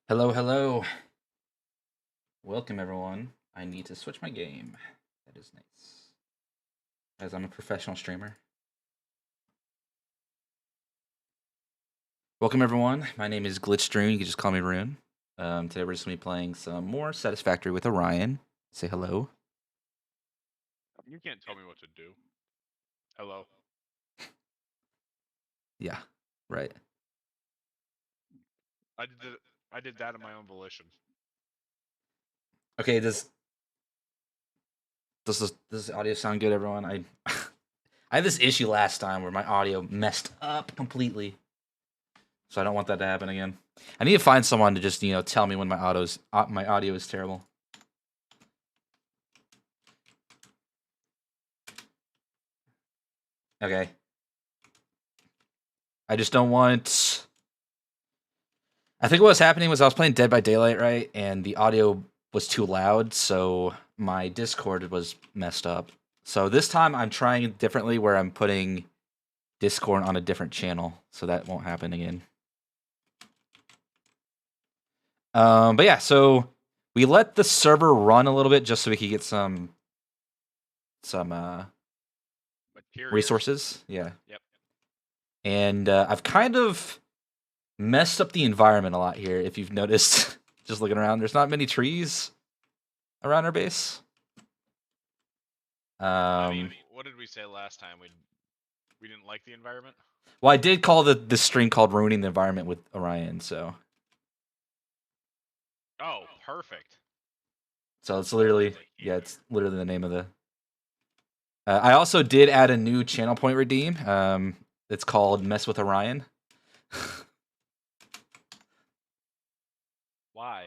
Hello, hello. Welcome, everyone. I need to switch my game. That is nice. As I'm a professional streamer. Welcome, everyone. My name is Glitchdrune. You can just call me Rune. Today we're just going to be playing some more Satisfactory with Orion. Say hello. You can't tell me what to do. Hello. Yeah, right. I did that of my own volition. Okay, does audio sound good, everyone? I I had this issue last time where my audio messed up completely. So I don't want that to happen again. I need to find someone to just, tell me when my audio is terrible. Okay. I just don't want. I think what was happening was I was playing Dead by Daylight, right? And the audio was too loud, so my Discord was messed up. So this time I'm trying it differently where I'm putting Discord on a different channel, so that won't happen again. But yeah, so we let the server run a little bit just so we could get some resources. Yeah. Yep. And I've kind of messed up the environment a lot here. If you've noticed, just looking around, there's not many trees around our base. I mean, what did we say last time? We didn't like the environment. Well, I did call the string called "Ruining the Environment" with Orion, so. Oh, perfect. So it's literally, it's literally the name of the. I also did add a new channel point redeem. It's called "Mess with Orion." Why?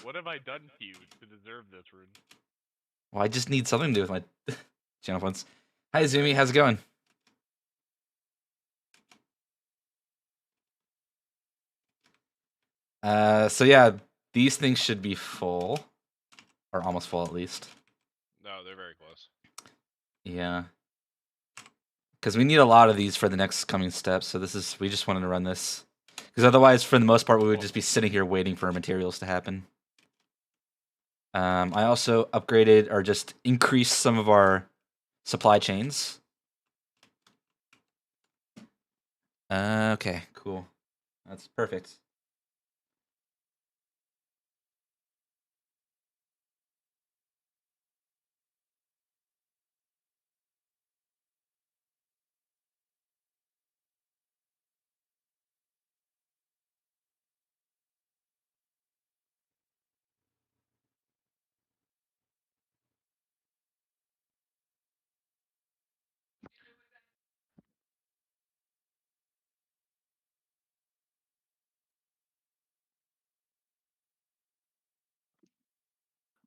What have I done to you to deserve this, Rune? Well, I just need something to do with my channel points. Hi, Zumi. How's it going? So yeah, these things should be full, or almost full at least. No, they're very close. Yeah, because we need a lot of these for the next coming steps. So we just wanted to run this, because otherwise, for the most part, we would just be sitting here waiting for materials to happen. I also upgraded or just increased some of our supply chains. Okay, cool. That's perfect.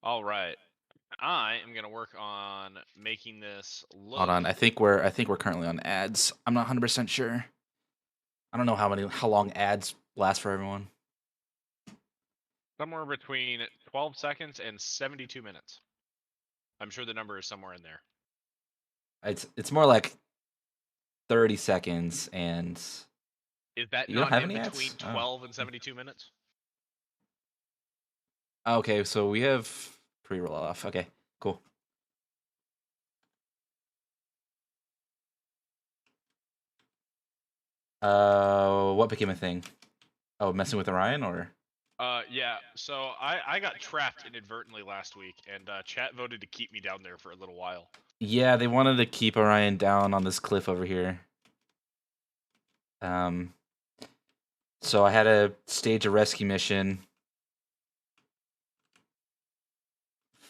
All right. I am gonna work on making this look. Hold on, I think we're currently on ads. I'm not 100% sure. I don't know how long ads last for everyone. Somewhere between 12 seconds and 72 minutes. I'm sure the number is somewhere in there. It's more like 30 seconds and. Is that You don't not have in any between ads? 12 and 72 minutes? Okay, so we have pre-roll off. Okay, cool. What became a thing? Oh, messing with Orion, or? Yeah. So I got trapped inadvertently last week, and chat voted to keep me down there for a little while. Yeah, they wanted to keep Orion down on this cliff over here. So I had to stage a rescue mission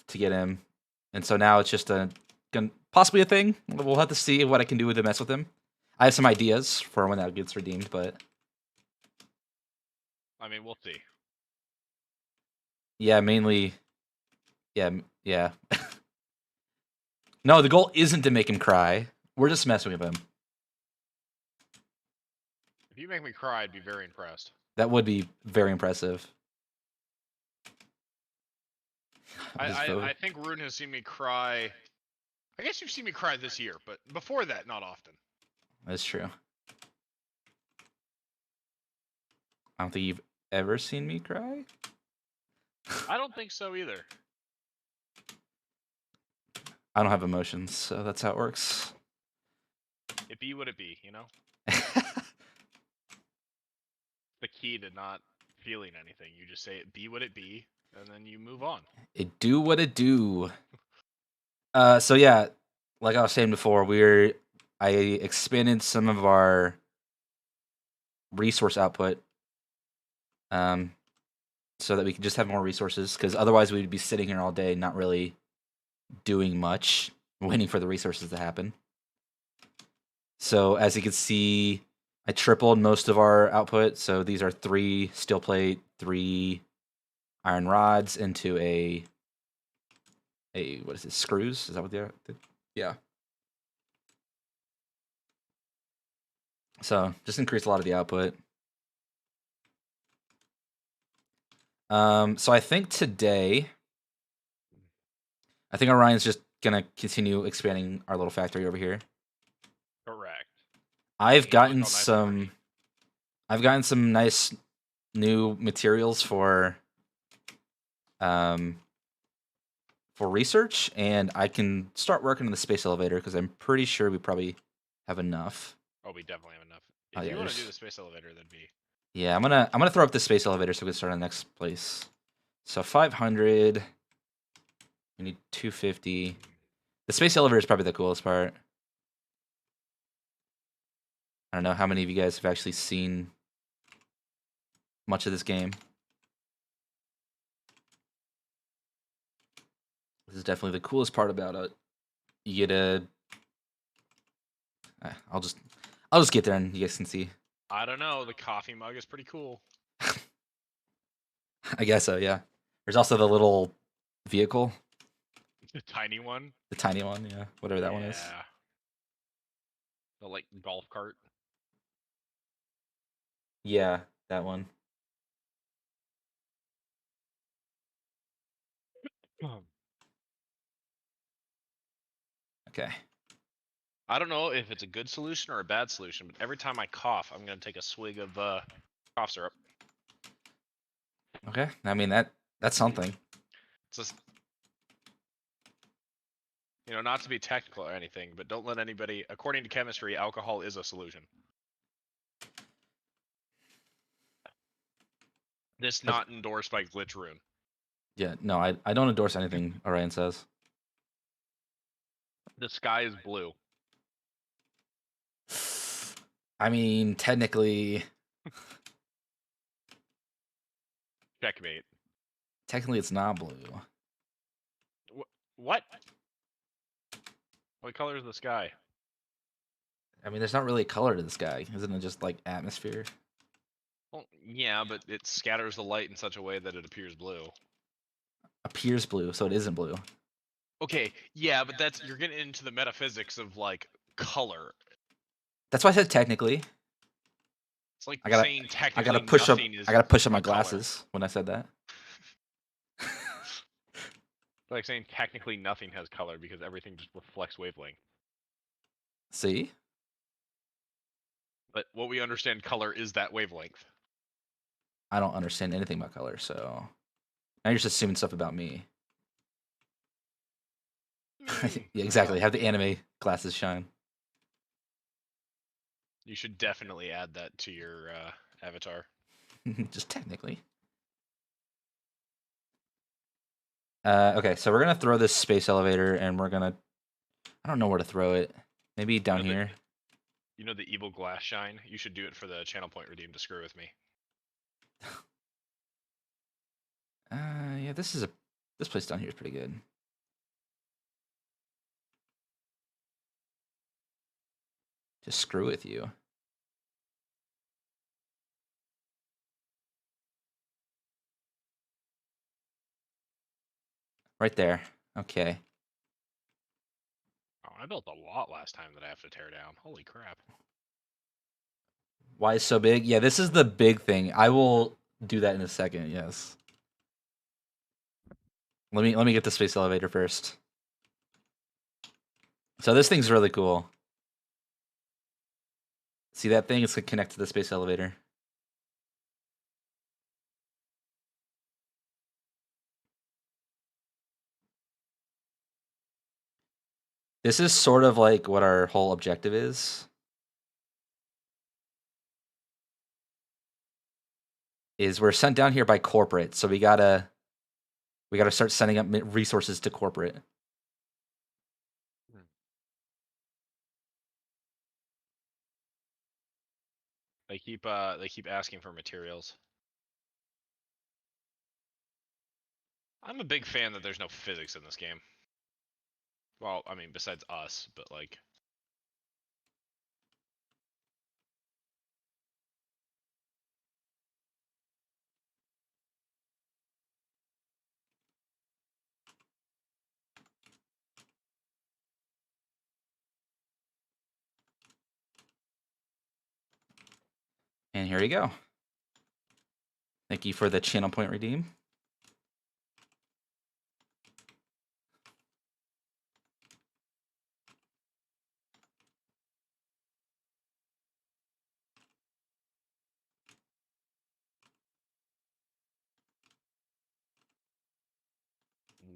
to get him, and so now it's just possibly a thing. We'll have to see what I can do to mess with him. I have some ideas for when that gets redeemed, but I mean, we'll see. yeah, mainly, yeah. No, the goal isn't to make him cry. We're just messing with him. If you make me cry, I'd be very impressed. That would be very impressive. I think Rune has seen me cry. I guess you've seen me cry this year, but before that, not often. That's true. I don't think you've ever seen me cry. I don't think so either. I don't have emotions, so that's how it works. It be what it be, you know? The key to not feeling anything. You just say it be what it be, and then you move on. It do what it do. So yeah, like I was saying before, I expanded some of our resource output, so that we can just have more resources. Because otherwise, we'd be sitting here all day, not really doing much, waiting for the resources to happen. So as you can see, I tripled most of our output. So these are 3 steel plate, 3 iron rods into a what is it? Screws? Is that what they are? Yeah. So just increase a lot of the output. So I think today, I think Orion's just gonna continue expanding our little factory over here. Correct. I've Look gotten all nice and pretty. some nice new materials for research, and I can start working on the space elevator because I'm pretty sure we probably have enough. Oh, we definitely have enough. Oh, If yeah, you want to do there's- the space elevator, then be. Yeah, I'm gonna throw up the space elevator so we can start on the next place. So 500. We need 250. The space elevator is probably the coolest part. I don't know how many of you guys have actually seen much of this game. This is definitely the coolest part about it. You get a. I'll just get there and you guys can see. I don't know. The coffee mug is pretty cool. I guess so. Yeah. There's also the little vehicle, The tiny one. the tiny one. Yeah, whatever that one is. Yeah. The like golf cart. Yeah, that one. Okay. I don't know if it's a good solution or a bad solution, but every time I cough, I'm gonna take a swig of cough syrup. Okay. I mean that's something. It's just, not to be technical or anything, but don't let anybody. According to chemistry, alcohol is a solution. This not endorsed by Glitch Rune. Yeah. No, I don't endorse anything Orion says. The sky is blue. I mean, technically Checkmate. it's not blue. What? What color is the sky? I mean, there's not really a color to the sky. Isn't it just like atmosphere? Well, yeah, but it scatters the light in such a way that it appears blue. Appears blue, so it isn't blue. Okay, yeah, but you're getting into the metaphysics of like color. That's why I said technically. It's like I gotta- saying I technically gotta push up. nothing is I gotta push up my a color. glasses when I said that. Like saying technically nothing has color because everything just reflects wavelength. See? But what we understand color is that wavelength. I don't understand anything about color, so now you're just assuming stuff about me. Yeah, exactly. Have the anime glasses shine. You should definitely add that to your avatar. Just technically. Okay, so we're gonna throw this space elevator, and we're gonna. I don't know where to throw it. Maybe down here. You know the evil glass shine? You should do it for the channel point redeem to screw with me. Yeah, this place down here is pretty good. Just screw with you. Right there. Okay. Oh, I built a lot last time that I have to tear down. Holy crap. Why is so big? Yeah, this is the big thing. I will do that in a second. Yes. Let me get the space elevator first. So this thing's really cool. See that thing? It's gonna connect to the space elevator. This is sort of like what our whole objective is. Is we're sent down here by corporate, so we gotta start sending up resources to corporate. They keep asking for materials. I'm a big fan that there's no physics in this game. Well, I mean, besides us, but like. And here you go. Thank you for the channel point redeem.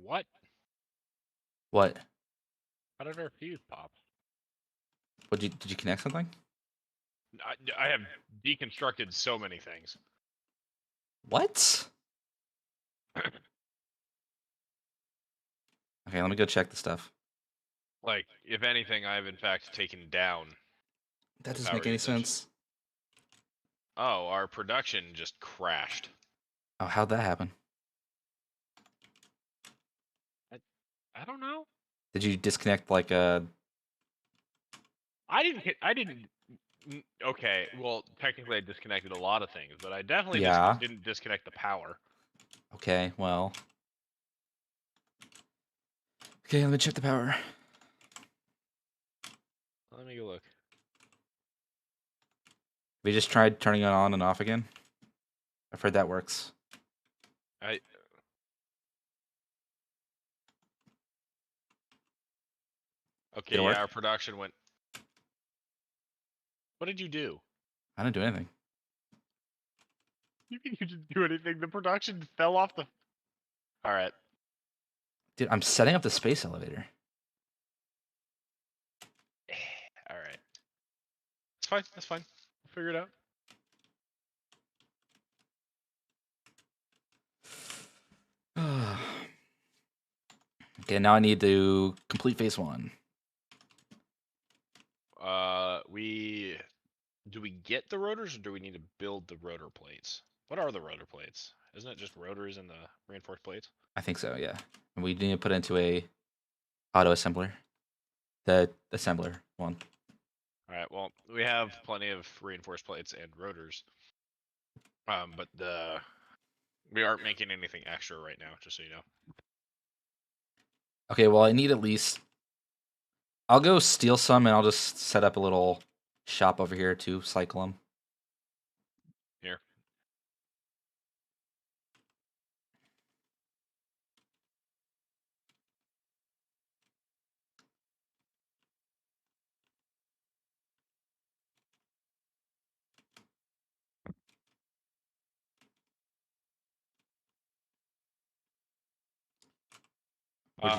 What? What? How did our fuse pop? Did you connect something? I have deconstructed so many things. What? Okay, let me go check the stuff. Like, if anything, I have in fact taken down. That doesn't make any sense. Oh, our production just crashed. Oh, how'd that happen? I don't know. Did you disconnect like a? I didn't. Okay, well, technically I disconnected a lot of things, but I definitely didn't disconnect the power. Okay, well. Okay, let me check the power. Let me go look. We just tried turning it on and off again. I've heard that works. Okay, yeah, our production went. What did you do? I didn't do anything. You didn't do anything. The production fell off the. All right. Dude, I'm setting up the space elevator. All right. It's fine. That's fine. We'll figure it out. Okay, now I need to complete phase 1. Do we get the rotors, or do we need to build the rotor plates? What are the rotor plates? Isn't it just rotors and the reinforced plates? I think so, yeah. And we need to put it into a auto assembler. The assembler one. All right. Well, we have plenty of reinforced plates and rotors. But we aren't making anything extra right now, just so you know. Okay, well, I need at least. I'll go steal some, and I'll just set up a little shop over here to cycle them. Here.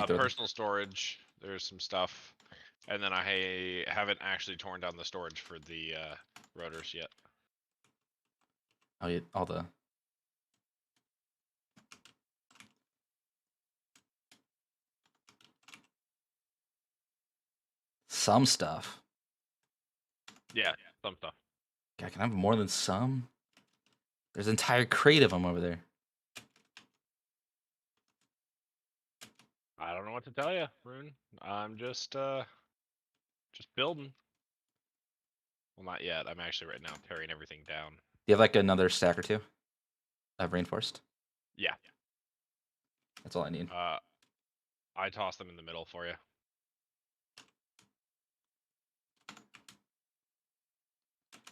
Personal storage. There's some stuff, and then I haven't actually torn down the storage for the rotors yet. Oh, yeah, all the. Some stuff. Yeah, some stuff. God, can I have more than some? There's an entire crate of them over there. I don't know what to tell you, Rune. I'm just building. Well, not yet. I'm actually right now tearing everything down. Do you have like another stack or two of reinforced? Yeah. That's all I need. I toss them in the middle for you.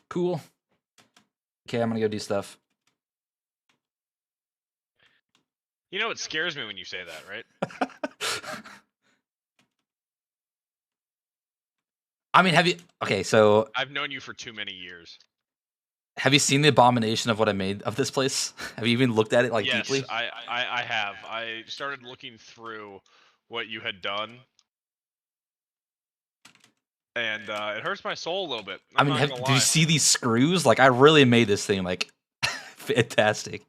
Cool. Okay, I'm gonna go do stuff. You know, it scares me when you say that, right? I mean, have you? Okay, so I've known you for too many years. Have you seen the abomination of what I made of this place? Have you even looked at it yes, deeply? I have. I started looking through what you had done, and it hurts my soul a little bit. I I'm mean, not gonna did you lie. see these screws? Like, I really made this thing like fantastic.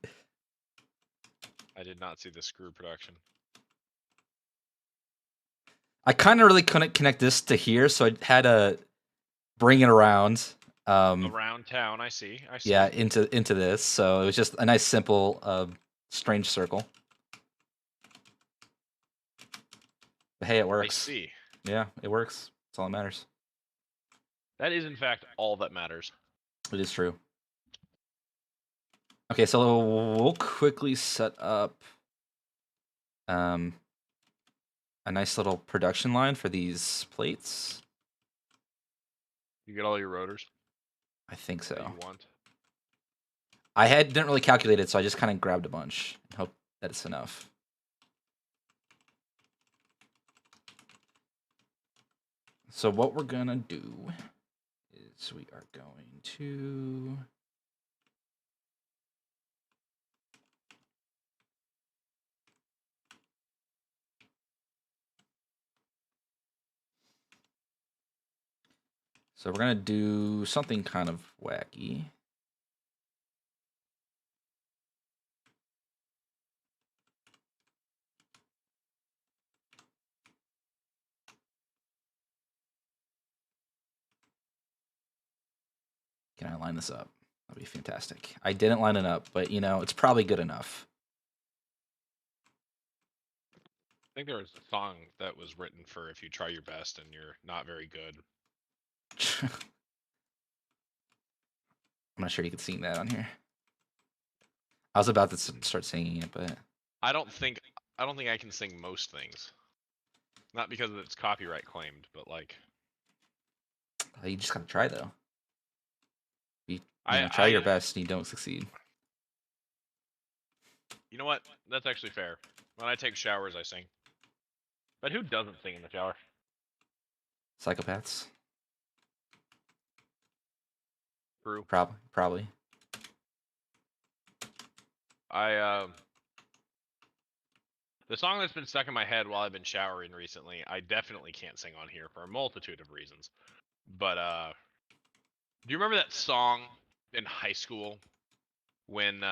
I did not see the screw production. I kind of really couldn't connect this to here, so I had to bring it around. Around town, I see. Yeah, into this. So it was just a nice, simple, strange circle. But hey, it I works. see. Yeah, it works. That's all that matters. That is, in fact, all that matters. It is true. Okay, so we'll quickly set up a nice little production line for these plates. You get all your rotors I think that so. you want. I didn't really calculate it, so I just kind of grabbed a bunch and hope that it's enough. So what we're gonna do is we are going to we're gonna do something kind of wacky. Can I line this up? That'd be fantastic. I didn't line it up, but you know, it's probably good enough. I think there was a song that was written for if you try your best and you're not very good. I'm not sure you could sing that on here. I was about to start singing it, but I don't think I can sing most things. Not because it's copyright claimed, but like you just gotta try though. You know, try your best and you don't succeed. You know what? That's actually fair. When I take showers, I sing. But who doesn't sing in the shower? Psychopaths. True. Probably. The song that's been stuck in my head while I've been showering recently, I definitely can't sing on here for a multitude of reasons. But do you remember that song in high school when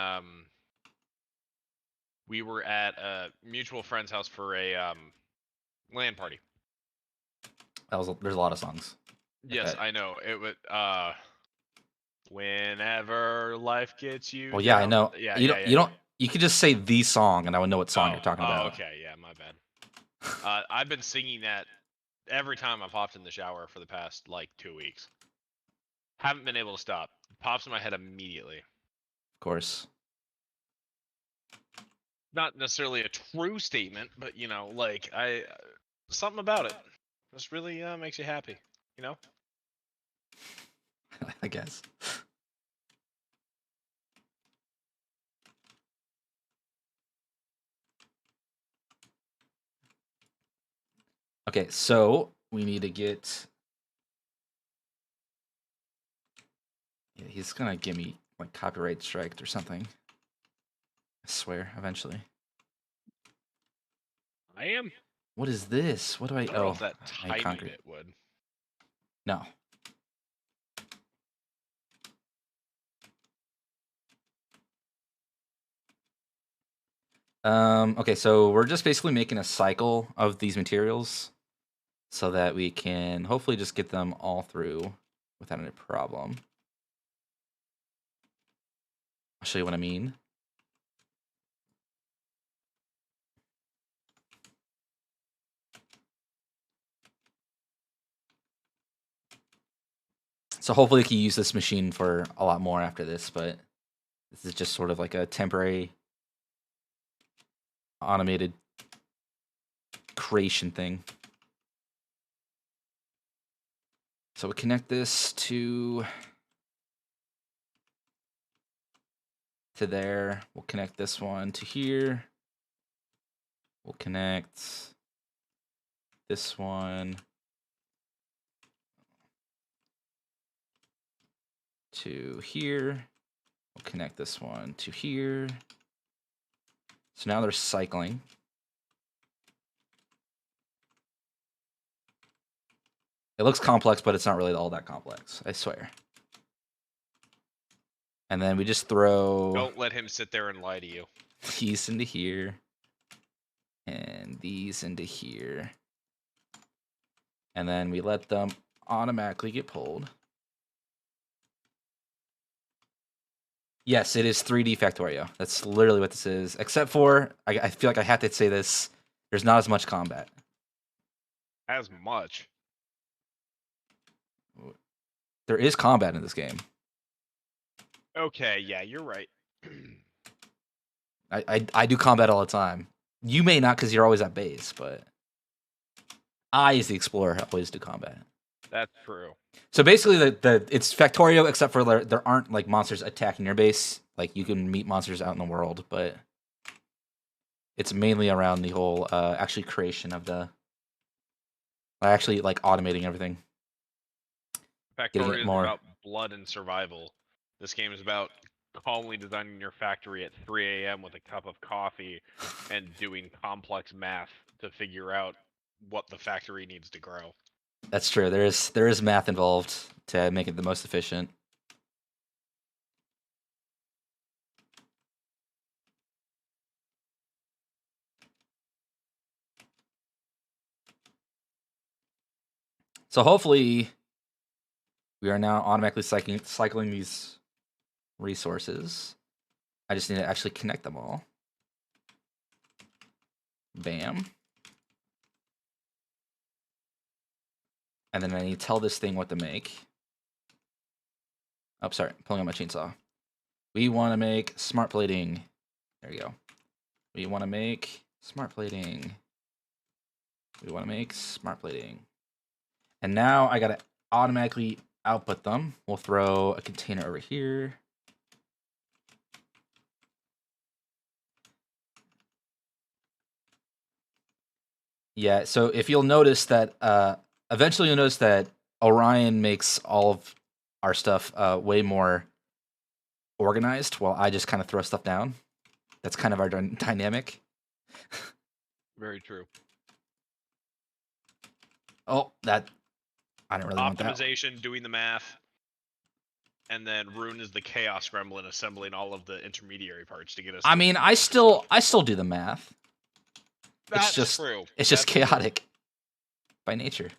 we were at a mutual friend's house for a LAN party? There's a lot of songs. Yes, I know. It would whenever life gets you Well, yeah, I down. know. Yeah, You don't. You could just say the song, and I would know what song you're talking about. Okay, yeah, my bad. I've been singing that every time I've hopped in the shower for the past like 2 weeks. Haven't been able to stop. Pops in my head immediately. Of course. Not necessarily a true statement, but you know, like something about it just really makes you happy, you know? I guess. Okay, so we need to get. Yeah, he's gonna give me like copyright striked or something. I swear, eventually. I am. What is this? What do I? I don't know if that I made tiny concrete. bit would. No. Okay, so we're just basically making a cycle of these materials so that we can hopefully just get them all through without any problem. I'll show you what I mean. So hopefully we can use this machine for a lot more after this, but this is just sort of like a temporary automated creation thing. So we connect this to there. We'll connect this one to here. We'll connect this one to here. We'll connect this one to here. So now they're cycling. It looks complex, but it's not really all that complex. I swear. And then we just throw Don't let him sit there and lie to you. these into here. And these into here. And then we let them automatically get pulled. Yes, it is 3D Factorio. That's literally what this is. Except for, I feel like I have to say this, there's not as much combat. As much. There is combat in this game. Okay, yeah, you're right. I do combat all the time. You may not because you're always at base, but I, as the explorer, always do combat. That's true. So basically, it's Factorio, except for there aren't like monsters attacking your base. Like you can meet monsters out in the world, but it's mainly around the whole actually creation of the actually like automating everything. Factorio is more. about blood and survival. This game is about calmly designing your factory at 3 a.m. with a cup of coffee and doing complex math to figure out what the factory needs to grow. That's true. There is math involved to make it the most efficient. So hopefully, we are now automatically cycling these resources. I just need to actually connect them all. Bam. And then I need to tell this thing what to make. Oh, sorry, pulling out my chainsaw. We want to make smart plating. There you go. We want to make smart plating. We want to make smart plating. And now I got to automatically output them. We'll throw a container over here. Yeah, so if you'll notice that, eventually you'll notice that Orion makes all of our stuff way more organized, while I just kind of throw stuff down. That's kind of our dynamic. Very true. Oh, that I don't really want that. Optimization, doing the math, and then Rune is the chaos gremlin assembling all of the intermediary parts to get us. I mean, I still do the math. That's it's just true. It's just chaotic by nature.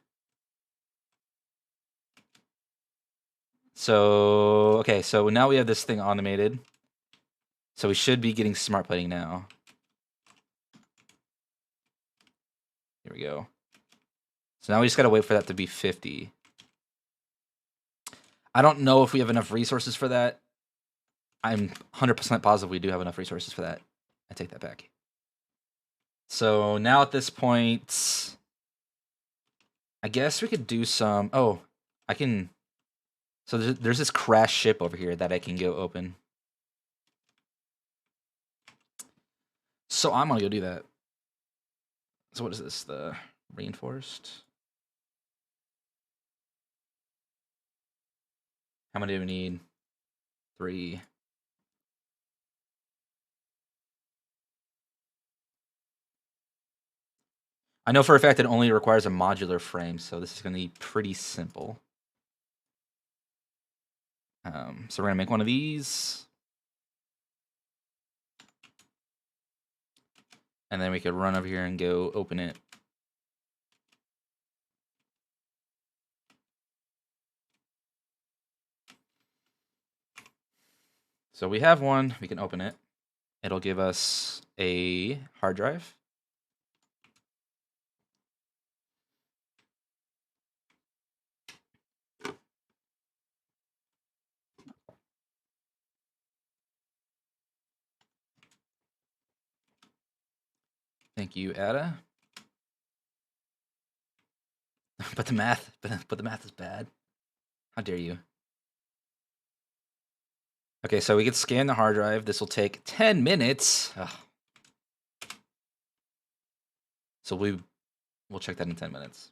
So okay, so now we have this thing automated. So we should be getting smart plating now. Here we go. So now we just gotta wait for that to be 50. I don't know if we have enough resources for that. I'm 100% positive we do have enough resources for that. I take that back. So now at this point, I guess we could do some... Oh, I can... So there's this crash ship over here that I can go open. So I'm gonna go do that. So what is this? The reinforced? How many do we need? 3. I know for a fact it only requires a modular frame, so this is going to be pretty simple. So we're going to make one of these. And then we could run over here and go open it. So we have one. We can open it. It'll give us a hard drive. Thank you, Ada. But the math is bad. How dare you? Okay, so we can scan the hard drive. This will take 10 minutes. Ugh. So we'll check that in 10 minutes.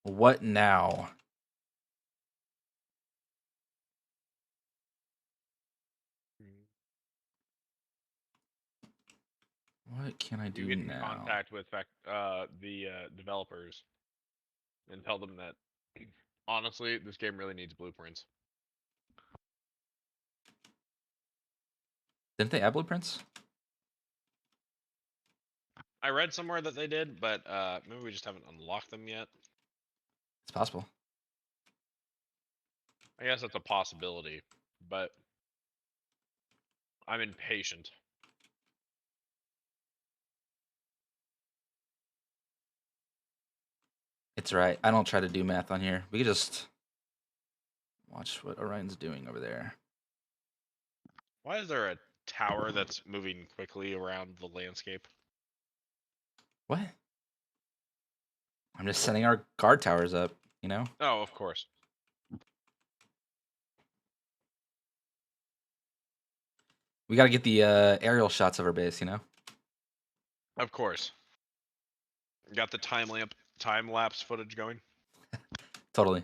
What now? What can I do You get in now? contact with the developers and tell them that honestly, this game really needs blueprints. Didn't they add blueprints? I read somewhere that they did, but maybe we just haven't unlocked them yet. It's possible. I guess that's a possibility, but I'm impatient. It's right. I don't try to do math on here. We could just watch what Orion's doing over there. Why is there a tower that's moving quickly around the landscape? What? I'm just setting our guard towers up, you know? Oh, of course. We gotta get the aerial shots of our base, you know? Of course. Got the time lapse footage going. Totally.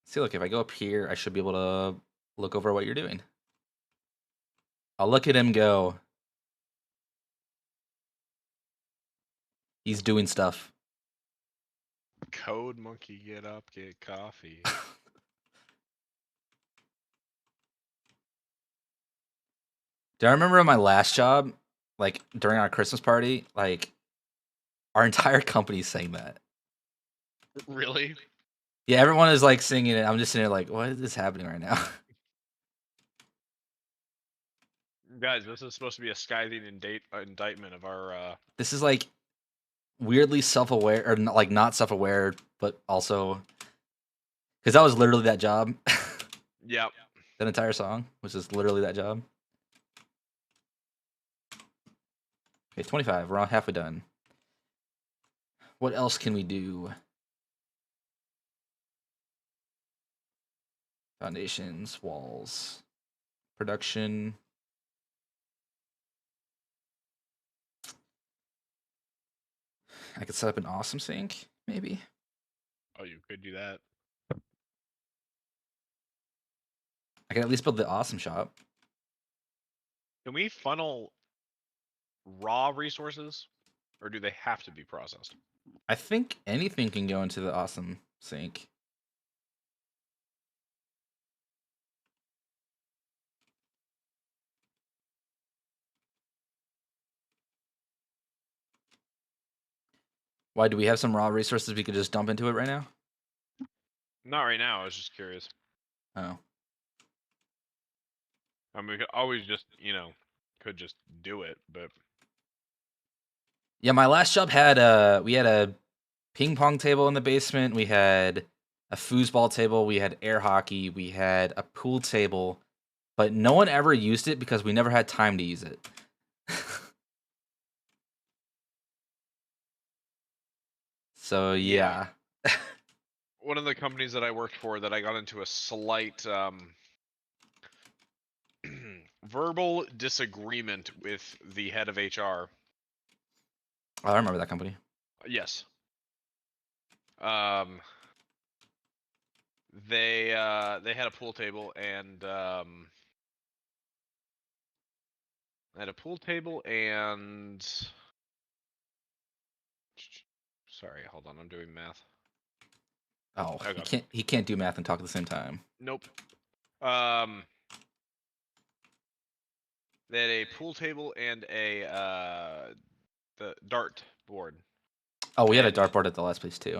See, look, if I go up here, I should be able to look over what you're doing. I'll look at him go. He's doing stuff. Code monkey, get up, get coffee. Do I remember in my last job, like during our Christmas party, like our entire company sang that. Really? Yeah, everyone is like singing it. I'm just sitting there like, what is happening right now? Guys, this is supposed to be a scathing indictment of our. This is like weirdly self-aware, or not, like not self-aware, but also because that was literally that job. Yep. That entire song was just literally that job. Okay, 25. We're all halfway done. What else can we do? Foundations, walls, production. I could set up an awesome sink, maybe. Oh, you could do that. I can at least build the awesome shop. Can we funnel raw resources, or do they have to be processed? I think anything can go into the awesome sink. Why do we have some raw resources we could just dump into it right now? Not right now. I was just curious. Oh. I mean, we could always just, could just do it, but Yeah, my last job had we had a ping pong table in the basement, we had a foosball table, we had air hockey, we had a pool table, but no one ever used it because we never had time to use it. So yeah. one of the companies that I worked for that I got into a slight verbal disagreement with the head of HR. Oh, I remember that company. Yes. They had a pool table and sorry, hold on, I'm doing math. Oh, Okay. he can't do math and talk at the same time. Nope. They had a pool table and the dart board. Oh, we had a dartboard at the last place too.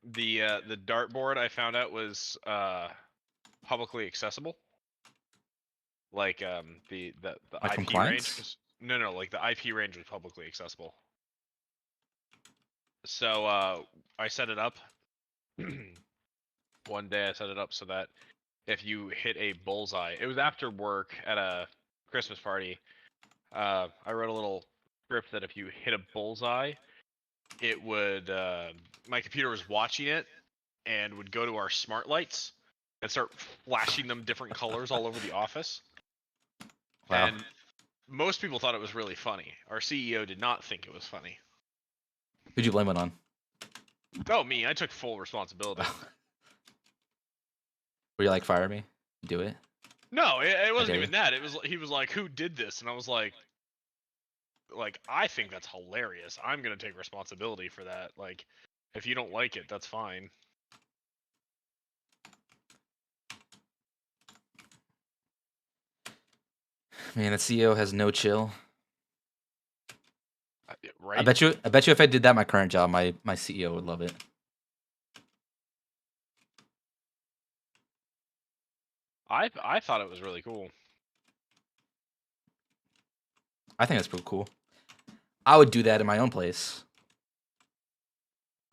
The dart board I found out was publicly accessible. Like the Like IP compliance? range was no, like the IP range was publicly accessible. So I set it up. One day I set it up so that if you hit a bullseye, it was after work at a Christmas party. I wrote a little script that if you hit a bullseye, it would my computer was watching it and would go to our smart lights and start flashing them different colors all over the office. Wow. And most people thought it was really funny. Our CEO did not think it was funny. Who'd you blame it on? Oh, me. I took full responsibility. Were you like, fire me? Do it? No, it wasn't Okay. even that. It was he was like, "Who did this?" And I was like, I think that's hilarious. I'm gonna take responsibility for that. Like, if you don't like it, that's fine. Man, the CEO has no chill. Right? I bet you if I did that my current job, my CEO would love it. I thought it was really cool. I think that's pretty cool. I would do that in my own place.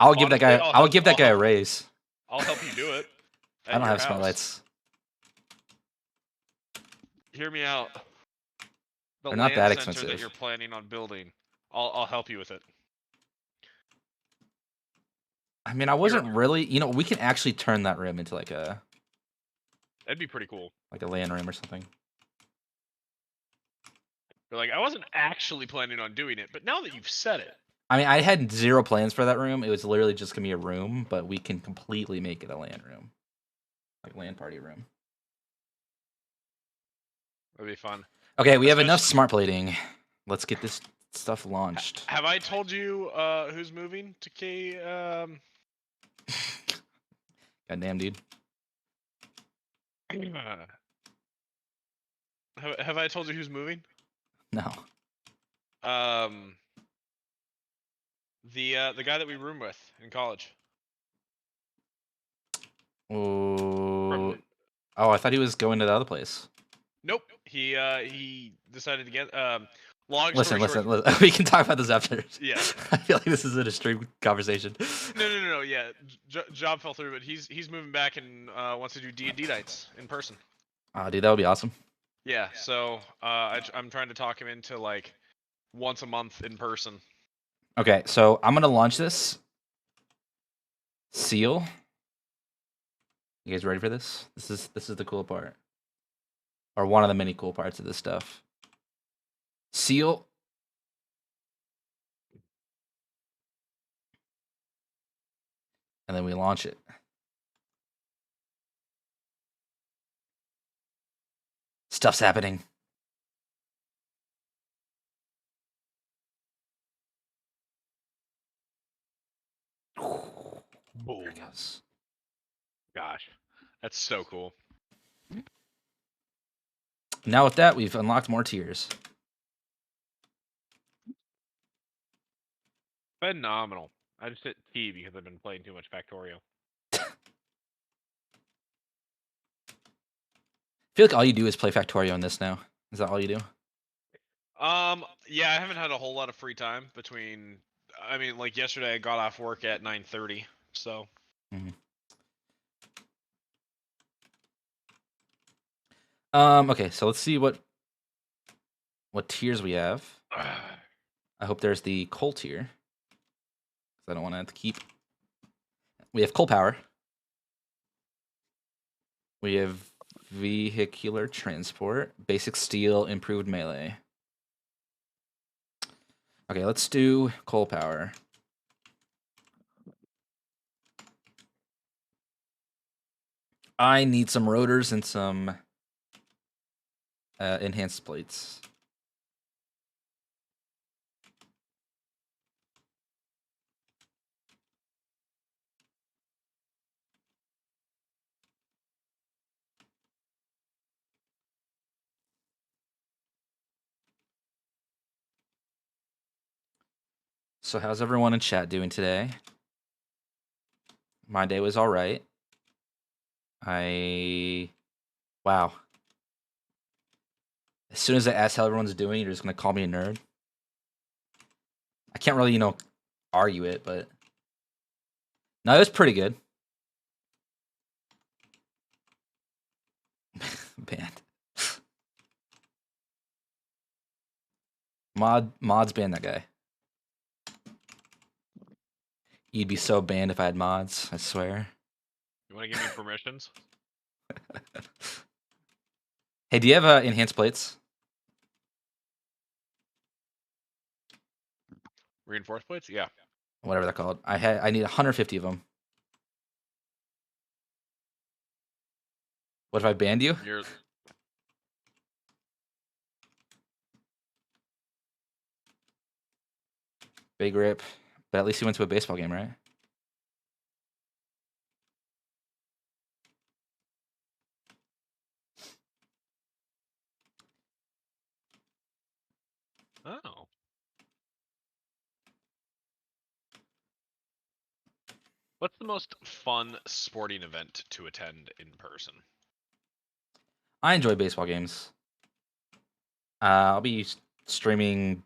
I would give that Honestly, guy I would give that guy a raise. I'll help you do it I at don't your have smart house. lights. Hear me out. The They're not land that center that expensive. you're planning on building, I'll help you with it. I mean, I Here, wasn't really, we can actually turn that room into like that'd be pretty cool. a LAN room or something. You're like, I wasn't actually planning on doing it, but now that you've said it, I mean, I had zero plans for that room. It was literally just gonna be a room, but we can completely make it a LAN room, like LAN party room. that'd be fun. Okay, we have enough Especially- smart plating. Let's get this stuff launched. Have I told you who's moving to K? Goddamn, dude. Have I told you who's moving? No. The guy that we room with in college. Oh, From I thought he was going to the other place. Nope. He decided to get long Listen, story short. listen. We can talk about this after. Yeah. I feel like this is an extreme conversation. No. Yeah, job fell through, but he's moving back and wants to do D&D nights in person. Oh, dude, that would be awesome. Yeah. So I'm trying to talk him into like once a month in person. Okay, so I'm gonna launch this. Seal. You guys ready for this? This is the cool part, or one of the many cool parts of this stuff. Seal. And then we launch it. Stuff's happening. There it goes. Gosh, that's so cool. Now with that, we've unlocked more tiers. Phenomenal. I just hit T because I've been playing too much Factorio. I feel like all you do is play Factorio in this now. Is that all you do? Yeah, I haven't had a whole lot of free time between. I mean, like yesterday, I got off work at 9:30, so. Mm-hmm. Okay, so let's see what tiers we have. I hope there's the coal tier. I don't want to have to keep. We have coal power. We have vehicular transport, basic steel, improved melee. Okay, let's do coal power. I need some rotors and some enhanced plates. So how's everyone in chat doing today? My day was all right. Wow. As soon as I ask how everyone's doing, you're just gonna call me a nerd. I can't really, argue it, but no, it was pretty good. Banned. Mods banned that guy. You'd be so banned if I had mods, I swear. You want to give me permissions? Hey, do you have enhanced plates? Reinforced plates? Yeah. Whatever they're called. I need 150 of them. What if I banned you? Big rip. But at least he went to a baseball game, right? Oh. What's the most fun sporting event to attend in person? I enjoy baseball games. I'll be streaming.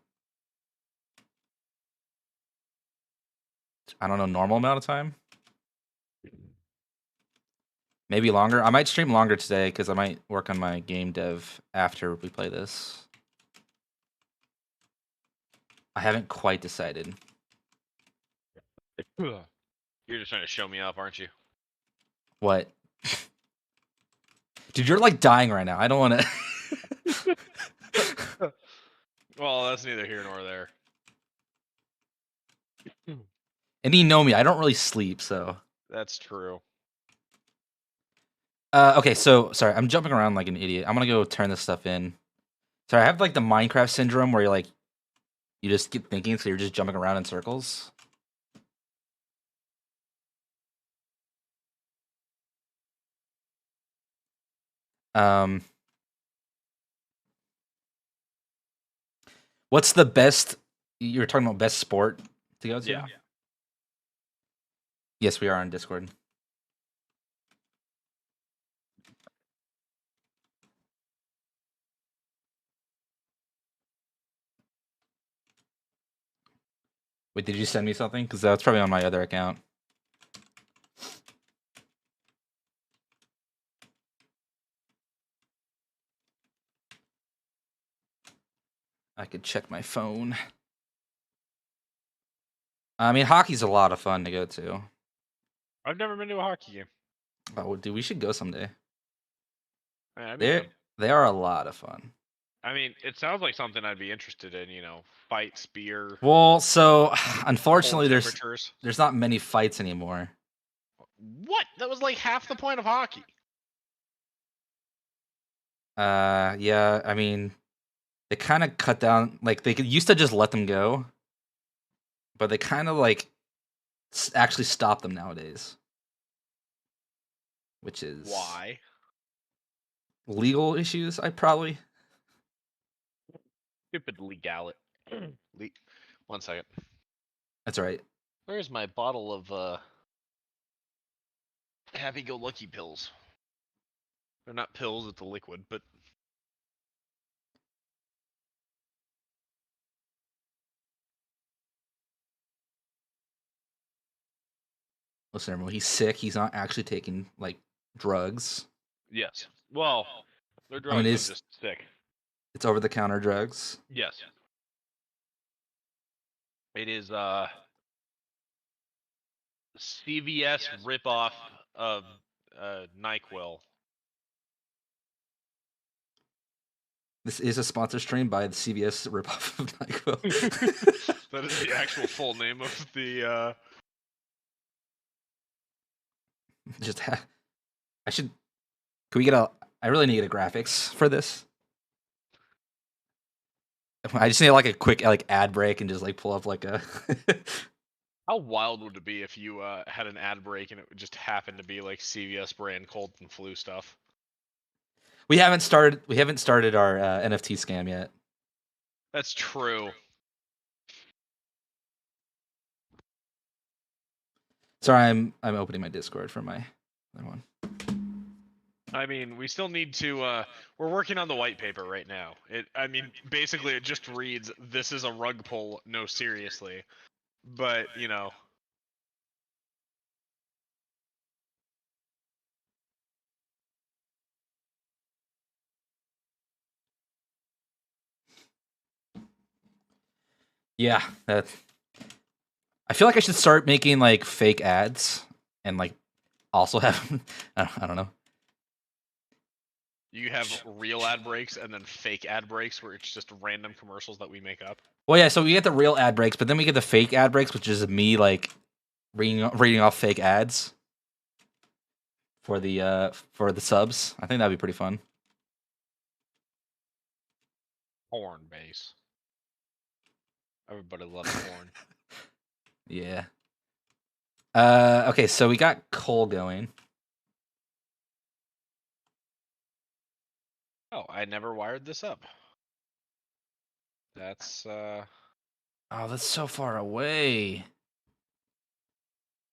I don't know, normal amount of time. Maybe longer. I might stream longer today because I might work on my game dev after we play this. I haven't quite decided. You're just trying to show me off, aren't you? What? Dude, you're like dying right now. I don't want to. Well, that's neither here nor there. And you know me. I don't really sleep, so. That's true. Okay, so sorry, I'm jumping around like an idiot. I'm gonna go turn this stuff in. Sorry, I have like the Minecraft syndrome where you just keep thinking, so you're just jumping around in circles. What's the best? You're talking about best sport to go to? Yeah. Yes, we are on Discord. Wait, did you send me something? Because that's probably on my other account. I could check my phone. I mean, hockey's a lot of fun to go to. I've never been to a hockey game. Oh, dude, we should go someday. I mean, They are a lot of fun. it sounds like something I'd be interested in. Fight, spear. Well, so unfortunately, cold there's temperatures. not many fights anymore. What? That was like half the point of hockey. Yeah, I mean, they kind of cut down. Like they used to just let them go, but they kind of like actually stop them nowadays, which is Why? legal issues. I probably. Stupid legality. One second. That's right. Where's my bottle of happy-go-lucky pills? They're not pills; it's a liquid, but. Listen, everyone, he's sick. He's not actually taking like drugs. Yes. Well, they're drugs. I mean, I'm it's just sick. over-the-counter drugs. Yes. It is CVS ripoff of NyQuil. This is a sponsor stream by the CVS ripoff of NyQuil. That is the actual full name of the. I should. Can we get a? I really need to get a graphics for this. I just need like a quick like ad break and just like pull up like a. How wild would it be if you had an ad break and it would just happen to be like CVS brand cold and flu stuff? We haven't started. We haven't started our NFT scam yet. That's true. Sorry, I'm opening my Discord for my other one. I mean, we still need to. We're working on the white paper right now. Basically, it just reads, "This is a rug pull. No, seriously." But Yeah, that. I feel like I should start making like fake ads and like also have. I don't know. you have real ad breaks and then fake ad breaks where it's just random commercials that we make up. Well, yeah. So we get the real ad breaks, but then we get the fake ad breaks, which is me like reading off fake ads for the subs. I think that'd be pretty fun. Porn base. Everybody loves porn. Yeah. Okay, so we got coal going. Oh, I never wired this up. That's Oh, that's so far away.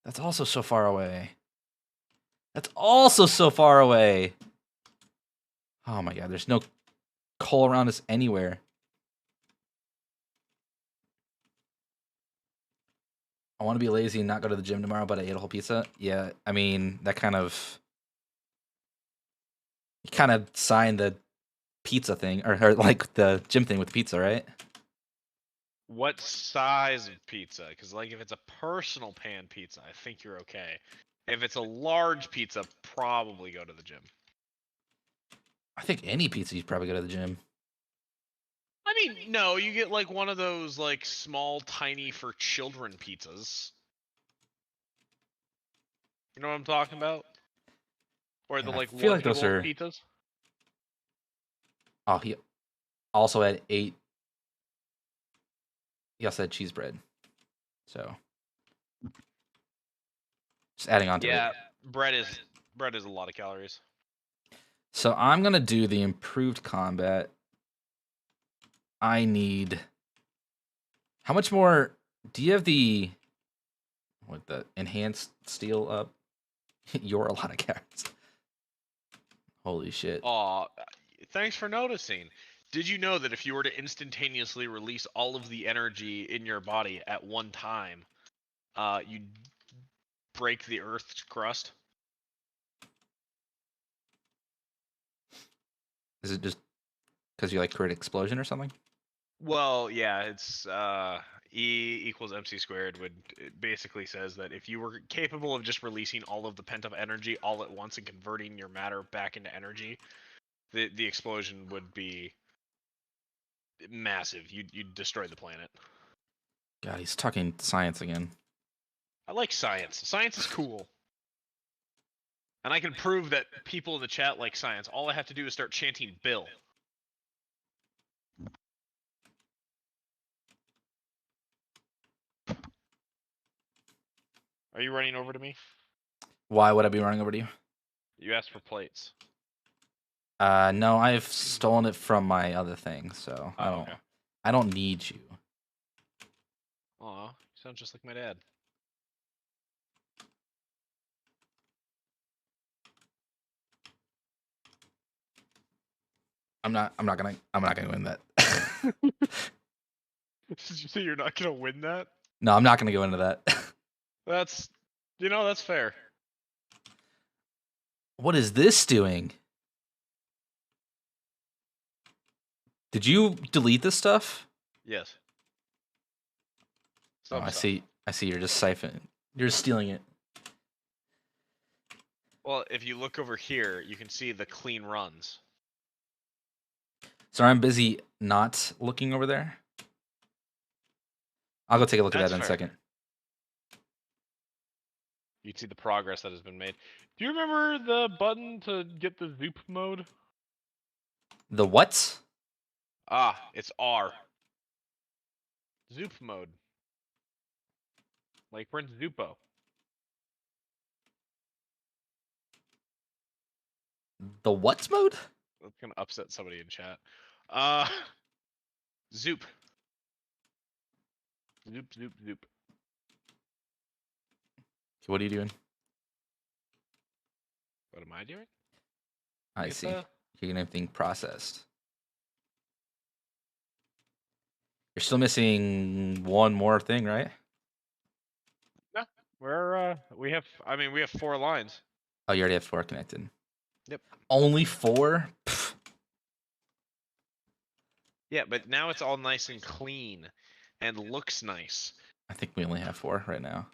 That's also so far away. That's also so far away. Oh my god, there's no coal around us anywhere. I want to be lazy and not go to the gym tomorrow, but I ate a whole pizza. Yeah, I mean, that kind of... You kind of signed the pizza thing, or like the gym thing with the pizza, right? what size of pizza? Because like if it's a personal pan pizza, I think you're okay. If it's a large pizza, probably go to the gym. I think any pizza you'd probably go to the gym. I mean, no, you get like one of those like small, tiny for children pizzas. You know what I'm talking about? Or the And I like feel like those 1-year-old are... pizzas. Oh, he also had 8... He also had cheese bread. So... Just adding on to it. Yeah, bread is a lot of calories. So I'm going to do the improved combat. I need... How much more... Do you have the... What, the enhanced steel up? You're a lot of carrots. Holy shit. Aw, thanks for noticing. Did you know that if you were to instantaneously release all of the energy in your body at one time, you'd break the Earth's crust? Is it just because you like create explosion or something? Well, yeah, it's E equals MC squared. It basically says that if you were capable of just releasing all of the pent up energy all at once and converting your matter back into energy, the explosion would be massive. You'd destroy the planet. God, he's talking science again. I like science. Science is cool. And I can prove that people in the chat like science. All I have to do is start chanting Bill. Are you running over to me? Why would I be running over to you? You asked for plates. No, I've stolen it from my other thing, so Oh, okay. I don't need you. Aw, you sound just like my dad. I'm not gonna win that. Did you say you're not gonna win that? No, I'm not gonna go into that. That's, that's fair. What is this doing? Did you delete this stuff? Yes. Oh, Some I stuff. see. I see. You're just siphoning. You're just stealing it. Well, if you look over here, you can see the clean runs. So I'm busy not looking over there. I'll go take a look at That's that in a fair. second. You can see the progress that has been made. Do you remember the button to get the zoop mode? The what? Ah, it's R. Zoop mode. Like Prince Zupo. The what mode? That's gonna upset somebody in chat. Uh, Zoop. Zoop, zoop, zoop. What are you doing? What am I doing? I Get see. the- You're getting everything processed. You're still missing one more thing, right? No, we have 4 lines. Oh, you already have 4 connected. Yep. Only 4? Pfft. Yeah, but now it's all nice and clean and looks nice. I think we only have 4 right now.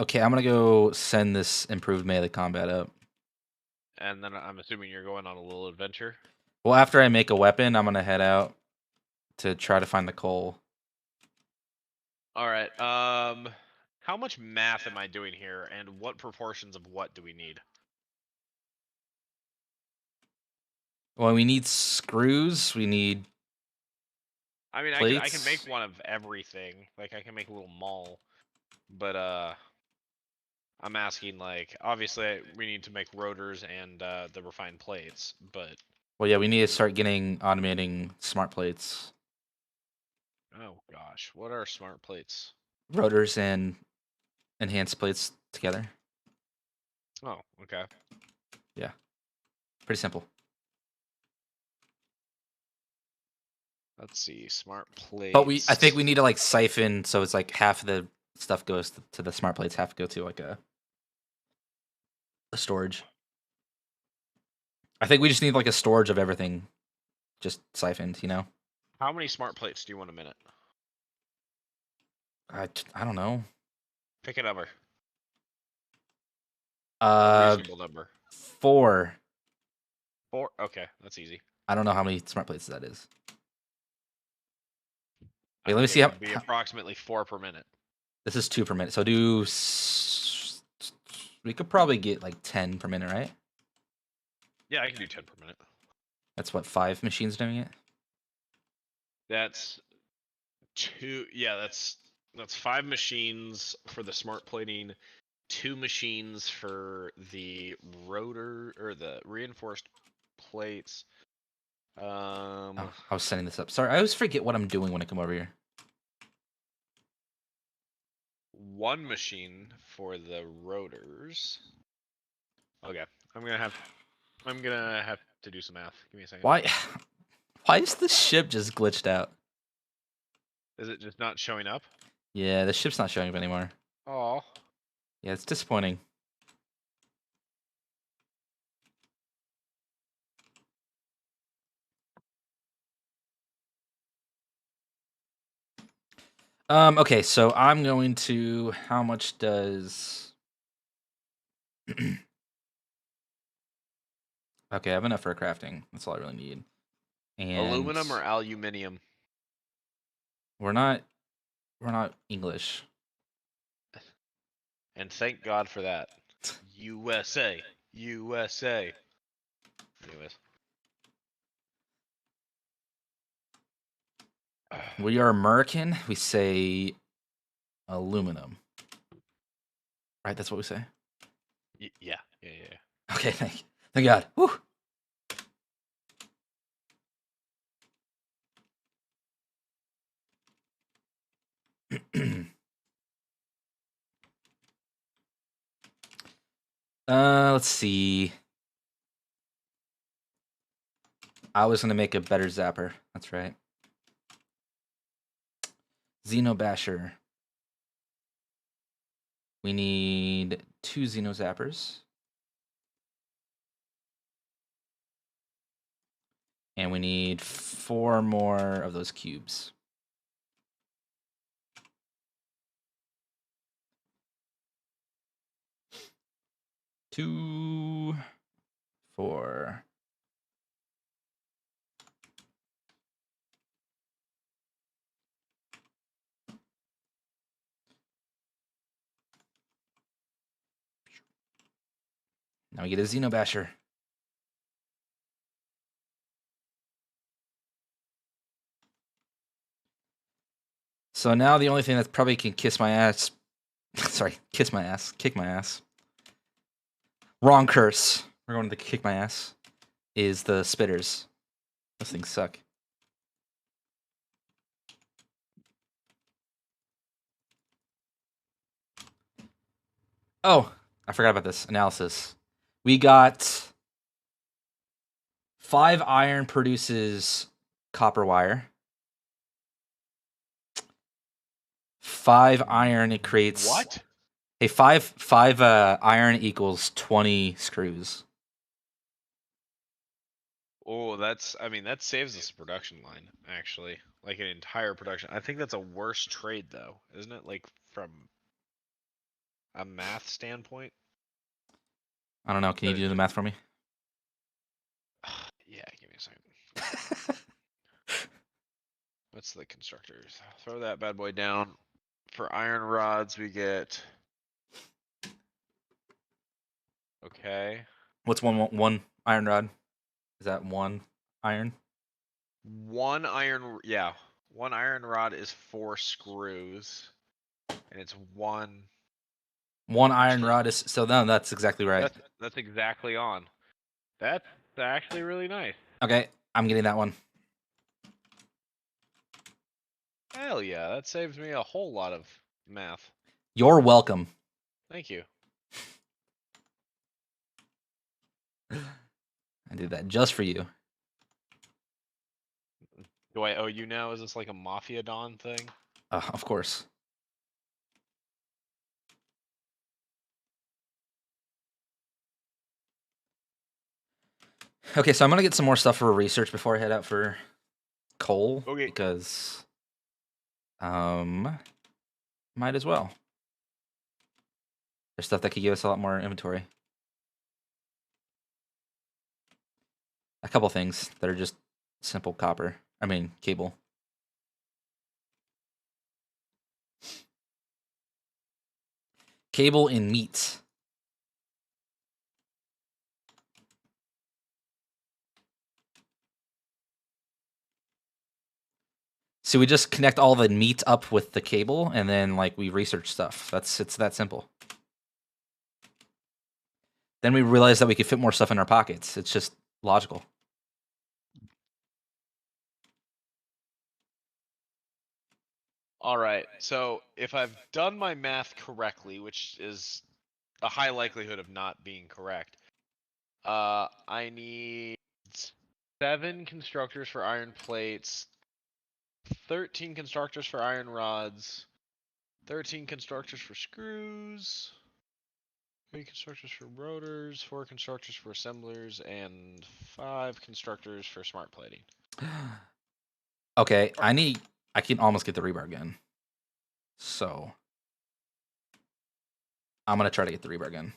Okay, I'm gonna go send this improved melee combat up. And then I'm assuming you're going on a little adventure. Well, after I make a weapon, I'm gonna head out to try to find the coal. All right. How much math am I doing here, and what proportions of what do we need? Well, we need screws. We need I mean, I can make one of everything. Like I can make a little mall, but I'm asking like obviously we need to make rotors and the refined plates, but Well, yeah, we need to start getting automating smart plates, oh gosh, what are smart plates? rotors, and enhanced plates together. Oh, okay. Yeah, pretty simple. Let's see, smart plates. But I think we need to like siphon, so it's like half of the stuff goes to the smart plates, half go to like a storage. I think we just need like a storage of everything, just siphoned. You know. How many smart plates do you want a minute? I don't know. Pick a number. A Uh, reasonable number. 4. 4. Okay, that's easy. I don't know how many smart plates that is. I Wait, let me think see it how. would be approximately 4 per minute. This is 2 per minute, so do. We could probably get like 10 per minute, right? Yeah, I can do 10 per minute. That's what 5 machines doing it. That's 2. Yeah, that's 5 machines for the smart plating, 2 machines for the rotor or the reinforced plates. Oh, I was setting this up. Sorry, I always forget what I'm doing when I come over here. 1 machine for the rotors. Okay, I'm gonna have to do some math. Give me a second. Why? Why is the ship just glitched out? Is it just not showing up? Yeah, the ship's not showing up anymore. Oh. Yeah, it's disappointing. Okay, so I'm going to. How much does? Okay, I have enough for crafting. That's all I really need. And Aluminum or aluminium? we're not English. And thank God for that. USA. USA. Anyways. We are American. We say aluminum. Right, that's what we say. Yeah. Okay, thank God. Whew. Let's see. I was gonna make a better zapper. That's right. Xenobasher. We need 2 Xeno zappers. And we need 4 more of those cubes. 2, 4. Now we get a Xenobasher. So now the only thing that probably can kiss my ass. Sorry, kiss my ass. Kick my ass. Wrong curse. We're going to kick my ass. Is the spitters. Those things suck. Oh, I forgot about this analysis. We got 5 iron produces copper wire. 5 iron, it creates What? Hey, 5 iron equals 20 screws. Oh, that saves us a production line, actually. Like an entire production. I think that's a worse trade though, isn't it? Like from a math standpoint? I don't know. Can you do the math for me? Yeah, give me a second. What's the constructors? Throw that bad boy down. For iron rods, we get. Okay. What's one iron rod? Is that 1 iron? 1 iron. Yeah. One iron rod is 4 screws, and it's one. One iron Actually, rod is so. No, that's exactly right. that's exactly on. That's actually really nice. Okay, I'm getting that one. Hell yeah, that saves me a whole lot of math. You're welcome. Thank you. I did that just for you. Do I owe you now? Is this like a Mafia Don thing? Of course. Okay, so I'm gonna get some more stuff for research before I head out for coal. Okay. Because might as well. There's stuff that could give us a lot more inventory. A couple things that are just simple copper. I mean, cable. Cable and meat. So we just connect all the meat up with the cable, and then like we research stuff. It's that simple. Then we realize that we could fit more stuff in our pockets. It's just logical. All right. So if I've done my math correctly, which is a high likelihood of not being correct, I need 7 constructors for iron plates, 13 constructors for iron rods, 13 constructors for screws, 3 constructors for rotors, 4 constructors for assemblers, and 5 constructors for smart plating. Okay, I can almost get the rebar gun. So I'm gonna try to get the rebar gun.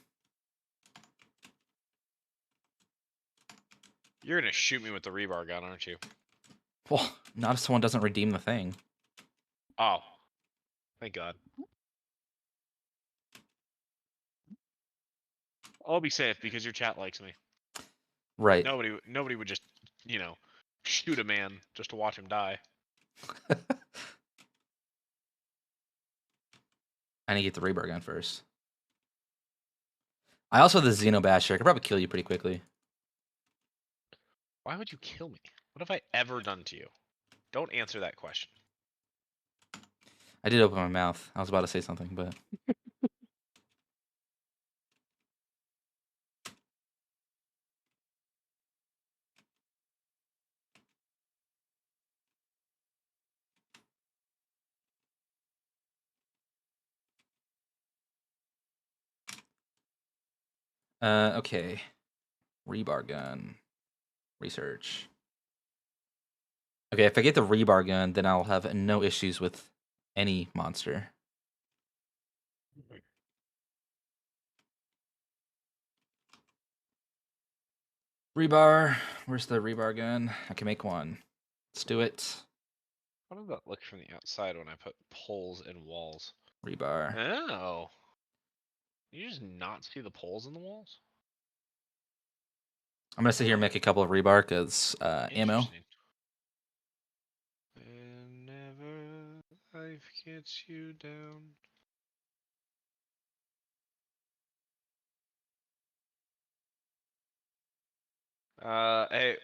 You're gonna shoot me with the rebar gun, aren't you? Well, not if someone doesn't redeem the thing. Oh, thank God. I'll be safe because your chat likes me. Right. Nobody would just, shoot a man just to watch him die. I need to get the rebar gun first. I also have the Xenobasher. I could probably kill you pretty quickly. Why would you kill me? What have I ever done to you? Don't answer that question. I did open my mouth. I was about to say something, but okay. Rebar gun. Research. Okay, if I get the rebar gun, then I'll have no issues with any monster. Rebar. Where's the rebar gun? I can make one. Let's do it. How does that look from the outside when I put poles in walls? Rebar. Oh. You just not see the poles in the walls? I'm gonna sit here and make a couple of rebar because ammo. Interesting. Whenever life gets you down. Hey,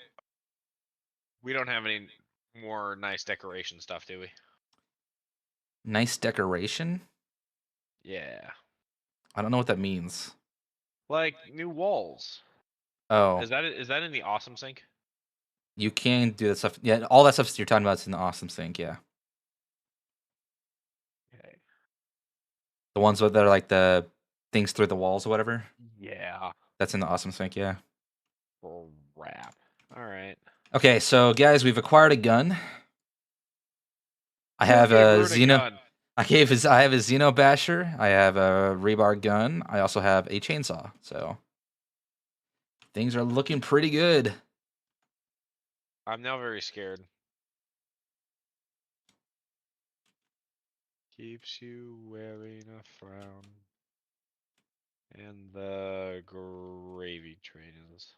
we don't have any more nice decoration stuff, do we? Nice decoration. Yeah. I don't know what that means. Like new walls. Oh, Is that in the awesome sink? you can do that stuff. Yeah, all that stuff you're talking about is in the awesome sink. Yeah, Okay. the ones that are like the things through the walls or whatever. Yeah. That's in the awesome sink. Yeah. Crap. All right. Okay, so guys, we've acquired a gun. I Who have gave a Ruin a Xeno. gun? I have a Xeno Basher. I have a rebar gun. I also have a chainsaw. So things are looking pretty good. I'm now very scared. Keeps you wearing a frown. And the gravy train is.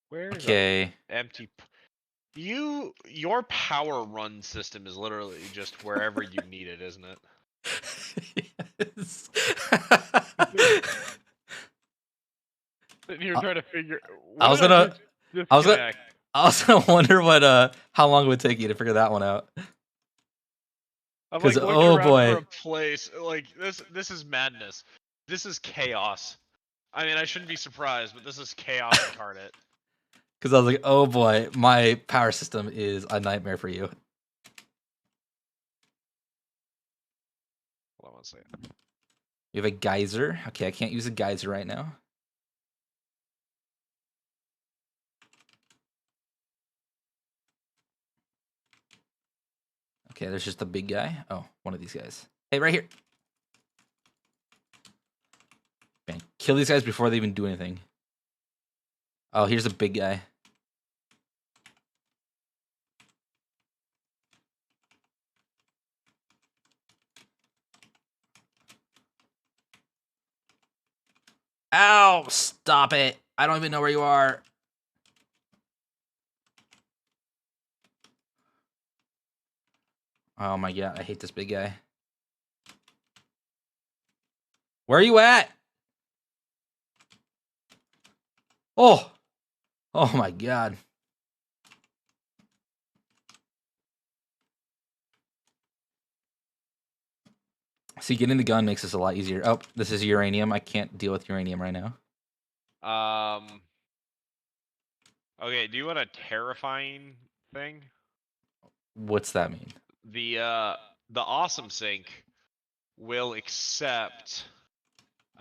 Where's our Okay. empty? Your power run system is literally just wherever you need it, isn't it? Yes. Sitting here I, trying to figure. I What was did I gonna, just I was gonna, disconnect? I was gonna wonder what, how long it would take you to figure that one out. I'm Because like looking oh around for boy, a place. Like this is madness. This is chaos. I mean, I shouldn't be surprised, but this is chaos incarnate. because I was like, oh boy, my power system is a nightmare for you. Hold on one second. You have a geyser. Okay, I can't use a geyser right now. Okay, there's just the big guy. Oh, one of these guys. Hey, right here. Man, kill these guys before they even do anything. Oh, here's a big guy. Ow! Stop it! I don't even know where you are. Oh my god, I hate this big guy. Where are you at? Oh! Oh my god. See, getting the gun makes this a lot easier. Oh, this is uranium. I can't deal with uranium right now. Okay. Do you want a terrifying thing? What's that mean? The awesome sync will accept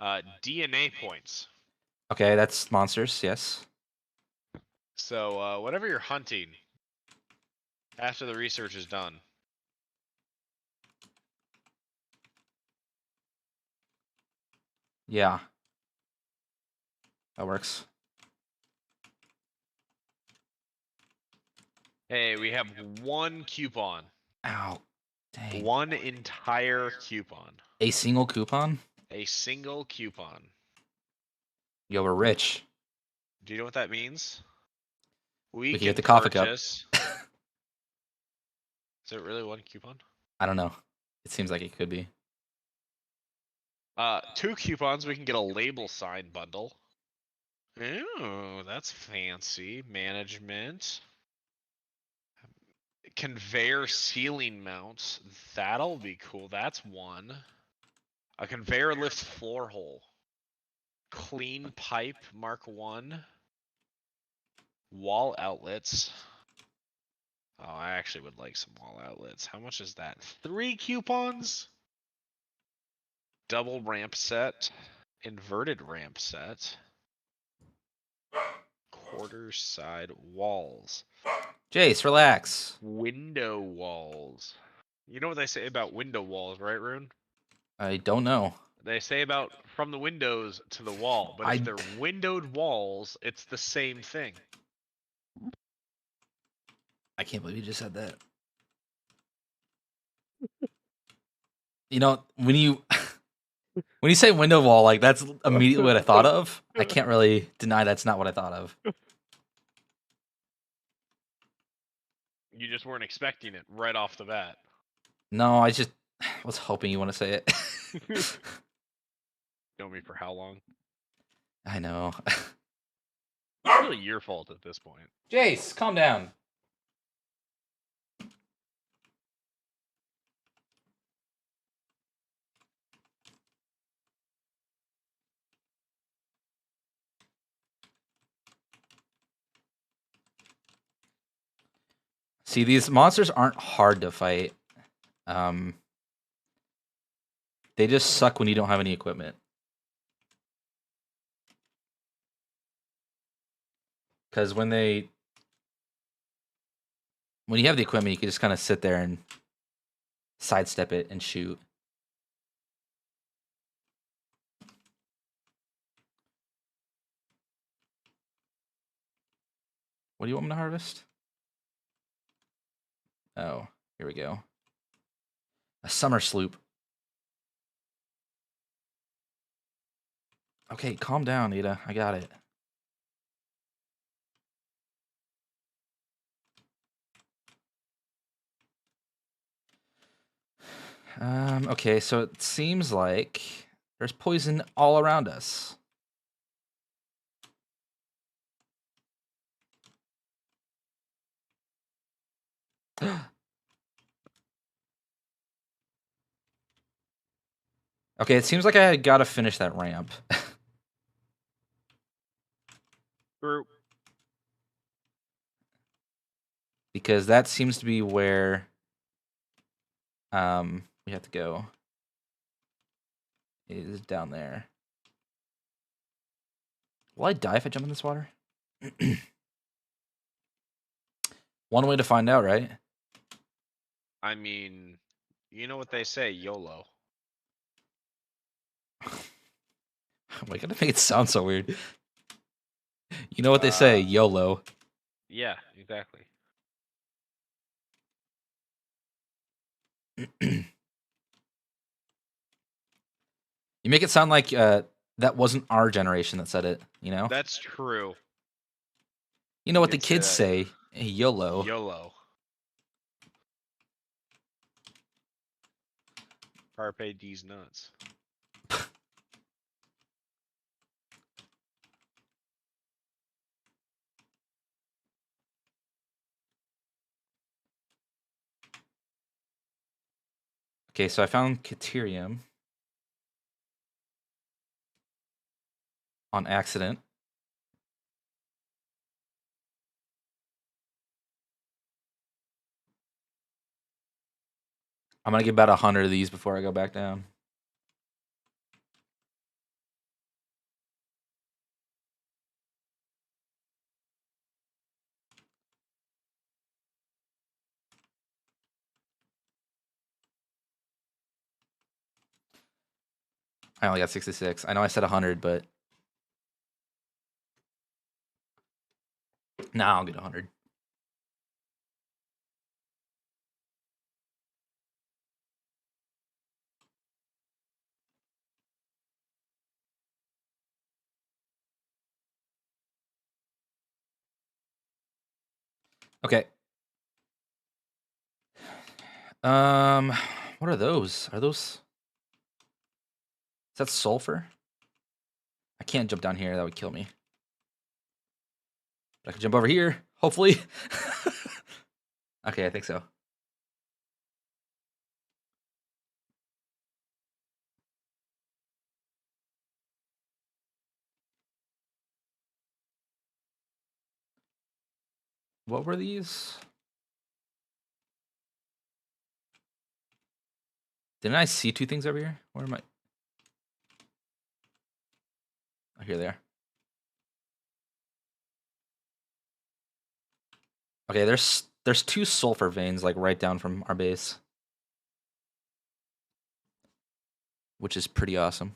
DNA points. Okay, that's monsters, yes. So whatever you're hunting, after the research is done. Yeah. That works. Hey, we have one coupon. Ow. Dang. One entire coupon. A single coupon? A single coupon. Yo, we're rich. Do you know what that means? We We can get can the coffee cup. purchase. Is it really one coupon? I don't know. It seems like it could be. 2 coupons. We can get a label sign bundle. Ooh, that's fancy. Management. Conveyor ceiling mounts. That'll be cool. That's one. A conveyor lift floor hole. Clean pipe Mark 1. Wall outlets. Oh, I actually would like some wall outlets. How much is that? 3 coupons? Double ramp set. Inverted ramp set. Quarter side walls. Jace, relax. Window walls. You know what they say about window walls, right, Rune? I don't know. They say about from the windows to the wall, but if they're windowed walls, it's the same thing. I can't believe you just said that. You know, when you say window wall, like that's immediately what I thought of. I can't really deny that's not what I thought of. You just weren't expecting it right off the bat. No, I just was hoping you want to say it. Know me for how long? I know. It's really your fault at this point. Jace, calm down. See, these monsters aren't hard to fight. They just suck when you don't have any equipment. Because when you have the equipment, you can just kind of sit there and sidestep it and shoot. What do you want me to harvest? Oh, here we go. A summer sloop. Okay, calm down, Nita. I got it. Okay, so it seems like there's poison all around us. Okay, it seems like I gotta finish that ramp. True. Because that seems to be where we have to go. It is down there. Will I die if I jump in this water? One way to find out, right? I mean, you know what they say, YOLO. Why gotta make it sound so weird? You know what they say, YOLO. Yeah, exactly. You make it sound like that wasn't our generation that said it, you know? That's true. You know what the could say kids that. say, YOLO. YOLO. Carpe D's nuts. Okay, so I found Caterium on accident. I'm gonna get about 100 of these before I go back down. I only got 66. I know I said 100, but now I'll get 100. Okay. What are those? Is that sulfur? I can't jump down here. That would kill me. But I can jump over here, hopefully. Okay, I think so. What were these? Didn't I see two things over here? Where am I? Oh, here they are. Okay, there's two sulfur veins like right down from our base, which is pretty awesome.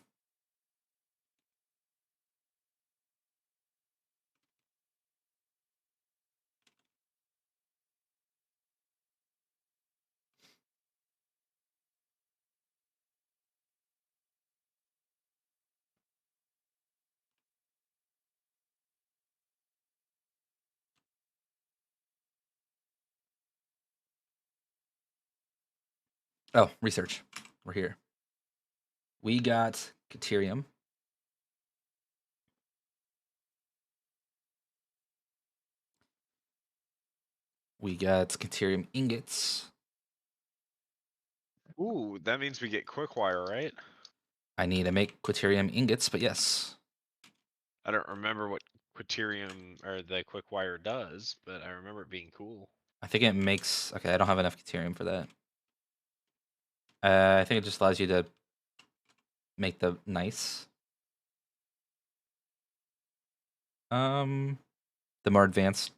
Oh, research. We're here. We got Caterium. We got Caterium ingots. Ooh, that means we get Quickwire, right? I need to make Caterium ingots, but yes. I don't remember what Quaterium or the Quickwire does, but I remember it being cool. I think it makes... Okay, I don't have enough Caterium for that. I think it just allows you to make the nice. The more advanced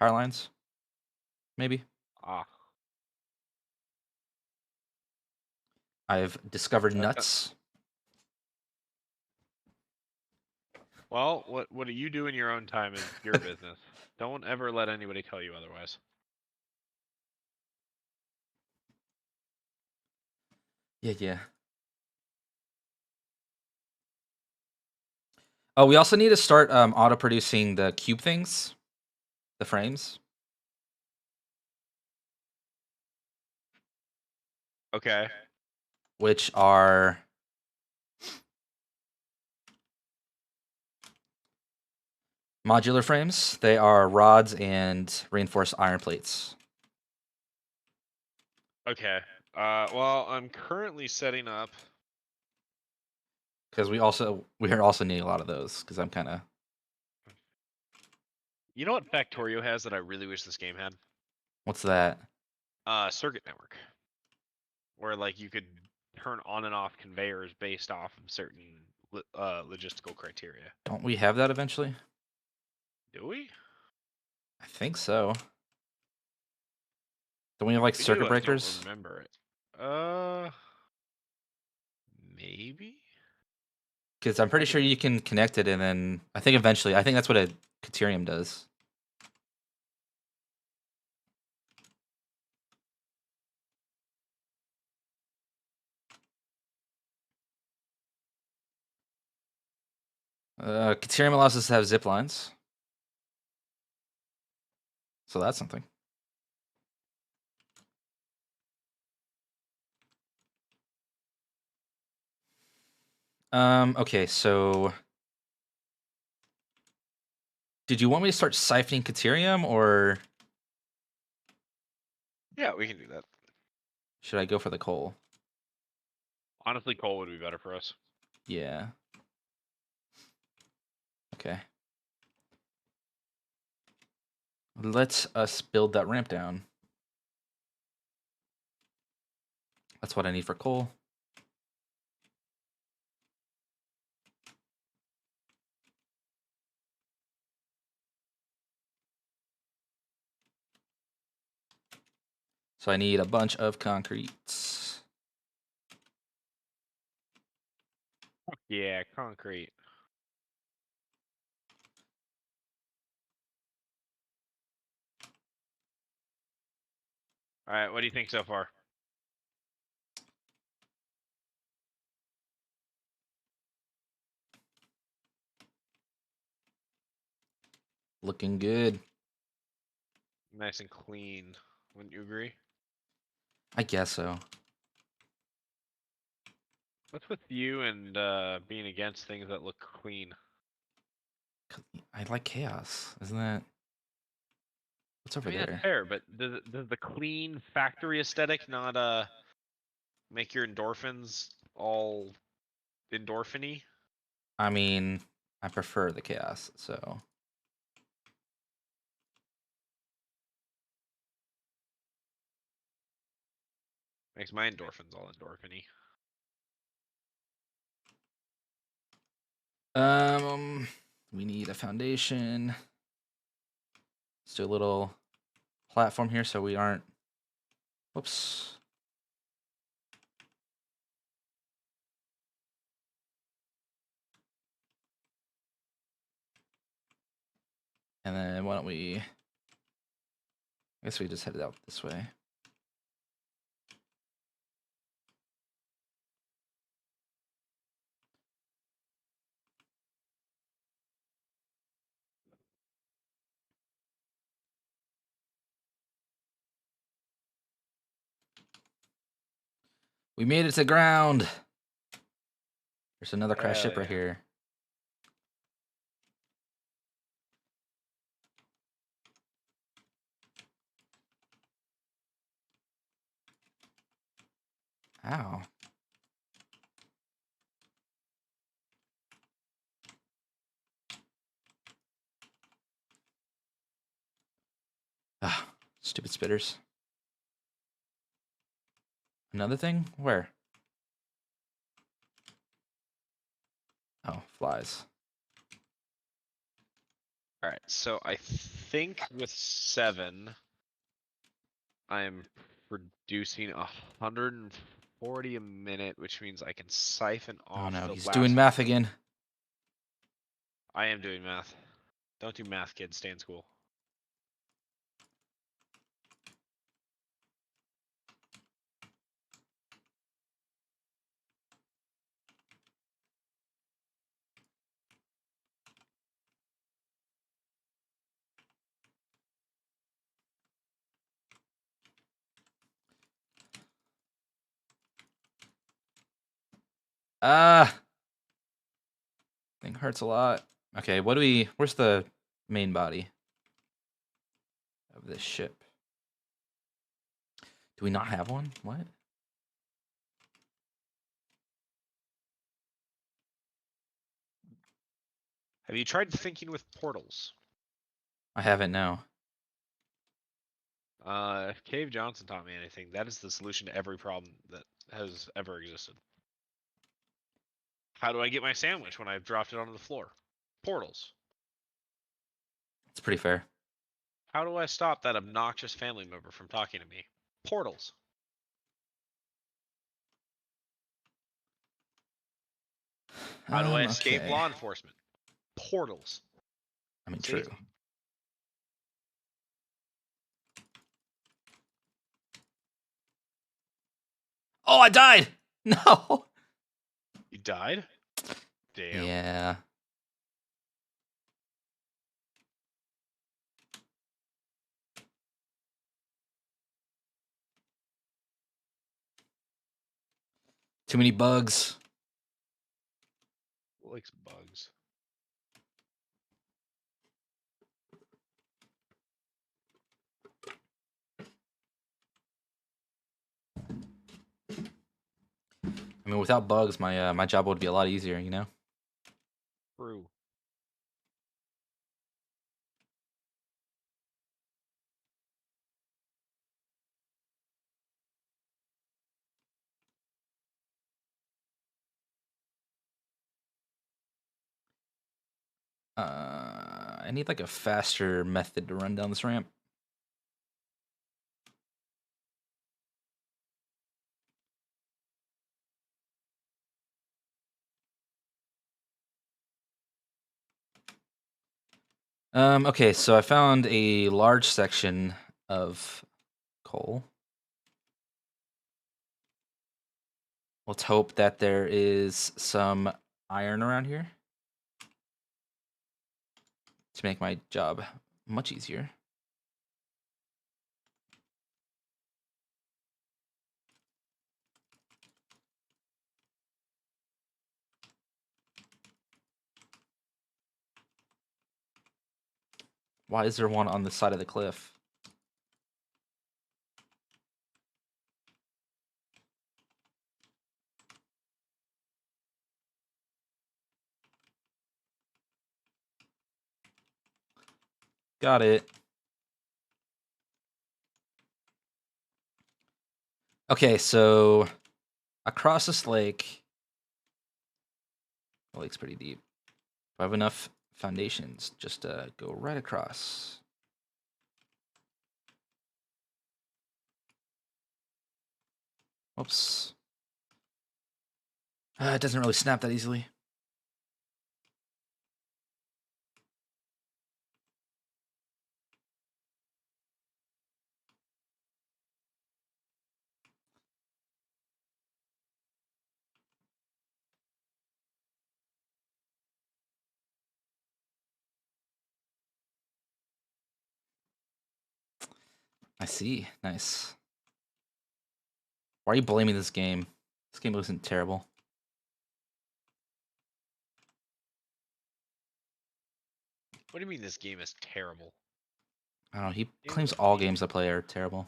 power lines, maybe. Ah. I've discovered nuts. Well, what do you do in your own time is your business. Don't ever let anybody tell you otherwise. Yeah. Oh, we also need to start auto-producing the cube things, the frames. Okay. which are modular frames. They are rods and reinforced iron plates. Okay. Well, I'm currently setting up. Because we are also needing a lot of those. Because I'm kind of You know what Factorio has that I really wish this game had? what's that? Circuit network, where like you could turn on and off conveyors based off of certain logistical criteria. Don't we have that eventually? Do we? I think so. Don't we have like We do. circuit I don't breakers? remember it. Maybe. Because I'm pretty sure you can connect it, and then I think eventually, I think that's what a Caterium does. Caterium allows us to have zip lines, so that's something. Okay, so did you want me to start siphoning Caterium, or Yeah, we can do that. should I go for the coal? Honestly, coal would be better for us. Yeah. Okay. Let us build that ramp down. That's what I need for coal. So I need a bunch of concrete. Yeah, concrete. All right, what do you think so far? Looking good. Nice and clean. Wouldn't you agree? I guess so. What's with you and being against things that look clean? I like chaos. Isn't that what's I over mean, that's there? fair, but does the clean factory aesthetic not make your endorphins all endorphiny? I mean, I prefer the chaos, so Makes my endorphins all endorphiny. we need a foundation. Let's do a little platform here so we aren't whoops. And then why don't we I guess we just headed out this way. We made it to ground. There's another crash ship right here. Ow. Ah, stupid spitters. Another thing? Where? Oh, flies. All right, so I think with 7, I'm producing 140 a minute, which means I can siphon Oh off no, the he's last. doing math again. I am doing math. Don't do math, kids. Stay in school. Ah, thing hurts a lot. Okay, what do we? Where's the main body of this ship? Do we not have one? What? Have you tried thinking with portals? I haven't now. If Cave Johnson taught me anything, that is the solution to every problem that has ever existed. How do I get my sandwich when I've dropped it onto the floor? Portals. It's pretty fair. How do I stop that obnoxious family member from talking to me? Portals. How do I escape Okay. law enforcement? Portals. I mean, See? true. Oh, I died! No! You died? Damn. Yeah. Too many bugs. Who likes bugs? I mean, without bugs, my job would be a lot easier, you know? True. I need like a faster method to run down this ramp. Okay, so I found a large section of coal. Let's hope that there is some iron around here to make my job much easier. Why is there one on the side of the cliff? Got it. Okay, so across this lake, the lake's pretty deep. I have enough foundations just to go right across. Whoops. It doesn't really snap that easily. I see. Nice. Why are you blaming this game? This game isn't terrible. What do you mean this game is terrible? I don't know. He Game claims is all amazing. games I play are terrible.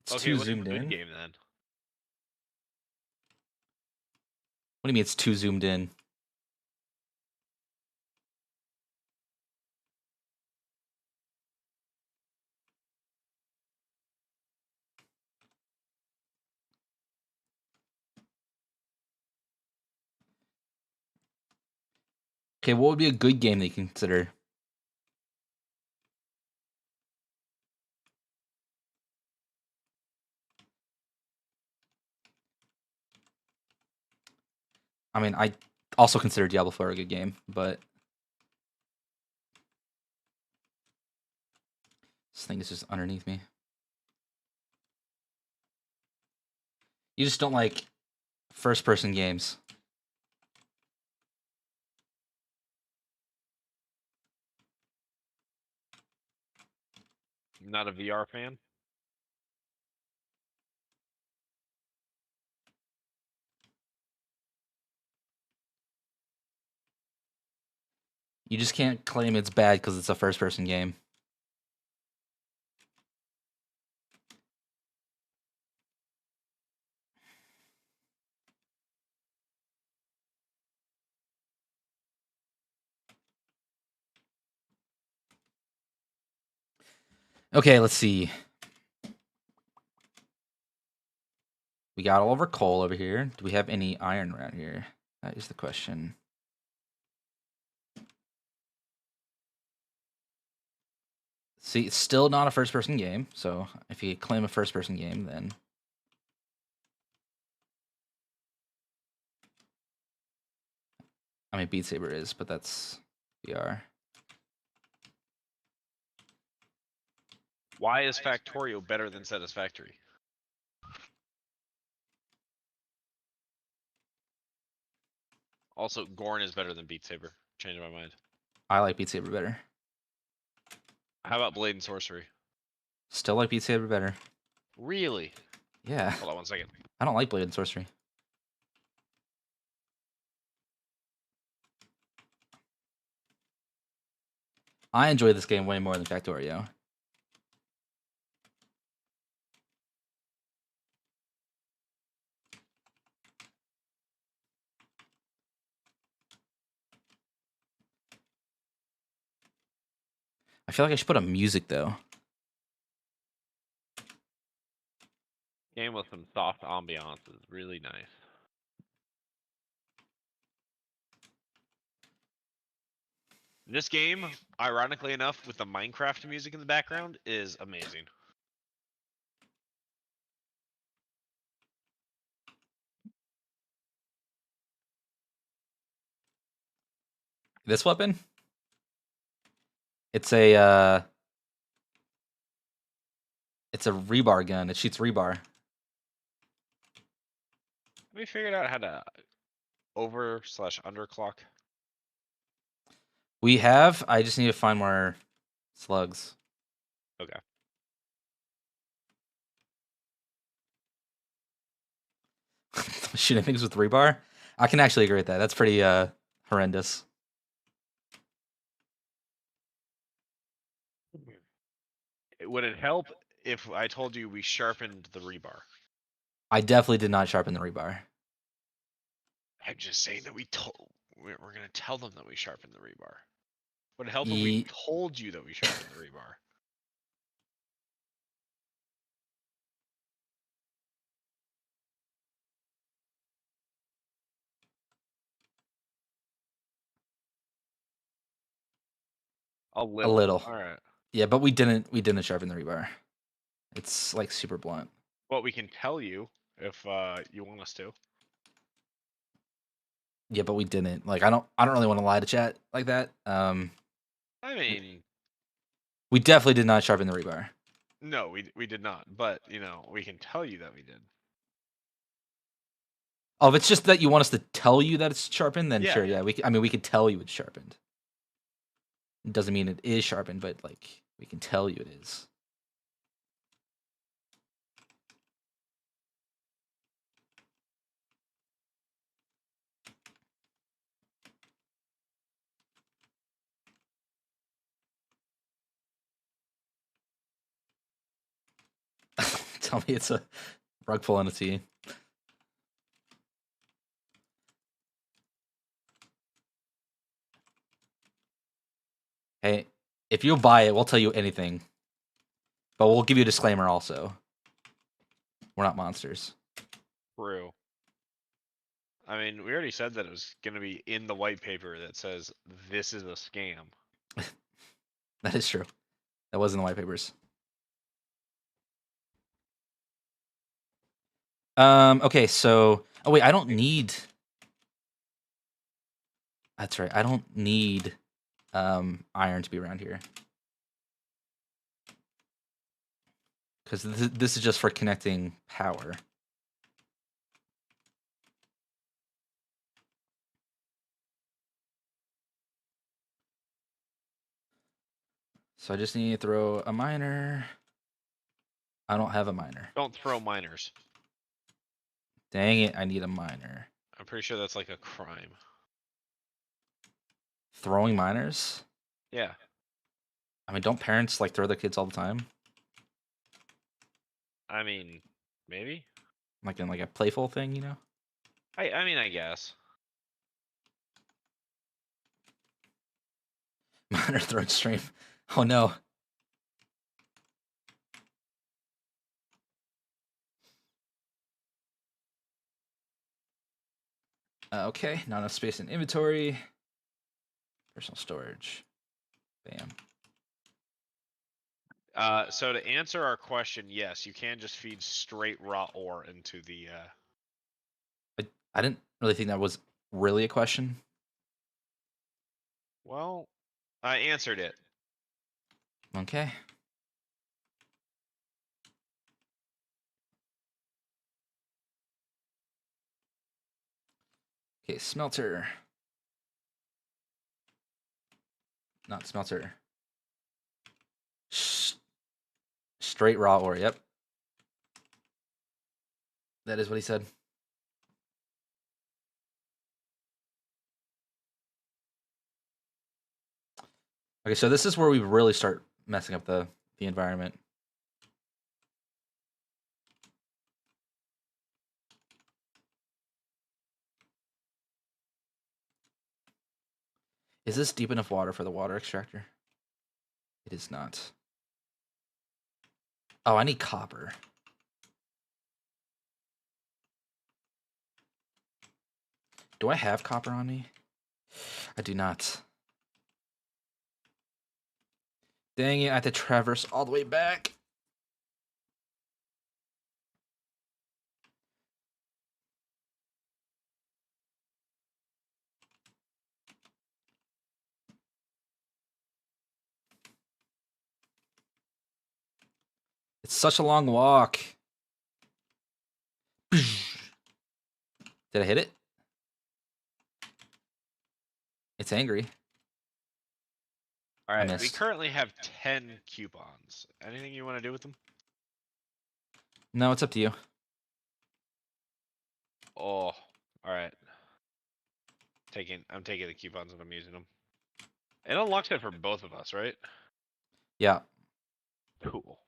It's Okay, too what's a zoomed good in. game then? What do you mean it's too zoomed in? Okay, what would be a good game that you consider? I mean, I also consider Diablo 4 a good game, but this thing is just underneath me. You just don't like first-person games. Not a VR fan? You just can't claim it's bad because it's a first-person game. Okay, let's see. We got all of our coal over here. Do we have any iron around here? That is the question. See, it's still not a first-person game, so if you claim a first-person game, then... I mean, Beat Saber is, but that's VR. Why is Factorio better than Satisfactory? Also, Gorn is better than Beat Saber. Changed my mind. I like Beat Saber better. How about Blade and Sorcery? Still like Beat Saber better. Really? Yeah. Hold on 1 second. I don't like Blade and Sorcery. I enjoy this game way more than Factorio. I feel like I should put on music, though. Game with some soft ambiance is really nice. This game, ironically enough, with the Minecraft music in the background, is amazing. This weapon? It's a rebar gun. It shoots rebar. We figured out how to over/underclock. We have. I just need to find more slugs. Okay. Shooting things with rebar? I can actually agree with that. That's pretty horrendous. Would it help if I told you we sharpened the rebar? I definitely did not sharpen the rebar. I'm just saying that we're gonna tell them that we sharpened the rebar. Would it help if we told you that we sharpened the rebar? A little. All right. Yeah, but we didn't sharpen the rebar. It's like super blunt. Well, we can tell you if you want us to. Yeah, but we didn't. Like I don't really want to lie to chat like that. I mean, we definitely did not sharpen the rebar. No, we did not. But you know, we can tell you that we did. Oh, if it's just that you want us to tell you that it's sharpened, then Yeah, sure, yeah. I mean, we could tell you it's sharpened. It doesn't mean it is sharpened, but like we can tell you it is. Tell me it's a rug pull on a T. Hey, if you buy it, we'll tell you anything. But we'll give you a disclaimer also. We're not monsters. True. I mean, we already said that it was going to be in the white paper that says this is a scam. That is true. That was in the white papers. Okay, so oh wait, I don't need. That's right. I don't need iron to be around here. Because this is just for connecting power. So I just need to throw a miner. I don't have a miner. Don't throw miners. Dang it, I need a miner. I'm pretty sure that's like a crime. Throwing minors? Yeah. I mean, don't parents like throw their kids all the time? I mean, maybe. Like in like a playful thing, you know? I mean, I guess. Minor throwing stream. Oh no. Okay, not enough space in inventory. Personal storage. Bam. So to answer our question, yes, you can just feed straight raw ore into the. I didn't really think that was really a question. Well, I answered it. Okay. Okay, smelter. Not smelter. Straight raw ore, yep. That is what he said. Okay, so this is where we really start messing up the environment. Is this deep enough water for the water extractor? It is not. Oh, I need copper. Do I have copper on me? I do not. Dang it, I have to traverse all the way back. It's such a long walk. Did I hit it? It's angry. All I right, we missed. currently have 10 coupons. Anything you want to do with them? No, it's up to you. Oh, all right. I'm taking the coupons and I'm using them. It unlocks it for both of us, right? Yeah. Cool.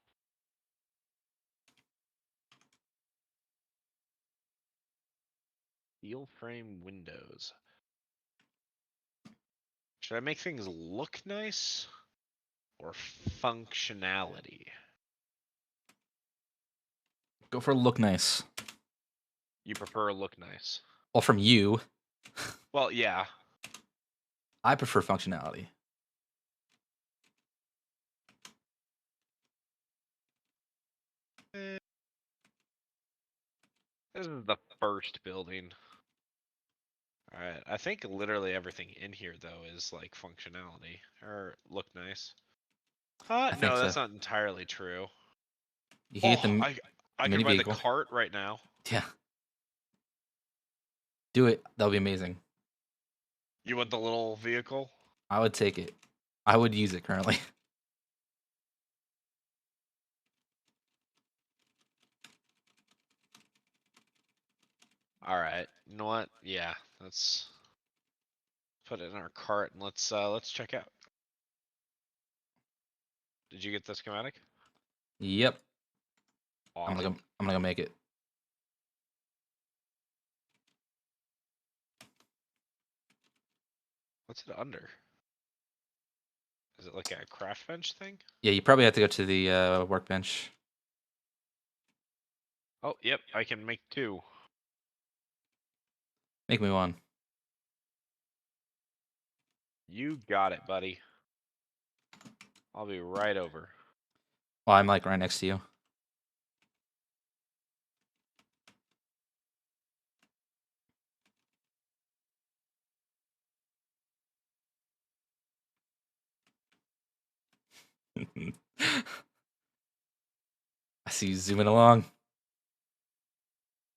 Steel frame windows. Should I make things look nice or functionality? Go for look nice. You prefer look nice? Well, from you, Well, yeah. I prefer functionality. This is the first building. All right. I think literally everything in here though is like functionality or look nice. I think No, so. that's not entirely true. You can get the I mini can buy the vehicle. cart right now. Yeah. Do it. That'll be amazing. You want the little vehicle? I would take it. I would use it currently. All right. You know what? Yeah, let's put it in our cart and let's check out. Did you get the schematic? Yep. Awesome. I'm gonna go make it. What's it under? Is it like a craft bench thing? Yeah, you probably have to go to the workbench. Oh, yep, I can make 2. Make me one. You got it, buddy. I'll be right over. Well, I'm like right next to you. I see you zooming along.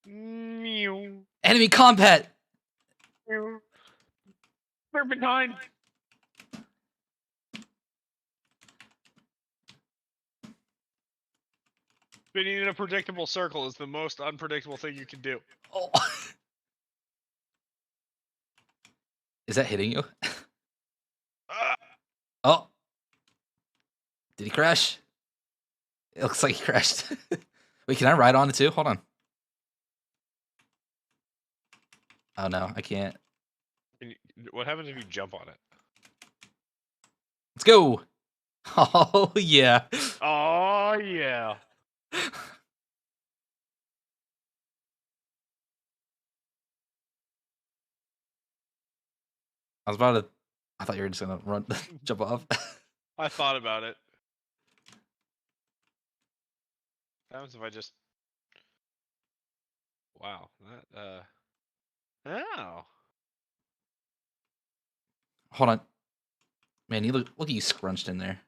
Meow. Enemy combat! Serpentine! Spinning in a predictable circle is the most unpredictable thing you can do. Oh. Is that hitting you? Did he crash? It looks like he crashed. Wait, can I ride on it too? Hold on. Oh no, I can't. What happens if you jump on it? Let's go. Oh yeah. Oh yeah. I was about to. I thought you were just gonna run, jump off. I thought about it. What happens if I just? Wow. That. Oh. Hold on, man. You look at you scrunched in there.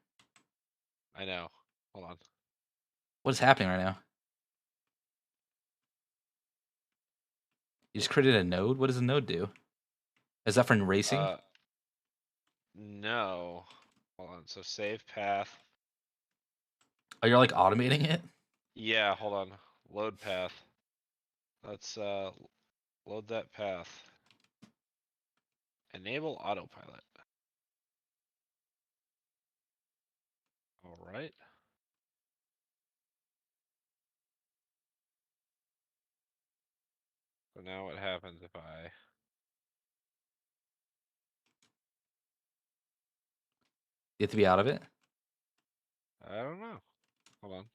I know. Hold on. What is happening right now? You just created a node. What does a node do? Is that for racing? No. Hold on. So save path. Oh, you're like automating it. Yeah. Hold on. Load path. Let's load that path. Enable autopilot. All right. So now what happens if I? You have to be out of it. I don't know. Hold on.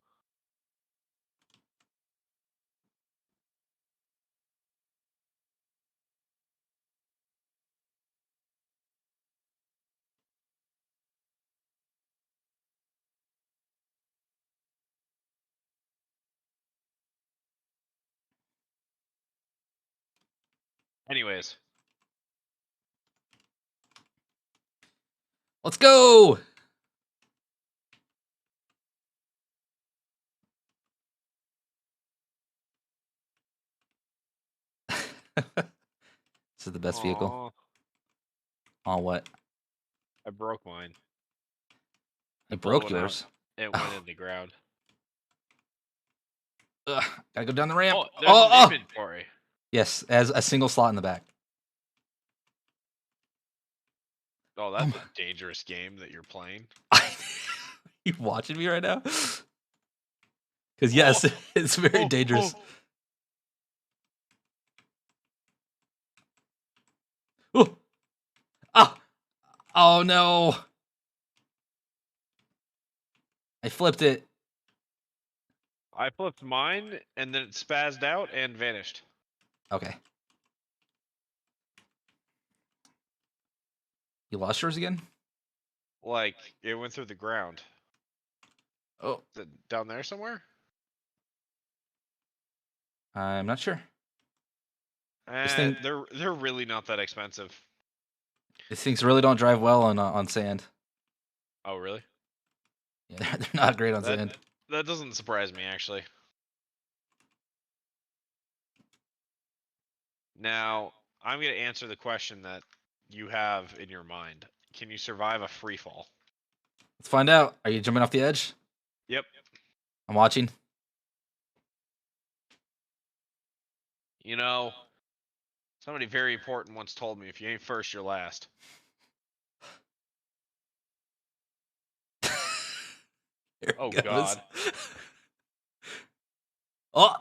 Anyways. Let's go. This is the best vehicle. Aw, On what? I broke mine. I You pulled broke one out. yours. It went Oh. in the ground. Ugh, gotta go down the ramp. Oh, there's an inventory. Yes, as a single slot in the back. Oh, that's a dangerous game that you're playing. You watching me right now? Because yes, it's very dangerous. Oh. Ah! Oh no! I flipped it. I flipped mine and then it spazzed out and vanished. Okay. You lost yours again? Like it went through the ground. Oh, Is it down there somewhere? I'm not sure. This thing, They're really not that expensive. these things really don't drive well on sand. Oh, really? Yeah, they're not great on That sand. that doesn't surprise me actually. Now, I'm going to answer the question that you have in your mind. Can you survive a free fall? Let's find out. Are you jumping off the edge? Yep. I'm watching. You know, somebody very important once told me if you ain't first, you're last. There Oh, it goes. God. Oh!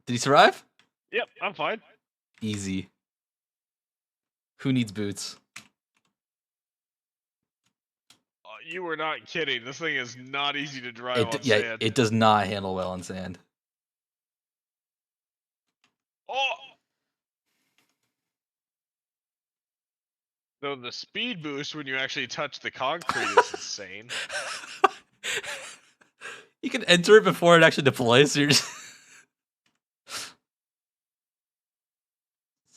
Did he survive? Yep, I'm fine. Easy. Who needs boots? You were not kidding. This thing is not easy to drive on Yeah, sand. it does not handle well on sand. Oh! So the speed boost when you actually touch the concrete is insane. You can enter it before it actually deploys, so you're just,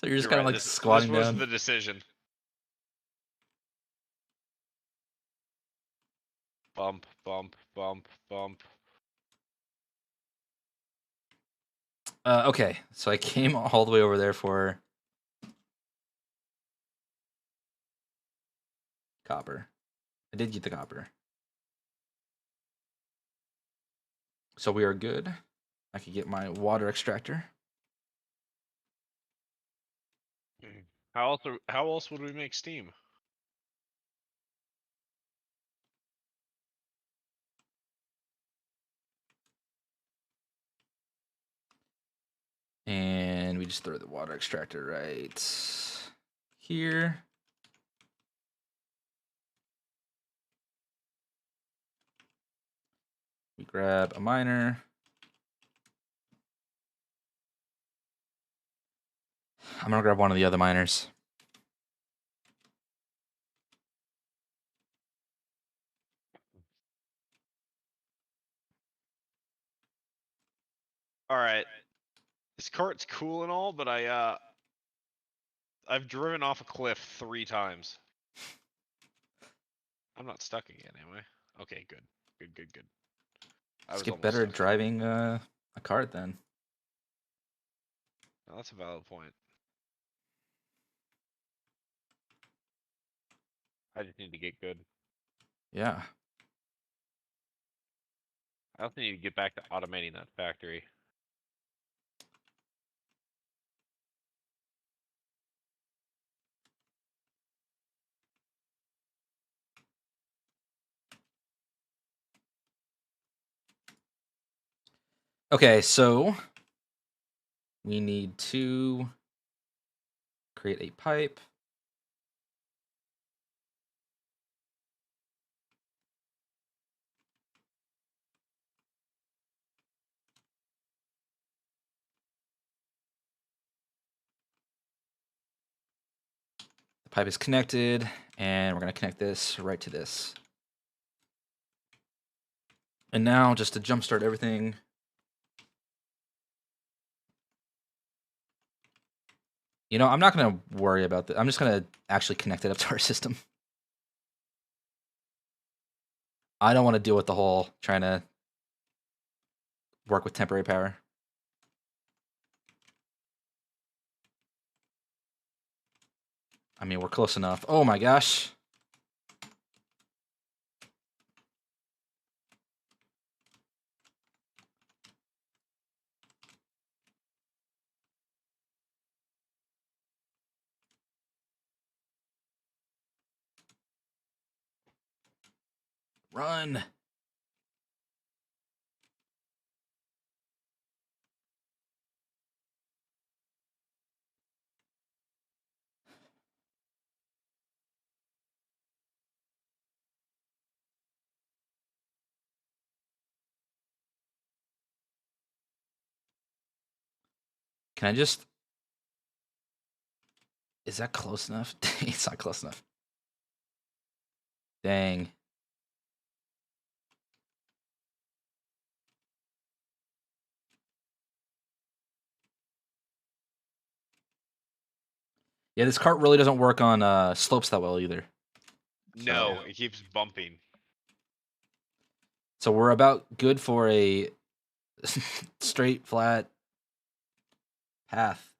kind of right, like this squatting was down. the decision. Bump, bump, bump, bump. Okay, so I came all the way over there for copper. I did get the copper. So we are good. I could get my water extractor. How else would we make steam? And we just throw the water extractor right here. We grab a miner. I'm gonna grab one of the other miners. All right. This cart's cool and all, but I've driven off a cliff 3 times. I'm not stuck again, am I? Okay, good. Good. I Let's was get almost better at stuck. driving a cart then. No, that's a valid point. I just need to get good. Yeah. I also need to get back to automating that factory. Okay, so we need to create a pipe. The pipe is connected, and we're going to connect this right to this. And now, just to jumpstart everything, you know, I'm not going to worry about that. I'm just going to actually connect it up to our system. I don't want to deal with the whole trying to work with temporary power. I mean, we're close enough. Oh my gosh. Run. Can I just... Is that close enough? It's not close enough. Dang. Yeah, this cart really doesn't work on slopes that well either. No, it keeps bumping. So we're about good for a straight, flat path.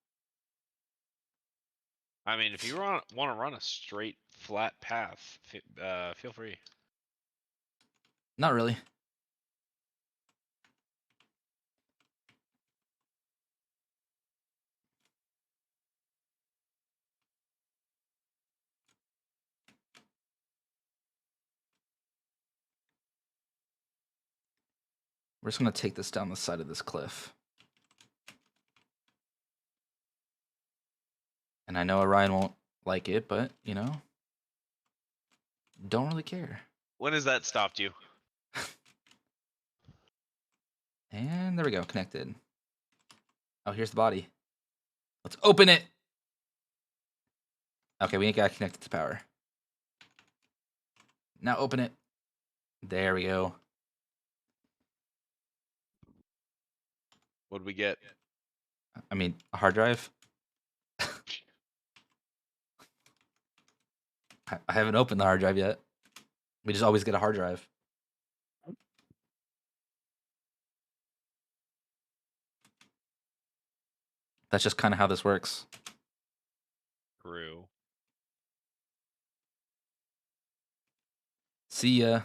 I mean, if you want to run a straight, flat path, feel free. Not really. We're just going to take this down the side of this cliff. And I know Orion won't like it, but, you know, don't really care. When has that stopped you? And there we go, connected. Oh, here's the body. Let's open it. Okay, we ain't got to connect it to power. Now open it. There we go. What'd we get? I mean, a hard drive. I haven't opened the hard drive yet. We just always get a hard drive. That's just kind of how this works. True. See ya.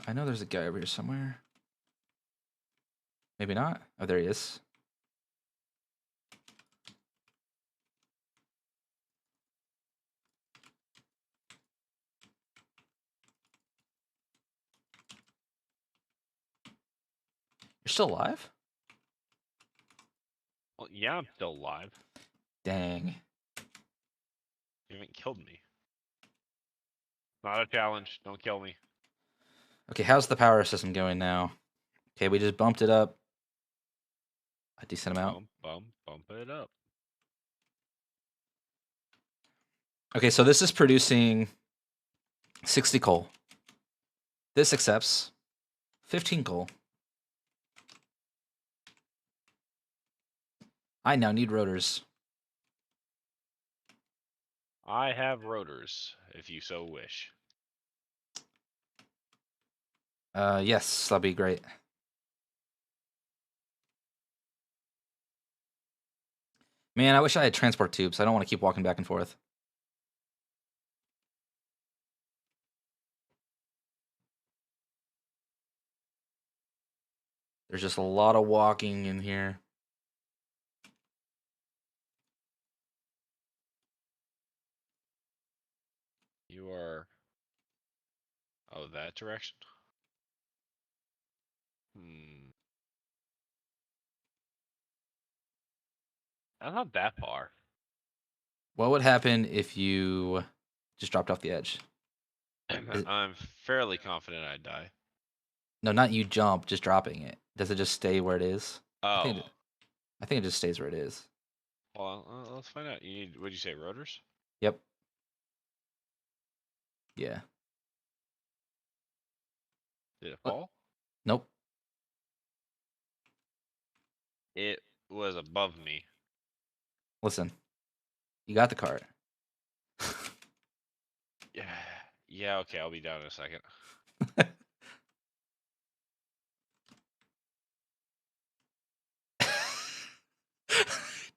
I know there's a guy over here somewhere. Maybe not. Oh, there he is. You're still alive? Well, yeah, I'm still alive. Dang. You haven't killed me. Not a challenge. Don't kill me. Okay, how's the power system going now? Okay, we just bumped it up a decent amount. Bump it up. Okay, so this is producing 60 coal. This accepts 15 coal. I now need rotors. I have rotors, if you so wish. Yes, that'd be great. Man, I wish I had transport tubes. I don't want to keep walking back and forth. There's just a lot of walking in here. You are... Oh, that direction? That's not that far. What would happen if you just dropped off the edge? I'm fairly confident I'd die. No, not you jump, just dropping it. Does it just stay where it is? Oh. I think it just stays where it is. Well, let's find out. You need, what'd you say, rotors? Yep. Yeah. Did it fall? Nope. It was above me. Listen, you got the cart. Yeah. Yeah, okay, I'll be down in a second.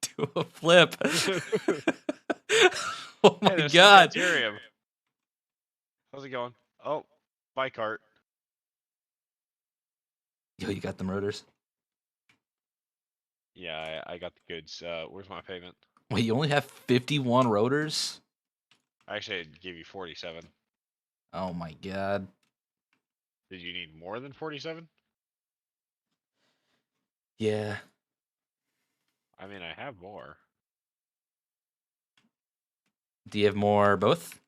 Do a flip. Oh my god. How's it going? Oh, my cart. Yo, you got them rotors? Yeah, I got the goods. Where's my payment? Wait, you only have 51 rotors? Actually, I'd give you 47. Oh my god. Did you need more than 47? Yeah. I mean, I have more. Do you have more both?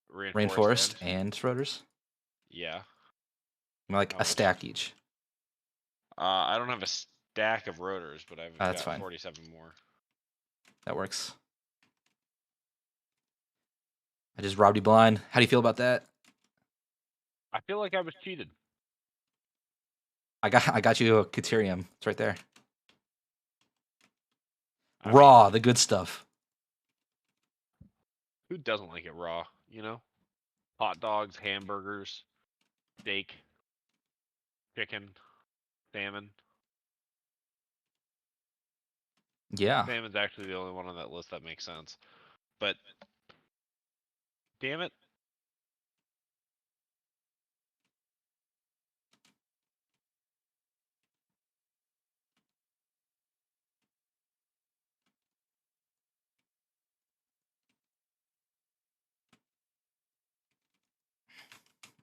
Reinforced and rotors? Yeah. Like How a much? stack each. I don't have a stack of rotors, but I've That's got fine. 47 more. That works. I just robbed you blind. How do you feel about that? I feel like I was cheated. I got you a Caterium. It's right there. I Raw, mean, the good stuff. who doesn't like it raw, you know? Hot dogs, hamburgers, steak, chicken, salmon. Yeah. Salmon's actually the only one on that list that makes sense. But, damn it.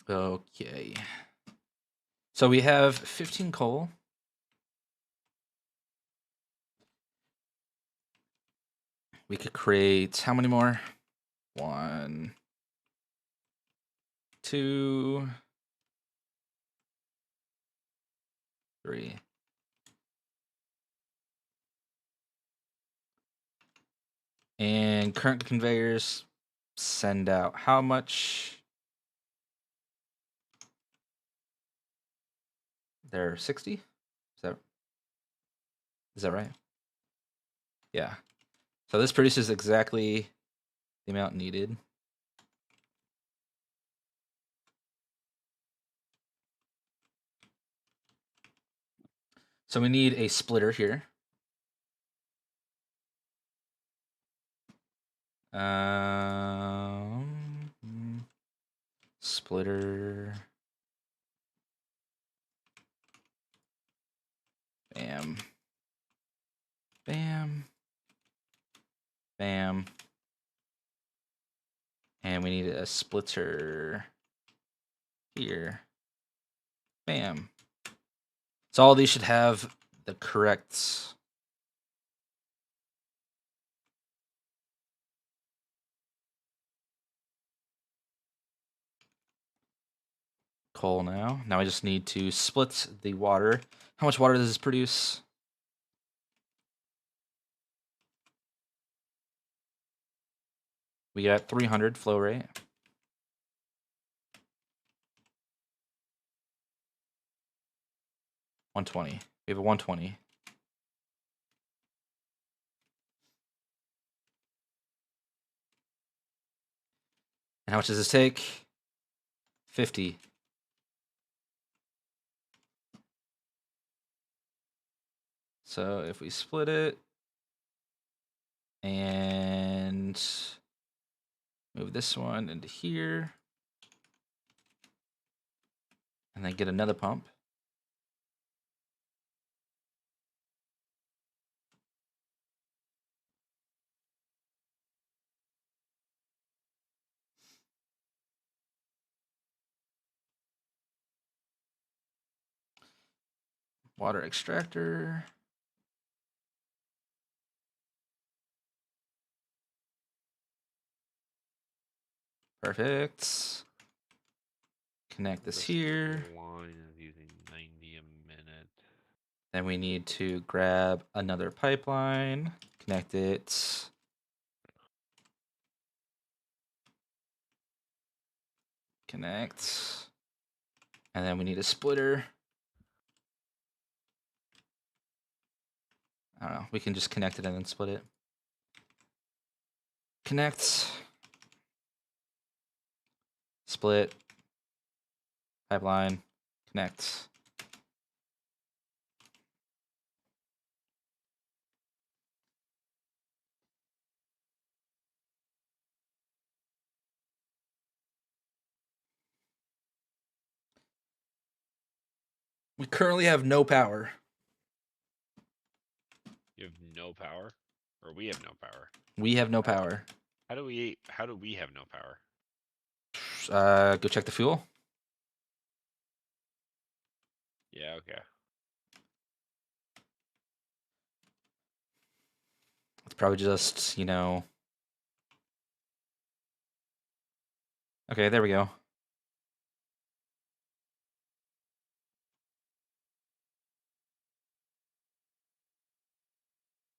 Okay. So we have 15 coal. We could create how many more? 1, 2, 3. And current conveyors send out how much? They're 60? Is that right? Yeah. So this produces exactly the amount needed. So we need a splitter here. Splitter. Bam. Bam. Bam. And we need a splitter here. Bam. So all these should have the correct coal now. Now I just need to split the water. How much water does this produce? We got 300 flow rate. 120. We have a 120. And how much does this take? 50. So if we split it and move this one into here, and then get another pump. Water extractor. Perfect. Connect this here. Line is using 90 a minute. Then we need to grab another pipeline, connect it. Connect. And then we need a splitter. I don't know. We can just connect it and then split it. Connect. Split. Pipeline. Connect. We currently have no power. You have no power, or we have no power. We have no power. How do we have no power? Go check the fuel. Yeah, okay. It's probably just, you know. Okay, there we go.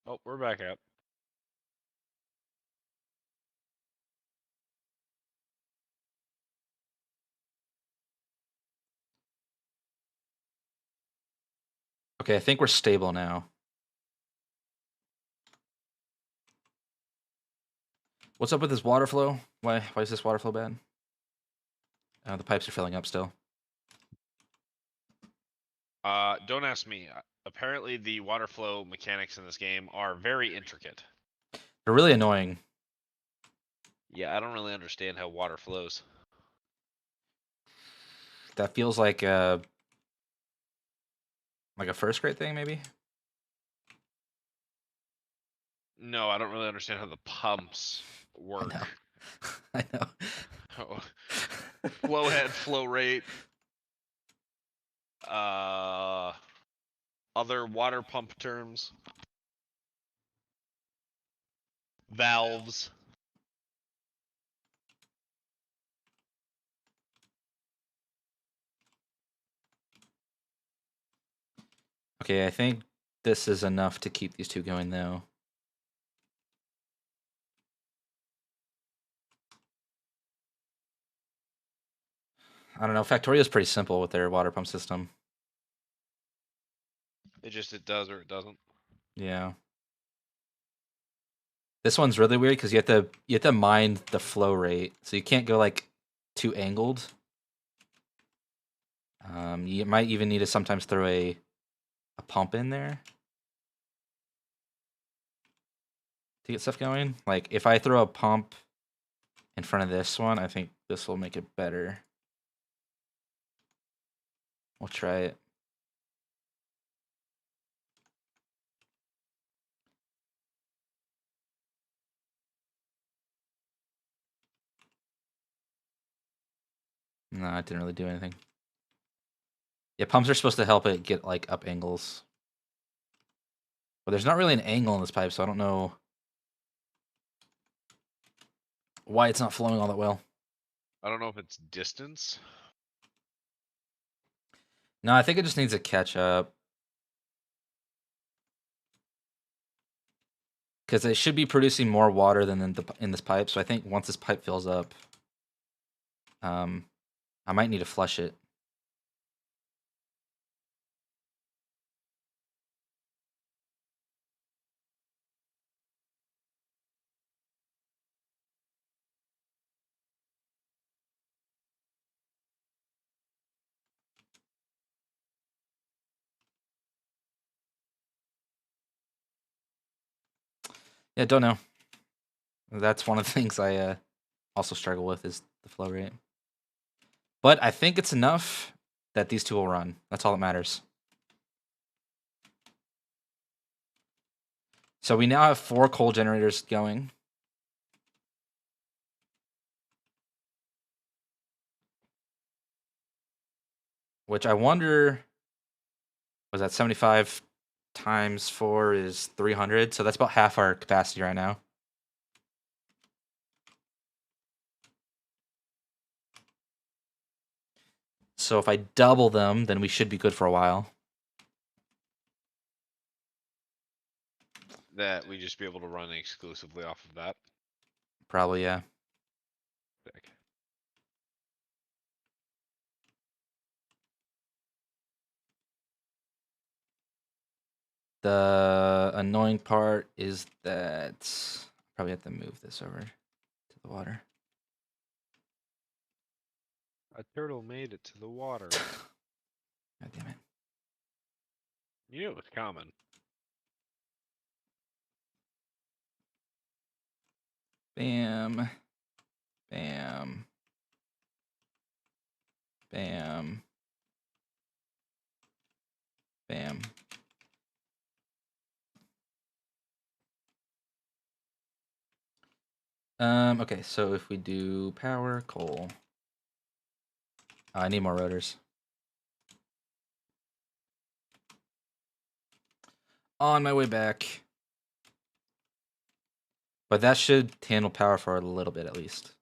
Oh, we're back up. Okay, I think we're stable now. What's up with this water flow? Why is this water flow bad? The pipes are filling up still. Don't ask me. Apparently, the water flow mechanics in this game are very intricate. They're really annoying. Yeah, I don't really understand how water flows. That feels like a first grade thing, maybe. No, I don't really understand how the pumps work. I know. Flow head, flow rate, other water pump terms, valves. Okay, I think this is enough to keep these two going, though. I don't know. Factoria's pretty simple with their water pump system. It does or it doesn't. Yeah. This one's really weird because you have to mind the flow rate, so you can't go like too angled. You might even need to sometimes throw a pump in there to get stuff going. Like if I throw a pump in front of this one, I think this will make it better. We'll try it. No, it didn't really do anything. Yeah, pumps are supposed to help it get like up angles. But there's not really an angle in this pipe, so I don't know why it's not flowing all that well. I don't know if it's distance. No, I think it just needs to catch up. Because it should be producing more water than in this pipe. So I think once this pipe fills up, I might need to flush it. Yeah, don't know. That's one of the things I also struggle with is the flow rate. But I think it's enough that these two will run. That's all that matters. So we now have 4 coal generators going. Which I wonder, was that 75 times 4 is 300? So that's about half our capacity right now. So if I double them, then we should be good for a while. That we just be able to run exclusively off of that. Probably, yeah. Sick. The annoying part is that I probably have to move this over to the water. A turtle made it to the water. God damn it. You knew it was common. Bam. Bam. Bam. Bam. Okay, so if we do power, coal. I need more rotors. On my way back. But that should handle power for a little bit at least.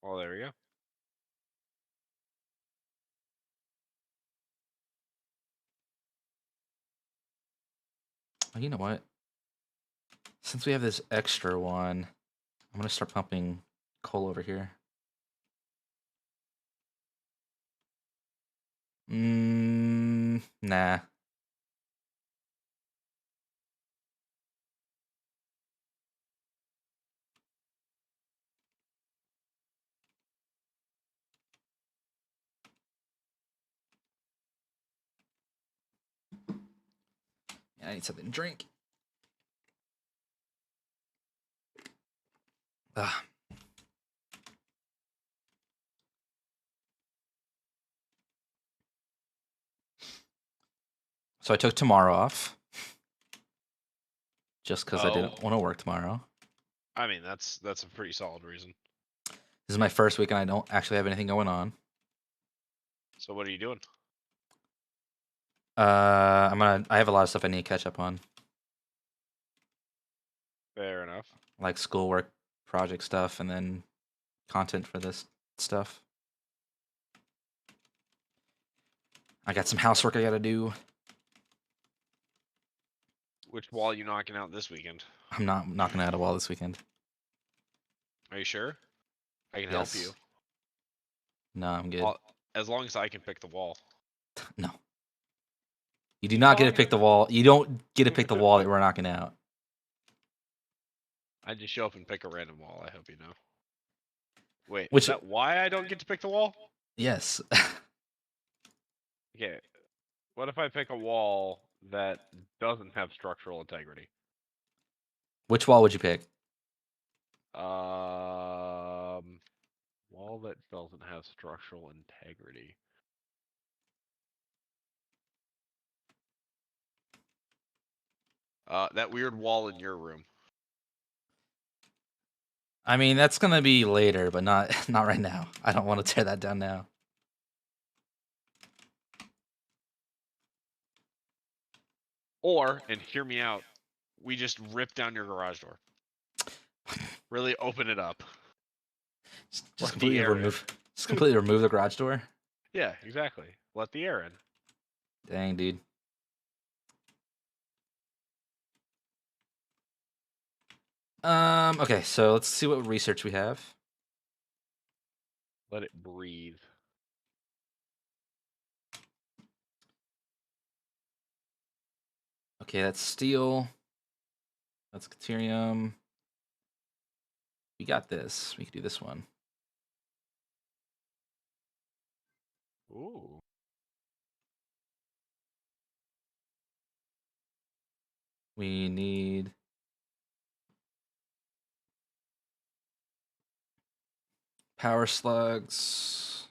Oh, there we go. Oh, you know what? Since we have this extra one, I'm gonna start pumping coal over here. Nah. I need something to drink. Ah. So I took tomorrow off. Just because I didn't want to work tomorrow. I mean, that's a pretty solid reason. This is my first week and I don't actually have anything going on. So what are you doing? I have a lot of stuff I need to catch up on. Fair enough. Like schoolwork, project stuff, and then content for this stuff. I got some housework I gotta do. Which wall are you knocking out this weekend? I'm not knocking out a wall this weekend. Are you sure? I can help you. No, I'm good. As long as I can pick the wall. No. You do not get to pick the wall. You don't get to pick the wall that we're knocking out. I just show up and pick a random wall, I hope you know. Wait, Which- is that why I don't get to pick the wall? Yes. Okay. What if I pick a wall that doesn't have structural integrity? Which wall would you pick? Wall that doesn't have structural integrity. That weird wall in your room. I mean, that's gonna be later, but not not right now. I don't want to tear that down now. Or, and hear me out, we just rip down your garage door. Really open it up. Just Let the completely air in. remove. Just completely remove the garage door. Yeah, exactly. Let the air in. Dang, dude. Okay, so let's see what research we have. Let it breathe. Okay, that's steel. That's Caterium. We got this. We can do this one. Ooh. We need power slugs.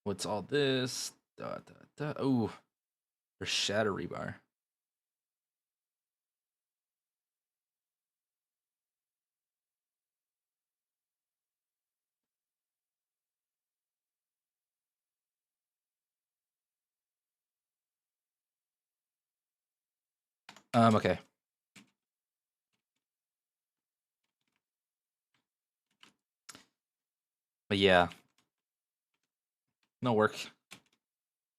What's all this? Ooh, there's shatter rebar. Okay. But yeah, no work.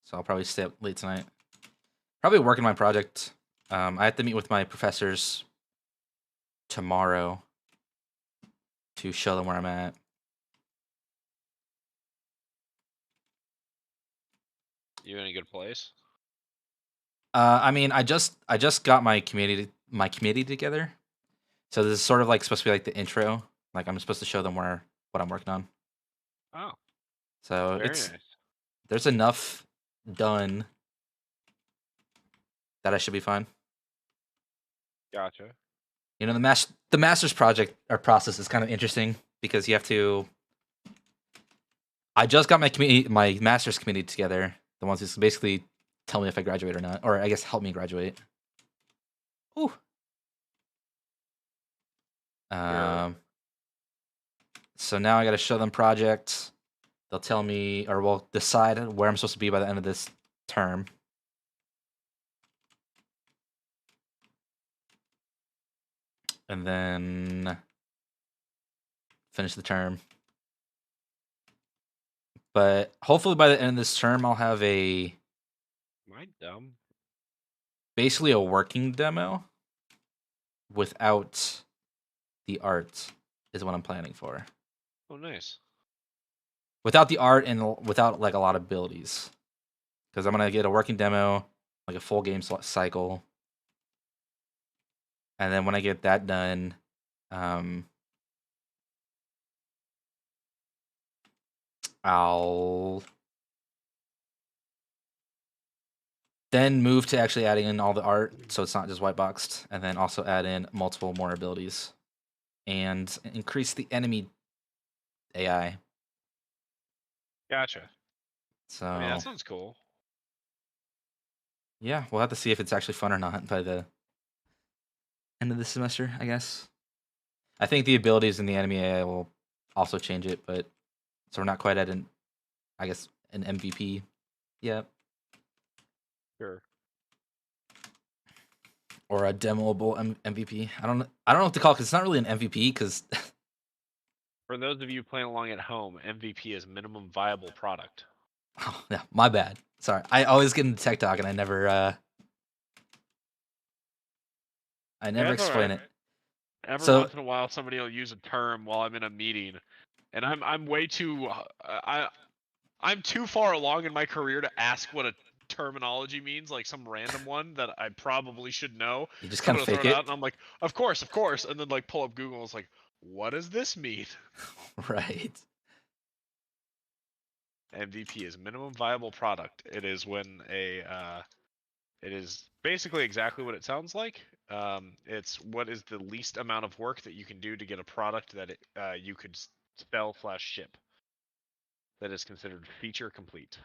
So I'll probably stay up late tonight. Probably working my project. I have to meet with my professors tomorrow to show them where I'm at. You in a good place? I mean, I just got my committee together. So this is sort of like supposed to be like the intro. Like I'm supposed to show them what I'm working on. Oh, So very nice. there's enough done that I should be fine. Gotcha. You know, the master's project or process is kind of interesting because you have to. I just got my master's committee together. The ones who basically tell me if I graduate or not, or I guess help me graduate. Ooh. Sure. So now I got to show them projects. They'll tell me, or we'll decide where I'm supposed to be by the end of this term. And then finish the term. But hopefully by the end of this term, I'll have Am I dumb? basically a working demo without the art is what I'm planning for. Oh, nice. Without the art and without like a lot of abilities, because I'm gonna get a working demo, like a full game cycle, and then when I get that done, I'll then move to actually adding in all the art, so it's not just white boxed, and then also add in multiple more abilities and increase the enemy AI. Gotcha. So I mean, that sounds cool. yeah, we'll have to see if it's actually fun or not by the end of the semester, I guess. I think the abilities in the enemy AI will also change it, but so we're not quite at I guess, an MVP yet. Sure. Or a demoable MVP. I don't know what to call it because it's not really an MVP because For those of you playing along at home, MVP is minimum viable product. oh, yeah, my bad. Sorry. I always get into tech talk and I never That's all explain right. it. Every So once in a while, somebody will use a term while I'm in a meeting, and I'm way too I'm too far along in my career to ask what a terminology means, like some random one that I probably should know. you just kind Someone of will throw fake it out, it. and I'm like, of course, and then like pull up Google, and it's like, what does this mean? Right. MVP is minimum viable product. It is when a It is basically exactly what it sounds like. It's what is the least amount of work that you can do to get a product that you could sell/ship that is considered feature complete.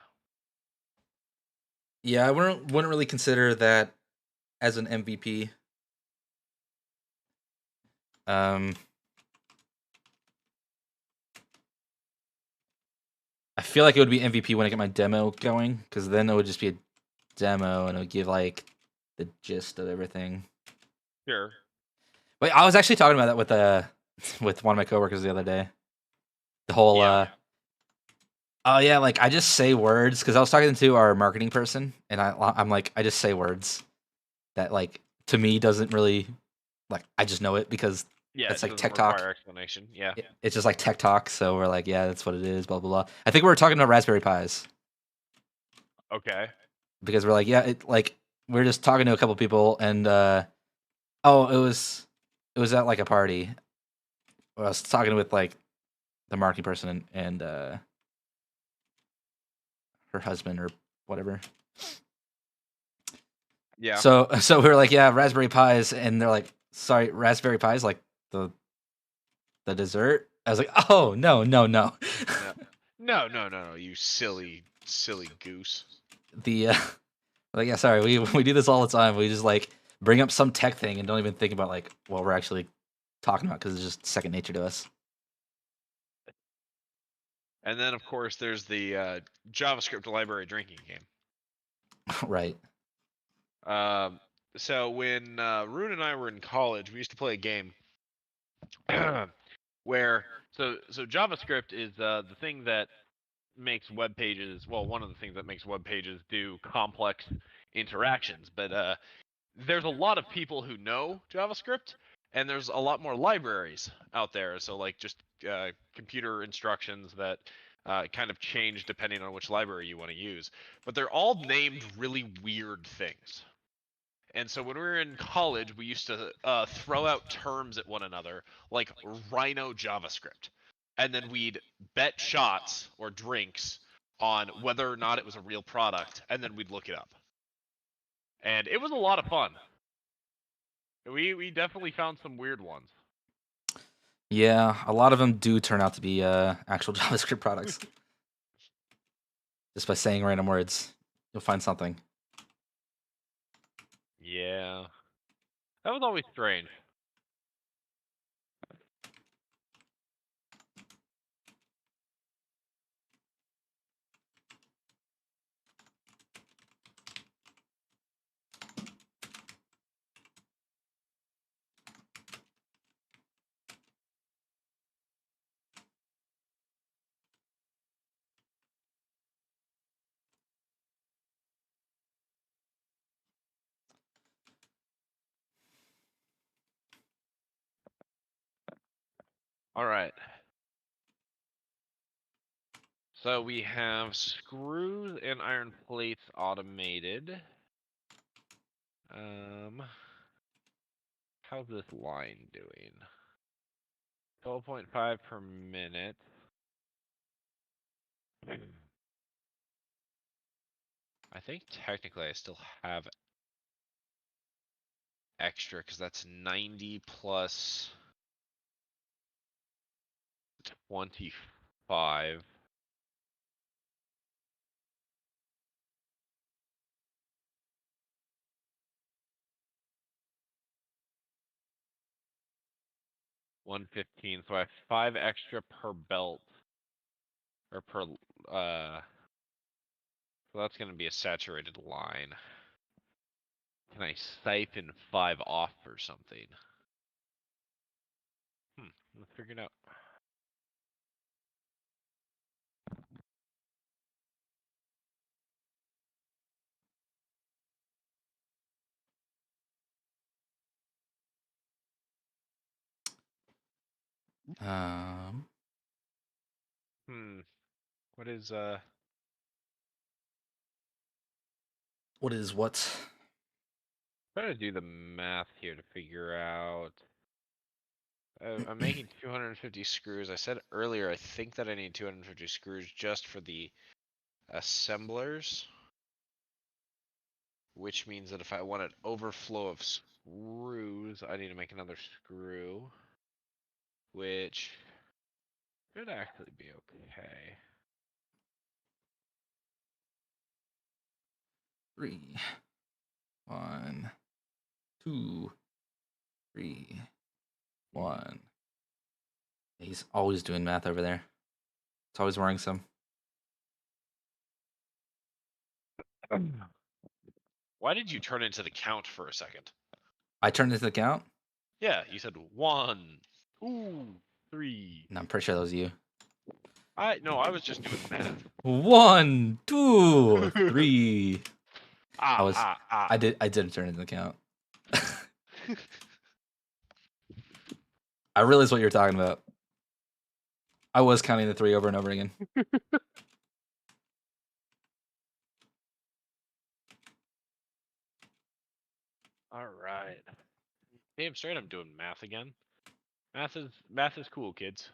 Yeah, I wouldn't really consider that as an MVP. Um, I feel like it would be MVP when I get my demo going, because then it would just be a demo and it would give like the gist of everything. Sure. Wait, I was actually talking about that with with one of my coworkers the other day. The whole Yeah. oh yeah, like I just say words because I was talking to our marketing person and I'm like I just say words that like to me doesn't really like I just know it because Yeah, that's it like doesn't tech talk. require explanation. Yeah. It's just like tech talk, so we're like, yeah, that's what it is, blah blah blah. I think we were talking about Raspberry Pis Okay. because we're like, yeah, it like we're just talking to a couple people and oh, it was at like a party. I was talking with like the marketing person and her husband or whatever. Yeah. So we were like, yeah, Raspberry Pis, and they're like, sorry, Raspberry Pis, like the dessert. I was like, oh no no no, No. No, no, no, no, you silly, silly goose. the like yeah, sorry, we do this all the time. We just like bring up some tech thing and don't even think about like what we're actually talking about because it's just second nature to us. And then, of course, there's the JavaScript library drinking game. Right. Um, so when Rune and I were in college, we used to play a game where so JavaScript is the thing that makes web pages. Well, one of the things that makes web pages do complex interactions. But there's a lot of people who know JavaScript, and there's a lot more libraries out there. So like just computer instructions that kind of change depending on which library you want to use. But they're all named really weird things. And so when we were in college, we used to throw out terms at one another like Rhino JavaScript. And then we'd bet shots or drinks on whether or not it was a real product, and then we'd look it up. And it was a lot of fun. We definitely found some weird ones. Yeah, a lot of them do turn out to be actual JavaScript products. Just by saying random words, you'll find something. Yeah. That was always strange. All right. So we have screws and iron plates automated. How's this line doing? 12.5 per minute. I think technically I still have extra because that's 90 plus 25. $115. So I have 5 extra per belt or per so that's going to be a saturated line. Can I siphon 5 off or something? Let's figure it out. Um, What is what is what? trying to do the math here to figure out. I'm making 250 screws. I said earlier I think that I need 250 screws just for the assemblers, which means that if I want an overflow of screws, I need to make another screw, which could actually be okay. 3, 1, 2, 3, 1. He's always doing math over there. It's always worrisome. Why did you turn into the count for a second? I turned into the count? Yeah, you said 1, 2, 3. No, I'm pretty sure that was you. No, I was just doing the math. 1, 2, 3. I didn't turn into the count. I realize what you're talking about. I was counting the 3 over and over again. All right. Damn straight, I'm doing math again. Math is cool, kids.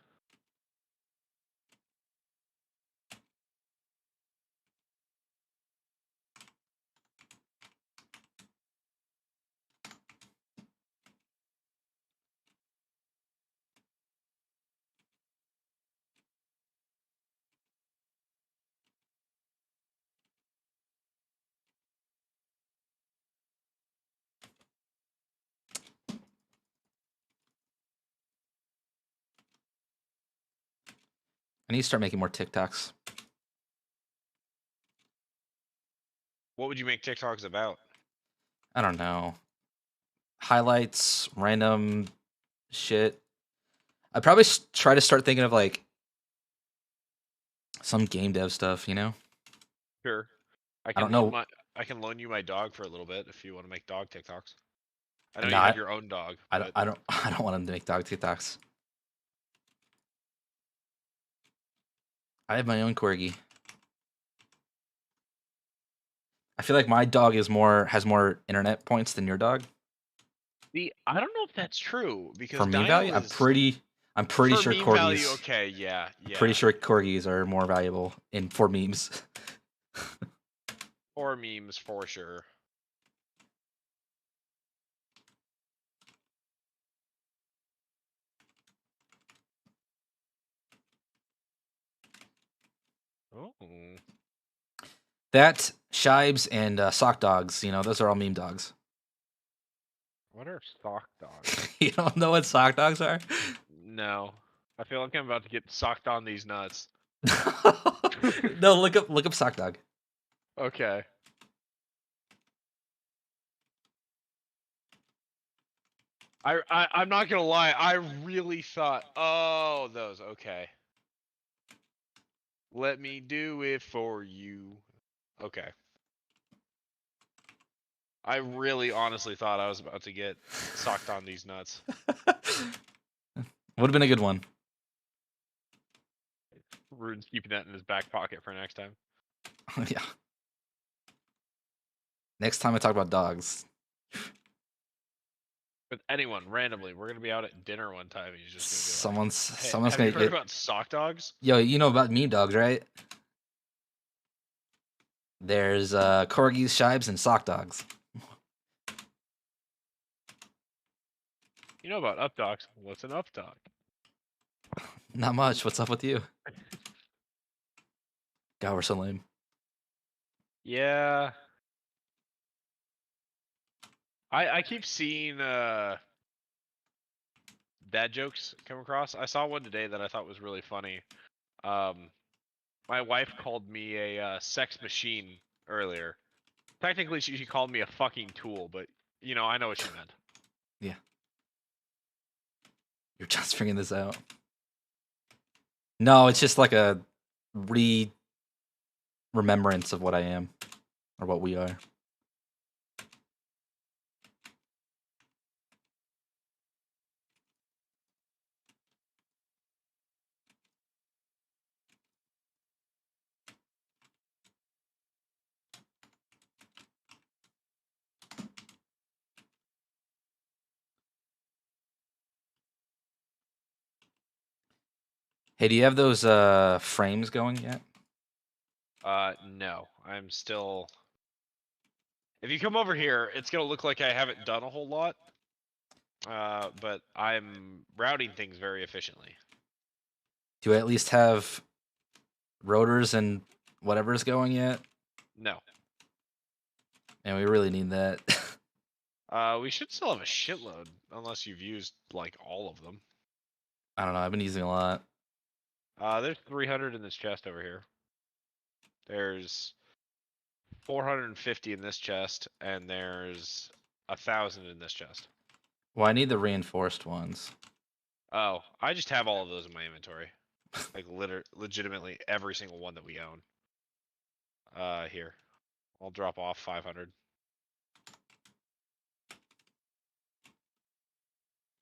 I need to start making more TikToks. What would you make TikToks about? I don't know. Highlights, random shit. I'd probably try to start thinking of like some game dev stuff, you know? Sure. I don't know. I can loan you my dog for a little bit if you want to make dog TikToks. I know No, you have your own dog. I But... don't I don't want him to make dog TikToks. I have my own corgi. I feel like my dog has more internet points than your dog. See, I don't know if that's true because For meme Dino value, is I'm pretty for sure meme corgis. value. Okay, yeah. Pretty sure corgis are more valuable for memes. For memes, for sure. Oh. That, Shibes, and Sock Dogs, you know, those are all meme dogs. What are sock dogs? You don't know what Sock Dogs are? No. I feel like I'm about to get socked on these nuts. No, look up Sock Dog. Okay. I'm not gonna lie, I really thought, oh, those, okay. Let me do it for you. Okay. I really honestly thought I was about to get socked on these nuts. Would have been a good one. Rude's keeping that in his back pocket for next time. Yeah. Next time I talk about dogs. With anyone randomly, we're gonna be out at dinner one time, and he's just gonna be like, Someone's "Have gonna you heard about sock dogs?" Yo, you know about meme dogs, right? There's corgis, shibes, and sock dogs. You know about up dogs? What's an up dog? Not much. What's up with you? God, we're so lame. Yeah. I keep seeing dad jokes come across. I saw one today that I thought was really funny. My wife called me a sex machine earlier. Technically, she called me a fucking tool, but you know, I know what she meant. Yeah. You're just figuring this out. No, it's just like a remembrance of what I am or what we are. Hey, do you have those frames going yet? No, I'm still If you come over here, it's gonna look like I haven't done a whole lot. But I'm routing things very efficiently. Do I at least have rotors and whatever's going yet? No. And we really need that. We should still have a shitload, unless you've used like all of them. I don't know. I've been using a lot. There's 300 in this chest over here. There's 450 in this chest, and there's 1,000 in this chest. Well, I need the reinforced ones. Oh, I just have all of those in my inventory. Like legitimately every single one that we own. Here. I'll drop off 500.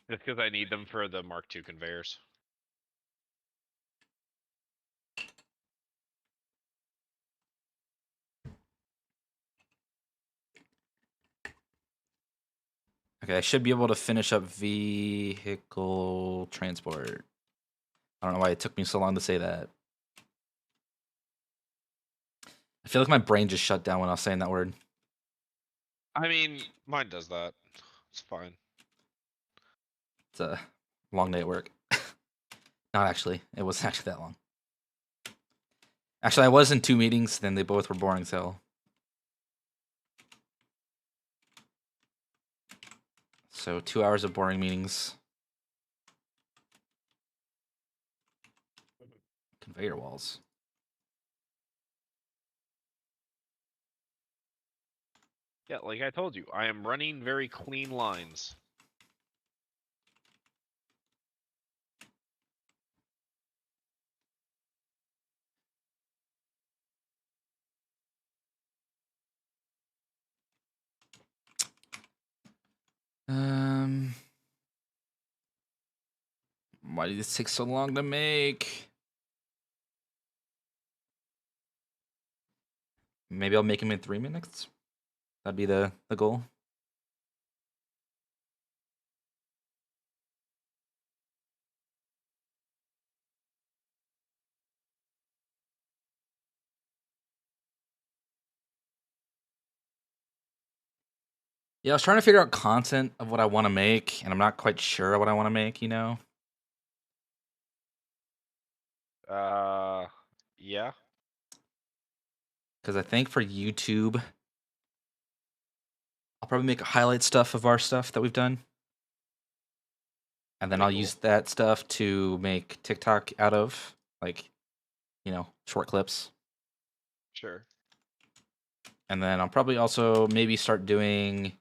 Just because I need them for the Mark II conveyors. Okay, I should be able to finish up vehicle transport. I don't know why it took me so long to say that. I feel like my brain just shut down when I was saying that word. I mean, mine does that. It's fine. It's a long day at work. Not actually. It wasn't actually that long. Actually, I was in 2 meetings, then they both were boring as hell. So 2 hours of boring meetings. Conveyor walls. Yeah, like I told you, I am running very clean lines. Why did this take so long to make? Maybe I'll make him in 3 minutes. That'd be the goal. Yeah, I was trying to figure out content of what I want to make, and I'm not quite sure what I want to make, you know? Yeah. Because I think for YouTube, I'll probably make highlight stuff of our stuff that we've done. And then That'd I'll be use cool. that stuff to make TikTok out of, like, you know, short clips. Sure. And then I'll probably also maybe start doing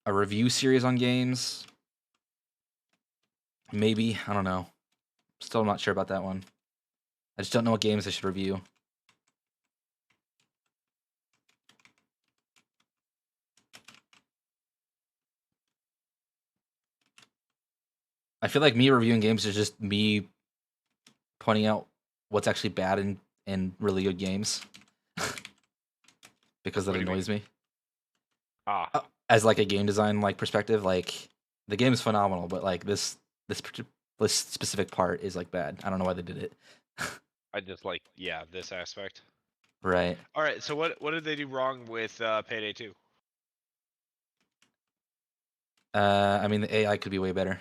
a review series on games. Maybe, I don't know. Still not sure about that one. I just don't know what games I should review. I feel like me reviewing games is just me pointing out what's actually bad in really good games. Because that What do you mean? annoys me. Ah, As like a game design like perspective, like the game is phenomenal, but like this specific part is like bad. I don't know why they did it. I just like this aspect. Right. All right, so what did they do wrong with Payday 2? I mean the AI could be way better.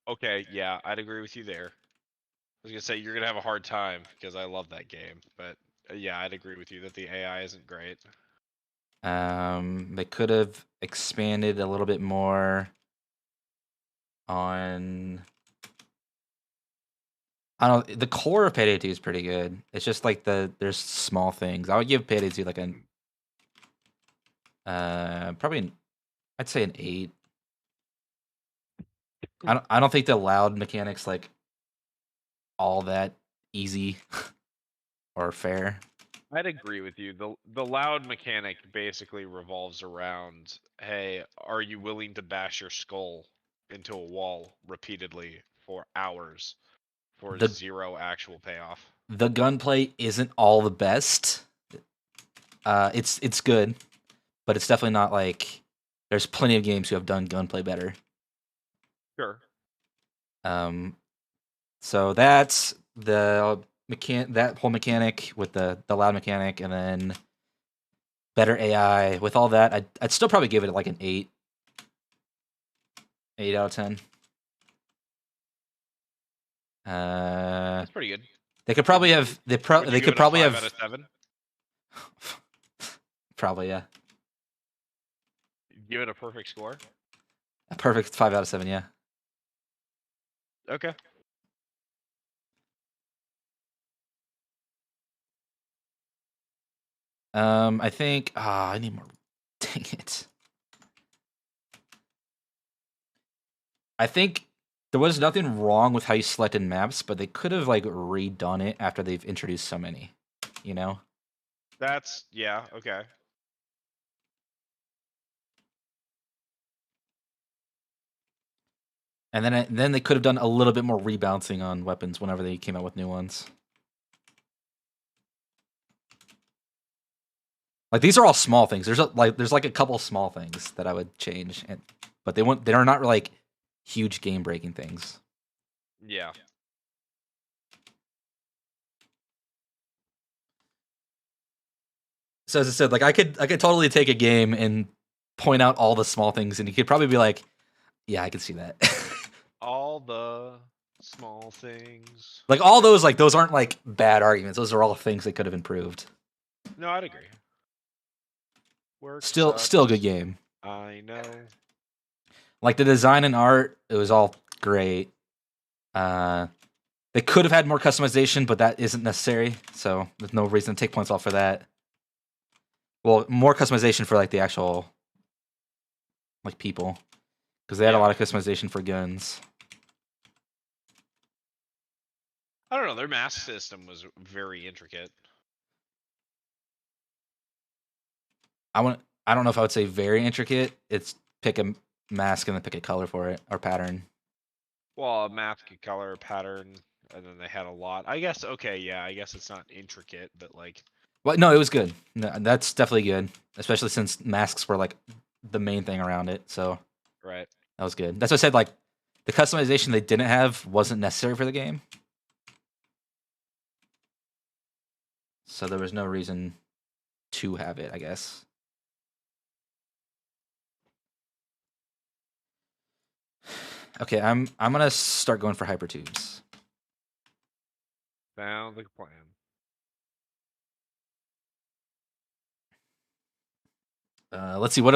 Okay, yeah, I'd agree with you there. I was gonna say you're gonna have a hard time because I love that game, but yeah, I'd agree with you that the AI isn't great. They could have expanded a little bit more on. I don't know. The core of Payday 2 is pretty good. It's just like there's small things. I would give Payday 2 like an probably I'd say an 8. I don't think the loud mechanics like all that easy or fair. I'd agree with you. The loud mechanic basically revolves around, hey, are you willing to bash your skull into a wall repeatedly for hours for The zero actual payoff? the gunplay isn't all the best. It's good, but it's definitely not like there's plenty of games who have done gunplay better. Sure. Um, so that's the that whole mechanic with the loud mechanic, and then better AI. With all that, I'd still probably give it like an 8. 8 out of 10. That's pretty good. They could probably have. They Would you could give it a probably 5 have. out of 7? Probably, yeah. Give it a perfect score? A perfect 5 out of 7, yeah. Okay. I think. I need more. Dang it. I think there was nothing wrong with how you selected maps, but they could have like redone it after they've introduced so many. You know. That's yeah. Okay. And then they could have done a little bit more rebouncing on weapons whenever they came out with new ones. Like these are all small things. There's like a couple small things that I would change, but they're not like huge game breaking things. Yeah. So as I said, like I could totally take a game and point out all the small things, and you could probably be like, yeah, I can see that. All the small things. Like all those, like those aren't like bad arguments. Those are all things they could have improved. No, I'd agree. Work Still a good game. I know. Like the design and art, it was all great. They could have had more customization, but that isn't necessary. So there's no reason to take points off for that. Well, more customization for like the actual like people, because they had a lot of customization for guns. I don't know. Their mask system was very intricate. I don't know if I would say very intricate. It's pick a mask and then pick a color for it or pattern. Well, a mask, a color, a pattern, and then they had a lot. I guess. Okay, yeah. I guess it's not intricate, but like. Well, no, it was good. No, that's definitely good, especially since masks were like the main thing around it. So Right. that was good. That's what I said. Like the customization they didn't have wasn't necessary for the game, so there was no reason to have it, I guess. Okay, I'm gonna start going for hypertubes. Sounds like a plan. Let's see what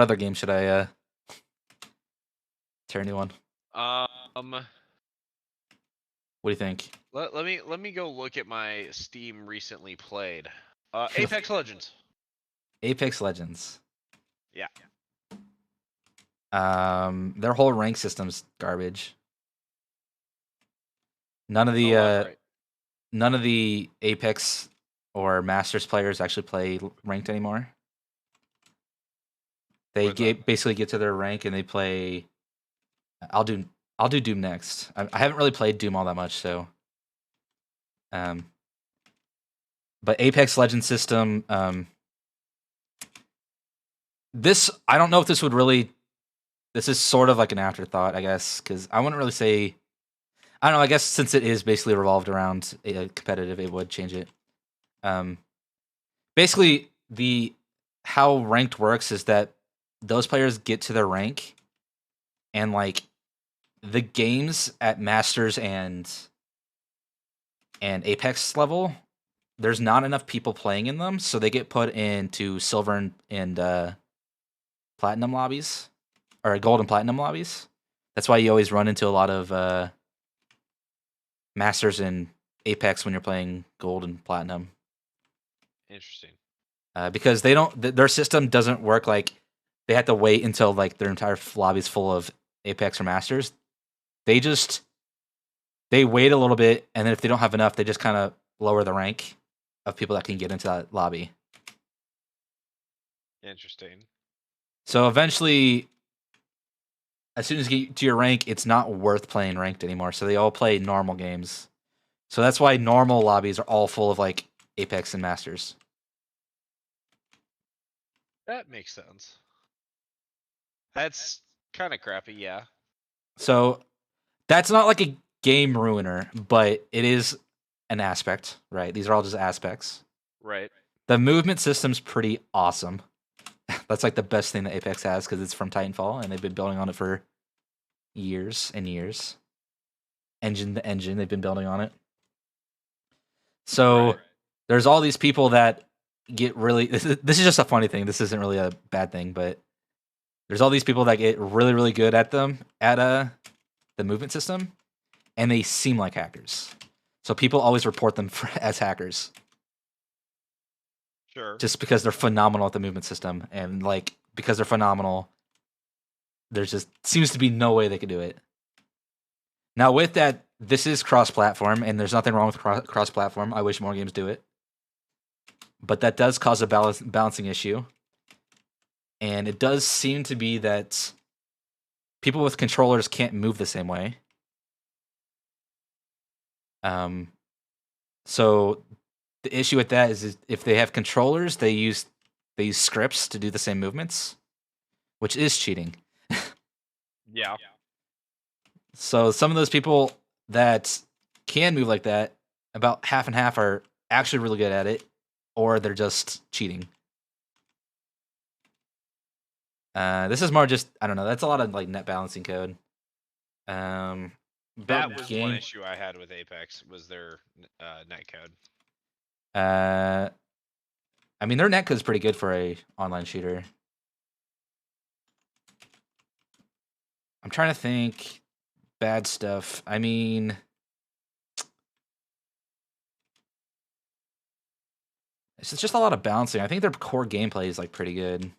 other game should I turn you on? What do you think? Let me go look at my Steam recently played. Apex Legends. Apex Legends. Yeah. Their whole rank system's garbage. None of the none of the Apex or Masters players actually play ranked anymore. They basically get to their rank and they play. I'll do Doom next. I haven't really played Doom all that much, so. But Apex Legends system. This I don't know if this would really. This is sort of like an afterthought, I guess, because I wouldn't really say. I don't know. I guess since it is basically revolved around a competitive, it would change it. Basically, how ranked works is that those players get to their rank, and like the games at Masters and Apex level, there's not enough people playing in them, so they get put into silver and platinum lobbies, or gold and platinum lobbies. That's why you always run into a lot of Masters and Apex when you're playing gold and platinum. Interesting. Because they don't, their system doesn't work like they have to wait until like their entire lobby's full of Apex or Masters. They wait a little bit, and then if they don't have enough, they just kind of lower the rank of people that can get into that lobby. Interesting. So eventually, as soon as you get to your rank, it's not worth playing ranked anymore. So they all play normal games. So that's why normal lobbies are all full of like Apex and Masters. That makes sense. That's kind of crappy, yeah. So that's not like a game ruiner, but it is an aspect, right? These are all just aspects. Right. The movement system's pretty awesome. That's like the best thing that Apex has because it's from Titanfall and they've been building on it for years and years. Engine to engine, they've been building on it. So Right. there's all these people that get really. This is just a funny thing. This isn't really a bad thing, but there's all these people that get really, really good at them at the movement system, and they seem like hackers. So people always report them as hackers. Sure. Just because they're phenomenal at the movement system, and like because they're phenomenal, there's just seems to be no way they could do it. Now with that, this is cross-platform, and there's nothing wrong with cross-platform. I wish more games do it, but that does cause a balancing issue, and it does seem to be that people with controllers can't move the same way. So the issue with that is if they have controllers, they use scripts to do the same movements, which is cheating. Yeah. So some of those people that can move like that, about half and half are actually really good at it, or they're just cheating. This is more just, I don't know. That's a lot of like net balancing code. That was one issue I had with Apex was their net code. I mean, their netcode's pretty good for a online shooter. I'm trying to think bad stuff. I mean, it's just a lot of balancing. I think their core gameplay is like pretty good.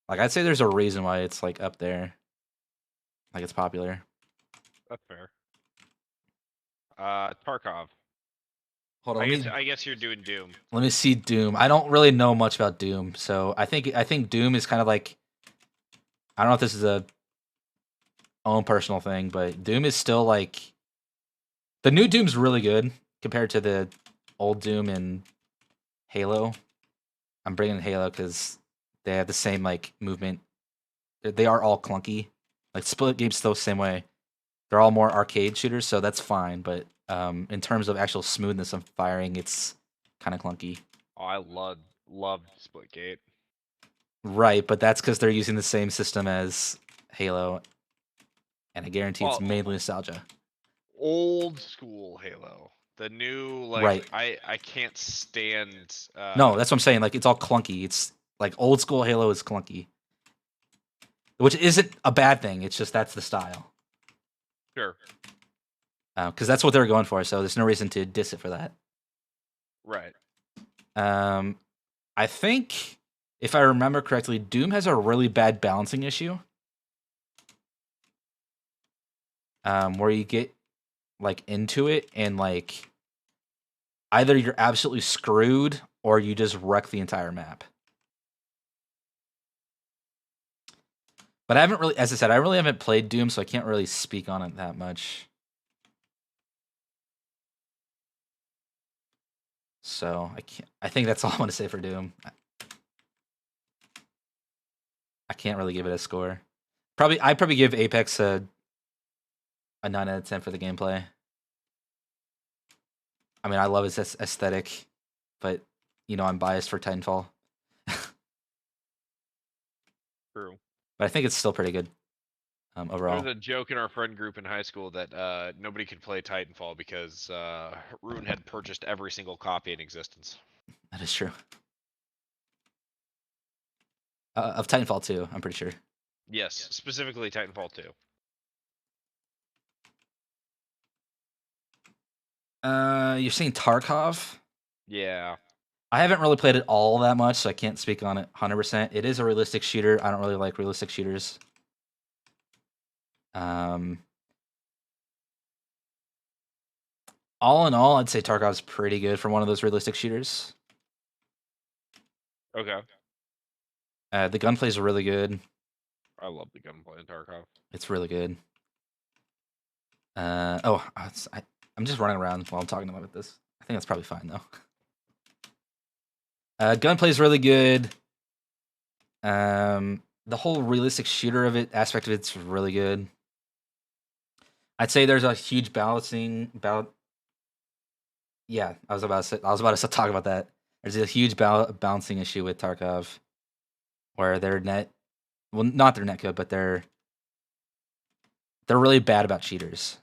Like I'd say there's a reason why it's like up there. Like it's popular. That's fair. Tarkov. Hold on. I guess you're doing Doom. Let me see Doom. I don't really know much about Doom, so I think Doom is kind of like, I don't know if this is a own personal thing, but Doom is still like, the new Doom's really good compared to the old Doom in Halo. I'm bringing Halo because they have the same like movement. They are all clunky. Like split games still the same way. They're all more arcade shooters, so that's fine. But in terms of actual smoothness of firing, it's kind of clunky. Oh, I loved Splitgate. Right, but that's because they're using the same system as Halo, and I guarantee it's mainly nostalgia. Old school Halo. The new, like, right. I can't stand. No, that's what I'm saying. Like, it's all clunky. It's like old school Halo is clunky, which isn't a bad thing. It's just that's the style. Sure. Because that's what they're going for. So there's no reason to diss it for that. Right. I think if I remember correctly, Doom has a really bad balancing issue. Where you get like into it and like either you're absolutely screwed or you just wreck the entire map. But I haven't really, as I said, I really haven't played Doom, so I can't really speak on it that much. So I think that's all I want to say for Doom. I can't really give it a score. I'd probably give Apex a 9 out of 10 for the gameplay. I mean, I love its aesthetic, but you know, I'm biased for Titanfall. True. But I think it's still pretty good overall. There was a joke in our friend group in high school that nobody could play Titanfall because Rune had purchased every single copy in existence. That is true. Of Titanfall 2, I'm pretty sure. Yes, specifically Titanfall 2. You're saying Tarkov? Yeah. I haven't really played it all that much, so I can't speak on it 100%. It is a realistic shooter. I don't really like realistic shooters. All in all, I'd say Tarkov's pretty good for one of those realistic shooters. Okay. The gunplay is really good. I love the gunplay in Tarkov. It's really good. I'm just running around while I'm talking about this. I think that's probably fine though. Gunplay is really good. The whole realistic shooter aspect of it's really good. I'd say there's a huge balancing about. Yeah, I was about to talk about that. There's a huge balancing issue with Tarkov, where their net, well, not their net code, but they're really bad about cheaters.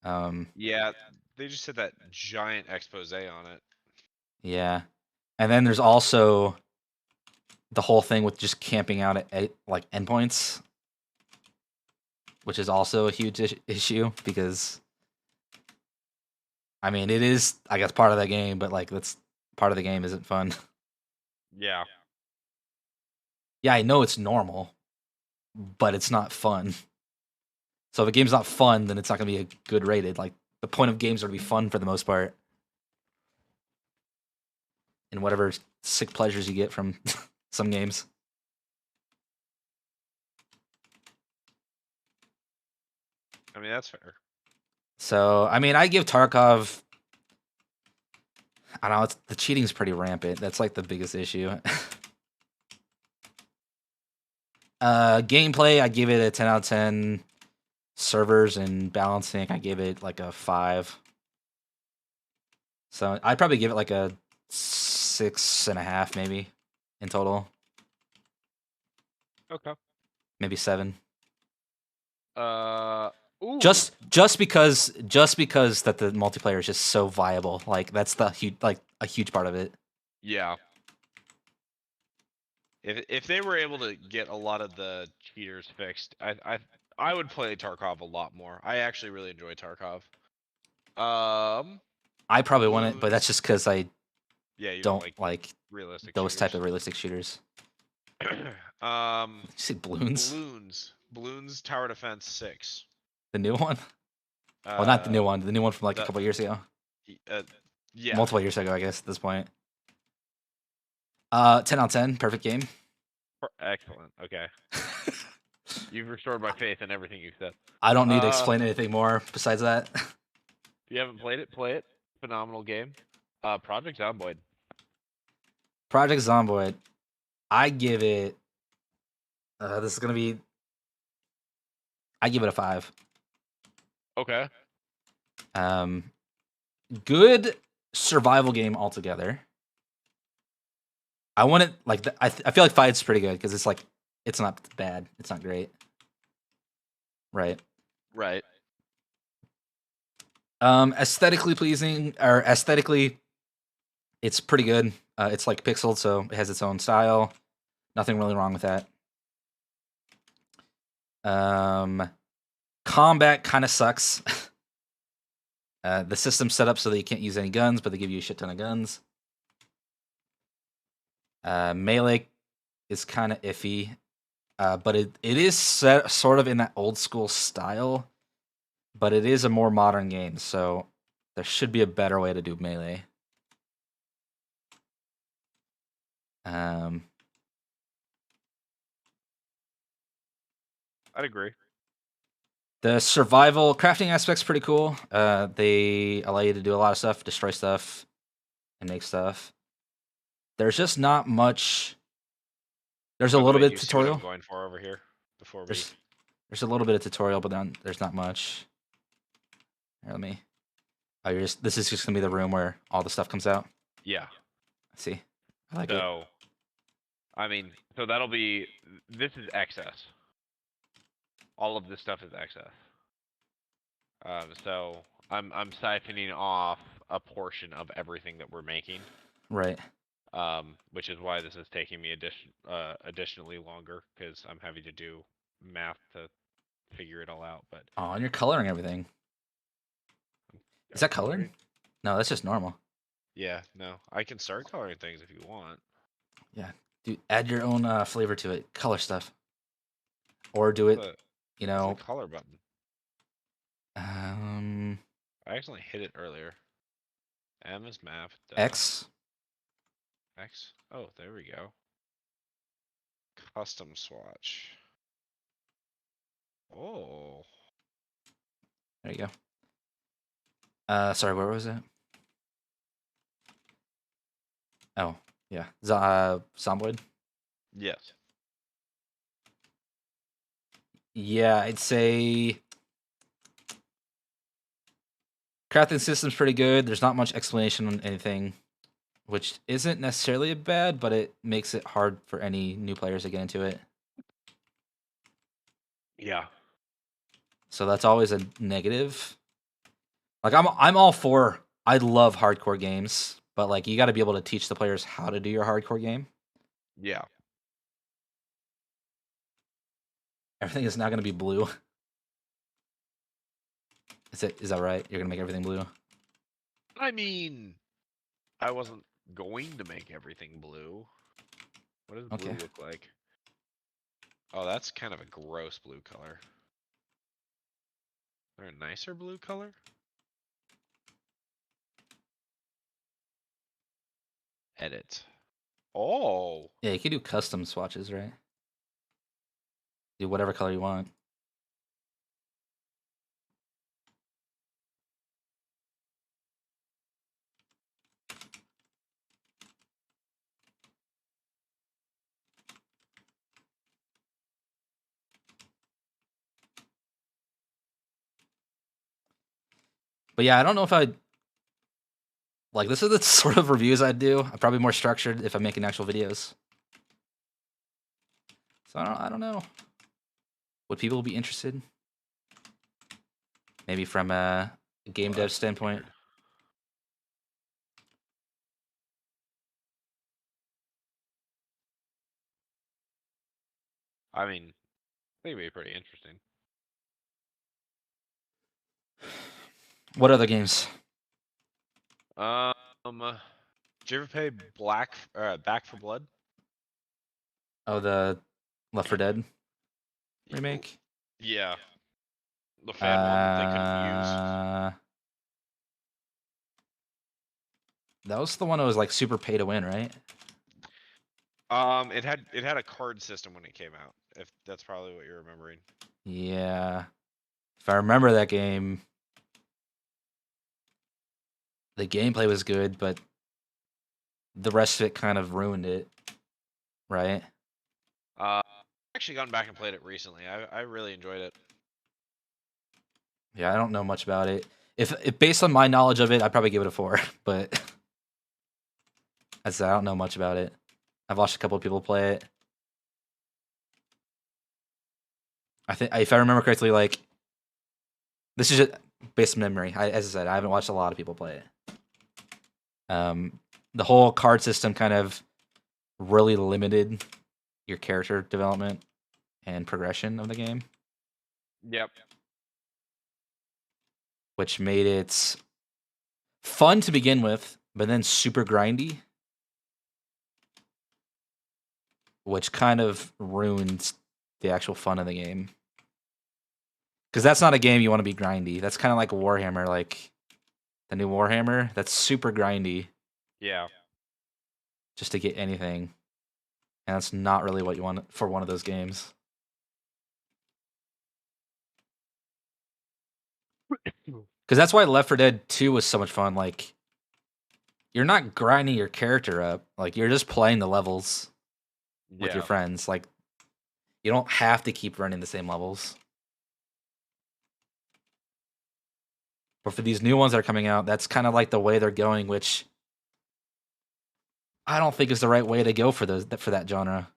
Yeah, they just said that giant expose on it. Yeah, and then there's also the whole thing with just camping out at like endpoints, which is also a huge issue because, I mean, it is, I guess, part of that game, but like that's part of the game isn't fun. Yeah. Yeah, I know it's normal, but it's not fun. So if a game's not fun, then it's not going to be a good rated. Like the point of games are to be fun for the most part, and whatever sick pleasures you get from some games. I mean, that's fair. So I mean, I give Tarkov. I don't know. The cheating's pretty rampant. That's like the biggest issue. Gameplay, I give it a 10 out of 10. Servers and balancing, I give it like a 5. So I'd probably give it like a 6.5, maybe in total. Okay. Maybe 7. Ooh. Just because that the multiplayer is just so viable. Like that's the a huge part of it. Yeah. If they were able to get a lot of the cheaters fixed, I would play Tarkov a lot more. I actually really enjoy Tarkov. I probably want it, but that's Balloons. just because I Yeah, you don't don't like realistic those type shooters. of realistic shooters. Did you say balloons? Balloons Tower Defense 6. The new one? Well, not the new one. The new one from like a couple years ago. Yeah. Multiple years ago, I guess, at this point. 10 out of 10. Perfect game. Excellent. Okay. You've restored my faith in everything you said. I don't need to explain anything more besides that. If you haven't played it, play it. Phenomenal game. Project Zomboid. Project Zomboid. I give it. This is gonna be. I give it a 5. Okay. Good survival game altogether. I want it like I feel like 5's pretty good because it's like it's not bad. It's not great. Right. Right. Aesthetically pleasing or aesthetically, it's pretty good. It's like pixeled, so it has its own style. Nothing really wrong with that. Combat kind of sucks. The system's set up so that you can't use any guns, but they give you a shit ton of guns. Melee is kind of iffy, but it is sort of in that old school style, but it is a more modern game, so there should be a better way to do melee. I'd agree. The survival crafting aspect's pretty cool. They allow you to do a lot of stuff, destroy stuff, and make stuff. There's just not much. There's a little bit of tutorial. I'm going for over here before there's a little bit of tutorial, but then there's not much. Here, let me. Oh, this is just gonna be the room where all the stuff comes out. Yeah. See, I like it. I mean, so that'll be. This is excess. All of this stuff is excess. So I'm siphoning off a portion of everything that we're making. Right. Which is why this is taking me additionally longer because I'm having to do math to figure it all out. But and you're coloring everything. Is that colored? No, that's just normal. Yeah, no, I can start coloring things if you want. Yeah, dude, add your own flavor to it. Color stuff, or do it. You know, the color button. I accidentally hit it earlier. M is map. X. X. Oh, there we go. Custom swatch. Oh. There you go. Sorry, where was it? Oh, yeah. Zomboid? Yes. Yeah, I'd say Crafting system's pretty good. There's not much explanation on anything, which isn't necessarily bad, but it makes it hard for any new players to get into it. Yeah. So that's always a negative. Like I'm all for. I love hardcore games, but like you got to be able to teach the players how to do your hardcore game. Yeah. Everything is now going to be blue. Is that right? You're going to make everything blue? I mean, I wasn't going to make everything blue. What does blue Okay. look like? Oh, that's kind of a gross blue color. Is there a nicer blue color? Edit. Oh. Yeah, you can do custom swatches, right? Do whatever color you want. But yeah, I don't know if I'd like this is the sort of reviews I'd do. I'm probably more structured if I'm making actual videos. So I don't know. Would people be interested? Maybe from a game dev standpoint. Weird. I mean, I think it'd be pretty interesting. What other games? Did you ever play Back for Blood? Oh, the Left 4 Dead remake. Yeah. The fan one that they couldn't use. That was the one that was like super pay to win, right? It had a card system when it came out. If that's probably what you're remembering. Yeah. If I remember that game, the gameplay was good, but the rest of it kind of ruined it, right? I've actually gone back and played it recently. I really enjoyed it. Yeah, I don't know much about it. If based on my knowledge of it, I'd probably give it a 4, but as I said, I don't know much about it. I've watched a couple of people play it. I think if I remember correctly, like this is just based on memory. As I said, I haven't watched a lot of people play it. The whole card system kind of really limited your character development and progression of the game, Yep. which made it fun to begin with, but then super grindy, which kind of ruins the actual fun of the game. Because that's not a game you want to be grindy. That's kind of like Warhammer, like the new Warhammer. That's super grindy Yeah. just to get anything. And that's not really what you want for one of those games. Because that's why Left 4 Dead 2 was so much fun. Like, you're not grinding your character up. Like, you're just playing the levels with your friends. Like, you don't have to keep running the same levels. But for these new ones that are coming out, that's kind of like the way they're going, which I don't think is the right way to go for that genre.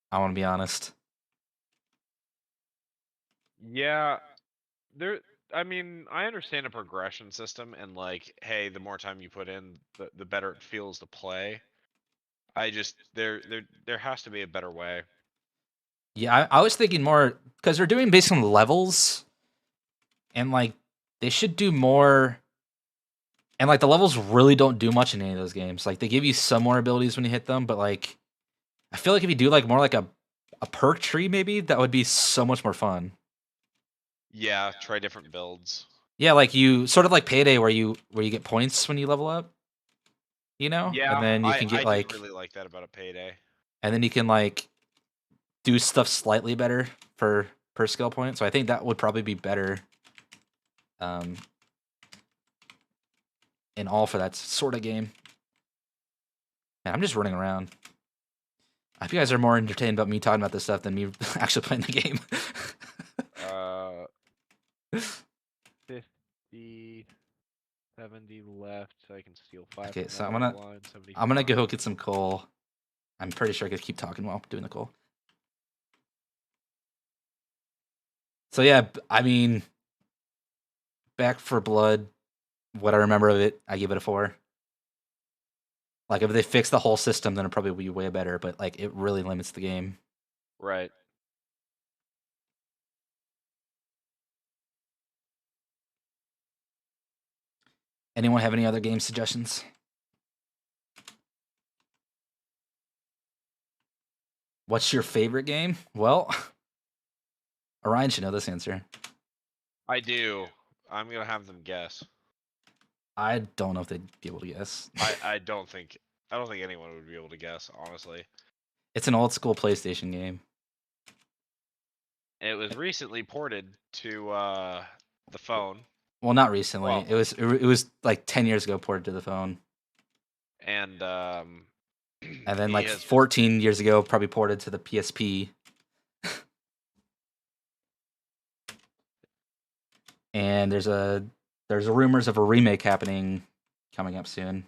I want to be honest. Yeah. I mean, I understand a progression system and like, hey, the more time you put in, the better it feels to play. I just there has to be a better way. Yeah, I was thinking more because they're doing based on levels, and like they should do more. And like the levels really don't do much in any of those games. Like they give you some more abilities when you hit them, but like I feel like if you do like more like a perk tree, maybe that would be so much more fun. Yeah, try different builds. Yeah, like you sort of like Payday, where you get points when you level up. You know, Yeah, and then you can get I like, did really like that about a Payday. and then you can like do stuff slightly better for per skill point. So I think that would probably be better. In all for that sort of game. Man, I'm just running around. I hope you guys are more entertained about me talking about this stuff than me actually playing the game. 50. 70 left. I can steal 5 Okay, from so that I'm other gonna line. I'm gonna 75. go get some coal. I'm pretty sure I could keep talking while doing the coal. So yeah, I mean, Back for Blood. What I remember of it, I give it a 4. Like if they fix the whole system, then it'd probably be way better. But like it really limits the game. Right. Anyone have any other game suggestions? What's your favorite game? Well, Orion should know this answer. I do. I'm gonna have them guess. I don't know if they'd be able to guess. I don't think anyone would be able to guess, honestly. It's an old school PlayStation game. It was recently ported to the phone. Well, not recently. Well, It was like 10 years ago ported to the phone. and And then he like has 14 years ago probably ported to the PSP. And there's rumors of a remake happening coming up soon.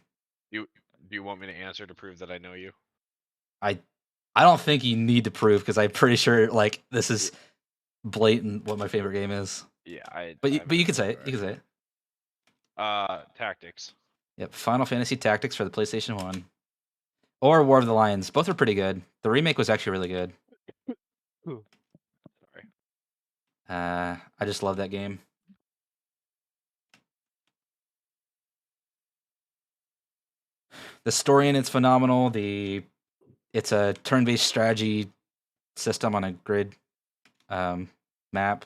do you want me to answer to prove that I know you? I don't think you need to prove because I'm pretty sure like this is blatant what my favorite game is. Yeah, But you can say it. You can say it. Tactics. Yep, Final Fantasy Tactics for the PlayStation 1. Or War of the Lions. Both are pretty good. The remake was actually really good. Sorry. I just love that game. The story in it's phenomenal. It's a turn-based strategy system on a grid map.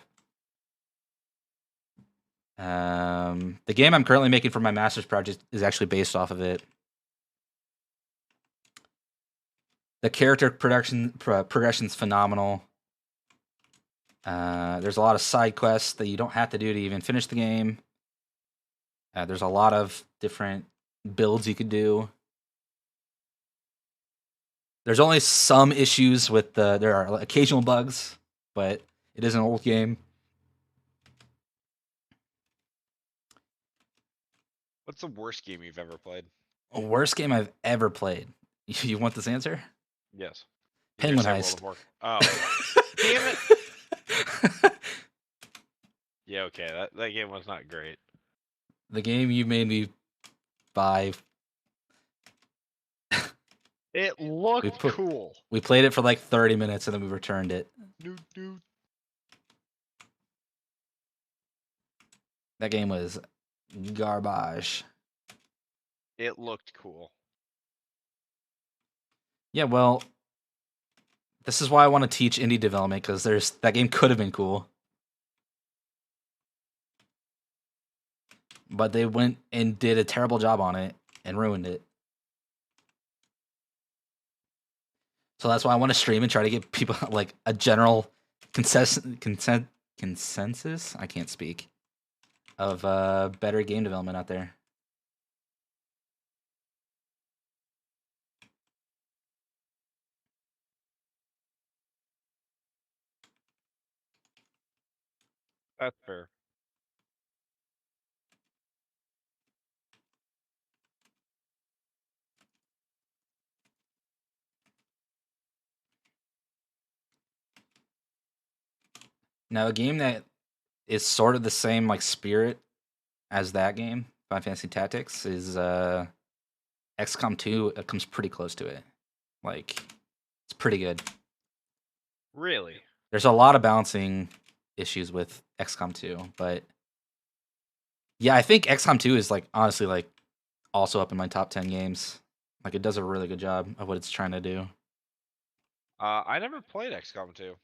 The game I'm currently making for my master's project is actually based off of it. The character progression's phenomenal. There's a lot of side quests that you don't have to do to even finish the game. There's a lot of different builds you could do. There's only some issues with there are occasional bugs, but it is an old game. What's the worst game you've ever played? Worst game I've ever played. You want this answer? Yes. Penguin Say Heist. World of oh, damn it! Yeah, okay. That game was not great. The game you made me buy. It looked cool. We played it for like 30 minutes and then we returned it. Dude. That game was garbage. It looked cool. Yeah, well, this is why I want to teach indie development because that game could have been cool. But they went and did a terrible job on it and ruined it. So that's why I want to stream and try to get people like a general consensus. I can't speak of better game development out there. That's fair. Now, a game that is sort of the same like spirit as that game, Final Fantasy Tactics, is XCOM 2. It comes pretty close to it. Like, it's pretty good. Really? There's a lot of balancing issues with XCOM 2, but yeah, I think XCOM 2 is like honestly like also up in my top 10 games. Like, it does a really good job of what it's trying to do. I never played XCOM 2.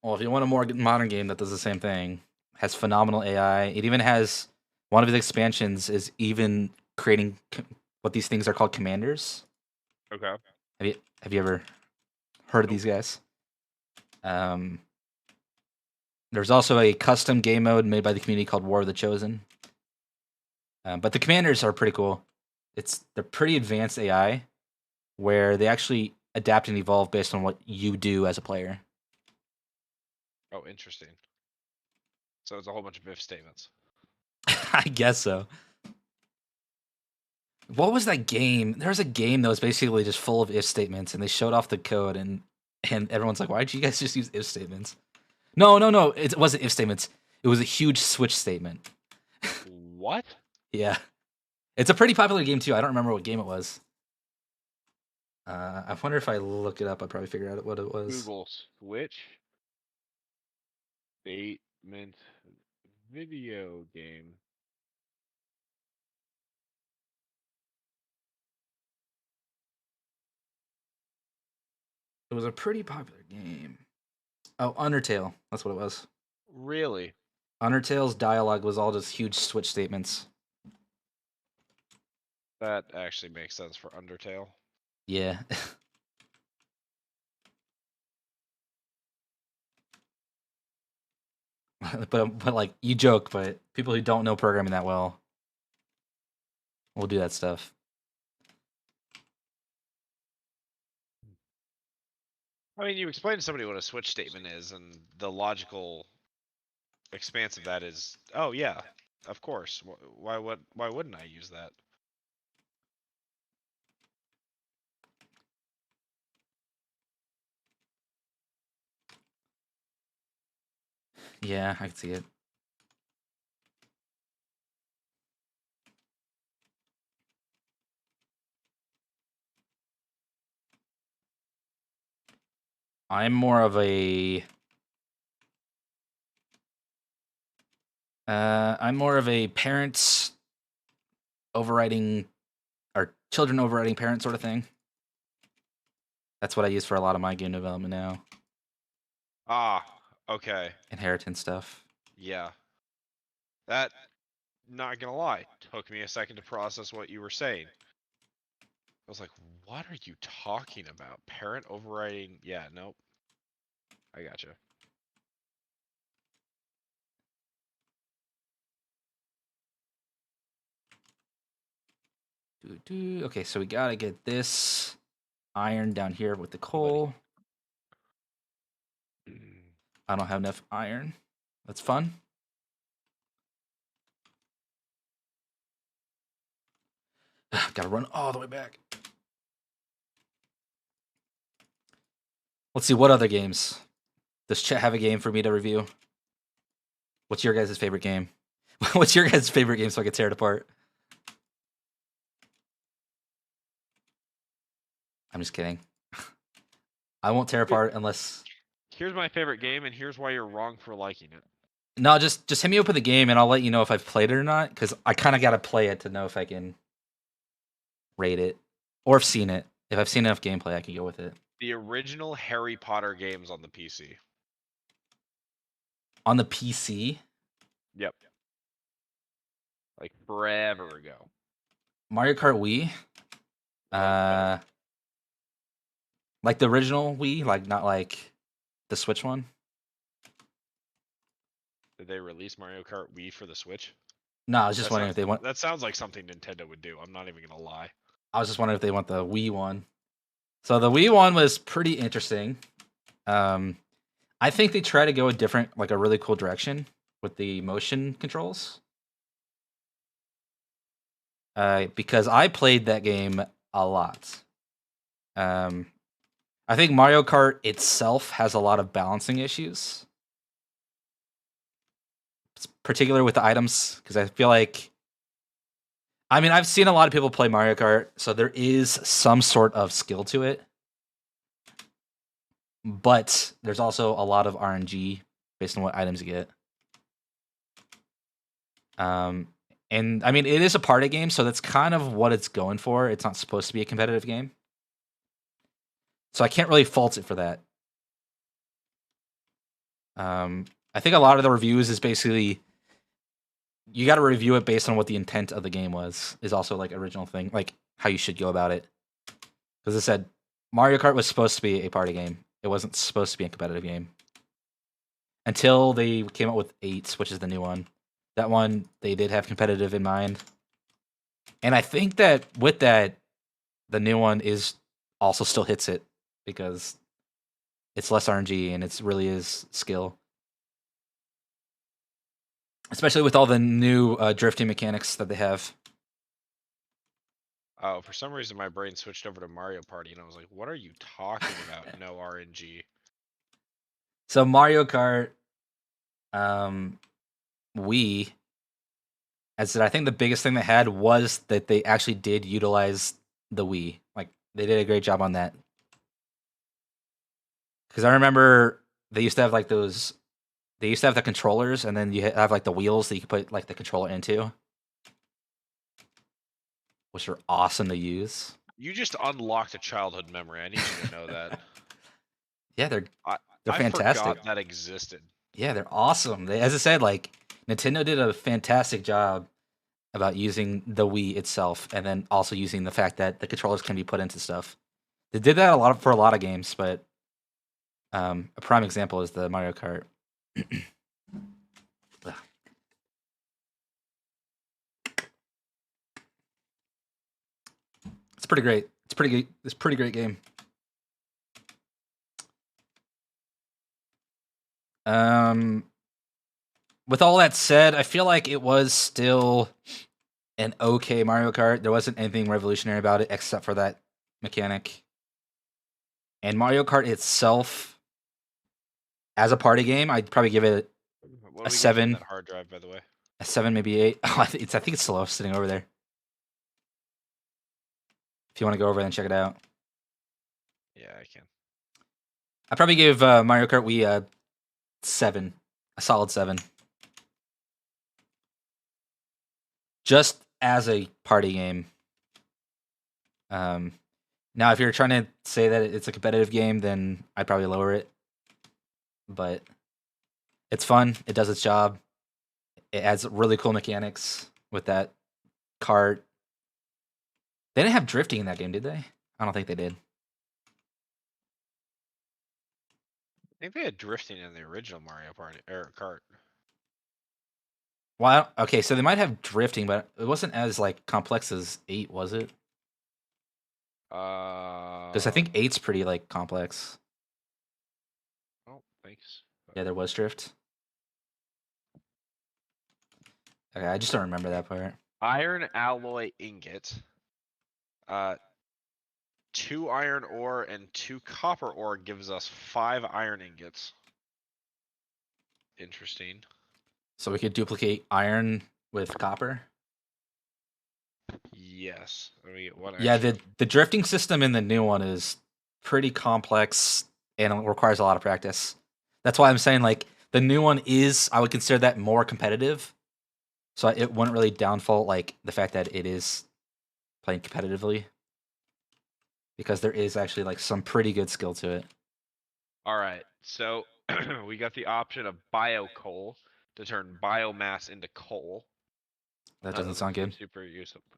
Well, if you want a more modern game that does the same thing, has phenomenal AI. It even has one of its expansions is even creating what these things are called commanders. Okay. Have you ever heard of these guys? There's also a custom game mode made by the community called War of the Chosen. But the commanders are pretty cool. They're pretty advanced AI, where they actually adapt and evolve based on what you do as a player. Oh, interesting. So it's a whole bunch of if statements. I guess so. What was that game? There was a game that was basically just full of if statements, and they showed off the code, and everyone's like, "Why'd you guys just use if statements?" No, no, no. It wasn't if statements. It was a huge switch statement. What? Yeah, it's a pretty popular game too. I don't remember what game it was. I wonder if I look it up, I'd probably figure out what it was. Google switch statement video game. It was a pretty popular game. Oh, Undertale. That's what it was. Really? Undertale's dialogue was all just huge switch statements. That actually makes sense for Undertale. Yeah. but like you joke, but people who don't know programming that well will do that stuff. I mean, you explain to somebody what a switch statement is, and the logical expanse of that is, oh yeah, of course. Why wouldn't I use that? Yeah, I can see it. I'm more of a parents overriding or children overriding parent sort of thing. That's what I use for a lot of my game development now. Ah, okay. Inheritance stuff. Yeah. That, not gonna lie, took me a second to process what you were saying. I was like, what are you talking about? Parent overriding? Yeah, nope. I gotcha. Okay, so we gotta get this iron down here with the coal. I don't have enough iron. That's fun. Gotta run all the way back. Let's see, what other games? Does Chet have a game for me to review? What's your guys' favorite game? What's your guys' favorite game so I can tear it apart? I'm just kidding. I won't tear apart unless... Here's my favorite game, and here's why you're wrong for liking it. No, just hit me up with a game, and I'll let you know if I've played it or not, because I kind of got to play it to know if I can rate it, or if seen it. If I've seen enough gameplay, I can go with it. The original Harry Potter games on the PC. On the PC? Yep. Like forever ago. Mario Kart Wii? Like the original Wii? Like, not like the Switch one? Did they release Mario Kart Wii for the Switch? No, I was just wondering if they want... That sounds like something Nintendo would do. I'm not even gonna lie. I was just wondering if they want the Wii one. So the Wii one was pretty interesting. I think they try to go a different, like a really cool direction with the motion controls. Because I played that game a lot. I think Mario Kart itself has a lot of balancing issues. Particularly with the items, because I feel like... I mean, I've seen a lot of people play Mario Kart, so there is some sort of skill to it. But there's also a lot of RNG based on what items you get. And I mean, it is a party game, so that's kind of what it's going for. It's not supposed to be a competitive game. So I can't really fault it for that. I think a lot of the reviews is basically... You got to review it based on what the intent of the game was, is also like original thing, like how you should go about it. Because I said, Mario Kart was supposed to be a party game. It wasn't supposed to be a competitive game. Until they came out with 8, which is the new one. That one, they did have competitive in mind. And I think that with that, the new one is also still hits it. Because it's less RNG and it really is skill. especially with all the new drifting mechanics that they have. Oh, for some reason my brain switched over to Mario Party, and I was like, "What are you talking about? No RNG." So Mario Kart, Wii, as I said, I think the biggest thing they had was that they actually did utilize the Wii. Like they did a great job on that. Because I remember they used to have like those. They used to have the controllers, and then you have like the wheels that you could put like the controller into, which are awesome to use. You just unlocked a childhood memory. I need you to know that. Yeah, they're I they're I fantastic. forgot that existed. Yeah, they're awesome. As I said, like Nintendo did a fantastic job about using the Wii itself, and then also using the fact that the controllers can be put into stuff. They did that for a lot of games, but a prime example is the Mario Kart. It's pretty great. It's pretty good. It's a pretty great game. With all that said, I feel like it was still an okay Mario Kart. There wasn't anything revolutionary about it except for that mechanic. And Mario Kart itself, as a party game, I'd probably give it What a do we get from 7, that hard drive, by the way? a 7, maybe 8. Oh, I think it's still sitting over there. If you want to go over there and check it out, Yeah, I can. I'd probably give Mario Kart Wii a 7, a solid 7, just as a party game. Now, if you're trying to say that it's a competitive game, then I'd probably lower it. But it's fun. It does its job. It adds really cool mechanics with that cart. They didn't have drifting in that game, did they? I don't think they did. I think they had drifting in the original Mario Party or Kart. Well, okay, so they might have drifting, but it wasn't as like complex as 8, was it? Because I think 8's pretty like complex. Oh, thanks. Yeah, there was drift. Okay, I just don't remember that part. Iron alloy ingot. 2 iron ore and 2 copper ore gives us 5 iron ingots. Interesting. So we could duplicate iron with copper. Yes. Let me get one Yeah, extra. the drifting system in the new one is pretty complex and it requires a lot of practice. That's why I'm saying like the new one is I would consider that more competitive. So it wouldn't really downfault like the fact that it is playing competitively because there is actually like some pretty good skill to it. All right. So we got the option of bio coal to turn biomass into coal. That That doesn't doesn't sound seem good. super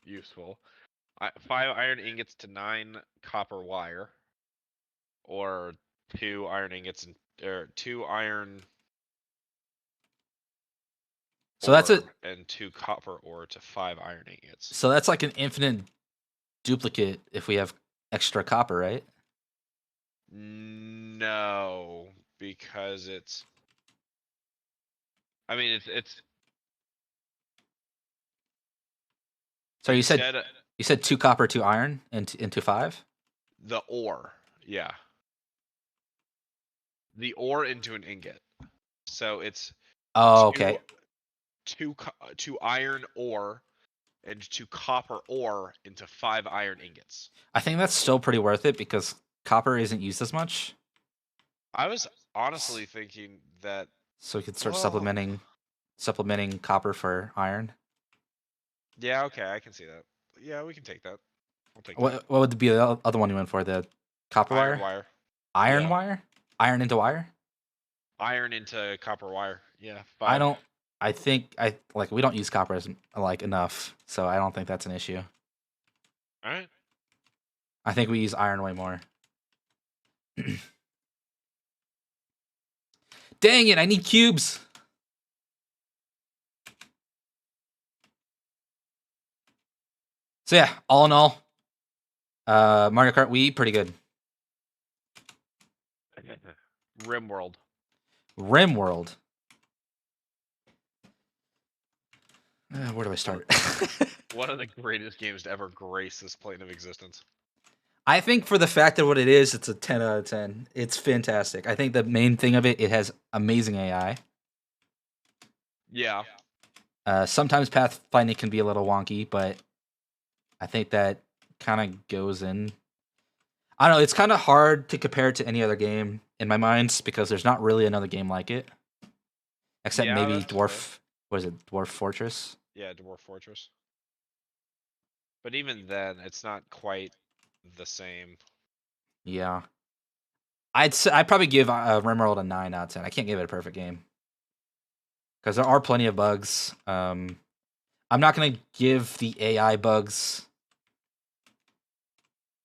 useful. 5 iron ingots to 9 copper wire, or 2 iron ingots or 2 iron So that's ore it. and 2 copper ore to 5 iron ingots. So that's like an infinite duplicate if we have extra copper, right? No, because it's. I mean, it's So instead you said 2 copper, 2 iron, and into 5. the ore. Yeah, the ore into an ingot. So it's Oh, two okay. two iron ore and 2 copper ore into 5 iron ingots. I think that's still pretty worth it because copper isn't used as much. I was honestly thinking that. So we could start Well, supplementing copper for iron. yeah, okay, I can see that. Yeah, we can take that. We'll take that. What would be the other one you went for? The copper Iron wire? wire. Iron Yeah. wire? Iron into wire? Iron into copper wire. Yeah, I 5. don't. I think I like we don't use copper as like enough, so I don't think that's an issue. All right. I think we use iron way more. Dang it! I need cubes. So yeah, all in all, Mario Kart Wii pretty good. Rimworld. RimWorld. Where do I start? One of the greatest games to ever grace this plane of existence. I think for the fact of what it is, it's a 10 out of 10. It's fantastic. I think the main thing of it, it has amazing AI. Yeah. Sometimes pathfinding can be a little wonky, but I think that kind of goes in. I don't know. It's kind of hard to compare it to any other game in my mind because there's not really another game like it, except Yeah, maybe that's fair. Dwarf. What is it? Dwarf Fortress. Yeah, Dwarf Fortress. But even then, it's not quite the same. Yeah, I'd probably give Rimworld a 9 out of 10. I can't give it a perfect game because there are plenty of bugs. I'm not gonna give the AI bugs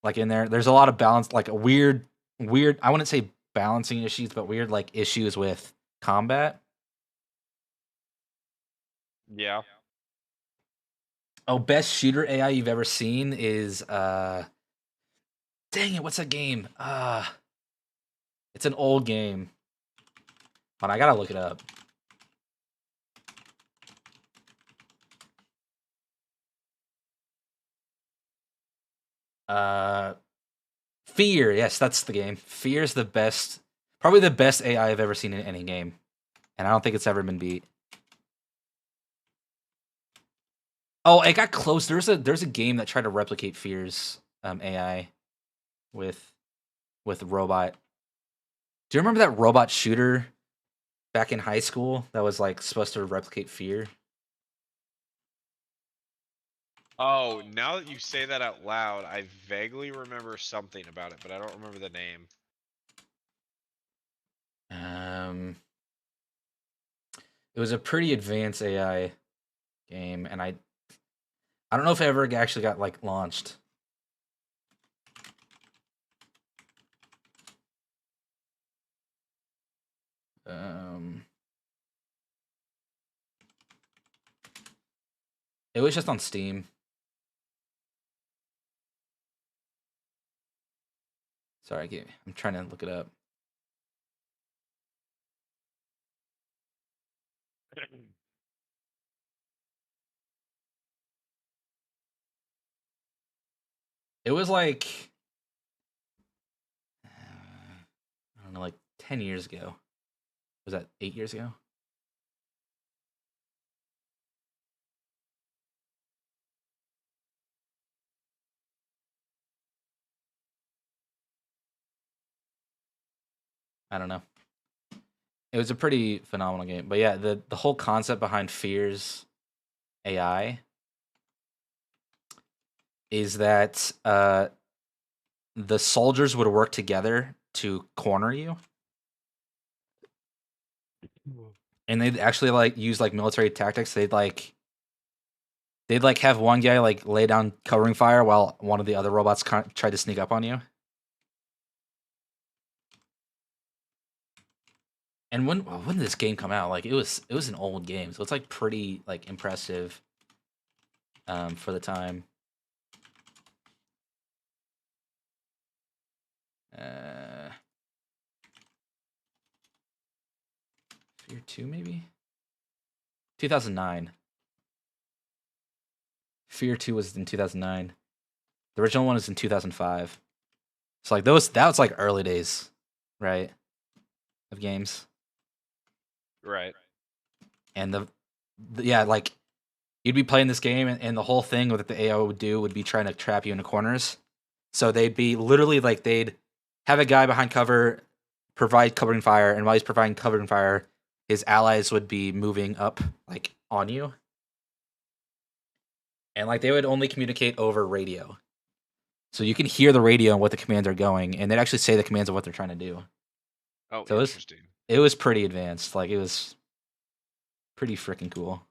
like in there. There's a lot of balance, like a weird. I wouldn't say balancing issues, but weird like issues with combat. Yeah. Oh, best shooter AI you've ever seen is dang it, what's that game? It's an old game. But I gotta look it up. Uh Fear, yes, that's the game. Fear is the best, probably the best AI I've ever seen in any game. And I don't think it's ever been beat. Oh, it got close. There's a game that tried to replicate Fear's AI with robot. Do you remember that robot shooter back in high school that was like supposed to replicate Fear? Oh, now that you say that out loud, I vaguely remember something about it, but I don't remember the name. It was a pretty advanced AI game, and I don't know if it ever actually got like launched. It was just on Steam. Sorry, I'm trying to look it up. It was like I don't know, like 10 years ago. Was that 8 years ago? I don't know. It was a pretty phenomenal game. But yeah, the whole concept behind Fear's AI is that the soldiers would work together to corner you. And they'd actually like use like military tactics. They'd like have one guy like lay down covering fire while one of the other robots tried to sneak up on you. And when did this game come out? Like it was an old game, so it's like pretty like impressive for the time. Fear 2 maybe? 2009. Fear 2 was in 2009. The original one was in 2005. So like that was like early days, right? Of games. Right. And yeah, like you'd be playing this game and the whole thing that the AI would do would be trying to trap you into corners. So they'd be literally like they'd have a guy behind cover provide covering fire, and while he's providing covering fire, his allies would be moving up like on you. And like they would only communicate over radio. So you can hear the radio and what the commands are going, and they'd actually say the commands of what they're trying to do. Oh, So interesting. it was pretty advanced. Like it was pretty freaking cool.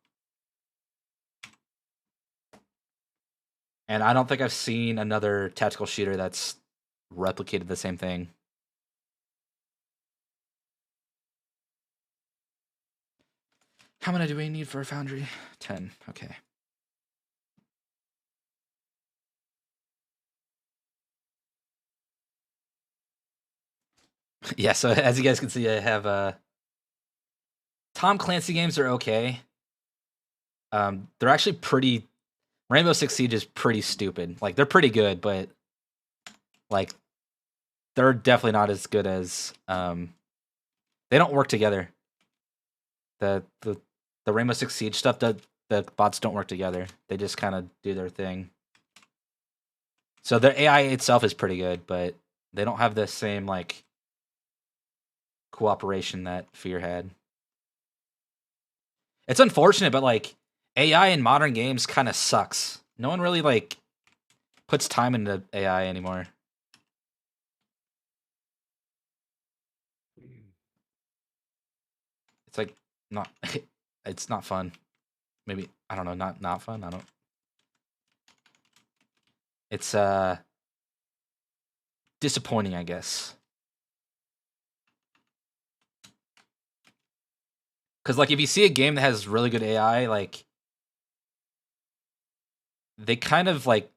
And I don't think I've seen another tactical shooter that's replicated the same thing. How many do we need for a foundry? 10. Okay. Yeah, so as you guys can see, I have Tom Clancy games are okay. They're actually pretty. Rainbow Six Siege is pretty stupid. Like they're pretty good, but like they're definitely not as good as. They don't work together. The Rainbow Six Siege stuff, the bots don't work together. They just kind of do their thing. So their AI itself is pretty good, but they don't have the same like cooperation that Fear had. It's unfortunate, but like AI in modern games kind of sucks. No one really like puts time into AI anymore. It's like not it's not fun. Maybe I don't know, not fun. I don't. It's disappointing, I guess. Cuz like if you see a game that has really good AI, like they kind of like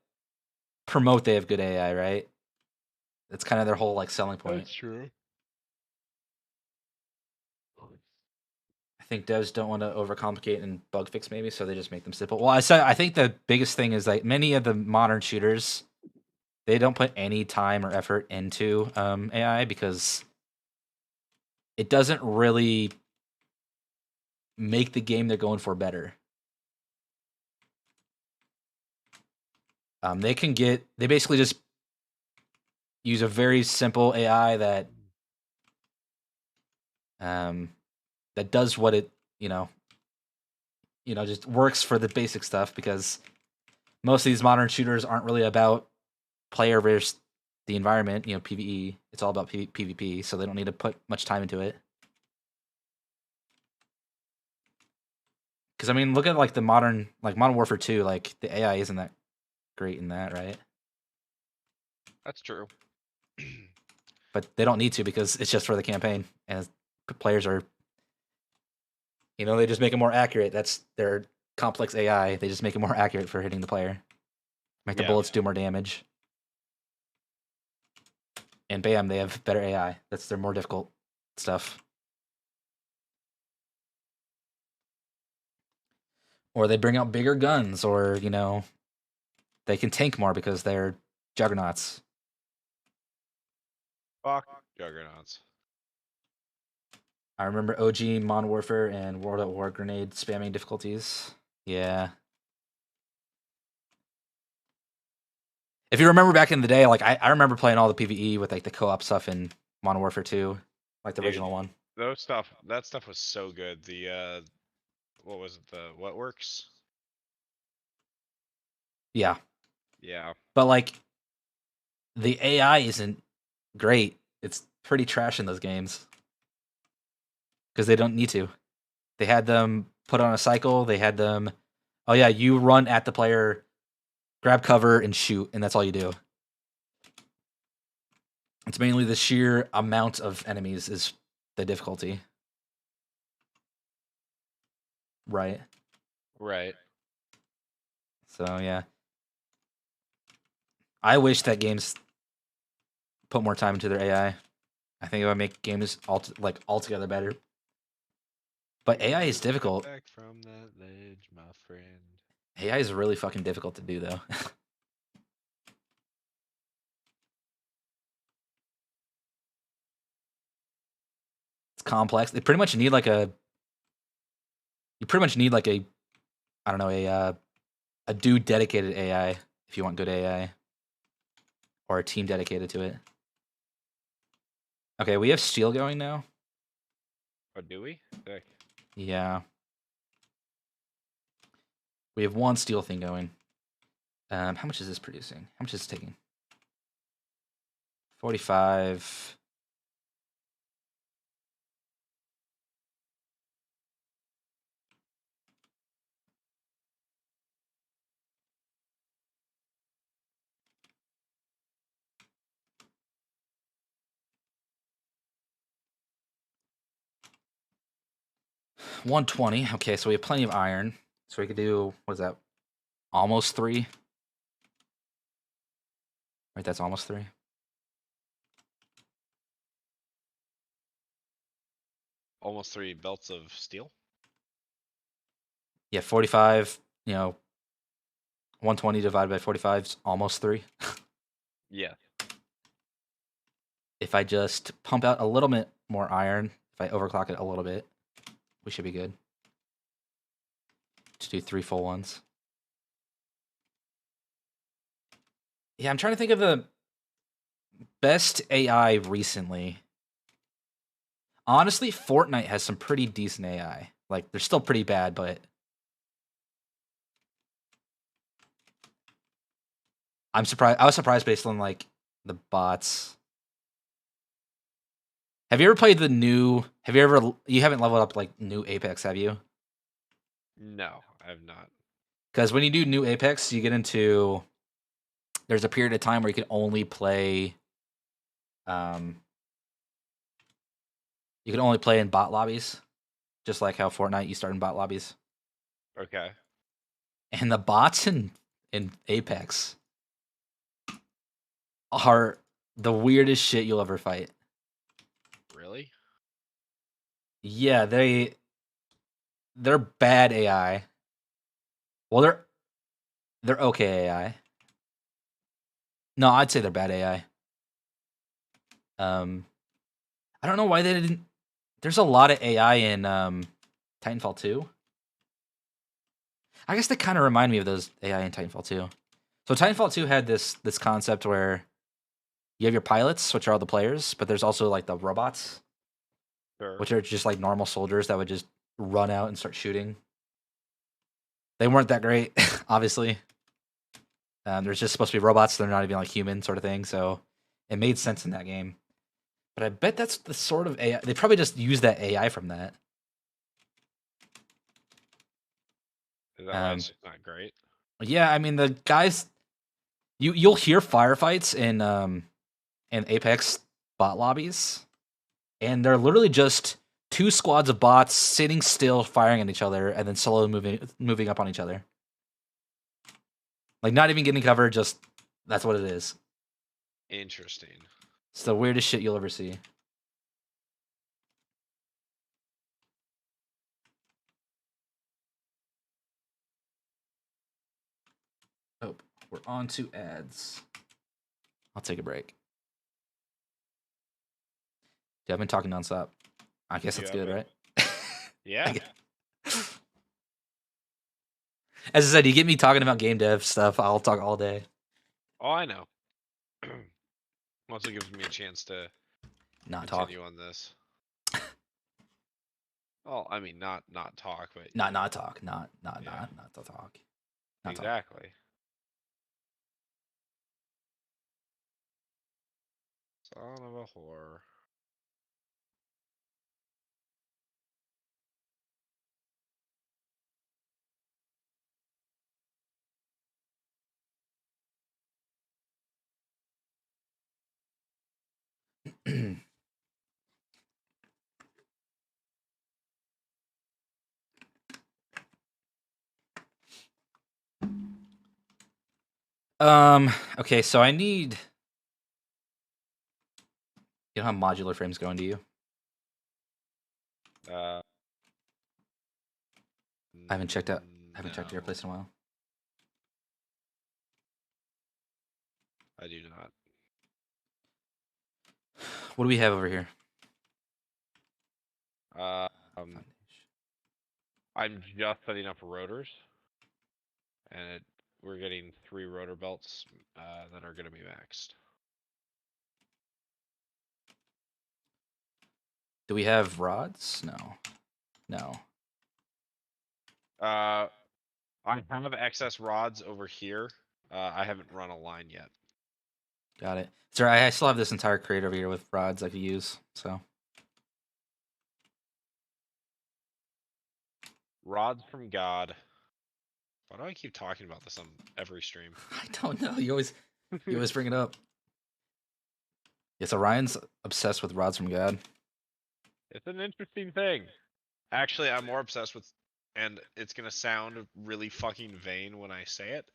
promote they have good AI, right? That's kind of their whole like selling point. That's true. I think devs don't want to overcomplicate and bug fix maybe, so they just make them simple. Well, I think the biggest thing is like many of the modern shooters, they don't put any time or effort into AI because it doesn't really make the game they're going for better. They basically just use a very simple AI that does what it just works for the basic stuff because most of these modern shooters aren't really about player versus the environment, PvE. It's all about PvP, so they don't need to put much time into it. Because I mean, look at like the Modern Warfare 2. Like the AI isn't that great in that, right? That's true. But they don't need to because it's just for the campaign, and players are, they just make it more accurate. That's their complex AI. They just make it more accurate for hitting the player, make the bullets do more damage, and bam, they have better AI. That's their more difficult stuff. Or they bring out bigger guns, or they can tank more because they're juggernauts. Fuck juggernauts. I remember OG Modern Warfare and World at War grenade spamming difficulties. Yeah. If you remember back in the day, like I remember playing all the PvE with like the co-op stuff in Modern Warfare 2, like the Dude, original one. that stuff was so good. The what was it? The what works? Yeah. Yeah. But like the AI isn't great. It's pretty trash in those games. Because they don't need to. They had them put on a cycle, they had them, oh yeah, you run at the player, grab cover and shoot, and that's all you do. It's mainly the sheer amount of enemies is the difficulty. Right. Right. So yeah. I wish that games put more time into their AI. I think it would make games altogether better. But AI is difficult. Back from that ledge, my friend. AI is really fucking difficult to do though. It's complex. They pretty much need like a I don't know, a dude dedicated AI if you want good AI. Or a team dedicated to it. Okay, we have steel going now. Oh, do we? Sick. Yeah. We have one steel thing going. How much is this producing? How much is this taking? 45. $120. Okay, so we have plenty of iron. So we could do, what is that? Almost 3. Right, that's almost 3. Almost 3 belts of steel. Yeah, 45. 120 divided by 45 is almost 3. Yeah. If I just pump out a little bit more iron, if I overclock it a little bit, we should be good. Just do 3 full ones. Yeah, I'm trying to think of the best AI recently. Honestly, Fortnite has some pretty decent AI. Like, they're still pretty bad, but I'm surprised. I was surprised based on like the bots. Have you ever played the new? Have you ever? You haven't leveled up like new Apex, have you? No, I have not. Because when you do new Apex, you get into. There's a period of time where you can only play. Um, you can only play in bot lobbies, just like how Fortnite you start in bot lobbies. Okay. And the bots in Apex are the weirdest shit you'll ever fight. Really? Yeah, they're bad AI. Well, they're okay AI. No, I'd say they're bad AI. I don't know why they didn't. There's a lot of AI in Titanfall 2. I guess they kind of remind me of those AI in Titanfall 2. So Titanfall 2 had this concept where you have your pilots, which are all the players, but there's also like the robots, Sure. which are just like normal soldiers that would just run out and start shooting. They weren't that great, obviously. There's just supposed to be robots; they're not even like human, sort of thing. So it made sense in that game. But I bet that's the sort of AI. They probably just use that AI from that. Is that why it's just not great? Yeah, I mean the guys. You'll hear firefights in Apex bot lobbies, and they're literally just 2 squads of bots sitting still, firing at each other, and then slowly moving up on each other. Like not even getting cover, just that's what it is. Interesting. It's the weirdest shit you'll ever see. Oh, we're on to ads. I'll take a break. Dude, I've been talking nonstop. I guess You that's have good, been. right? Yeah. As I said, you get me talking about game dev stuff, I'll talk all day. Oh, I know. Also gives me a chance to Not talk. continue on this. Well, I mean, not talk, but Not talk. Not Yeah. not to talk. Not talk. Exactly. Son of a whore. Okay, so I need. You know how modular frames going to you? Uh, I haven't checked your no, place in a while. I do not. What do we have over here? Um, I'm just setting up rotors, and we're getting 3 rotor belts that are going to be maxed. Do we have rods? No. No. I have excess rods over here. I haven't run a line yet. Got it. Sorry, I still have this entire crate over here with rods I could use. So Rods from God. Why do I keep talking about this on every stream? I don't know. You always bring it up. Yes, Orion's obsessed with rods from God. It's an interesting thing. Actually, I'm more obsessed with, and it's gonna sound really fucking vain when I say it.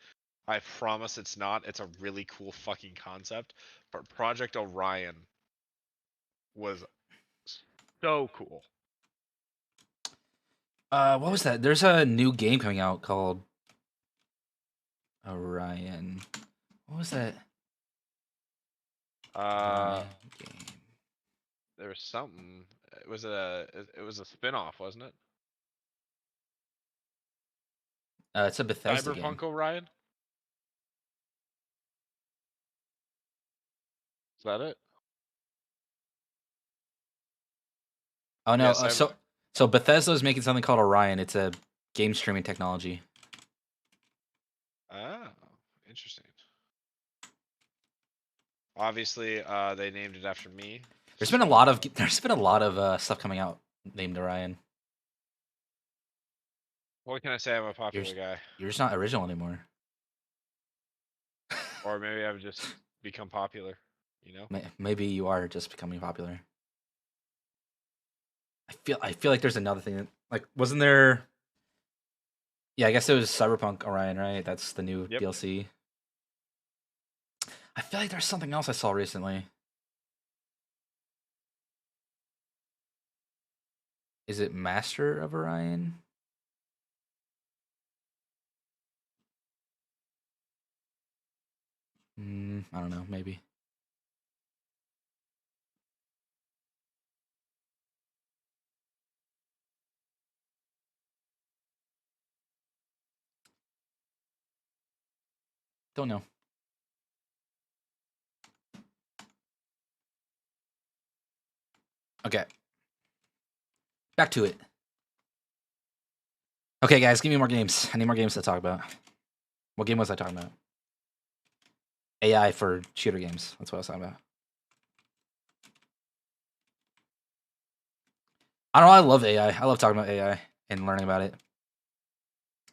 I promise it's not. It's a really cool fucking concept. But Project Orion was so cool. What was that? There's a new game coming out called Orion. What was that? Uh, Orion game. there was something. It was a spin-off, wasn't it? It's a Bethesda game. Cyberpunk Orion. Is that it? Oh no, Yeah, Cyber. so Bethesda is making something called Orion. It's a game streaming technology. Oh, interesting. Obviously, they named it after me. There's been a So, lot of stuff coming out named Orion. what can I say? I'm a You're popular guy, you're just not original anymore. or maybe I've just become popular. You know? Maybe you are just becoming popular. I feel like there's another thing that, like, wasn't there? Yeah, I guess it was Cyberpunk Orion, right? That's the new Yep. DLC. I feel like there's something else I saw recently. Is it Master of Orion? I don't know. Maybe. Don't know. Okay. Back to it. Okay, guys, give me more games. I need more games to talk about. What game was I talking about? AI for shooter games. That's what I was talking about. I don't know. I love AI. I love talking about AI and learning about it.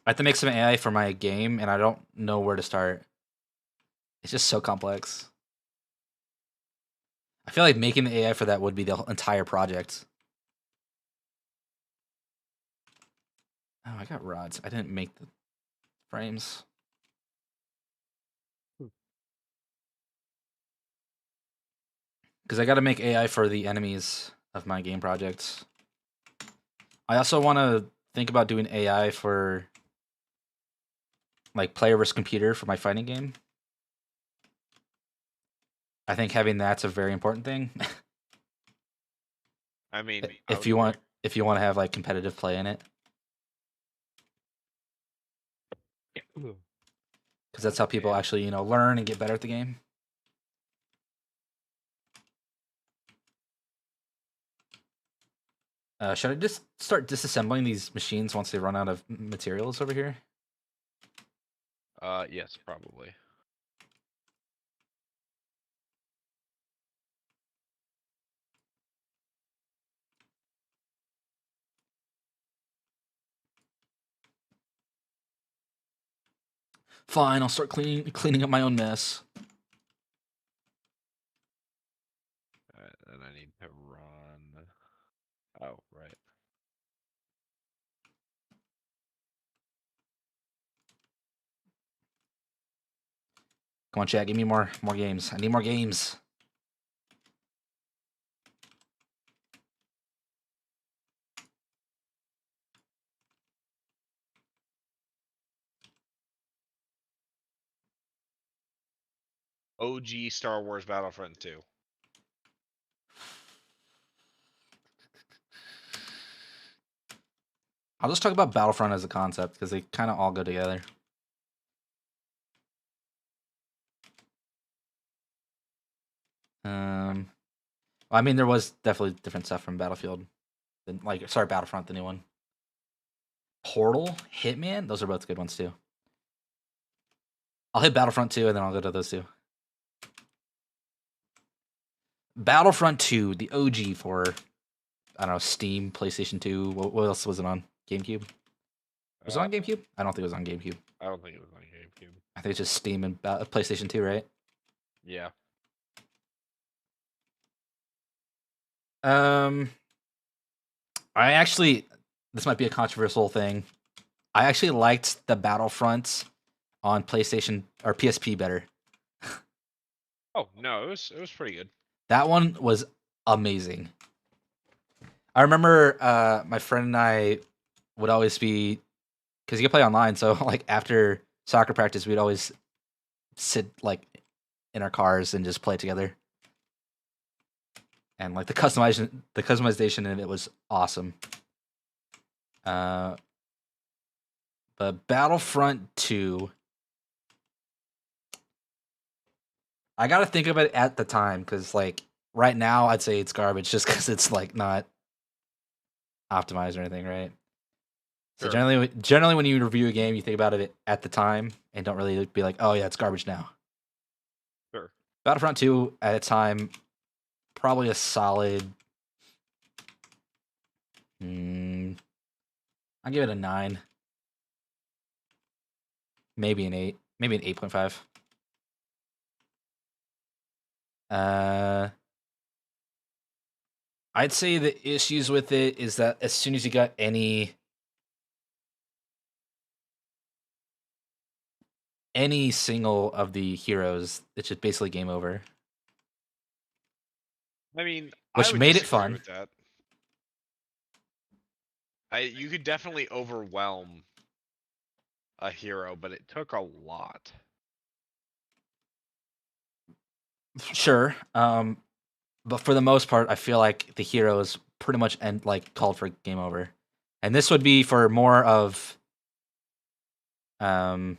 I have to make some AI for my game, and I don't know where to start. It's just so complex. I feel like making the AI for that would be the entire project. Oh, I got rods. I didn't make the frames. Because I got to make AI for the enemies of my game projects. I also want to think about doing AI for like player versus computer for my fighting game. I think having that's a very important thing. I mean, I if would you agree. want if you want to have like competitive play in it, because that's how people Man. actually learn and get better at the game. Should I just start disassembling these machines once they run out of materials over here? Yes, probably. Fine, I'll start cleaning up my own mess. And I need to run. Oh, right. Come on, chat, give me more games. I need more games. OG Star Wars Battlefront 2. I'll just talk about Battlefront as a concept because they kind of all go together. I mean, there was definitely different stuff from Battlefield. Battlefront, the new one. Portal, Hitman, those are both good ones too. I'll hit Battlefront 2 and then I'll go to those two. Battlefront 2, the OG for, I don't know, Steam, PlayStation 2. What else was it on? GameCube? Was it on GameCube? I don't think it was on GameCube. I don't think it was on GameCube. I think it's just Steam and PlayStation 2, right? Yeah. I actually, this might be a controversial thing. I actually liked the Battlefronts on PlayStation or PSP better. Oh no, it was pretty good. That one was amazing. I remember my friend and I would always be because you can play online. So like after soccer practice, we'd always sit like in our cars and just play together. And like the customization in it was awesome. But Battlefront 2, I gotta think of it at the time because like right now I'd say it's garbage just because it's like not optimized or anything, right? So Sure. generally when you review a game, you think about it at the time and don't really be like, oh yeah, it's garbage now. Sure. Battlefront 2 at its time, probably a solid. I'll give it a 9, maybe an 8, maybe an 8.5. I'd say the issues with it is that as soon as you got any single of the heroes, it's just basically game over, I mean, I which would made it disagree fun. with that. You could definitely overwhelm a hero, but it took a lot. Sure, but for the most part, I feel like the heroes pretty much end like called for game over, and this would be for um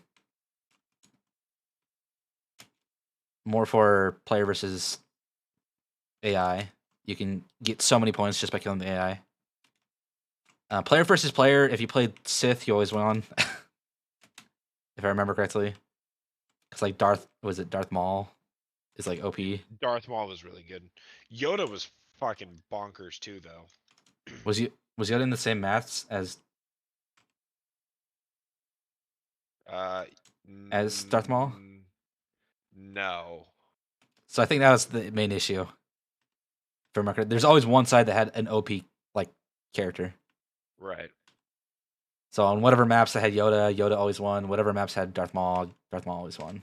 more for player versus AI. You can get so many points just by killing the AI. Player versus player, if you played Sith, you always won. If I remember correctly. Because like Darth Maul is like OP. Darth Maul was really good. Yoda was fucking bonkers too, though. Was Yoda in the same maths Uh, as Darth Maul? no. So I think that was the main issue. For record, there's always one side that had an OP like character. Right. So on whatever maps that had Yoda, Yoda always won. Whatever maps had Darth Maul always won.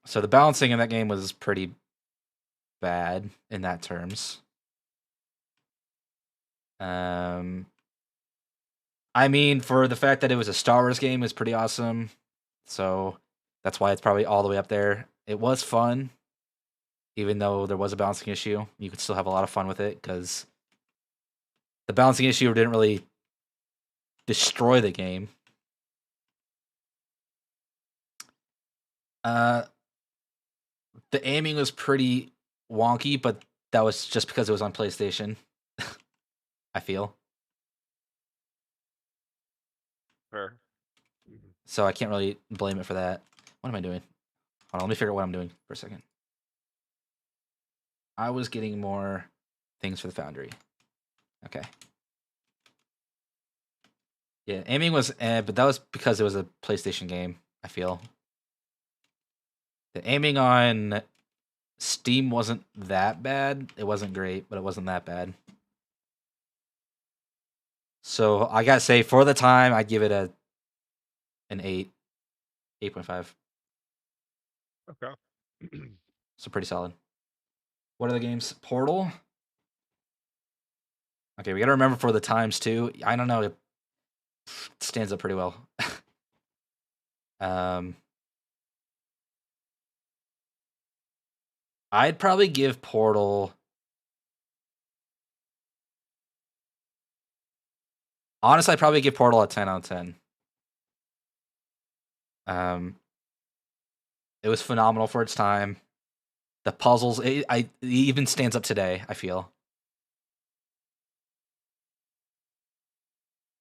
So the balancing in that game was pretty bad in that terms. I mean, for the fact that it was a Star Wars game, is pretty awesome. So that's why it's probably all the way up there. It was fun, even though there was a balancing issue. You could still have a lot of fun with it because the balancing issue didn't really destroy the game. The aiming was pretty wonky, but that was just because it was on PlayStation. I feel Fair. so I can't really blame it for that. What am I doing? Hold on, let me figure out what I'm doing for a second. I was getting more things for the Foundry. Okay. Yeah, aiming was but that was because it was a PlayStation game, I feel. The aiming on Steam wasn't that bad. It wasn't great, but it wasn't that bad. So I gotta say, for the time, I'd give it an 8, 8.5. Okay. So pretty solid. What are the games? Portal. Okay, we gotta remember for the times too. I don't know. It stands up pretty well. um, I'd probably give Portal. Honestly, I'd probably give Portal a 10 out of 10. It was phenomenal for its time. The puzzles, it even stands up today, I feel.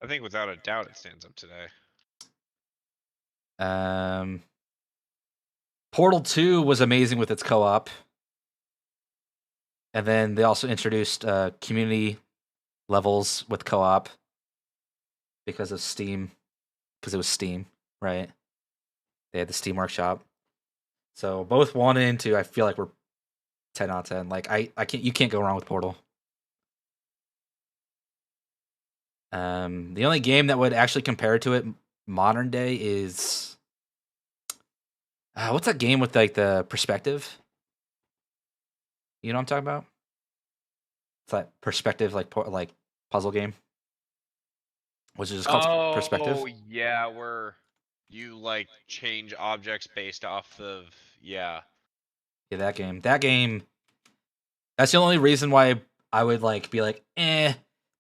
I think without a doubt it stands up today. Portal 2 was amazing with its co-op. And then they also introduced community levels with co-op because of Steam, because it was Steam, right? They had the Steam Workshop. So both 1 and 2, I feel like were 10 out of 10. Like you can't go wrong with Portal. The only game that would actually compare to it modern day is what's that game with like the perspective? You know what I'm talking about? It's that perspective, like puzzle game, which is just called Perspective. Oh yeah, where you like change objects based off of Yeah, that game. That game. That's the only reason why I would like be like,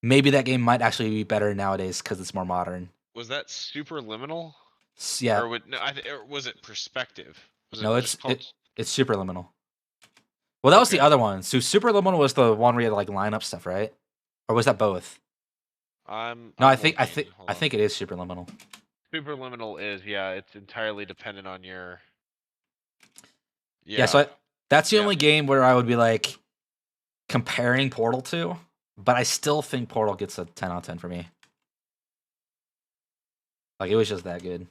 maybe that game might actually be better nowadays because it's more modern. Was that Superliminal? Yeah, Or would no? Or was it Perspective? Was it no, just called? it's Superliminal. Well, that was the Okay, other one. So Superliminal was the one where you had to like line up stuff, right? Or was that both? I'm No, I I'm think looking. Hold I on. think it is Superliminal. Superliminal is, yeah, it's entirely dependent on your. Yeah, Yeah, that's the yeah. only game where I would be like comparing Portal to, but I still think Portal gets a 10 out of 10 for me. Like it was just that good.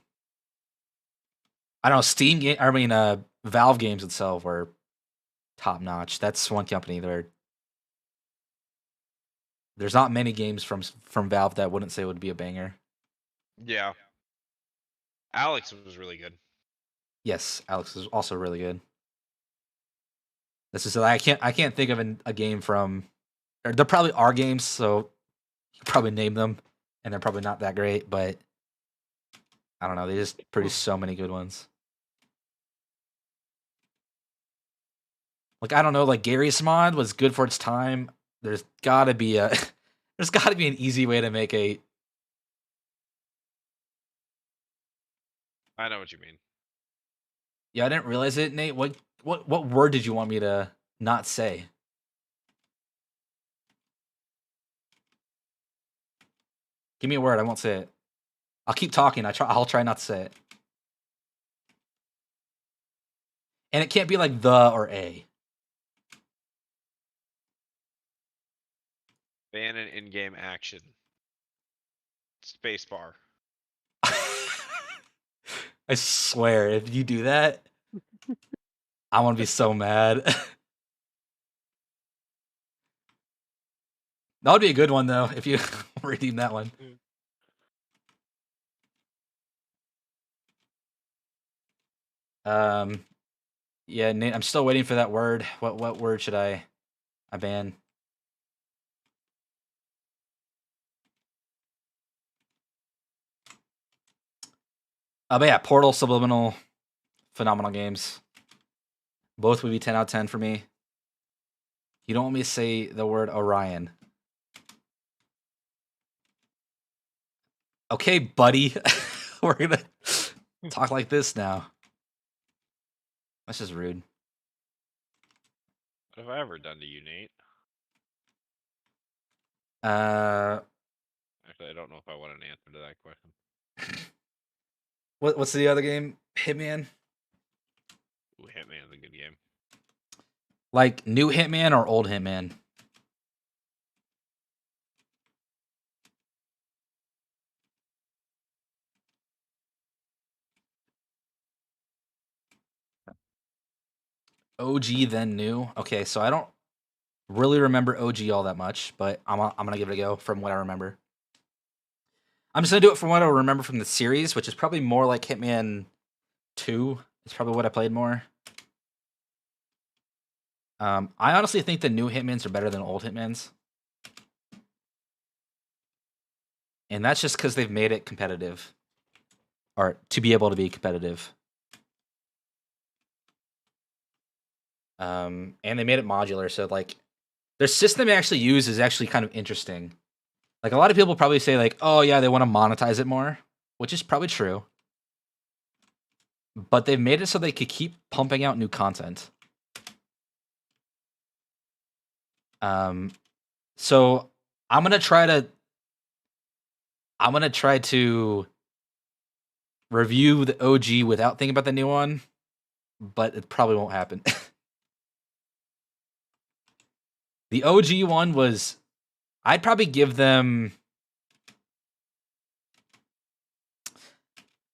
I don't know, Valve games itself were top notch. That's one company there's not many games from Valve that wouldn't say would be a banger. Yeah. Alex was really good. Yes, Alex is also really good. This is I can't think of a game from. There probably are games, so you can probably name them, and they're probably not that great. But I don't know. They just produce so many good ones. Like I don't know. Like Gary's Mod was good for its time. There's gotta be a there's gotta be an easy way to make a. I know what you mean. Yeah, I didn't realize it, Nate. What word did you want me to not say? Give me a word. I won't say it. I'll keep talking. I'll try not to say it. And it can't be like the or a. Ban an in-game action. Spacebar. I swear, if you do that, I want to be so mad. That would be a good one though if you redeem that one. Um, yeah, Nate, I'm still waiting for that word. What word should I ban? But yeah, Portal, Subliminal, phenomenal games. Both would be 10 out of 10 for me. You don't want me to say the word Orion. Okay, buddy. We're gonna talk like this now. That's just rude. What have I ever done to you, Nate? Uh, Actually, I don't know if I want an answer to that question. what's the other game? Hitman? Ooh, Hitman's a good game. Like new Hitman or old Hitman? OG then new. Okay, so I don't really remember OG all that much, but I'm gonna give it a go from what I remember. I'm just gonna do it from what I remember from the series, which is probably more like Hitman 2. It's probably what I played more. I honestly think the new Hitmans are better than old Hitmans. And that's just because they've made it competitive. Or to be able to be competitive. And they made it modular, so like their system they actually use is actually kind of interesting. Like a lot of people probably say like, oh yeah, they want to monetize it more, which is probably true. But they've made it so they could keep pumping out new content. So I'm gonna try to review the OG without thinking about the new one, but it probably won't happen. The OG one was, I'd probably give them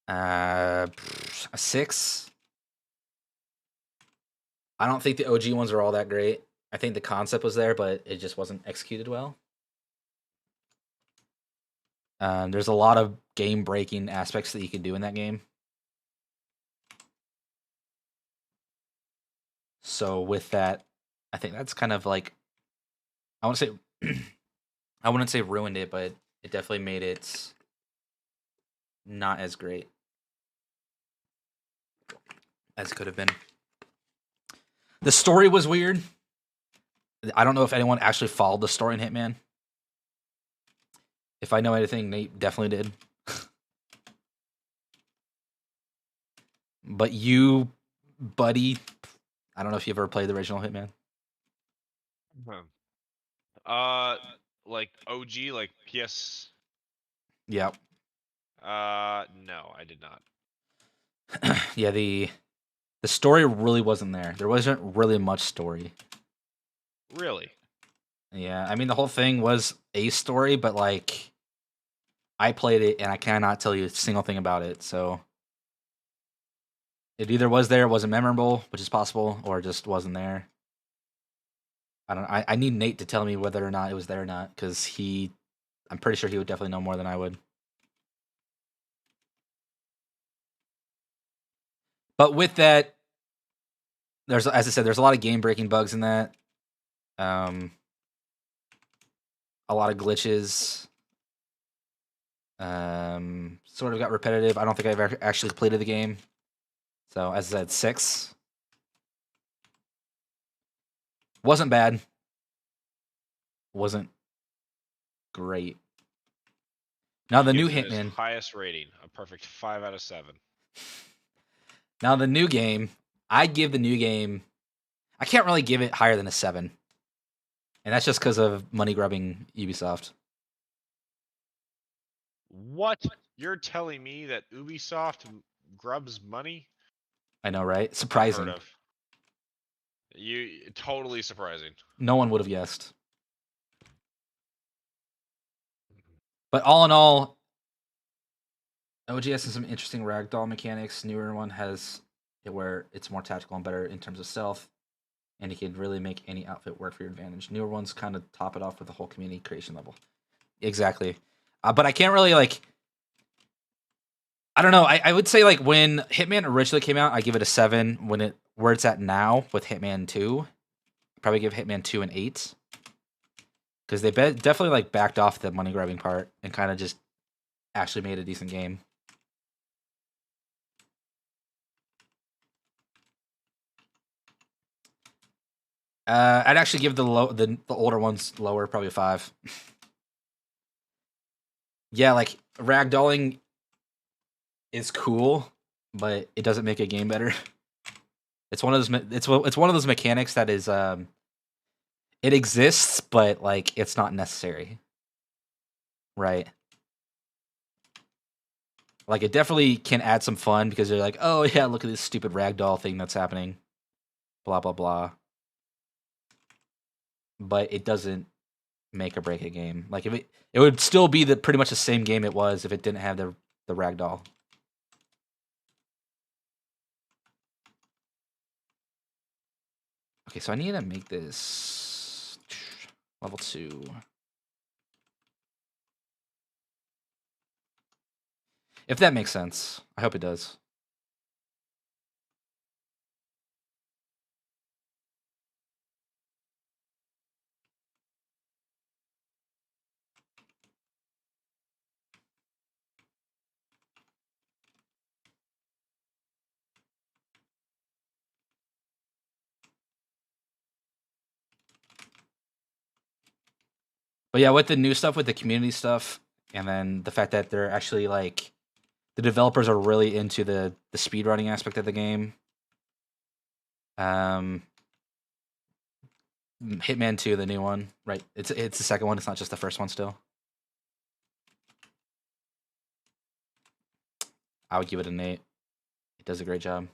a 6. I don't think the OG ones are all that great. I think the concept was there, but it just wasn't executed well. There's a lot of game-breaking aspects that you can do in that game. So with that, I think that's kind of like, I want to say I wouldn't say ruined it, but it definitely made it not as great as it could have been. The story was weird. I don't know if anyone actually followed the story in Hitman. If I know anything, Nate definitely did. But you, buddy, I don't know if you've ever played the original Hitman. Like OG, like PS. Yeah. No, I did not. Yeah, the story really wasn't there. There wasn't really much story. Really? Yeah, I mean the whole thing was a story, but like I played it and I cannot tell you a single thing about it. So it either was there, wasn't memorable, which is possible, or just wasn't there. I don't. I need Nate to tell me whether or not it was there or not, because I'm pretty sure he would definitely know more than I would. But with that, as I said, there's a lot of game breaking bugs in that. A lot of glitches. Sort of got repetitive. I don't think I've ever actually completed the game. So as I said, 6 wasn't bad. Wasn't great. Now the new Gives it his Hitman. highest rating, a perfect 5 out of 7. Now the new game, I give the new game. I can't really give it higher than a 7, and that's just because of money grubbing Ubisoft. What? You're telling me that Ubisoft grubs money? I know, right? Unheard Surprising. of. You totally surprising. No one would have guessed. But all in all, OGS has some interesting ragdoll mechanics. Newer one has it where it's more tactical and better in terms of stealth, and you can really make any outfit work for your advantage. Newer ones kind of top it off with the whole community creation level. Exactly. But I can't really like. I don't know. I would say like when Hitman originally came out, I give it a 7. Where it's at now with Hitman 2, I'd probably give Hitman 2 an 8, because they definitely like backed off the money grabbing part and kind of just actually made a decent game. I'd actually give the older ones lower, probably a 5. Yeah, like ragdolling is cool, but it doesn't make a game better. It's one of those. It's one of those mechanics that is it exists, but like it's not necessary, right? Like it definitely can add some fun because you're like, oh yeah, look at this stupid ragdoll thing that's happening, blah blah blah. But it doesn't make or break a game. Like if it would still be pretty much the same game it was if it didn't have the ragdoll. Okay, so I need to make this level 2. If that makes sense. I hope it does. But yeah, with the new stuff, with the community stuff, and then the fact that they're actually like the developers are really into the speedrunning aspect of the game. Hitman 2, the new one, right? It's the second one. It's not just the first one. Still, I would give it an 8. It does a great job.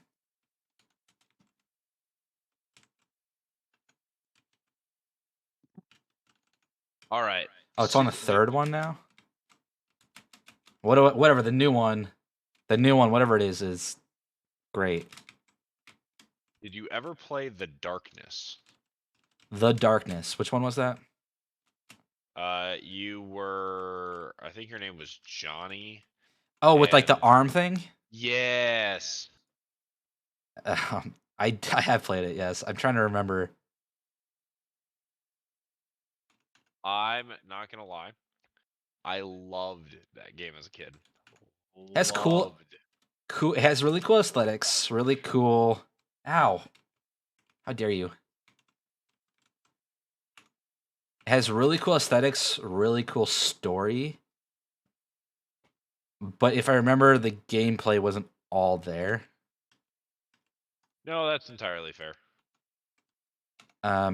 All right. Oh, it's on the third one now. Whatever the new one, whatever it is great. Did you ever play The Darkness? The Darkness. Which one was that? You were. I think your name was Johnny. Oh, with like the and- arm thing. Yes. I have played it. Yes, I'm trying to remember. I'm not gonna lie. I loved that game as a kid. Has cool, Loved. cool. It has really cool aesthetics. Really cool. Ow! How dare you? It has really cool aesthetics. Really cool story. But if I remember, the gameplay wasn't all there. No, that's entirely fair.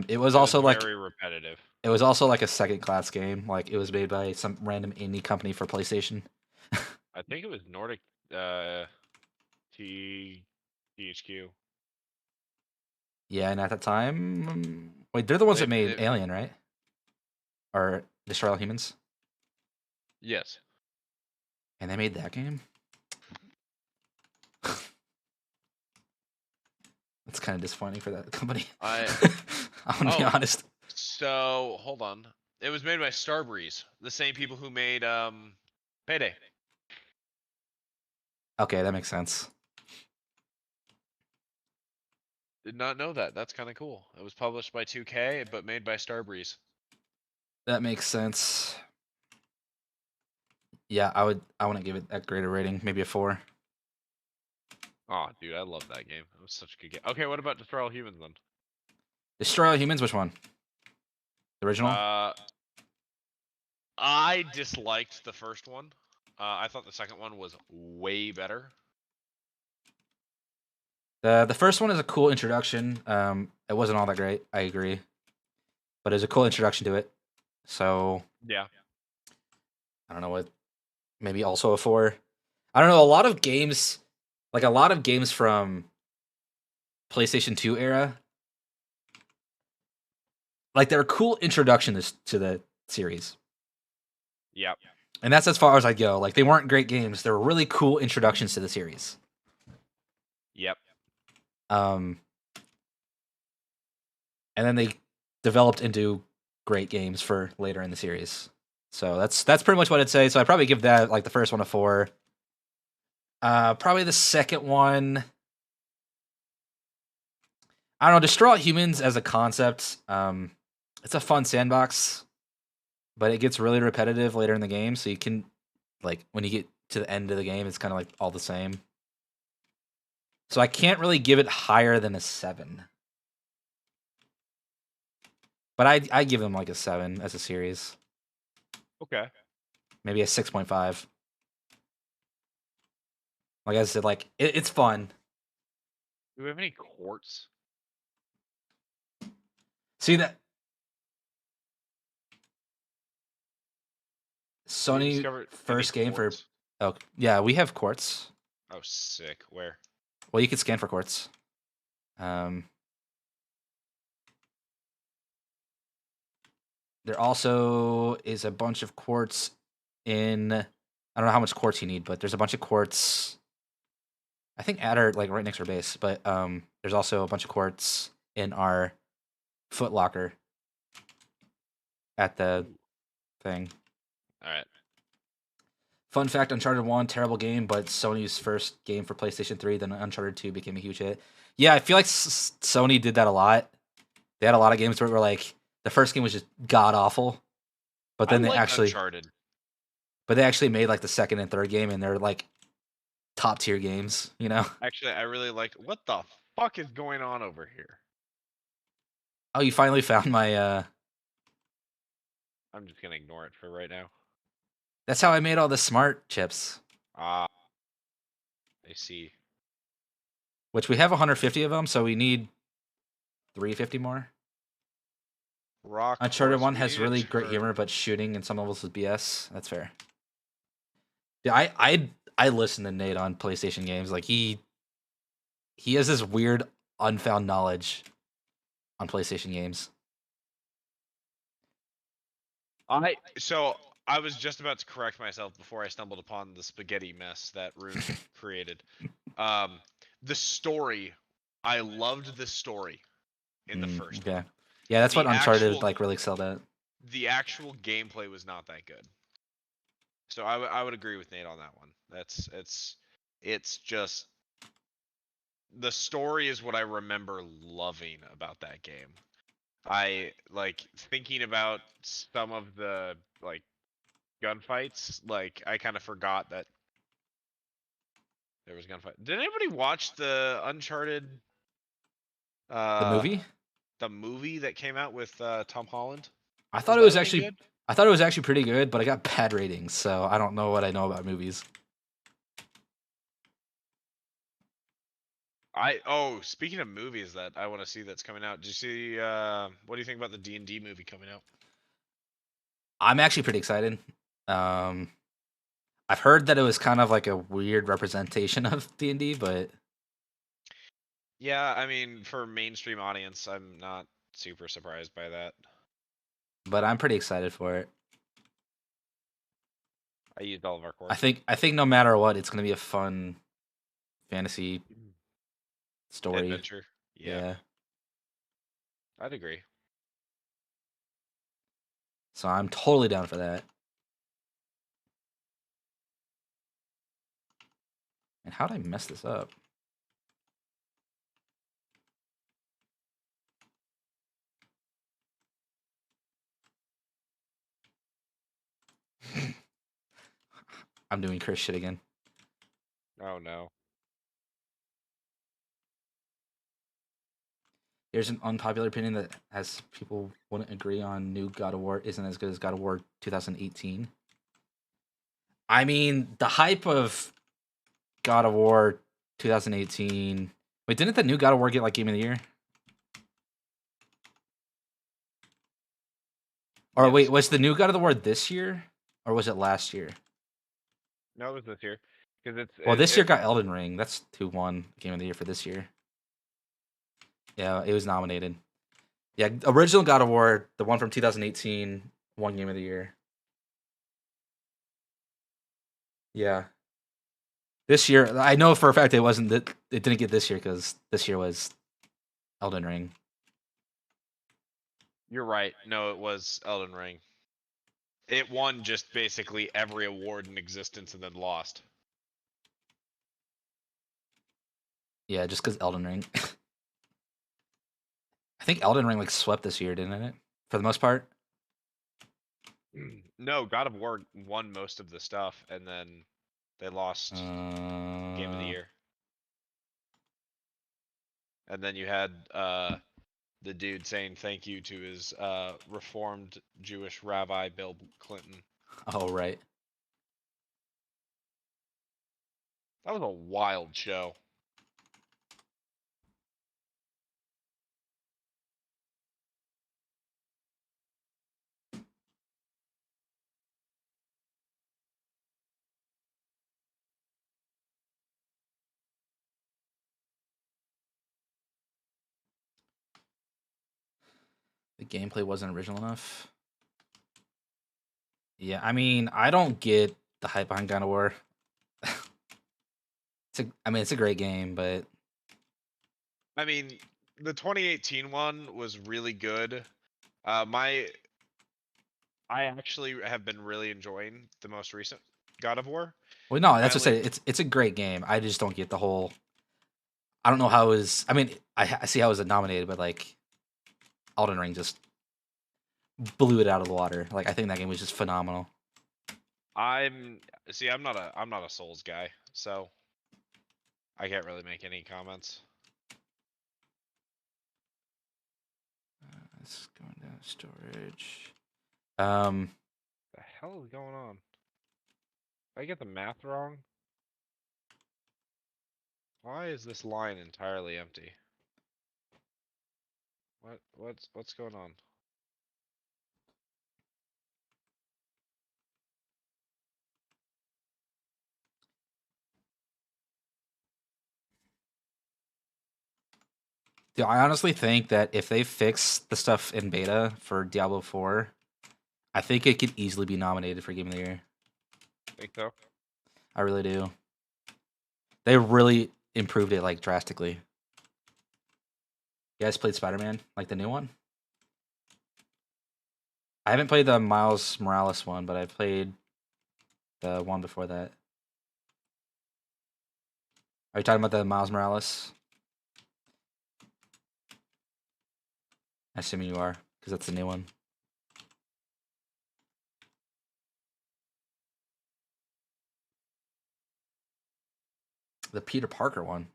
It was It also was like very repetitive. it was also like a second class game. Like it was made by some random indie company for PlayStation. I think it was Nordic T THQ. Yeah, and at the time, wait, they're the ones They, that made it, Alien, right? Or Destroy All Humans, yes. and they made that game. That's kind of disappointing for that company. I I'm gonna be oh honest. so hold on. It was made by Starbreeze, the same people who made Payday. Okay, that makes sense. Did not know that. That's kind of cool. It was published by 2K, but made by Starbreeze. That makes sense. Yeah, I wouldn't give it that great a rating. Maybe a 4. Oh, dude, I love that game. It was such a good game. Okay, what about Destroy All Humans then? Destroy All Humans. Which one? The original. Uh, I disliked the first one. I thought the second one was way better. The first one is a cool introduction. It wasn't all that great. I agree, but it's a cool introduction to it. So Yeah. I don't know what. Maybe also a 4. I don't know. A lot of games from PlayStation 2 era, like they're a cool introduction to the series. Yep. And that's as far as I'd go. Like they weren't great games. They were really cool introductions to the series. Yep. And then they developed into great games for later in the series. So that's pretty much what I'd say. So I'd probably give that like the first one a 4. Probably the second one. I don't know. Destroy All Humans as a concept. It's a fun sandbox, but it gets really repetitive later in the game. So you can, like, when you get to the end of the game, it's kind of like all the same. So I can't really give it higher than a 7. But I give them like a 7 as a series. Okay. Maybe a 6.5. Like I said, like it's fun. Do we have any quartz? See that Have you Sony discovered any first game for quartz? oh yeah, we have quartz. Oh, sick. Where? Well, you could scan for quartz. Um, there also is a bunch of quartz in. I don't know how much quartz you need, but there's a bunch of quartz. I think at our like right next to our base, but there's also a bunch of quartz in our Foot Locker at the Ooh. thing. All right. Fun fact: Uncharted 1, terrible game, but Sony's first game for PlayStation 3. Then Uncharted 2 became a huge hit. Yeah, I feel like Sony did that a lot. They had a lot of games where were like the first game was just god awful, but I then liked Uncharted. they actually made like the second and third game, and they're like top tier games. You know? Actually, I really liked. What the fuck is going on over here? Oh, you finally found my. I'm just gonna ignore it for right now. That's how I made all the smart chips, Ah, I see. which we have 150 of them, so we need 350 more. Rock Uncharted quartz. 1 We has need to really great turn. humor, but shooting in some levels is BS. That's fair. Yeah, I listen to Nate on PlayStation games. Like he has this weird unfound knowledge on PlayStation games. I was just about to correct myself before I stumbled upon the spaghetti mess that Rune created. Um, the story, I loved the story in the first Okay. one. Yeah, that's what The Uncharted actual like really excelled at. the actual gameplay was not that good. So I would agree with Nate on that one. It's just the story is what I remember loving about that game. I like thinking about some of the like gunfights. Like I kind of forgot that there was a gunfight. Did anybody watch the Uncharted The uh movie? the movie that came out with Tom Holland? I Was thought it that was any actually good? I thought it was actually pretty good, but I got bad ratings, so I don't know what I know about movies. Speaking of movies that I want to see that's coming out, did you see what do you think about the D&D movie coming out? I'm actually pretty excited. Um, I've heard that it was kind of like a weird representation of D&D, Yeah, I mean, for a mainstream audience, I'm not super surprised by that. but I'm pretty excited for it. I used all of our I cords. think I think no matter what, it's gonna be a fun fantasy story. Adventure. Yeah, Yeah. I'd agree. So I'm totally down for that. And how did I mess this up? I'm doing Chris shit again. Oh no. Here's an unpopular opinion that has people wouldn't agree on new God of War isn't as good as God of War 2018. I mean, the hype of God of War 2018. Wait, didn't the new God of War get like Game of the Year? Or wait, Yes. was the new God of the War this year, or was it last year? No, it was this year. Because Well, this year got Elden Ring. That's who won Game of the Year for this year. Yeah, it was nominated. Yeah, original God of War, the one from 2018, won Game of the Year. Yeah, this year I know for a fact it wasn't. That it didn't get this year because this year was Elden Ring. You're right. No, it was Elden Ring. It won just basically every award in existence and then lost. Yeah, just because Elden Ring. I think Elden Ring like swept this year, didn't it? For the most part. No, God of War won most of the stuff and then they lost Game of the Uh, Year. And then you had the dude saying thank you to his reformed Jewish rabbi Bill Clinton. oh right. That was a wild show. The gameplay wasn't original enough. Yeah, I mean, I don't get the hype behind God of War. It's a great game, but I mean, the 2018 one was really good. I actually have been really enjoying the most recent God of War. well, no, My that's what I only say. It's a great game. I just don't get the whole. I don't know how it was. I mean, I see how it was nominated, but like Elden Ring just blew it out of the water. Like I think that game was just phenomenal. I'm see I'm not a Souls guy, so I can't really make any comments. It's going down storage. Um, The hell is going on? Did I get the math wrong? Why is this line entirely empty? What's going on? dude, I honestly think that if they fix the stuff in beta for Diablo 4, I think it could easily be nominated for Game of the Year. Think so? I really do. They really improved it like drastically. You guys played Spider-Man, like the new one? I haven't played the Miles Morales one, but I played the one before that. Are you talking about the Miles Morales? Assuming you are, because that's the new one. The Peter Parker one.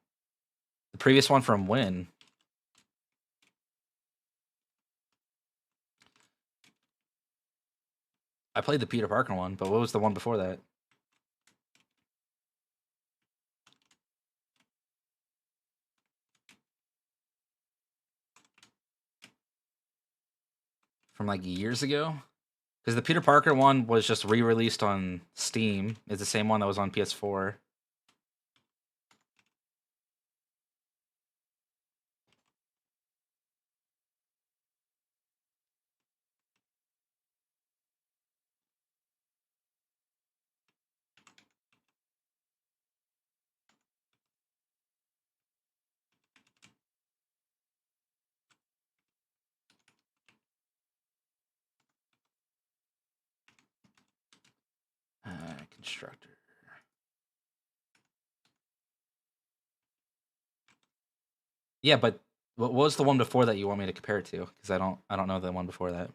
The previous one from when? I played the Peter Parker one, but what was the one before that? From like years ago? Because the Peter Parker one was just re-released on Steam. It's the same one that was on PS4. Constructor. Yeah, but what was the one before that you want me to compare it to? Because I don't know the one before that.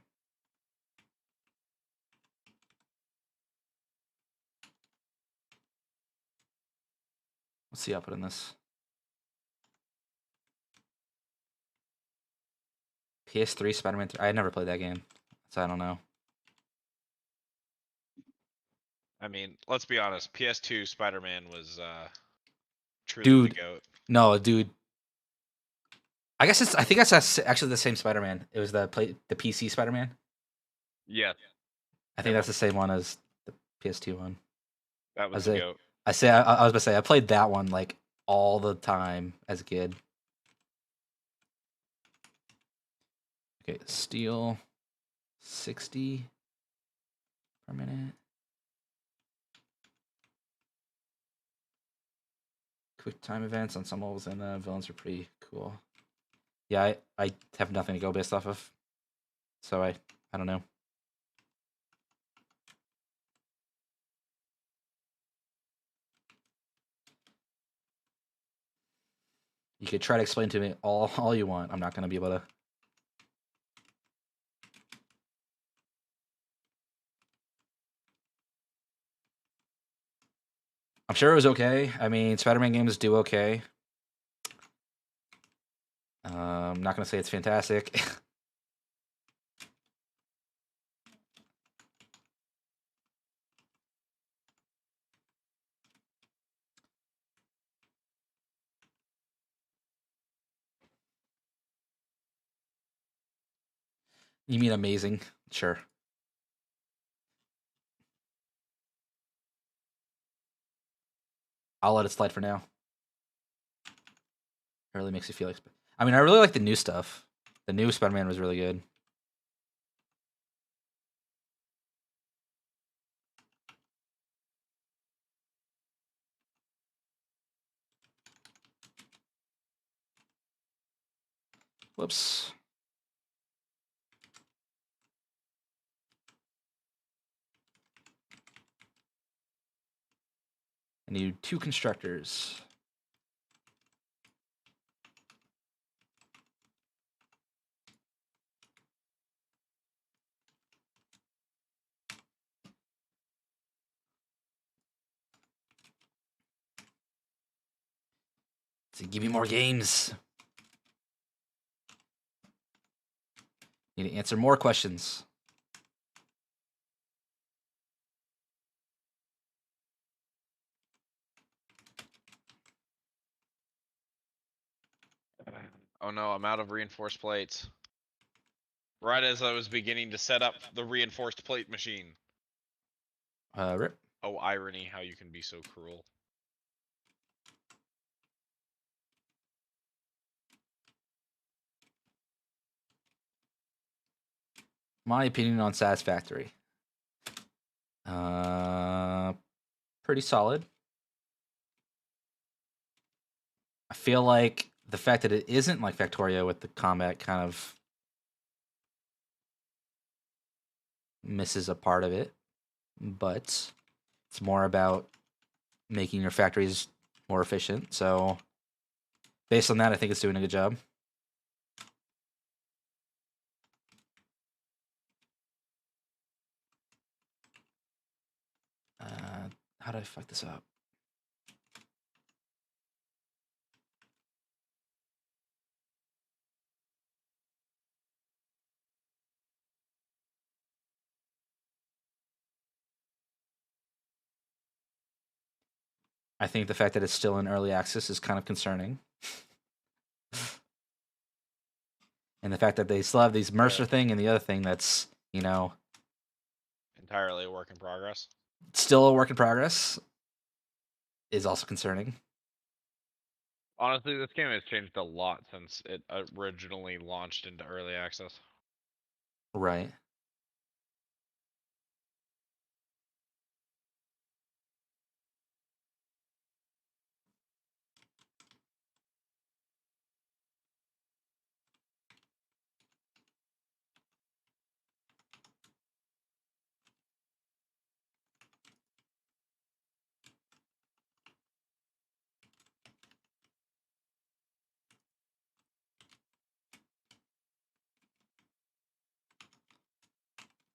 Let's see output in this. PS3 Spider-Man 3. I never played that game, so I don't know. I mean, let's be honest. PS2 Spider-Man was truly Dude, the GOAT. no, dude. I think that's actually the same Spider-Man. It was the PC Spider-Man. Yeah, I think that's the same one as the PS2 one. that was the GOAT. I was about to say I played that one like all the time as a kid. Okay, steel 60 per minute. Quick time events on some levels and villains are pretty cool. Yeah, I have nothing to go based off of. So I don't know. You could try to explain to me all you want. I'm not going to be able to. I'm sure it was okay. I mean, Spider-Man games do okay. I'm not going to say it's fantastic. You mean amazing? Sure. I'll let it slide for now. It really makes you feel like. I mean, I really like the new stuff. The new Spider-Man was really good. Whoops. I need 2 constructors. So give me more games. Need to answer more questions. Oh no, I'm out of reinforced plates. Right as I was beginning to set up the reinforced plate machine. Rip. Oh, irony, how you can be so cruel. My opinion on Satisfactory. Pretty solid. I feel like the fact that it isn't like Factorio with the combat kind of misses a part of it, but it's more about making your factories more efficient. So based on that, I think it's doing a good job. How did I fuck this up? I think the fact that it's still in early access is kind of concerning. And the fact that they still have these Mercer thing and the other thing that's, you know, entirely a work in progress. Still a work in progress is also concerning. Honestly, this game has changed a lot since it originally launched into early access. Right.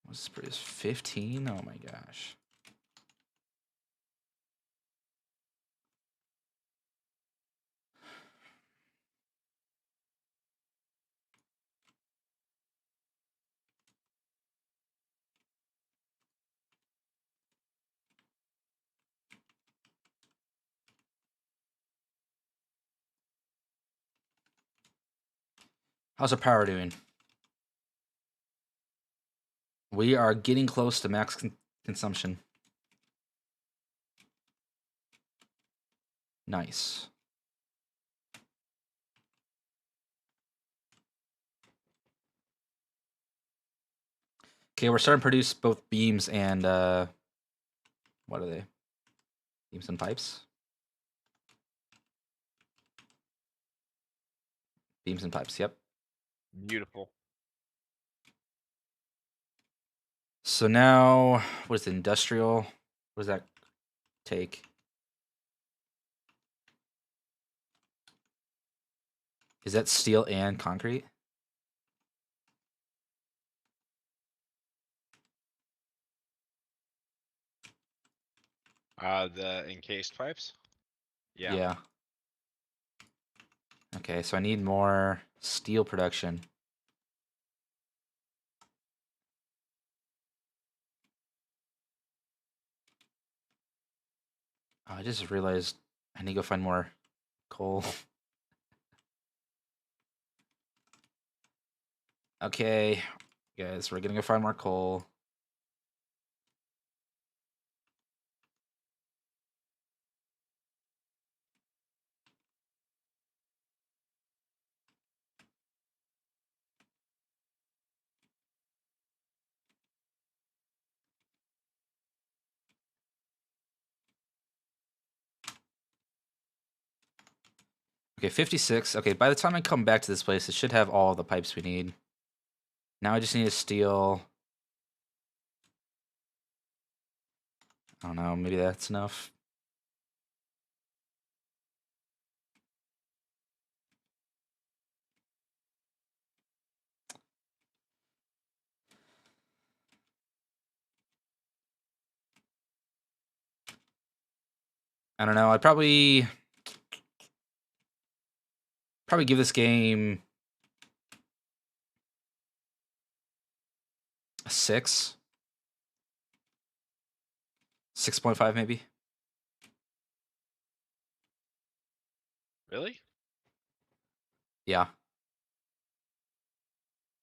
What's this produce? 15? Oh my gosh. How's our power doing? We are getting close to max consumption. Nice. Okay, we're starting to produce both beams and what are they? Beams and pipes? Beams and pipes, yep. Beautiful. So now, what is it, industrial? What does that take? Is that steel and concrete? The encased pipes? Yeah. Yeah. Okay, so I need more steel production. Oh, I just realized I need to go find more coal. Okay, guys, we're gonna go find more coal. Okay, 56. Okay, by the time I come back to this place, it should have all the pipes we need. Now I just need to steal. I don't know, maybe that's enough. I don't know, I'd probably give this game a 6. 6.5 maybe. Really? Yeah.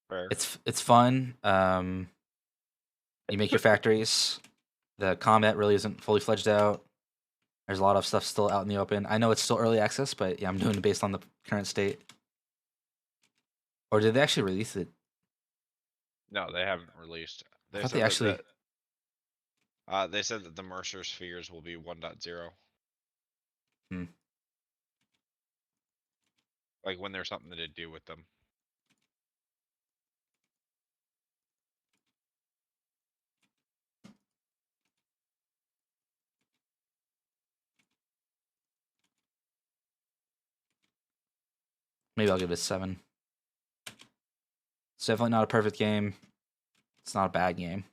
Fair. It's fun. You make your factories. The combat really isn't fully fledged out. There's a lot of stuff still out in the open. I know it's still early access, but yeah, I'm doing it based on the current state. Or did they actually release it? No, they haven't released. I thought they actually. They said that the Mercer spheres will be 1.0. Hmm. Like when there's something to do with them. Maybe I'll give it a 7. It's definitely not a perfect game. It's not a bad game.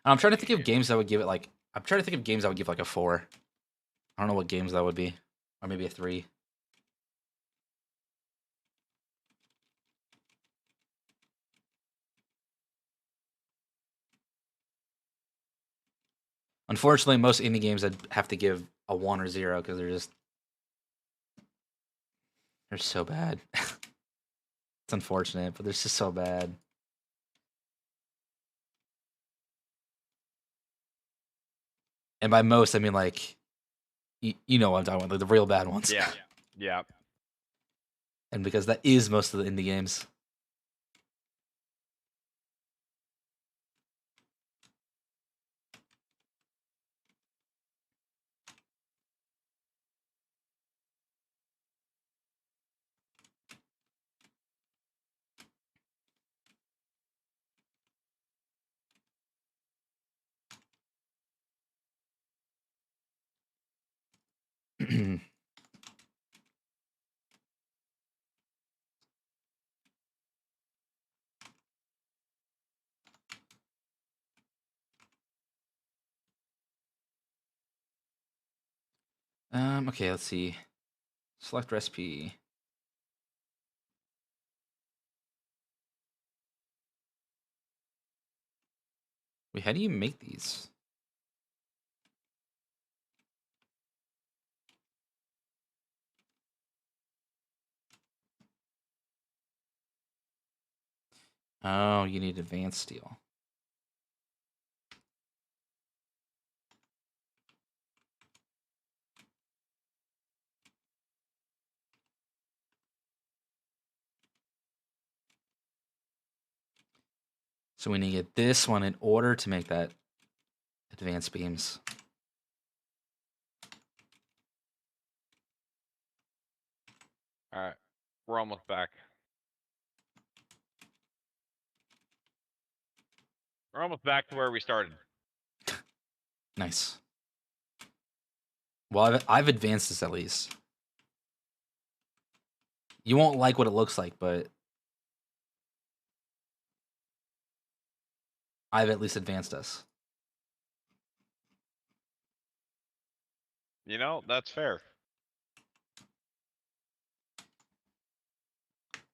I'm trying to think of games that would give it like. I'm trying to think of games that would give like a 4. I don't know what games that would be, or maybe a 3. Unfortunately, most indie games I'd have to give a 1 or 0 because they're so bad. It's unfortunate, but they're just so bad. And by most, I mean like, you know what I'm talking about, like the real bad ones. Yeah. Yeah. And because that is most of the indie games. Okay, let's see. Select recipe. Wait, how do you make these? Oh, you need advanced steel. So we need to get this one in order to make that advanced beams. All right. We're almost back. We're almost back to where we started. Nice. Well, I've advanced this at least. You won't like what it looks like, but I've at least advanced us. You know, that's fair.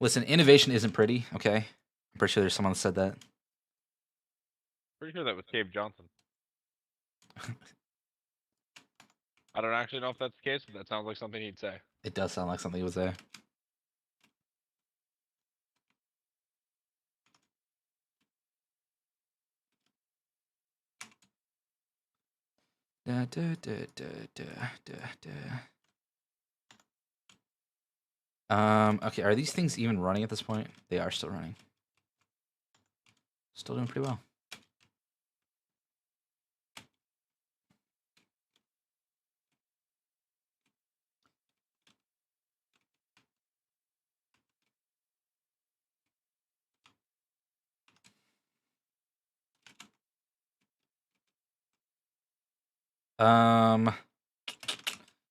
Listen, innovation isn't pretty, okay? I'm pretty sure there's someone that said that. Pretty sure that was Cave Johnson. I don't actually know if that's the case, but that sounds like something he'd say. It does sound like something was there. Da, da, da, da, da, da, da. Okay, are these things even running at this point? They are still running. Still doing pretty well.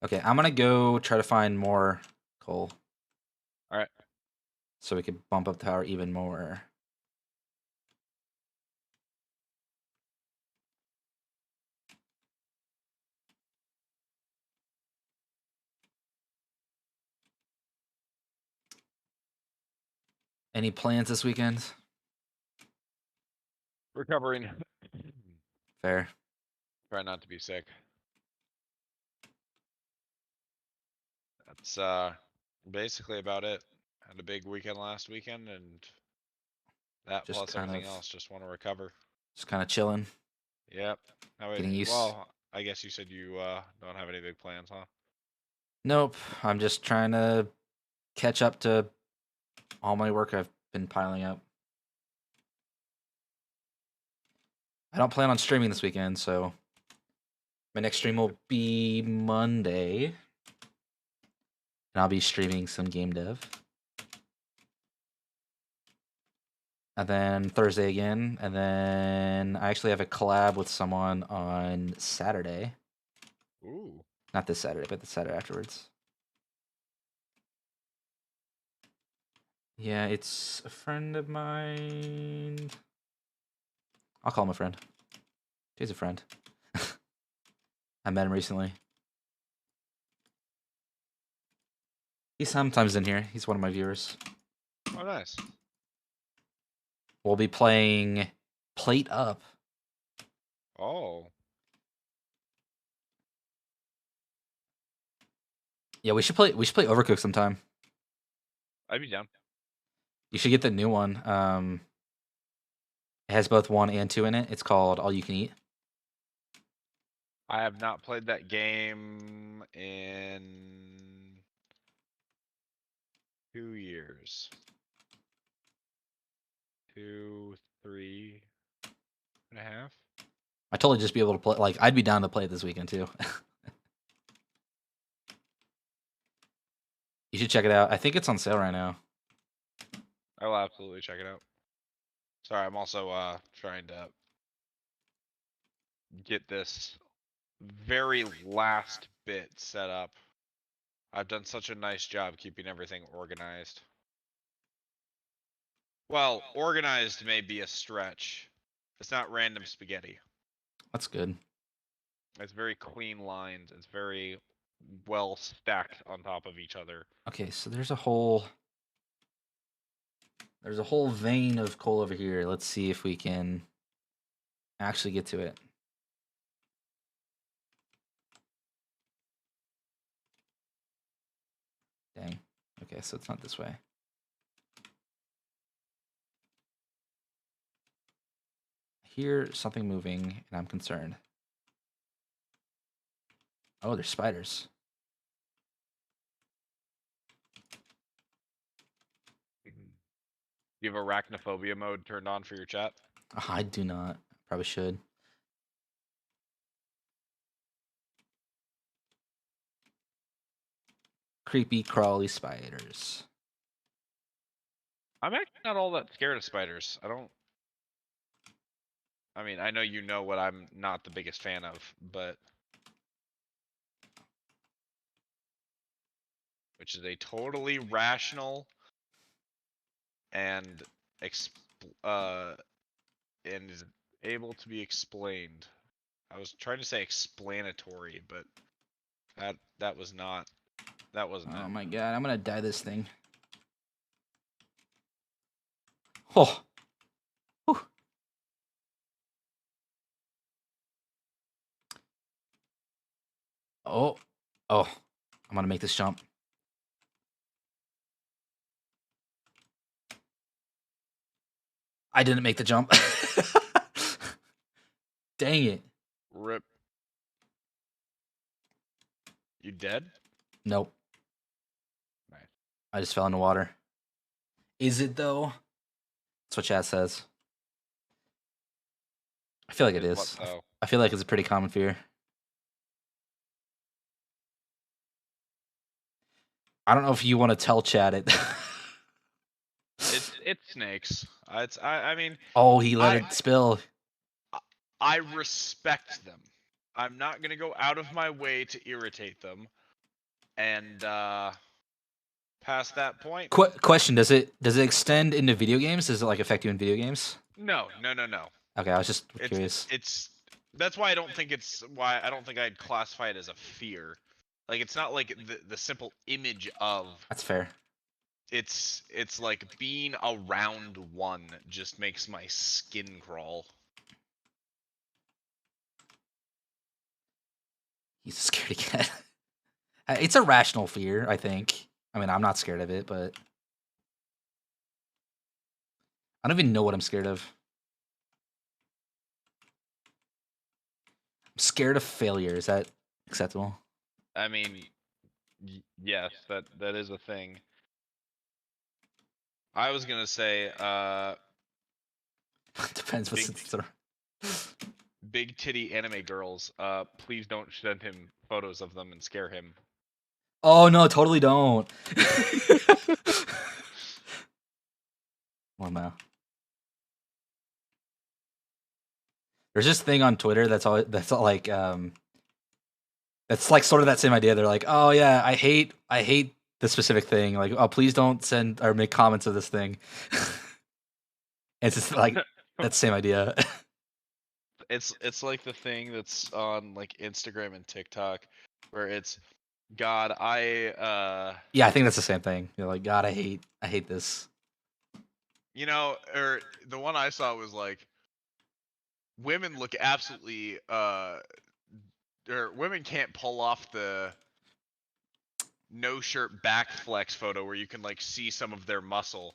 Okay, I'm gonna go try to find more coal. All right. So we could bump up the power even more. Any plans this weekend? Recovering. Fair. Try not to be sick. That's basically about it. Had a big weekend last weekend, and that Just plus kind everything of, else. Just want to recover. just kind of chilling, Yep. getting used. Well, I guess you said you don't have any big plans, huh? Nope. I'm just trying to catch up to all my work I've been piling up. I don't plan on streaming this weekend, so my next stream will be Monday. And I'll be streaming some game dev. And then Thursday again. And then I actually have a collab with someone on Saturday. Ooh. Not this Saturday, but the Saturday afterwards. Yeah, it's a friend of mine. I'll call him a friend. Jay's a friend. I met him recently. He's sometimes in here. He's one of my viewers. Oh, nice. We'll be playing Plate Up. Oh. Yeah, we should play Overcooked sometime. I'd be down. You should get the new one. It has both 1 and 2 in it. It's called All You Can Eat. I have not played that game in 2 years. 2, 3 and a half. I totally just be able to play. Like, I'd be down to play it this weekend too. You should check it out. I think it's on sale right now. I will absolutely check it out. Sorry, I'm also trying to get this very last bit set up. I've done such a nice job keeping everything organized. Well, organized may be a stretch. It's not random spaghetti. That's good. It's very clean lines. It's very well stacked on top of each other. Okay, so there's a whole vein of coal over here. Let's see if we can actually get to it. Dang. Okay, so it's not this way. I hear something moving, and I'm concerned. Oh, there's spiders. You have arachnophobia mode turned on for your chat? I do not. Probably should. Creepy, crawly spiders. I'm actually not all that scared of spiders. I mean, I know you know what I'm not the biggest fan of, but which is a totally rational and is able to be explained. I was trying to say explanatory, but that wasn't Oh it. my god, I'm gonna die this thing. Oh. Whew. Oh. Oh. I'm gonna make this jump. I didn't make the jump. Dang it. Rip. You dead? Nope. Nice. I just fell in the water. Is it though? That's what chat says. I feel like it is. What, though? I feel like it's a pretty common fear. I don't know if you want to tell chat it. It's snakes. I mean. Oh, he let it spill. I respect them. I'm not gonna go out of my way to irritate them. And past that point. Question: Does it extend into video games? Does it like affect you in video games? No. Okay, I was just curious. That's why I don't think I'd classify it as a fear. Like, it's not like the simple image of. That's fair. It's like being around one just makes my skin crawl. He's a scaredy cat. It's a rational fear, I think. I mean, I'm not scared of it, but I don't even know what I'm scared of. I'm scared of failure. Is that acceptable? I mean, yes, that is a thing. I was gonna say, depends what's in store. Big titty anime girls, please don't send him photos of them and scare him. Oh no, totally don't. Well, no. There's this thing on Twitter that's all like that's like sort of that same idea. They're like, oh yeah, I hate this specific thing. Like, oh, please don't send or make comments of this thing. It's just like that same idea. It's like the thing that's on like Instagram and TikTok, where it's God, Yeah, I think that's the same thing. You're like, God, I hate this. or the one I saw was like, women look absolutely or women can't pull off the no shirt back flex photo where you can like see some of their muscle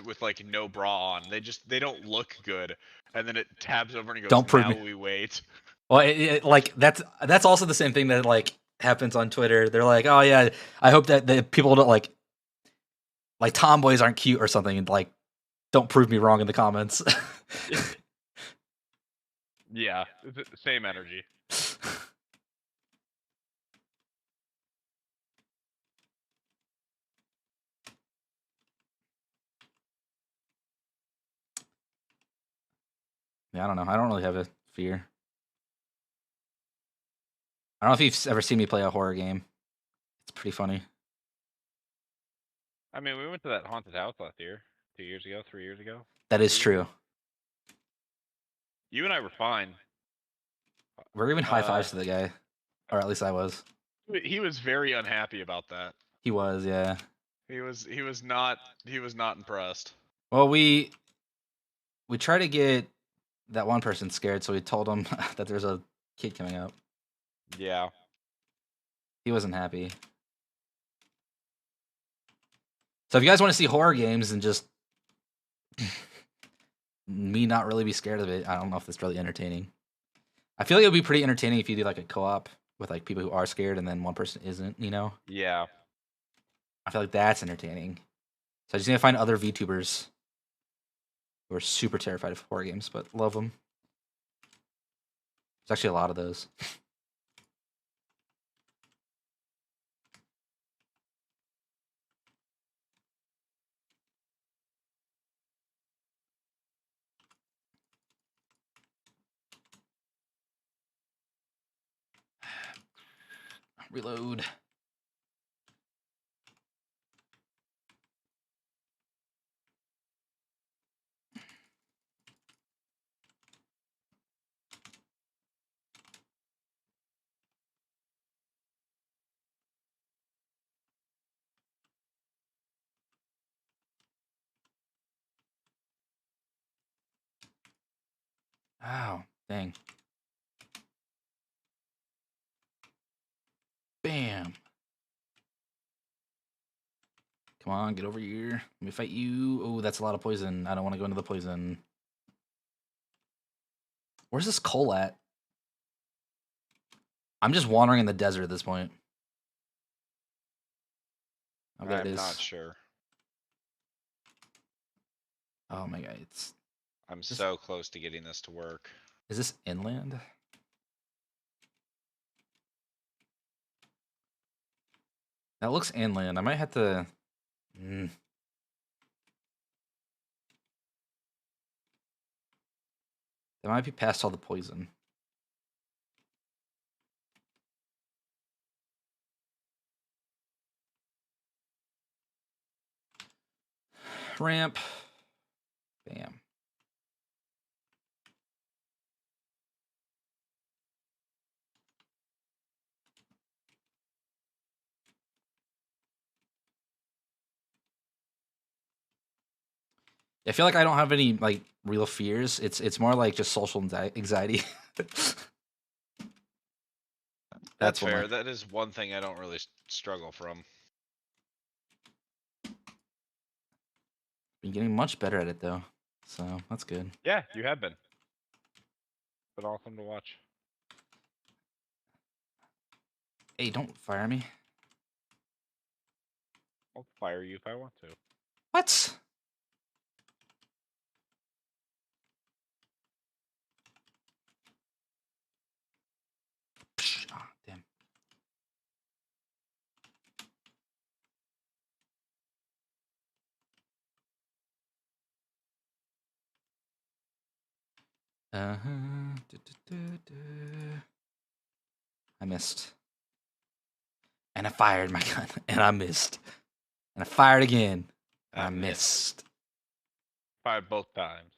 with like no bra on. They don't look good. And then it tabs over and it goes, Don't prove now me. we wait. Well, like that's also the same thing that like happens on Twitter. They're like, oh yeah, I hope that the people don't like tomboys aren't cute or something, and like don't prove me wrong in the comments. Yeah, same energy. Yeah, I don't know. I don't really have a fear. I don't know if you've ever seen me play a horror game. It's pretty funny. I mean, we went to that haunted house last year, 2 years ago, 3 years ago. That is 4 years true. ago. You and I were fine. We're giving high fives to the guy, or at least I was. He was very unhappy about that. He was, yeah. He was not impressed. Well, we tried to get that one person scared, so we told him that there's a kid coming up. Yeah. He wasn't happy. So if you guys want to see horror games and just me not really be scared of it, I don't know if that's really entertaining. I feel like it would be pretty entertaining if you do like a co-op with like people who are scared and then one person isn't, you know? Yeah. I feel like that's entertaining. So I just need to find other VTubers who are super terrified of horror games, but love them. There's actually a lot of those. Reload. Ow, dang. Bam. Come on, get over here. Let me fight you. Oh, that's a lot of poison. I don't want to go into the poison. Where's this coal at? I'm just wandering in the desert at this point. Oh, there it I'm is. not sure. Oh my god, I'm so close to getting this to work. Is this inland? That looks inland. I might have to. That might be past all the poison. Ramp. Bam. I feel like I don't have any like real fears. It's more like just social anxiety. That's what my- fair. That is one thing I don't really struggle from. Been getting much better at it though, so that's good. Yeah, you have been. Been awesome to watch. Hey, don't fire me. I'll fire you if I want to. What? Ah, damn. I missed. And I fired my gun, and I missed. And I fired again, and I missed. Fired both times.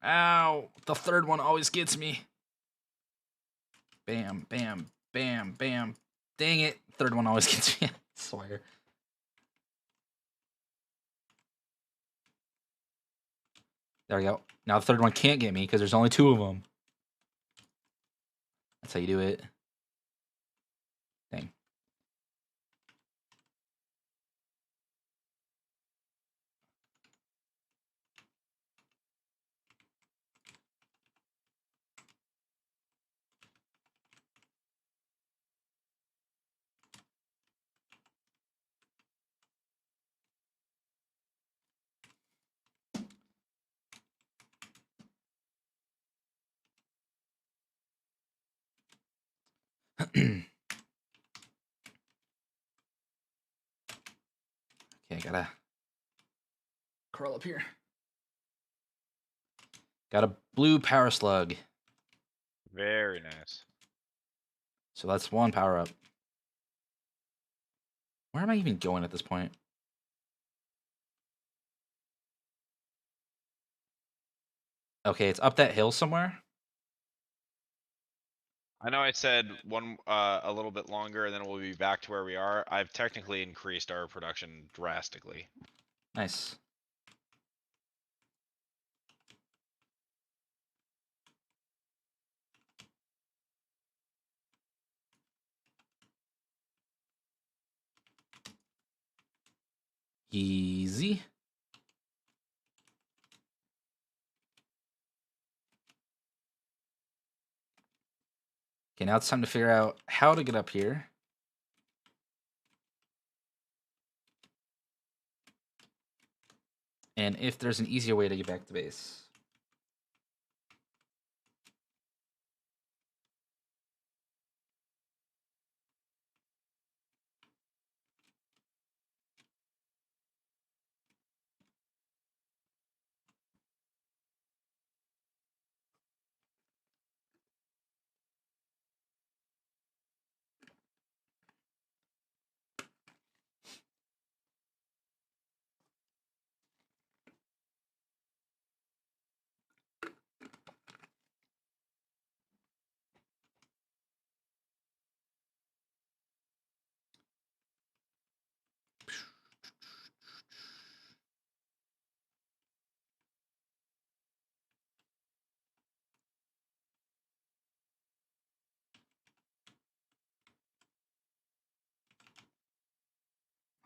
Ow! The third one always gets me. Bam, bam, bam, bam. Dang it. Third one always gets me. I swear. There we go. Now the third one can't get me because there's only 2 of them. That's how you do it. Dang. Okay, gotta curl up here. Got a blue power slug. Very nice. So that's 1 power up. Where am I even going at this point? Okay, it's up that hill somewhere. I know I said a little bit longer, and then we'll be back to where we are. I've technically increased our production drastically. Nice. Easy. Okay, now it's time to figure out how to get up here. And if there's an easier way to get back to base.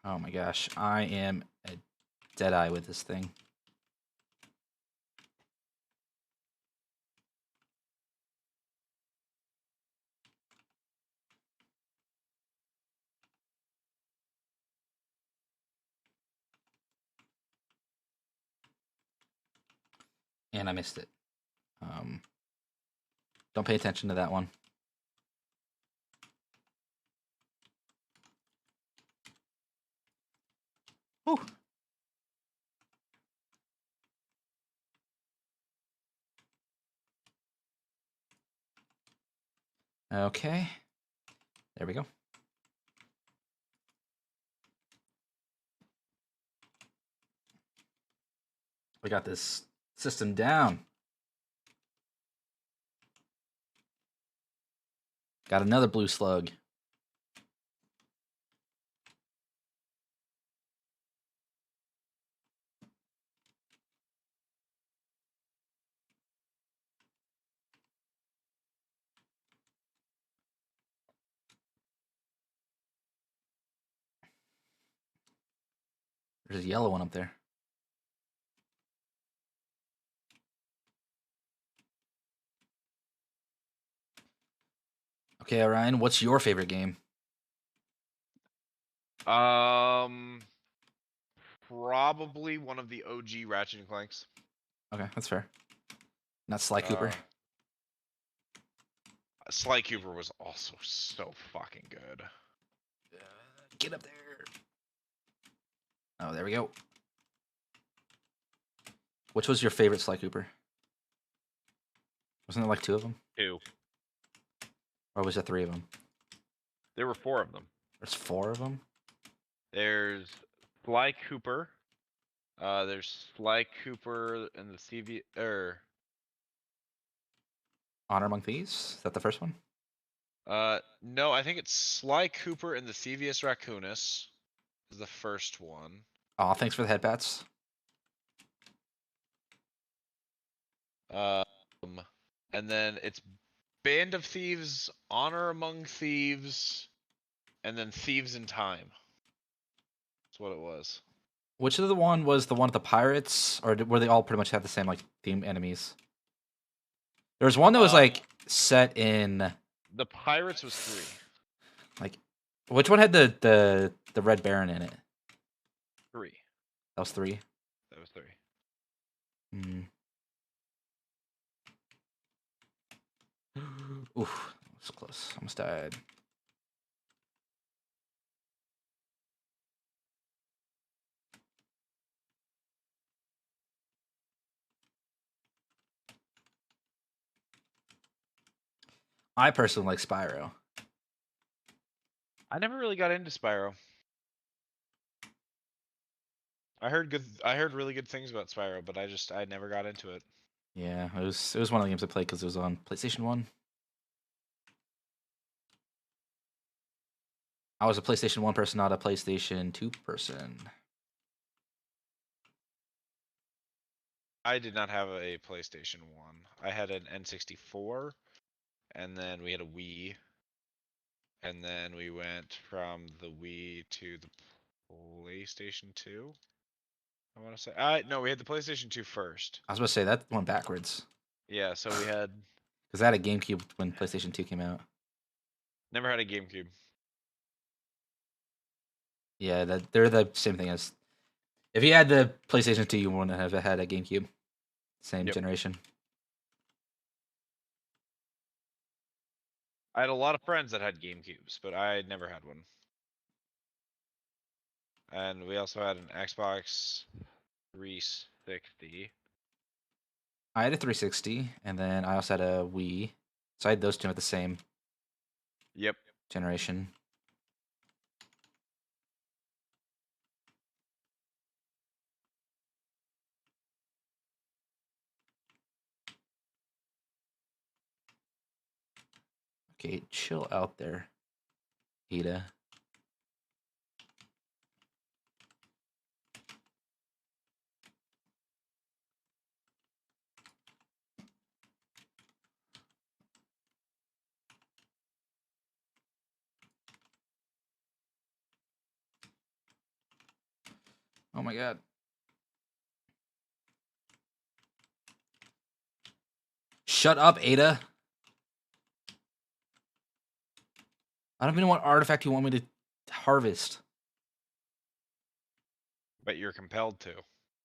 Oh my gosh, I am a deadeye with this thing. And I missed it. Don't pay attention to that one. Whew. Okay. There we go. We got this system down. Got another blue slug. There's a yellow one up there. Okay, Orion, what's your favorite game? Probably one of the OG Ratchet and Clanks. Okay, that's fair. Not Sly Cooper. Sly Cooper was also so fucking good. Get up there. Oh, there we go. Which was your favorite Sly Cooper? Wasn't there like 2 of them? 2. Or was there 3 of them? There were 4 of them. There's 4 of them? There's Sly Cooper. There's Sly Cooper and the CV Honor Among Thieves? Is that the first one? no, I think it's Sly Cooper and the Thievius Raccoonus is the first one. Oh, thanks for the headbats. And then it's Band of Thieves, Honor Among Thieves, and then Thieves in Time. That's what it was. Which of the one was the one of the pirates, or were they all pretty much have the same like theme enemies? There was one that was like set in The Pirates was 3. like, which one had the Red Baron in it? 3. That was 3. That was 3. Hmm. Oof, that was close. Almost died. I personally like Spyro. I never really got into Spyro. I heard really good things about Spyro, but I never got into it. Yeah, it was one of the games I played because it was on PlayStation 1. I was a PlayStation 1 person, not a PlayStation 2 person. I did not have a PlayStation 1. I had an N64, and then we had a Wii, and then we went from the Wii to the PlayStation 2. I want to say, no, we had the PlayStation 2 first. I was about to say that went backwards Yeah, so we had because I had a GameCube when PlayStation 2 came out. never had a GameCube. Yeah, they're the same thing as. If you had the PlayStation 2, you wouldn't have had a GameCube. Same Yep. generation. I had a lot of friends that had GameCubes, but I never had one. And we also had an Xbox 360. I had a 360, and then I also had a Wii. So I had those two at the same Yep. generation. Okay, chill out there, Ada. Oh my god. Shut up, Ada. I don't even know what artifact you want me to harvest. But you're compelled to.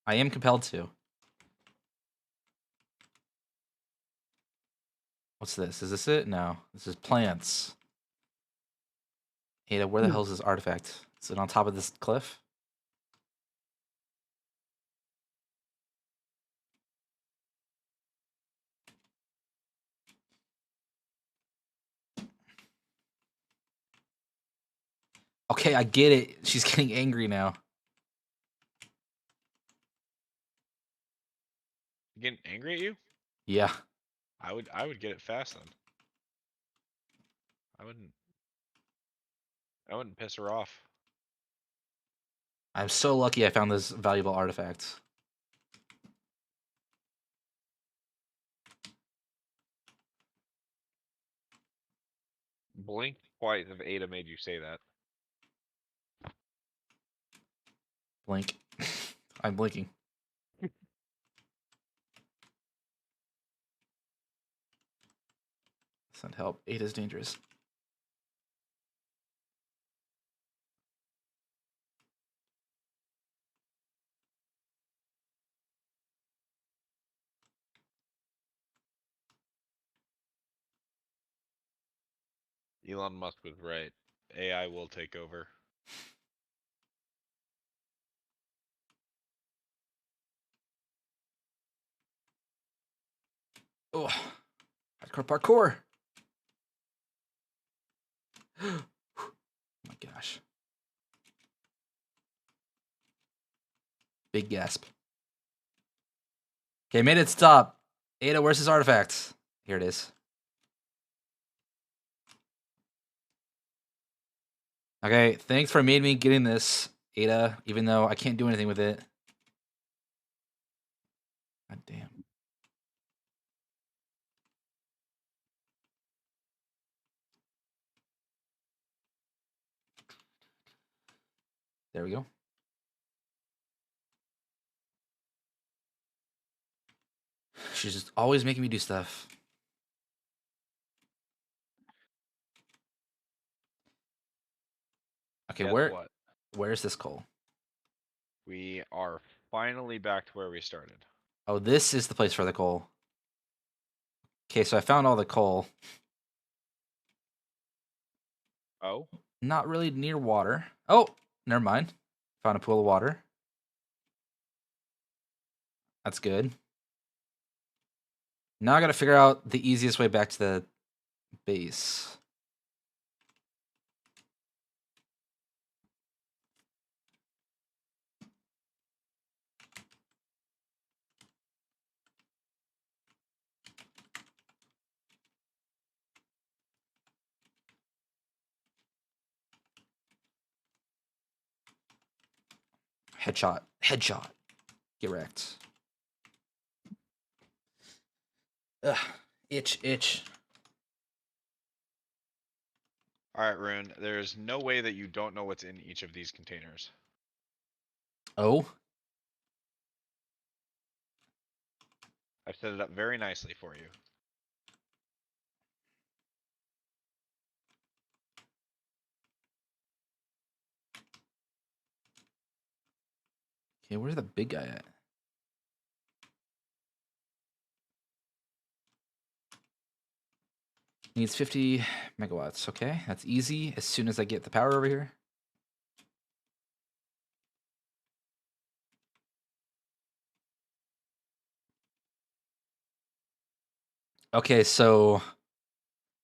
I am compelled to. What's this? Is this it? No. This is plants. Ada, where the hell is this artifact? Is it on top of this cliff? Okay, I get it. She's getting angry now. Getting angry at you? Yeah. I would get it fast then. I wouldn't piss her off. I'm so lucky I found this valuable artifact. Blink twice if Ada made you say that. Blink. I'm blinking. Send help. Ada's dangerous. Elon Musk was right. AI will take over. Oh. Parkour. Oh my gosh. Big gasp. Okay, made it stop. Ada, where's his artifacts? Here it is. Okay, thanks for me getting this, Ada, even though I can't do anything with it. God damn. There we go. She's just always making me do stuff. Okay, Guess where what? where's this coal? We are finally back to where we started. Oh, this is the place for the coal. Okay, so I found all the coal. Oh? Not really near water. Oh, never mind. Found a pool of water. That's good. Now I gotta figure out the easiest way back to the base. Headshot. Headshot. Get wrecked. Ugh. Itch, itch. Alright, Rune. There's no way that you don't know what's in each of these containers. Oh? I've set it up very nicely for you. Okay, where's the big guy at? Needs 50 megawatts. Okay, that's easy as soon as I get the power over here. Okay, so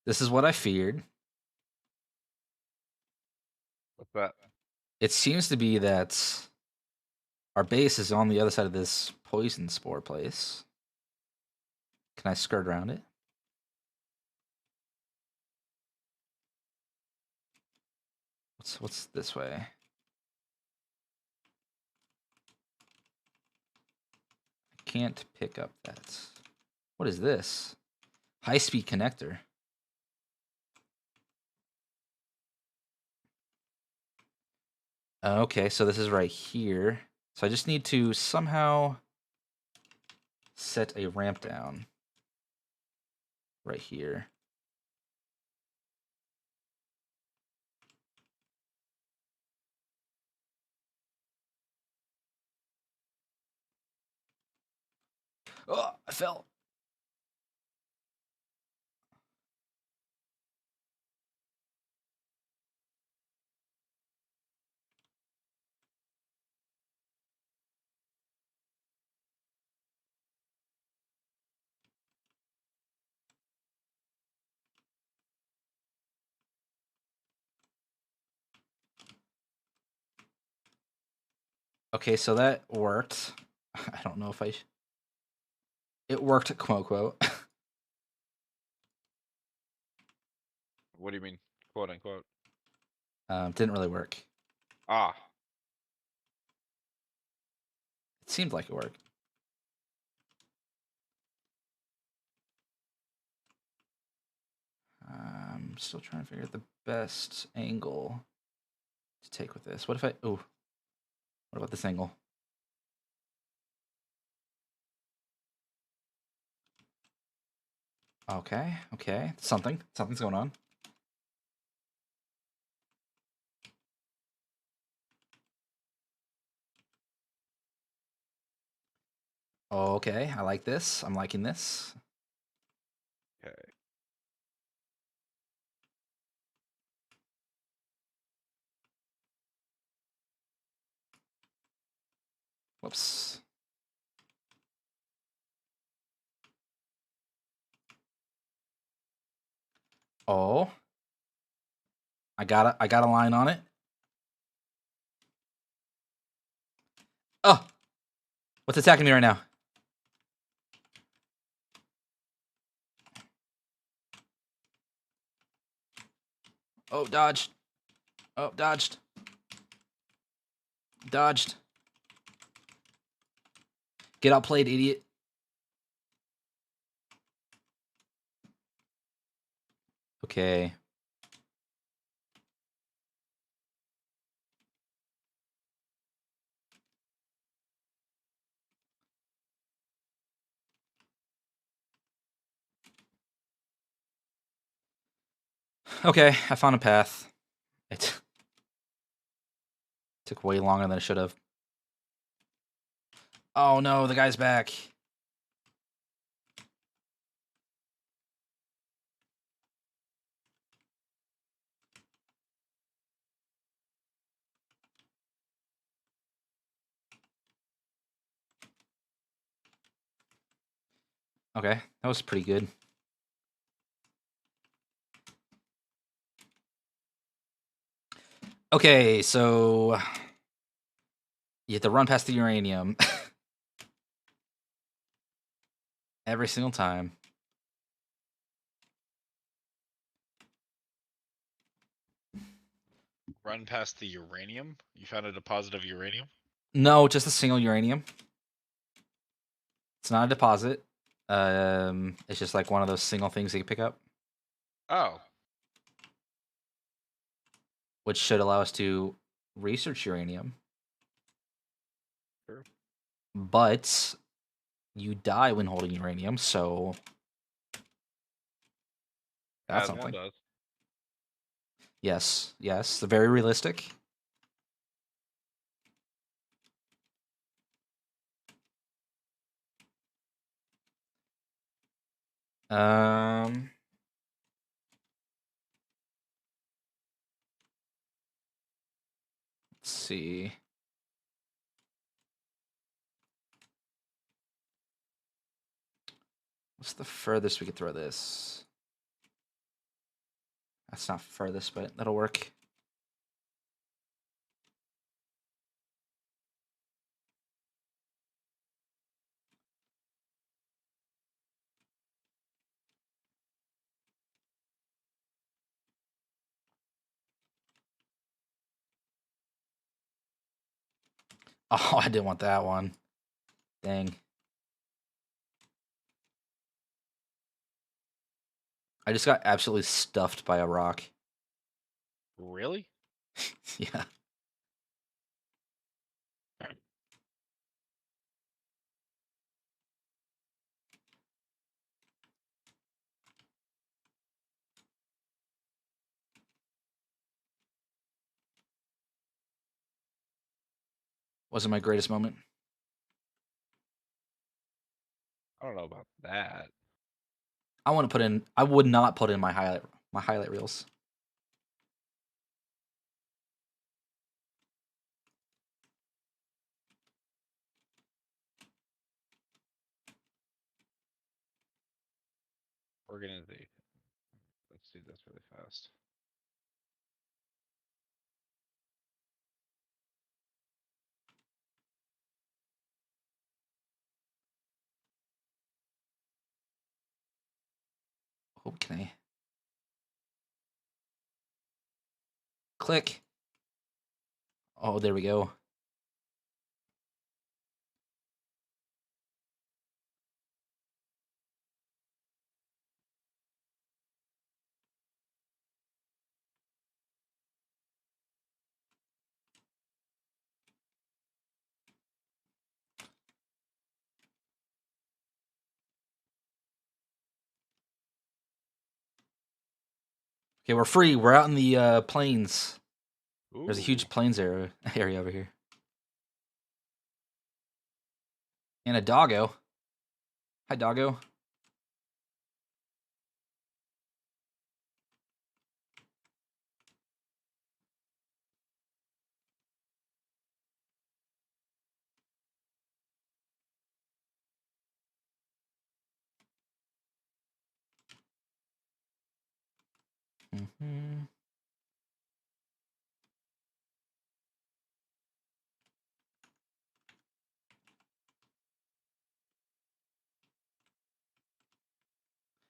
this is what I feared. What's that? It seems to be that our base is on the other side of this poison spore place. Can I skirt around it? What's this way? I can't pick up that. What is this? High-speed connector. Okay, so this is right here. So I just need to somehow set a ramp down right here. Oh, I fell. Okay, so that worked. I don't know if it worked, quote unquote. What do you mean? Quote unquote. Didn't really work. Ah. It seemed like it worked. I'm still trying to figure out the best angle to take with this. What if I... Oh, what about this angle? Okay, okay. Something's going on. Okay, I like this. I'm liking this. Okay. Whoops. Oh. I got a line on it. Oh. What's attacking me right now? Oh, dodged. Oh, dodged. Dodged. Get outplayed, idiot. Okay. Okay, I found a path. It took way longer than it should have. Oh no, the guy's back. Okay, that was pretty good. Okay, so you have to run past the uranium every single time. Run past the uranium? You found a deposit of uranium? No, just a single uranium. It's not a deposit. It's just like one of those single things you can pick up, Oh. which should allow us to research uranium. Sure. But you die when holding uranium, so that's As one something. does. Yes, yes, they're very realistic. Um, let's see. What's the furthest we could throw this? That's not furthest, but that'll work. Oh, I didn't want that one. Dang. I just got absolutely stuffed by a rock. Really? Yeah. Wasn't my greatest moment. I don't know about that. I want to put in. I would not put in my highlight reels. Organization. Let's do this really fast. Oh, can I click? Oh, there we go. Okay, we're free. We're out in the plains. There's a huge Ooh. plains area over here. And a doggo. Hi, doggo. Mhm.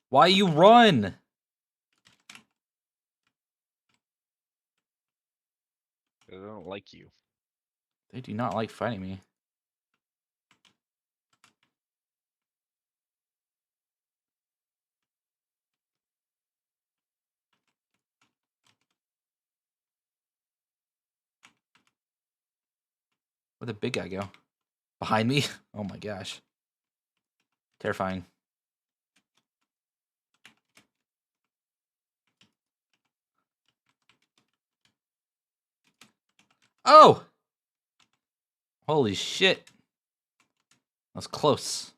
Why you run? I don't like you. They do not like fighting me. Where'd the big guy go? Behind me? Oh my gosh. Terrifying. Oh! Holy shit. That was close.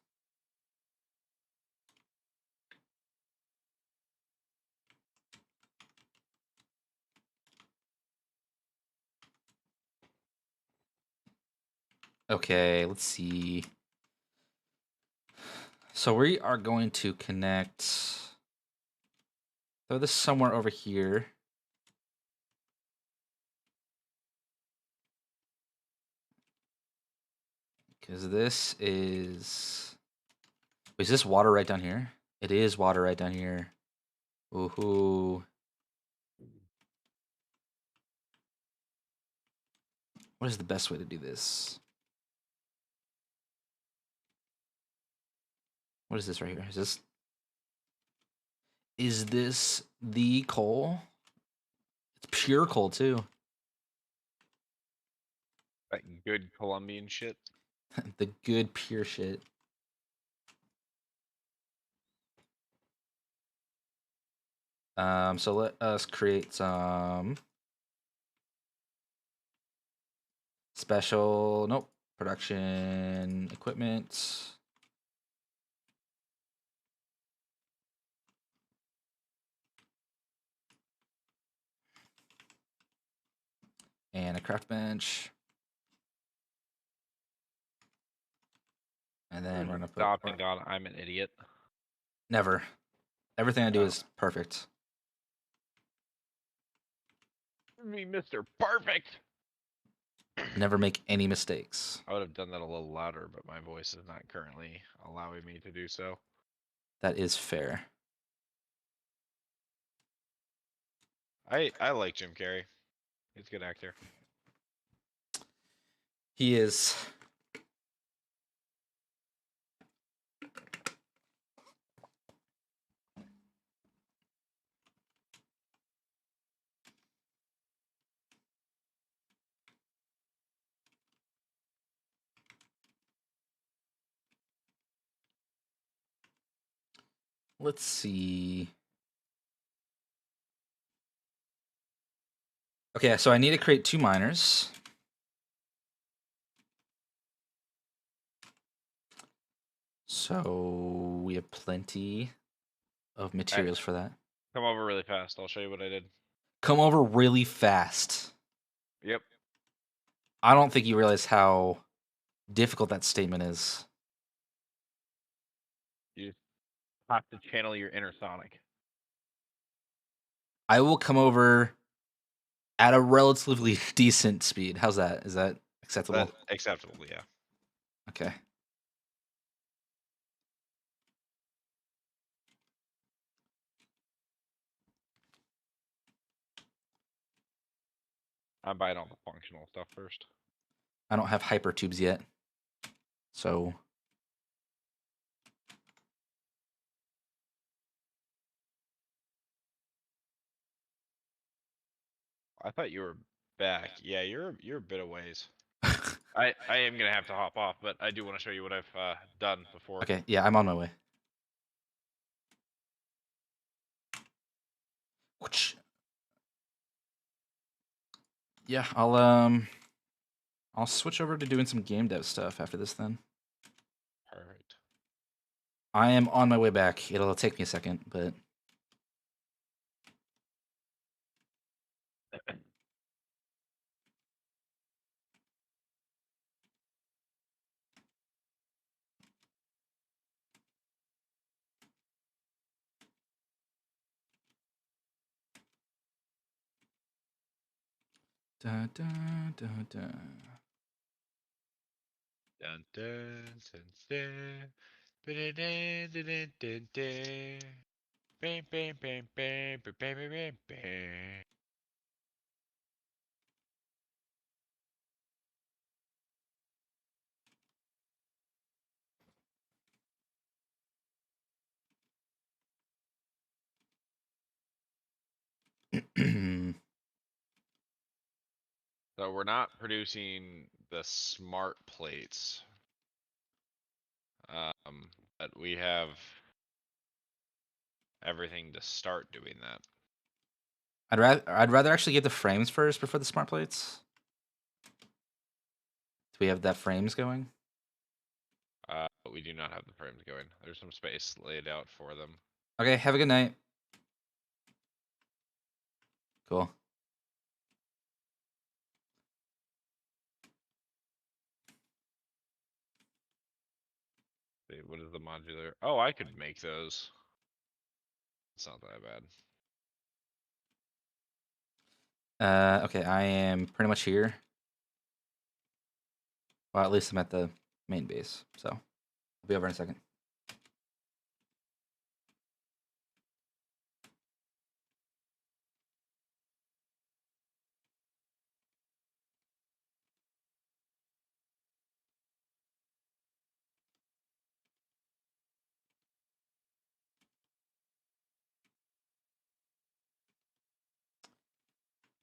Okay, let's see. So we are going to connect. Throw this somewhere over here. Because this is. Wait, is this water right down here? It is water right down here. Ooh. What is the best way to do this? What is this right here? Is this the coal? It's pure coal too. That good Colombian shit. The good pure shit. So let us create some special, nope, production equipment. And a craft bench. And then we're gonna put Stop and God, I'm an idiot. never. Everything I do Oh. is perfect. Me, Mr. Perfect. Never make any mistakes. I would have done that a little louder, but my voice is not currently allowing me to do so. That is fair. I like Jim Carrey. He's a good actor. He is. Let's see. Okay, so I need to create 2 miners. So we have plenty of materials for that. Come over really fast. I'll show you what I did. Come over really fast. Yep. I don't think you realize how difficult that statement is. You have to channel your inner Sonic. I will come over at a relatively decent speed. How's that? Is that acceptable? That's acceptable, yeah. Okay. I'm buying all the functional stuff first. I don't have hyper tubes yet. So I thought you were back. Yeah, you're a bit of ways. I am gonna have to hop off, but I do want to show you what I've done before. okay, yeah, I'm on my way. Whoosh. Yeah, I'll switch over to doing some game dev stuff after this then. Perfect. I am on my way back. It'll take me a second, but Dun, dun, dun, dun. Dun, dun, dun, dun. Ba-da-dun, dun, dun, dun. Bam, bam, bam, bam, bam, bam, bam, bam, bam. So we're not producing the smart plates. But we have everything to start doing that. I'd rather actually get the frames first before the smart plates. Do we have that frames going? But we do not have the frames going. There's some space laid out for them. Okay, have a good night. Cool. See, what is the modular? Oh, I could make those. It's not that bad. Okay, I am pretty much here. Well, at least I'm at the main base, so I'll be over in a second.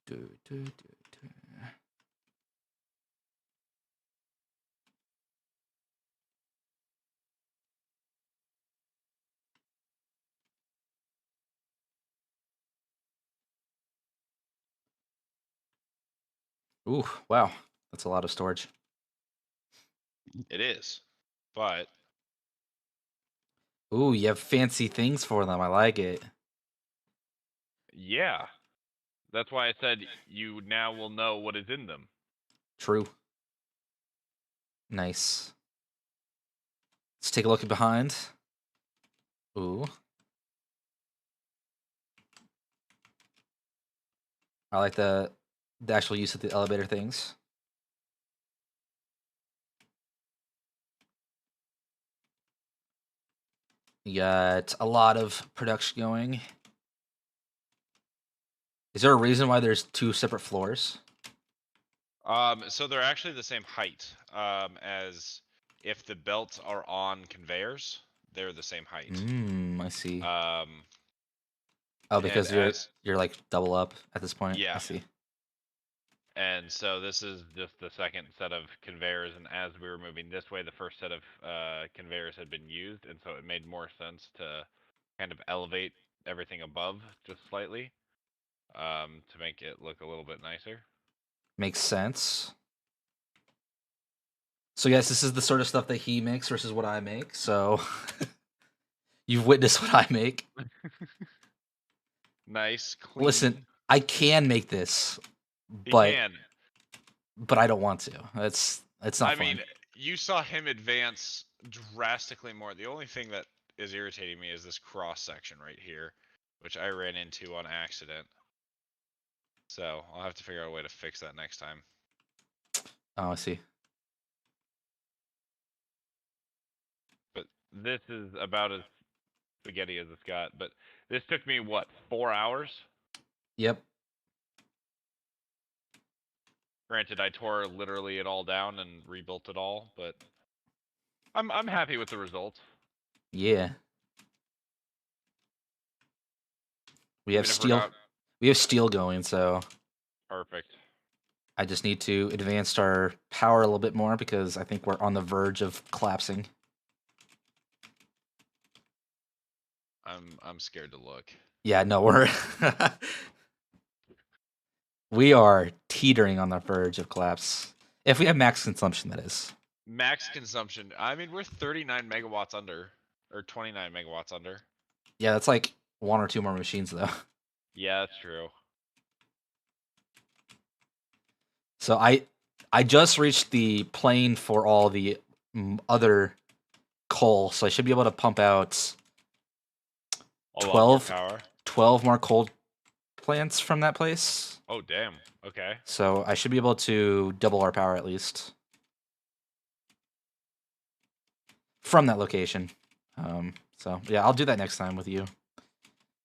Do, do, do, do. Ooh, wow. That's a lot of storage. It is. But Ooh, you have fancy things for them. I like it. yeah. That's why I said you now will know what is in them. True. Nice. Let's take a look at behind. Ooh. I like the actual use of the elevator things. You got a lot of production going. Is there a reason why there's two separate floors? So they're actually the same height. As if the belts are on conveyors, they're the same height. I see. And because you're like double up at this point. Yeah. I see. And so this is just the second set of conveyors, and as we were moving this way, the first set of conveyors had been used, and so it made more sense to kind of elevate everything above just slightly, to make it look a little bit nicer. Makes sense. So yes, this is the sort of stuff that he makes versus what I make. So you've witnessed what I make. Nice, clean. Listen, I can make this, He but can. but I don't want to. It's not I fun. mean, you saw him advance drastically more. The only thing that is irritating me is this cross section right here, which I ran into on accident. So I'll have to figure out a way to fix that next time. Oh, I see. But this is about as spaghetti as it's got. But this took me, what, 4 hours? Yep. Granted, I tore literally it all down and rebuilt it all, but I'm happy with the results. Yeah. We have I mean, if we're steel. not- We have steel going, so Perfect. I just need to advance our power a little bit more because I think we're on the verge of collapsing. I'm scared to look. Yeah, no, we're we are teetering on the verge of collapse. If we have max consumption, that is. Max consumption. I mean, we're 39 megawatts under, or 29 megawatts under. Yeah, that's like one or two more machines though. Yeah, that's true. So I just reached the plane for all the other coal, so I should be able to pump out A lot more 12 power. 12 more coal plants from that place. Oh damn. Okay. So I should be able to double our power at least from that location. So yeah, I'll do that next time with you.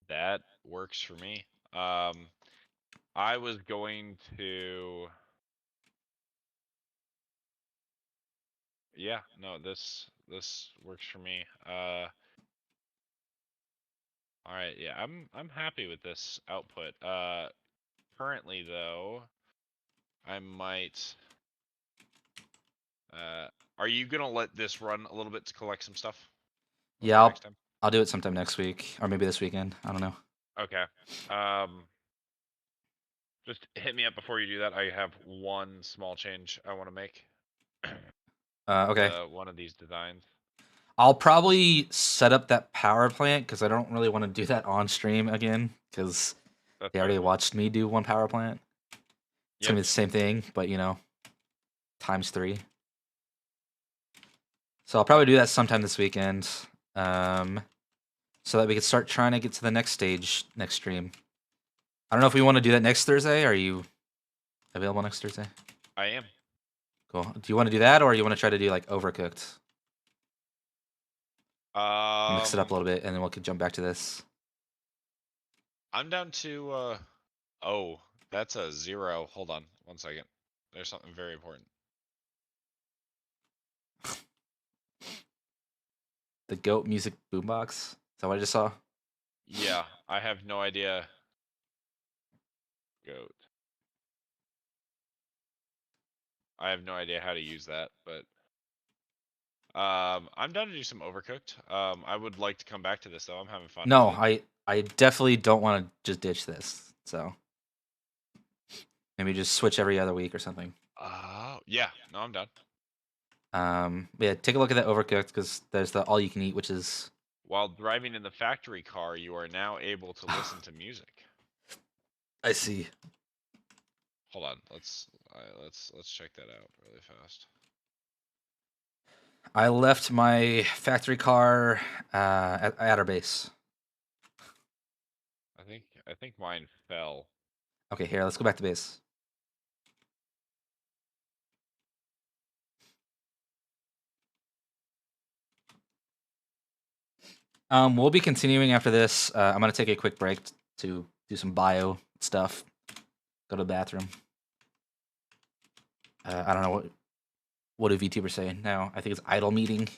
That works for me. I was going to. Yeah, no, this works for me. All right, yeah, I'm happy with this output. Currently though, I might. Are you gonna let this run a little bit to collect some stuff? Yeah, Next time. I'll do it sometime next week or maybe this weekend. I don't know. Okay. Just hit me up before you do that. I have one small change I want to make. Okay. One of these designs. I'll probably set up that power plant because I don't really want to do that on stream again because That's they fair. already watched me do one power plant. It's gonna be the same thing, but times 3. So I'll probably do that sometime this weekend, so that we can start trying to get to the next stage next stream. I don't know if we want to do that next Thursday. Are you available next Thursday? I am. Cool. Do you want to do that, or you want to try to do like Overcooked? Mix it up a little bit, and then we can jump back to this. I'm down to. Oh, that's a 0. Hold on, 1 second. There's something very important. The Goat Music Boombox. Is that what I just saw? Yeah, I have no idea. Goat. I have no idea how to use that, but I'm down to do some Overcooked. I would like to come back to this though. I'm having fun. No, with it. I definitely don't want to just ditch this. So maybe just switch every other week or something. Yeah. No, I'm done. Yeah, take a look at that Overcooked because there's the all you can eat, which is. While driving in the factory car, you are now able to listen to music. I see. Hold on, let's check that out really fast. I left my factory car at our base. I think mine fell. Okay, here, let's go back to base. We'll be continuing after this. I'm gonna take a quick break to do some bio stuff. Go to the bathroom. I don't know what do VTubers say now. I think it's idle meeting.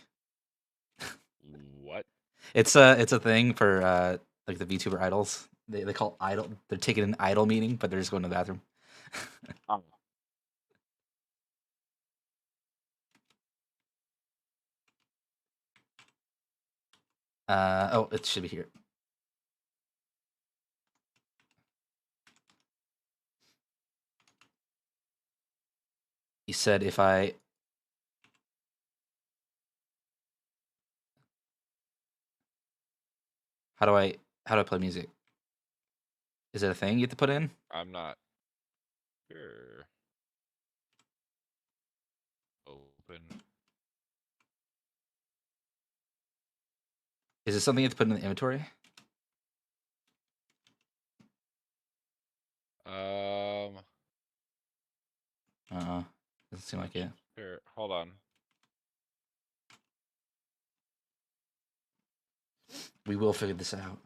What? It's a thing for like the VTuber idols. They call idle. They're taking an idle meeting, but they're just going to the bathroom. Oh, it should be here. He said if I how do I play music? Is it a thing you have to put in? I'm not sure. Open. Is it something you have to put in the inventory? Doesn't seem like it. Sure. Hold on. We will figure this out.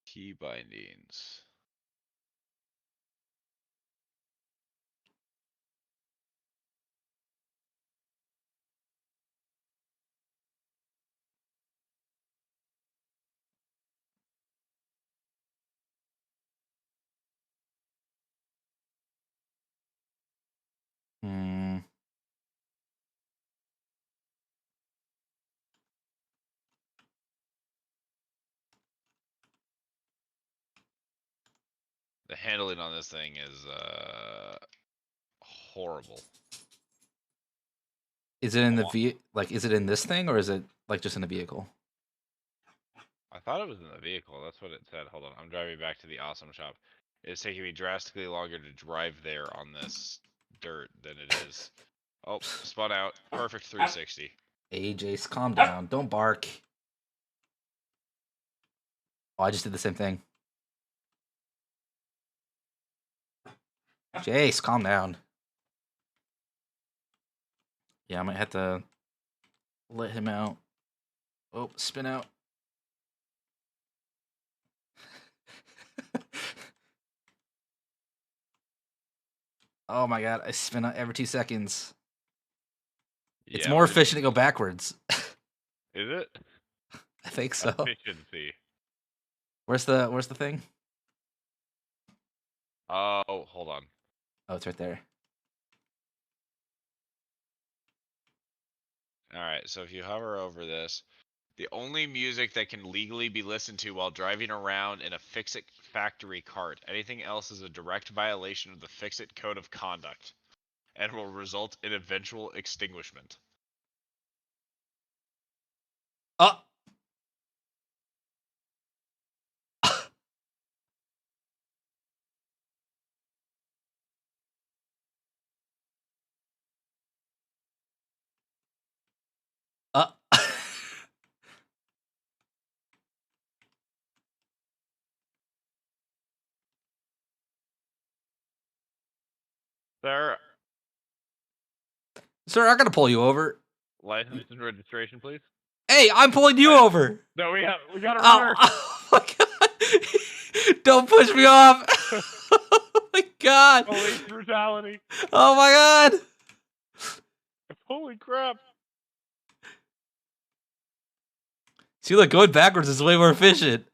Key bindings. Hmm. The handling on this thing is horrible. Is it in the is it in this thing or is it like just in the vehicle? I thought it was in the vehicle. That's what it said. Hold on. I'm driving back to the awesome shop. It's taking me drastically longer to drive there on this dirt than it is. Oh, spun out. Perfect 360. Hey, Jace, calm down. Don't bark. Oh, I just did the same thing. Jace, calm down. Yeah, I might have to let him out. Oh, spin out. Oh my god, I spin out every 2 seconds. It's Yeah, more efficient to go backwards. Is it? I think so. Efficiency. Where's the thing? Oh, hold on. Oh, it's right there. All right, so if you hover over this, the only music that can legally be listened to while driving around in a Fix-It factory cart. Anything else is a direct violation of the Fix-It code of conduct and will result in eventual extinguishment. Oh. Uh. Sir, Sir, I'm gonna pull you over. license and registration, please. Hey, I'm pulling you over. No, we got a Oh, runner. oh my god. Don't push me off. Oh my god. Police brutality. Oh my god. Holy crap. See, look, going backwards is way more efficient.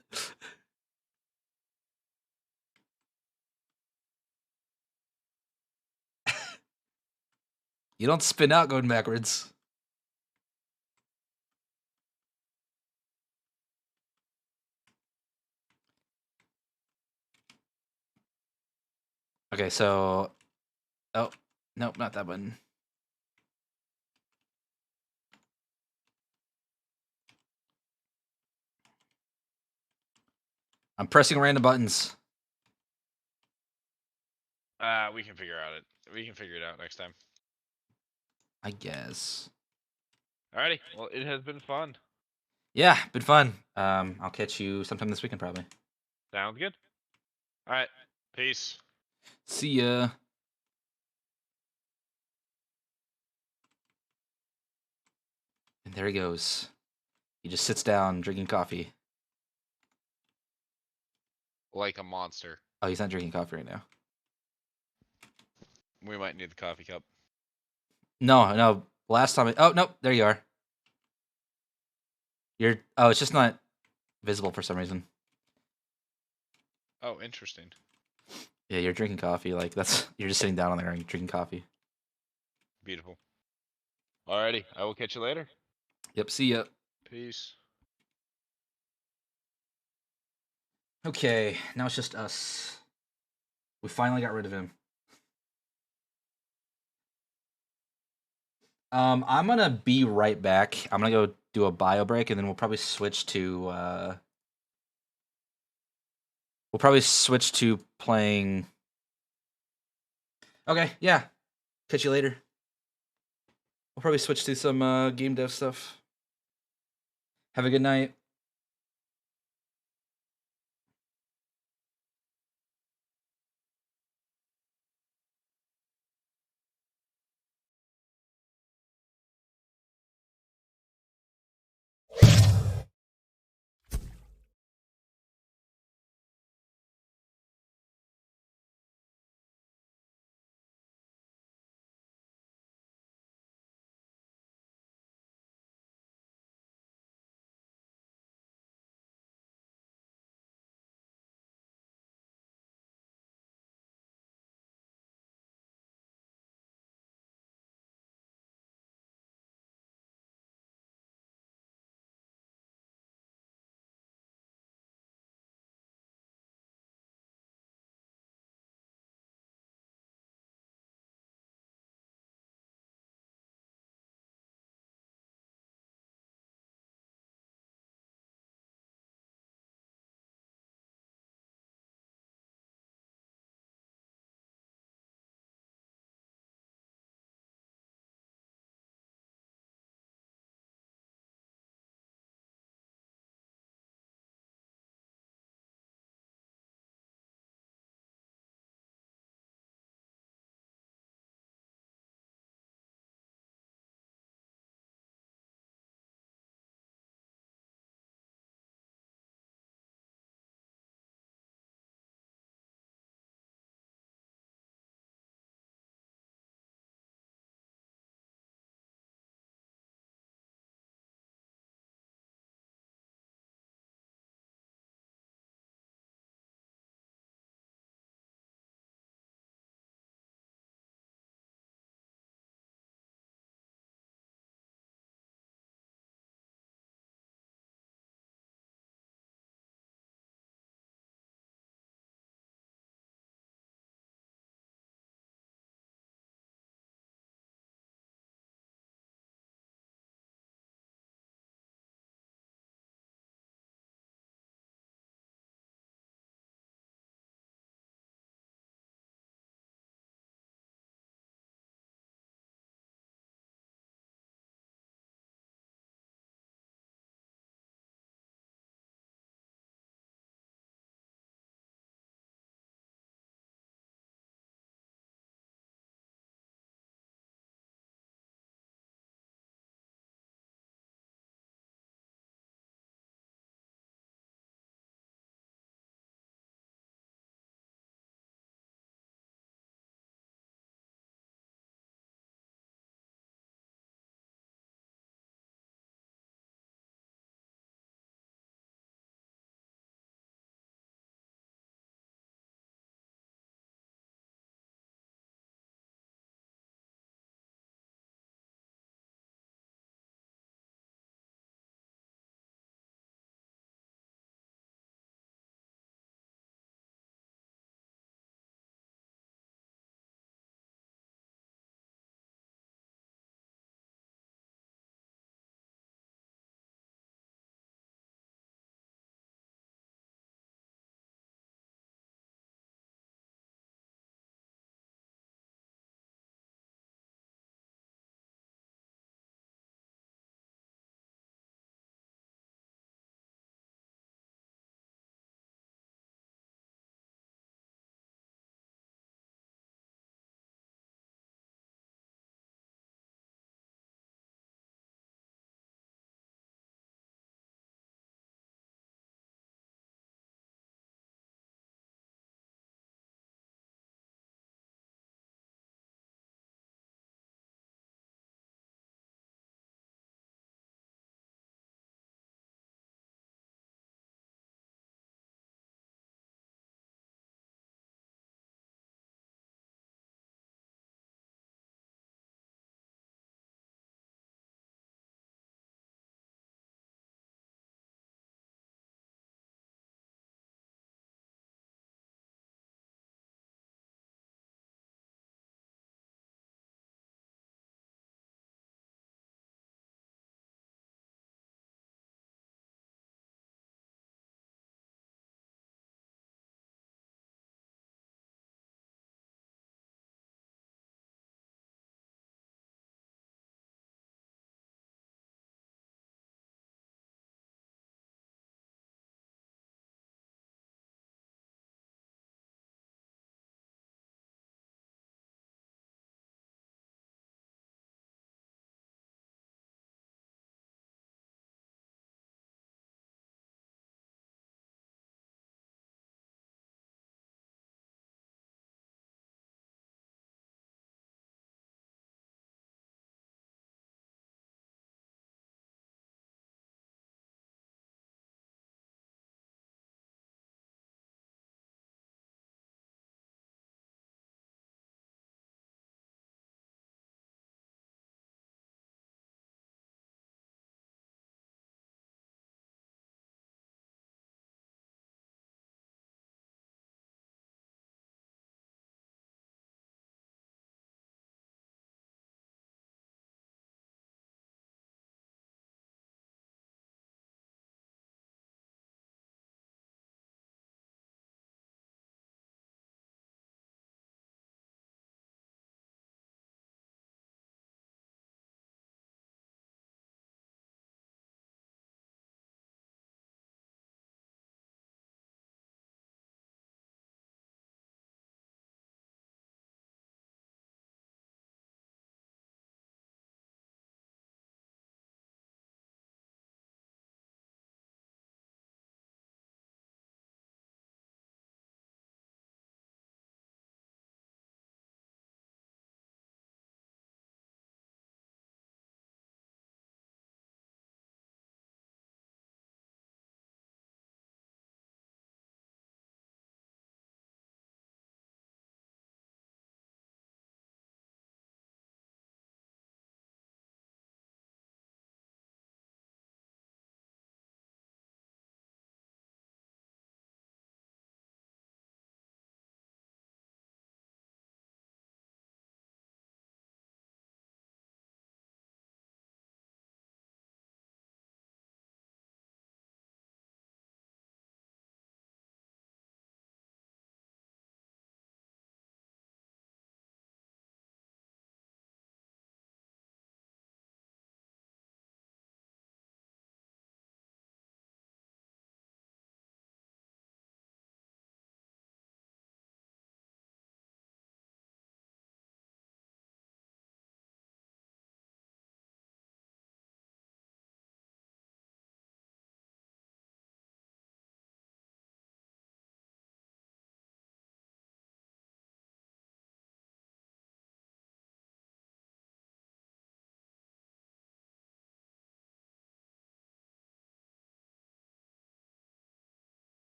You don't spin out going backwards. Okay, so... Oh, nope, not that button. I'm pressing random buttons. We can figure it out next time. I guess. Alrighty. Well, it has been fun. Yeah, been fun. I'll catch you sometime this weekend, probably. Sounds good. Alright, peace. See ya. And there he goes. He just sits down drinking coffee. Like a monster. Oh, he's not drinking coffee right now. We might need the coffee cup. No. Last time oh, nope, there you are. Oh, it's just not visible for some reason. Oh, interesting. Yeah, you're drinking coffee. Like, you're just sitting down on there and drinking coffee. Beautiful. Alrighty, I will catch you later. Yep, see ya. Peace. Okay, now it's just us. We finally got rid of him. I'm gonna be right back. I'm gonna go do a bio break, and then we'll probably switch to playing. Okay, yeah. Catch you later. We'll probably switch to some game dev stuff. Have a good night.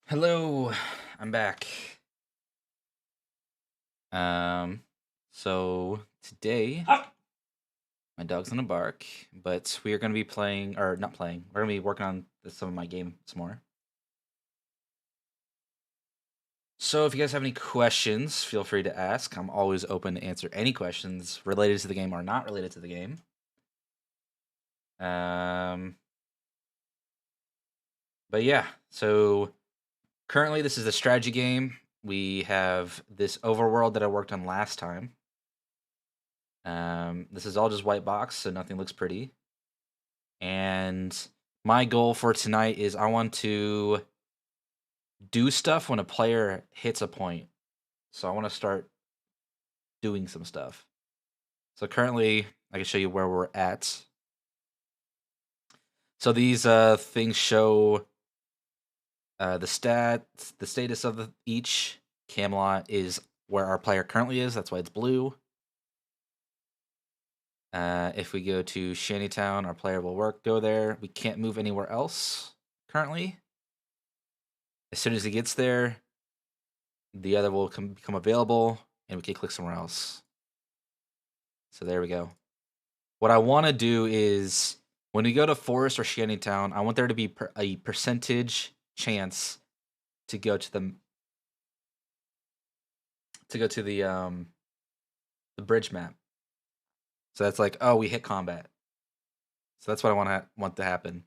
Hello, I'm back. So today my dog's gonna bark, but we are gonna be playing, or not playing. We're gonna be working on some of my game some more. So if you guys have any questions, feel free to ask. I'm always open to answer any questions related to the game or not related to the game. But yeah, so currently this is a strategy game. We have this overworld that I worked on last time. This is all just white box, so nothing looks pretty. And my goal for tonight is I want to do stuff when a player hits a point. So I want to start doing some stuff. So currently, I can show you where we're at. So these things show the status of each. Camelot is where our player currently is. That's why it's blue. If we go to Shantytown, our player will go there. We can't move anywhere else currently. As soon as he gets there, the other will become available, and we can click somewhere else. So there we go. What I want to do is, when we go to Forest or Shantytown, I want there to be a percentage chance to go to the bridge map. So that's like, oh, we hit combat. So that's what I want to happen.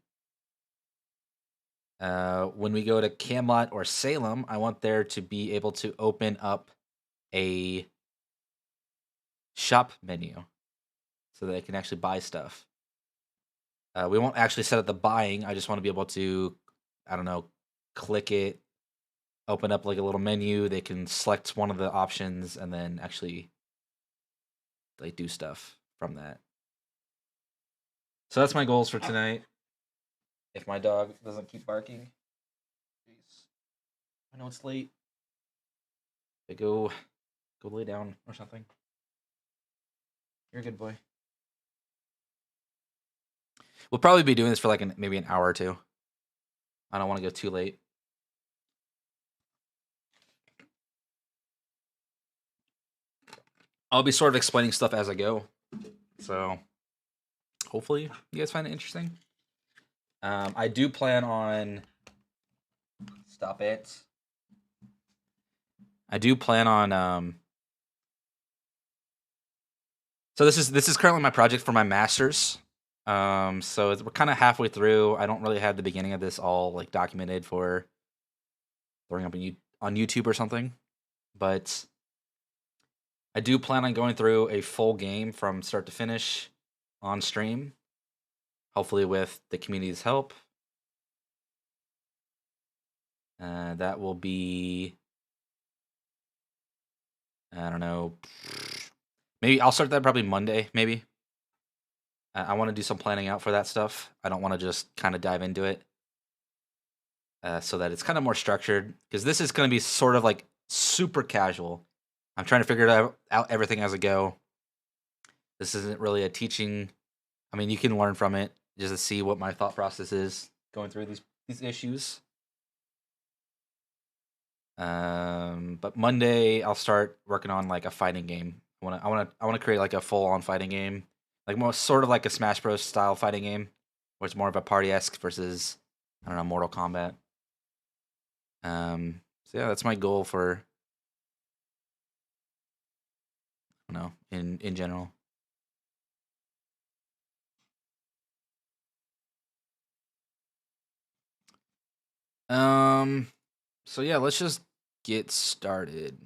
When we go to Camelot or Salem, I want there to be able to open up a shop menu so that I can actually buy stuff. We won't actually set up the buying. I just want to be able to, I don't know, click it, open up like a little menu. They can select one of the options and then actually like do stuff from that. So that's my goals for tonight. If my dog doesn't keep barking. Jeez. I know it's late. But go lay down or something. You're a good boy. We'll probably be doing this for like maybe an hour or two. I don't want to go too late. I'll be sort of explaining stuff as I go. So hopefully you guys find it interesting. I do plan on... Stop it. I do plan on... So this is currently my project for my master's. So we're kind of halfway through. I don't really have the beginning of this all like documented for throwing up on YouTube or something, but I do plan on going through a full game from start to finish on stream, hopefully with the community's help. That will be, I don't know, maybe I'll start that probably Monday, maybe. I want to do some planning out for that stuff. I don't want to just kind of dive into it. So that it's kind of more structured, because this is going to be sort of like super casual. I'm trying to figure out everything as I go. This isn't really a teaching. I mean, you can learn from it just to see what my thought process is going through these issues. But Monday I'll start working on like a fighting game. I want to create like a full-on fighting game, like more sort of like a Smash Bros. Style fighting game, where it's more of a party-esque versus, I don't know, Mortal Kombat. So yeah, that's my goal for, I don't know, in general. So yeah, let's just get started.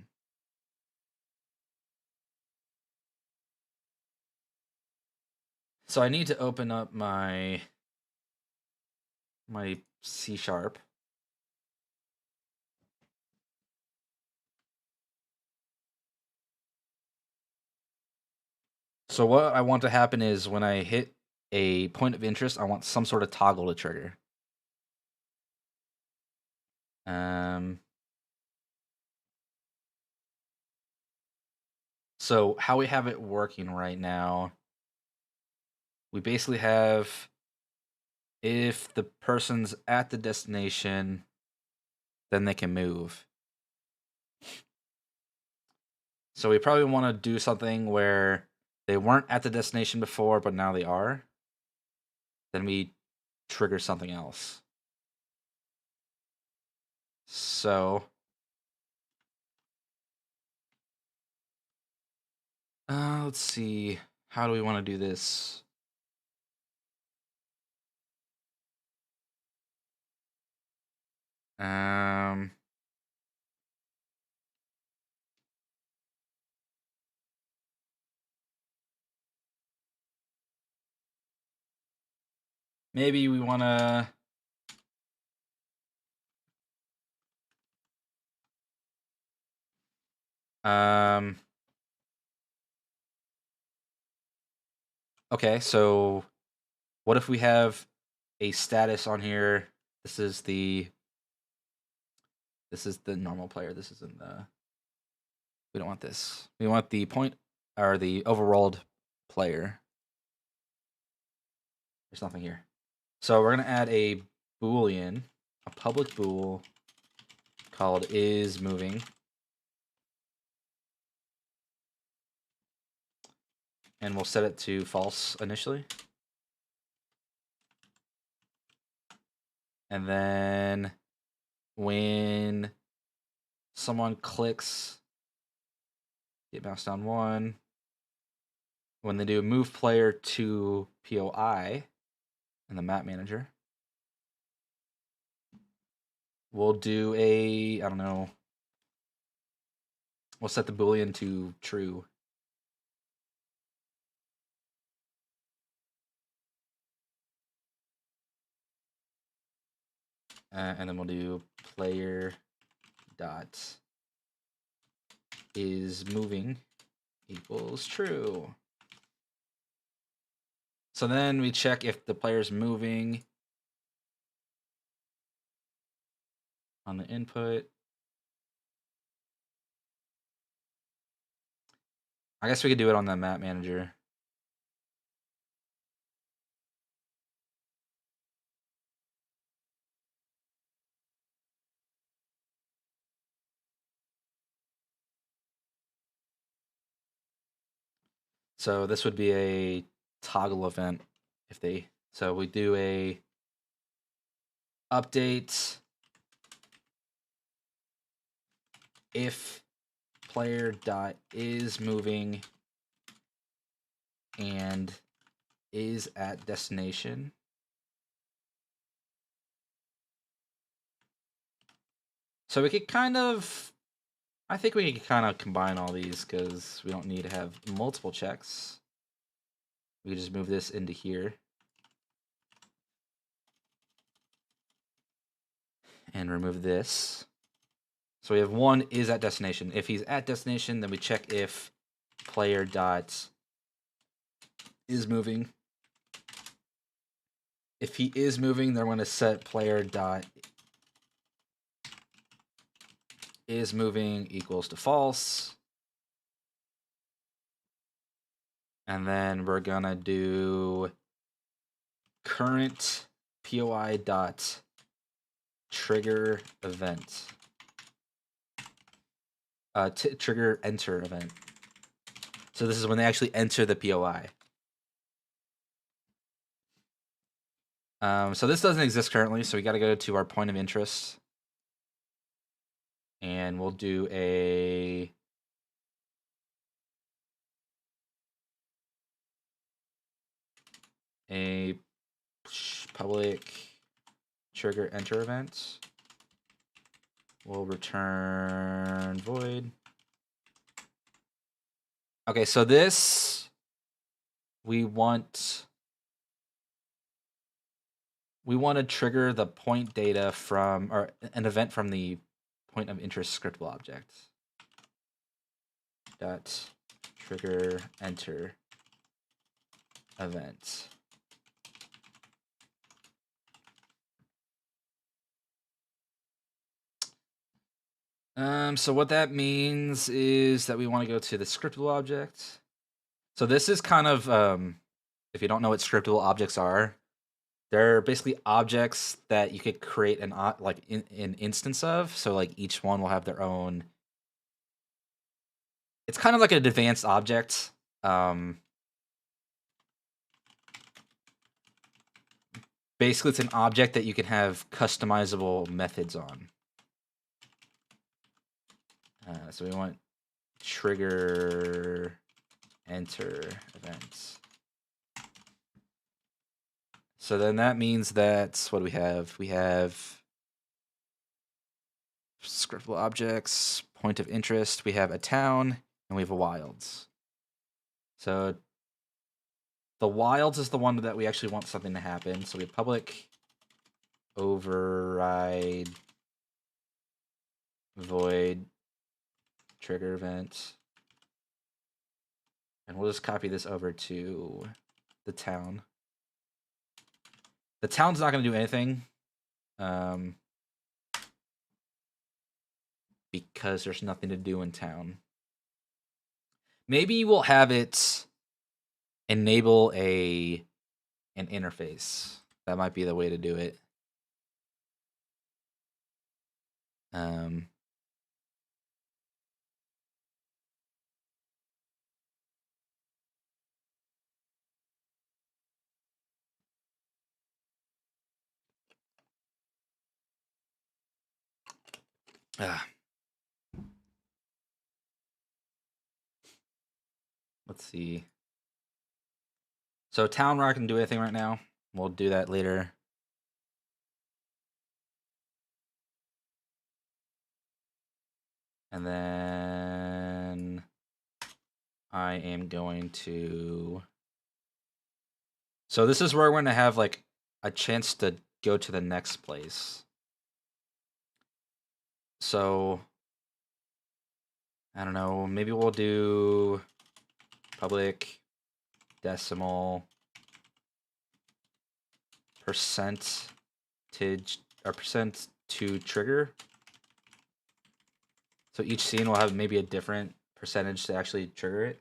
So I need to open up my C#. So what I want to happen is when I hit a point of interest, I want some sort of toggle to trigger. So how we have it working right now, we basically have, if the person's at the destination, then they can move. So we probably want to do something where they weren't at the destination before, but now they are. Then we trigger something else. So let's see. How do we want to do this? Maybe we want to okay, so what if we have a status on here? This is the normal player. This isn't the we don't want this. We want the point or the overworld player. There's nothing here. So we're gonna add a boolean, a public bool called is moving. And we'll set it to false initially. And then when someone clicks, get mouse down 1, when they do move player to POI in the map manager, we'll do a, I don't know, we'll set the boolean to true. And then we'll do player dot is moving equals true. So then we check if the player's moving on the input. I guess we could do it on the map manager. So this would be a toggle event if they, so we do a update if player dot is moving and is at destination. So we could kind of, I think we can kind of combine all these because we don't need to have multiple checks. We can just move this into here. And remove this. So we have one is at destination. If he's at destination, then we check if player dot is moving. If he is moving, then we're going to set player dot is moving equals to false. And then we're going to do current POI dot trigger event. Trigger enter event. So this is when they actually enter the POI. So this doesn't exist currently, so we got to go to our point of interest. And we'll do a public trigger enter event. We'll return void. Okay, so this we want to trigger the point data from, or an event from the point of interest scriptable object. Dot trigger enter event. So what that means is that we want to go to the scriptable object. So this is kind of, if you don't know what scriptable objects are, They're basically objects that you could create an instance of. So like each one will have their own. It's kind of like an advanced object. Basically, it's an object that you can have customizable methods on. So we want trigger enter events. So then that means that, what do we have? We have scriptable objects, point of interest, we have a town, and we have a wilds. So the wilds is the one that we actually want something to happen. So we have public override void trigger event. And we'll just copy this over to the town. The town's not going to do anything. Because there's nothing to do in town. Maybe we'll have it enable an interface. That might be the way to do it. Let's see. So town, we're not going to do anything right now. We'll do that later. And then I am going to... So this is where we're going to have like a chance to go to the next place. So I don't know, maybe we'll do public decimal percentage or percent to trigger. So each scene will have maybe a different percentage to actually trigger it.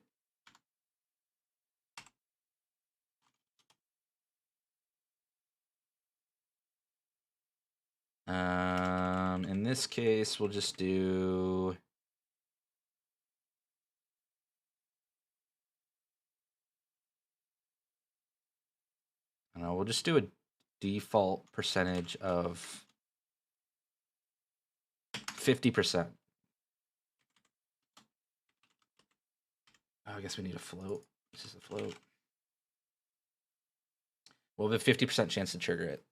In this case, we'll just do... I don't know, we'll just do a default percentage of 50%. Oh, I guess we need a float. This is a float. We'll have a 50% chance to trigger it.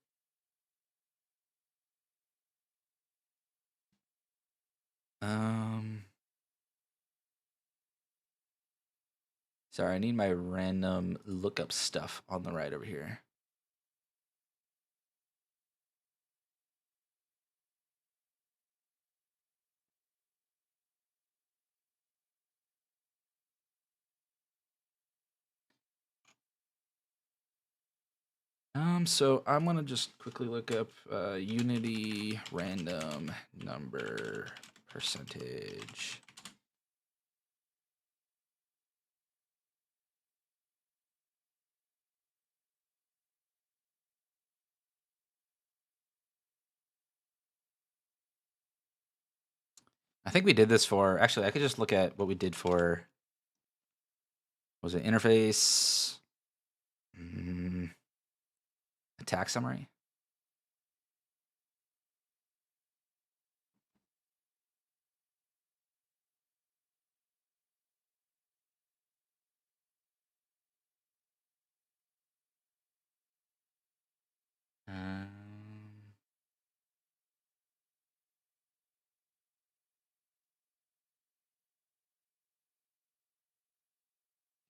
Sorry, I need my random lookup stuff on the right over here. So I'm gonna just quickly look up Unity random number percentage. I think we did this for, actually, I could just look at what we did for, was it interface? Attack summary?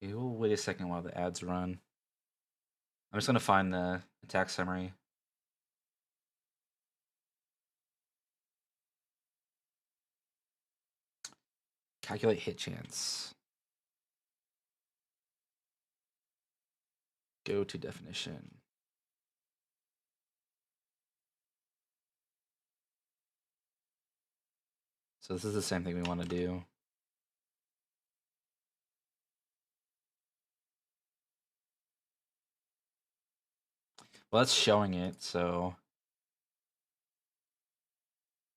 Okay, we'll wait a second while the ads run. I'm just going to find the attack summary. Calculate hit chance. Go to definition. So this is the same thing we want to do. Well, that's showing it, so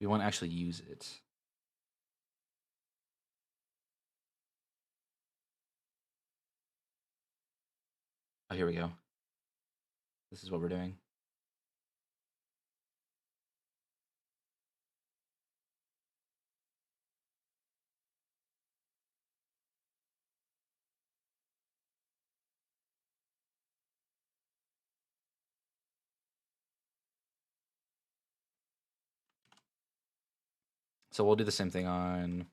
we won't actually use it. Oh, here we go. This is what we're doing. So we'll do the same thing on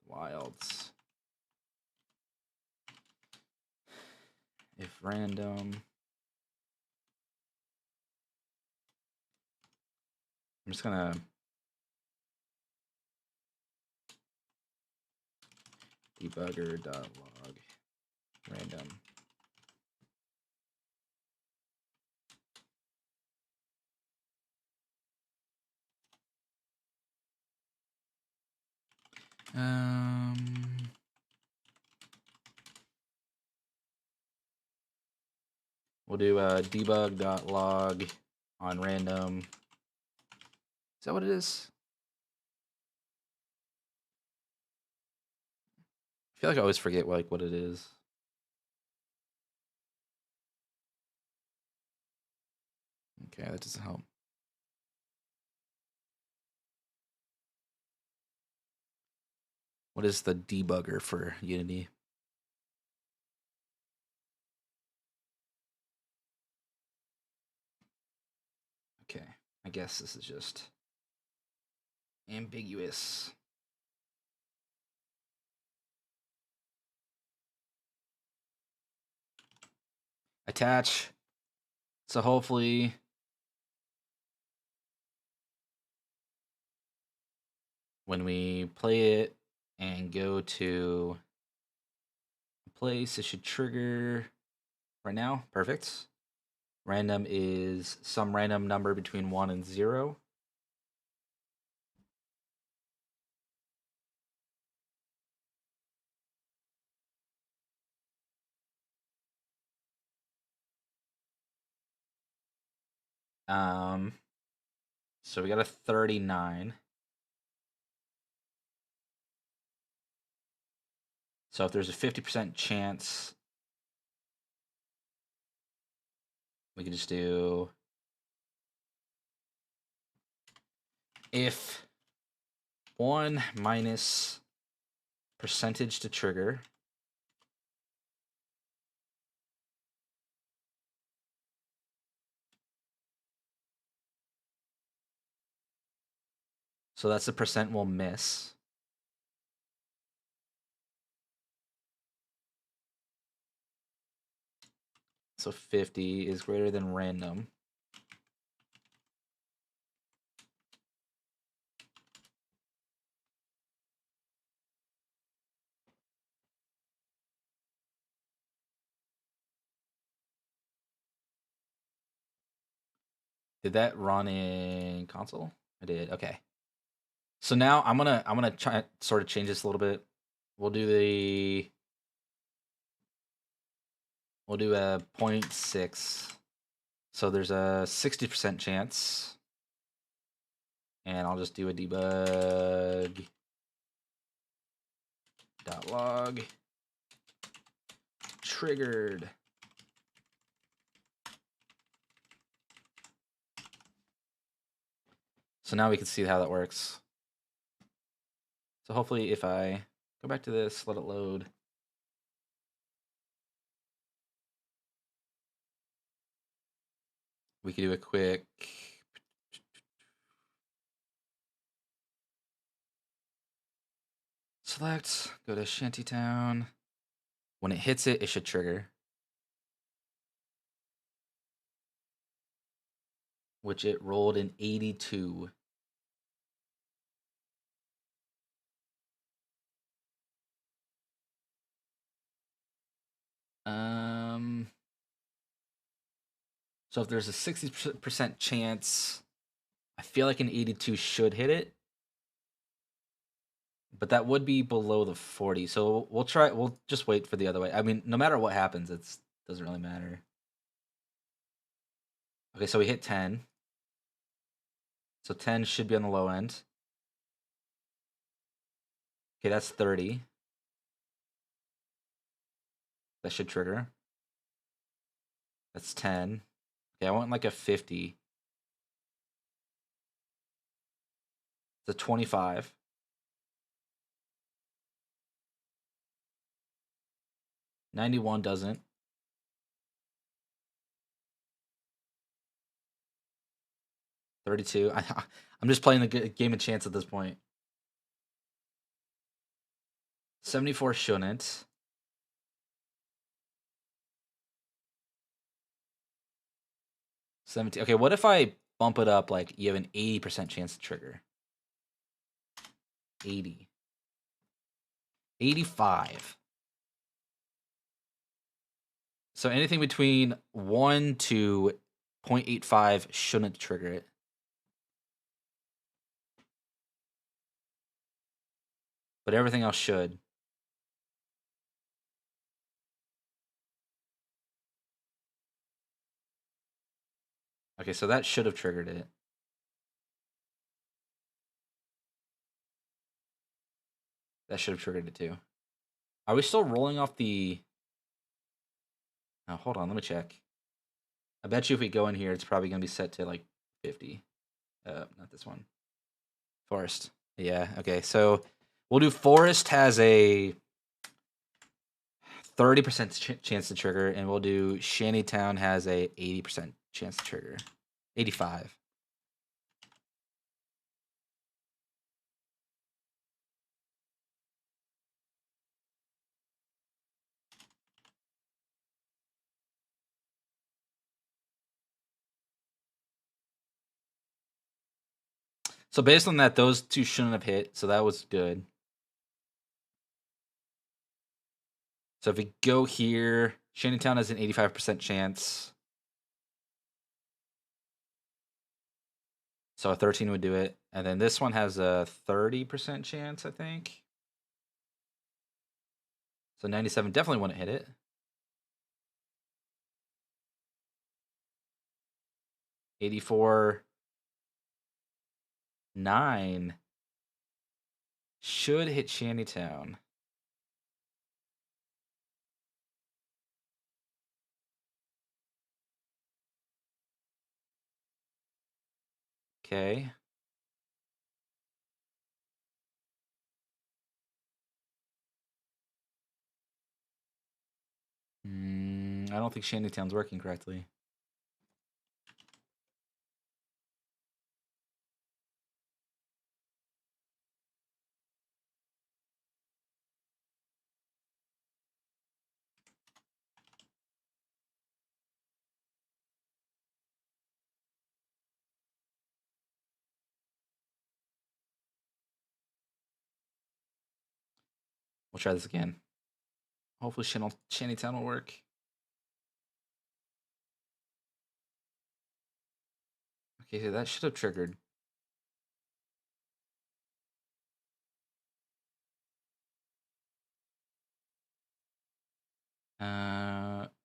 wilds. If random, I'm just gonna debugger.log random. We'll do debug.log on random. Is that what it is? I feel like I always forget like what it is. Okay, that doesn't help. What is the debugger for Unity? Okay, I guess this is just ambiguous. Attach. So hopefully when we play it and go to a place, it should trigger right now. Perfect. Random is some random number between 1 and 0. So we got a 39. So if there's a 50% chance, we can just do if 1 minus percentage to trigger so that's the percent we'll miss. So 50 is greater than random. Did that run in console? I did. Okay. So now I'm gonna try sort of change this a little bit. We'll do a 0.6. So there's a 60% chance. And I'll just do a debug .log triggered. So now we can see how that works. So hopefully if I go back to this, let it load. We can do a quick select, go to Shantytown. When it hits it, it should trigger. Which it rolled in 82. So if there's a 60% chance, I feel like an 82 should hit it. But that would be below the 40. So we'll try. We'll just wait for the other way. I mean, no matter what happens, it doesn't really matter. Okay, so we hit 10. So 10 should be on the low end. Okay, that's 30. That should trigger. That's 10. Okay, I want like a 50. It's a 25. $91 doesn't. $32. I'm just playing the game of chance at this point. 74 shouldn't. $17. Okay, what if I bump it up like you have an 80% chance to trigger? 80. 85. So anything between 1 to 0.85 shouldn't trigger it. But everything else should. Okay, so that should have triggered it. That should have triggered it too. Are we still rolling off the... Oh, hold on, let me check. I bet you if we go in here, it's probably going to be set to like 50. Not this one. Forest. Yeah, okay. So we'll do Forest has a 30% chance to trigger, and we'll do Shantytown has a 80% chance to trigger. 85. So based on that, those two shouldn't have hit, so that was good. So if we go here, Shantytown has an 85% chance. So a 13 would do it. And then this one has a 30% chance, I think. So 97 definitely wouldn't hit it. 84. 9 should hit Shantytown. Okay. I don't think Shantytown's working correctly. We'll try this again. Hopefully Shantytown will work. Okay, so that should have triggered.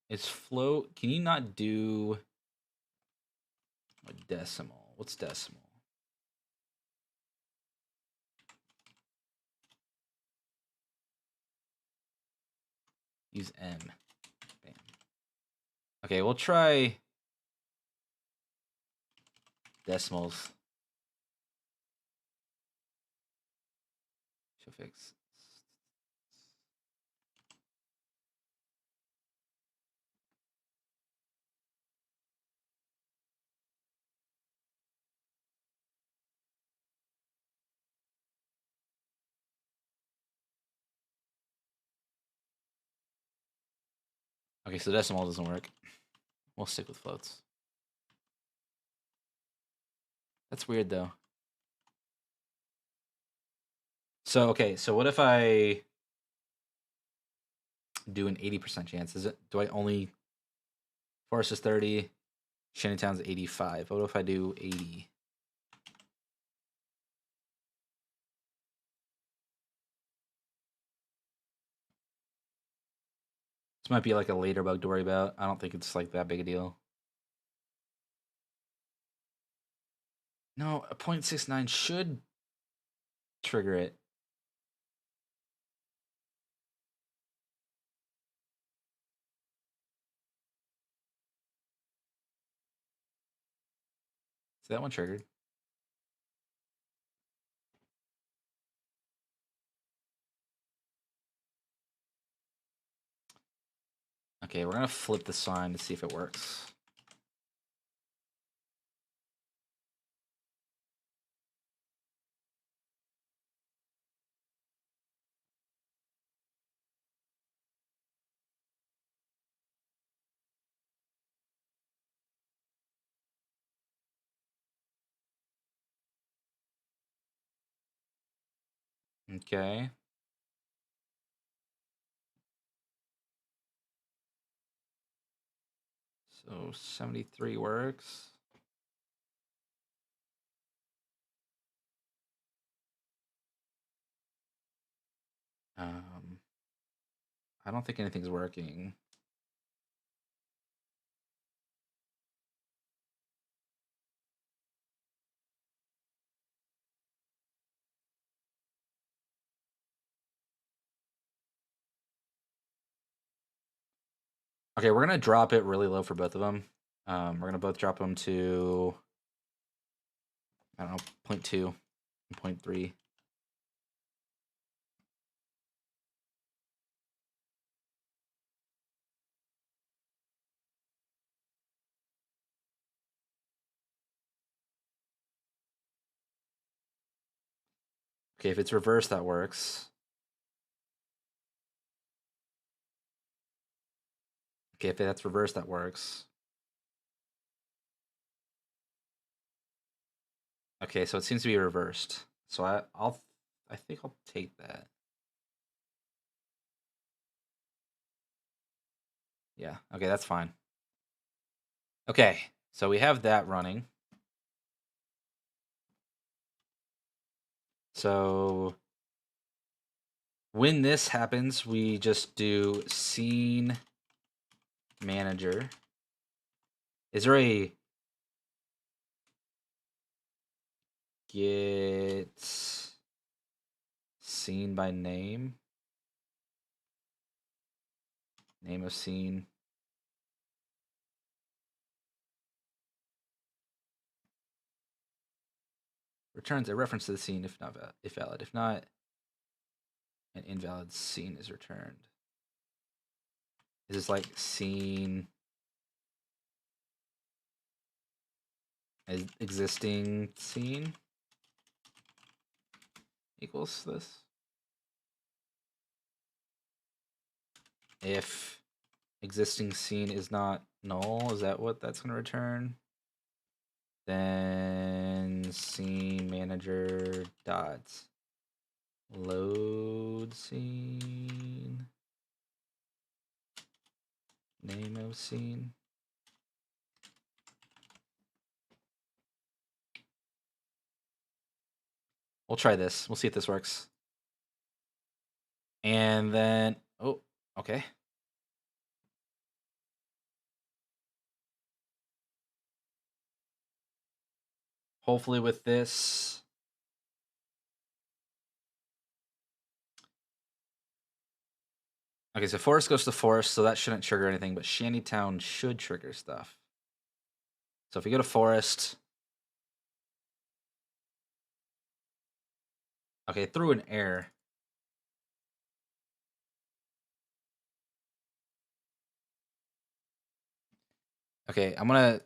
It's float. Can you not do a decimal? What's decimal? Use M. Bam. Okay, we'll try decimals. Should fix. Okay, so decimal doesn't work. We'll stick with floats. That's weird though. So okay, so what if I do an 80% chance? Do I only Forest is 30, Shantytown's 85. What if I do 80? This might be like a later bug to worry about. I don't think it's like that big a deal. No, a 0.69 should trigger it. So that one triggered. Okay, we're gonna flip the sign to see if it works. Okay. So 73 works. I don't think anything's working. Okay, we're gonna drop it really low for both of them. We're gonna both drop them to, I don't know, 0.2 and 0.3. Okay, if it's reversed, that works. Okay, if that's reversed, that works. Okay, so it seems to be reversed. So I think I'll take that. Yeah, okay, that's fine. Okay, so we have that running. So when this happens, we just do scene manager. Is there a get scene by name? Name of scene. Returns a reference to the scene if valid. If not, an invalid scene is returned. Is this like scene as existing scene equals this? If existing scene is not null, is that what that's going to return? Then scene manager dot load scene name of scene. We'll try this. We'll see if this works. And then, oh, okay. Hopefully with this, okay, so forest goes to forest, so that shouldn't trigger anything, but Shantytown should trigger stuff. So if we go to forest, okay, it threw an error. Okay, I'm gonna,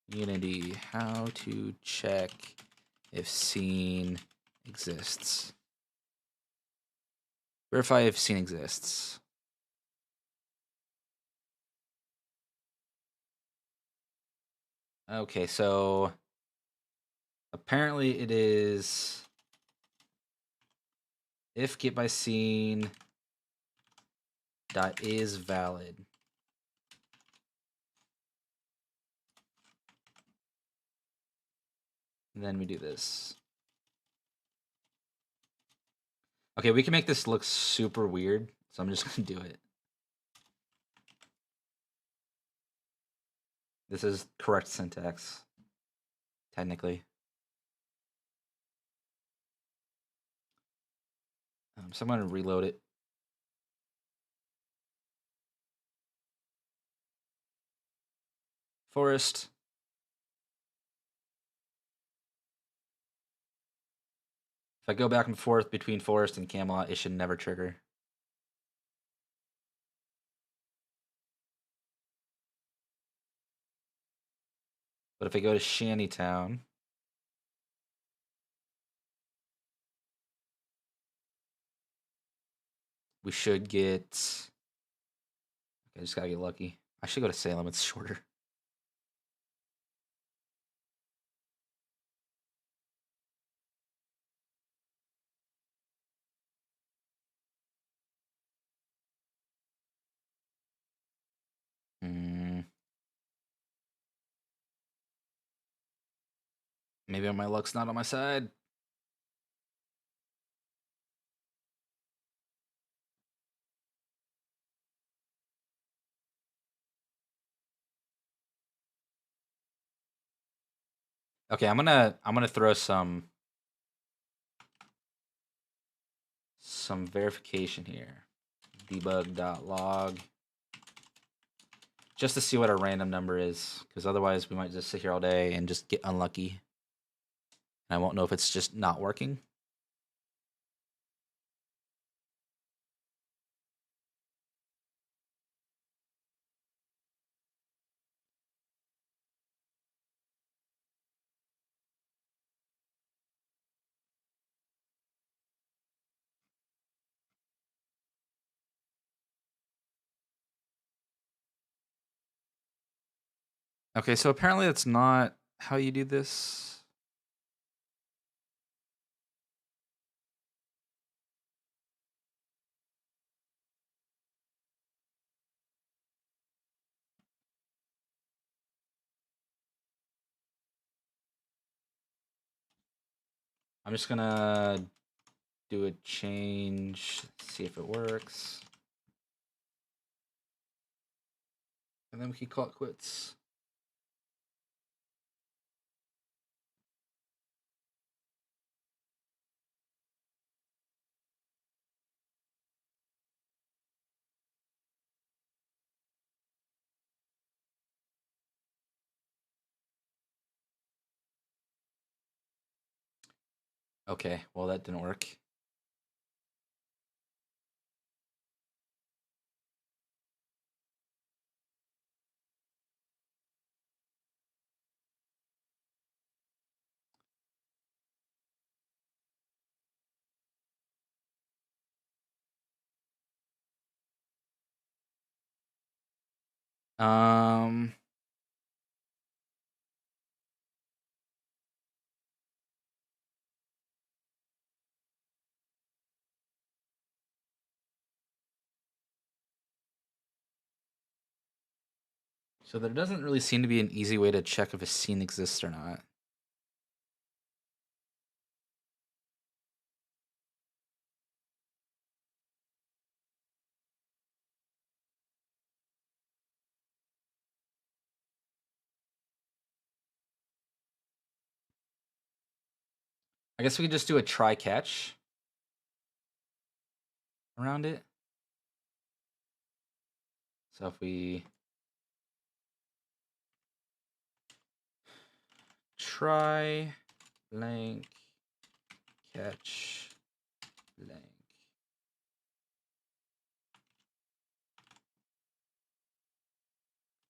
Unity, how to check if scene exists. Verify if scene exists. Okay, so apparently it is if get by scene dot is valid. And then we do this. Okay, we can make this look super weird, so I'm just gonna do it. This is correct syntax, technically. So I'm going to reload it. Forest. If I go back and forth between Forest and Camelot, it should never trigger. But if I go to Shantytown, we should get... Okay, I just gotta get lucky. I should go to Salem, it's shorter. Maybe my luck's not on my side. Okay, I'm gonna throw some verification here. Debug.log. Just to see what our random number is, because otherwise we might just sit here all day and just get unlucky. And I won't know if it's just not working. Okay, so apparently that's not how you do this. I'm just gonna do a change, see if it works. And then we can call it quits. Okay, well that didn't work. Um, so there doesn't really seem to be an easy way to check if a scene exists or not. I guess we could just do a try catch around it. So if we try blank catch blank.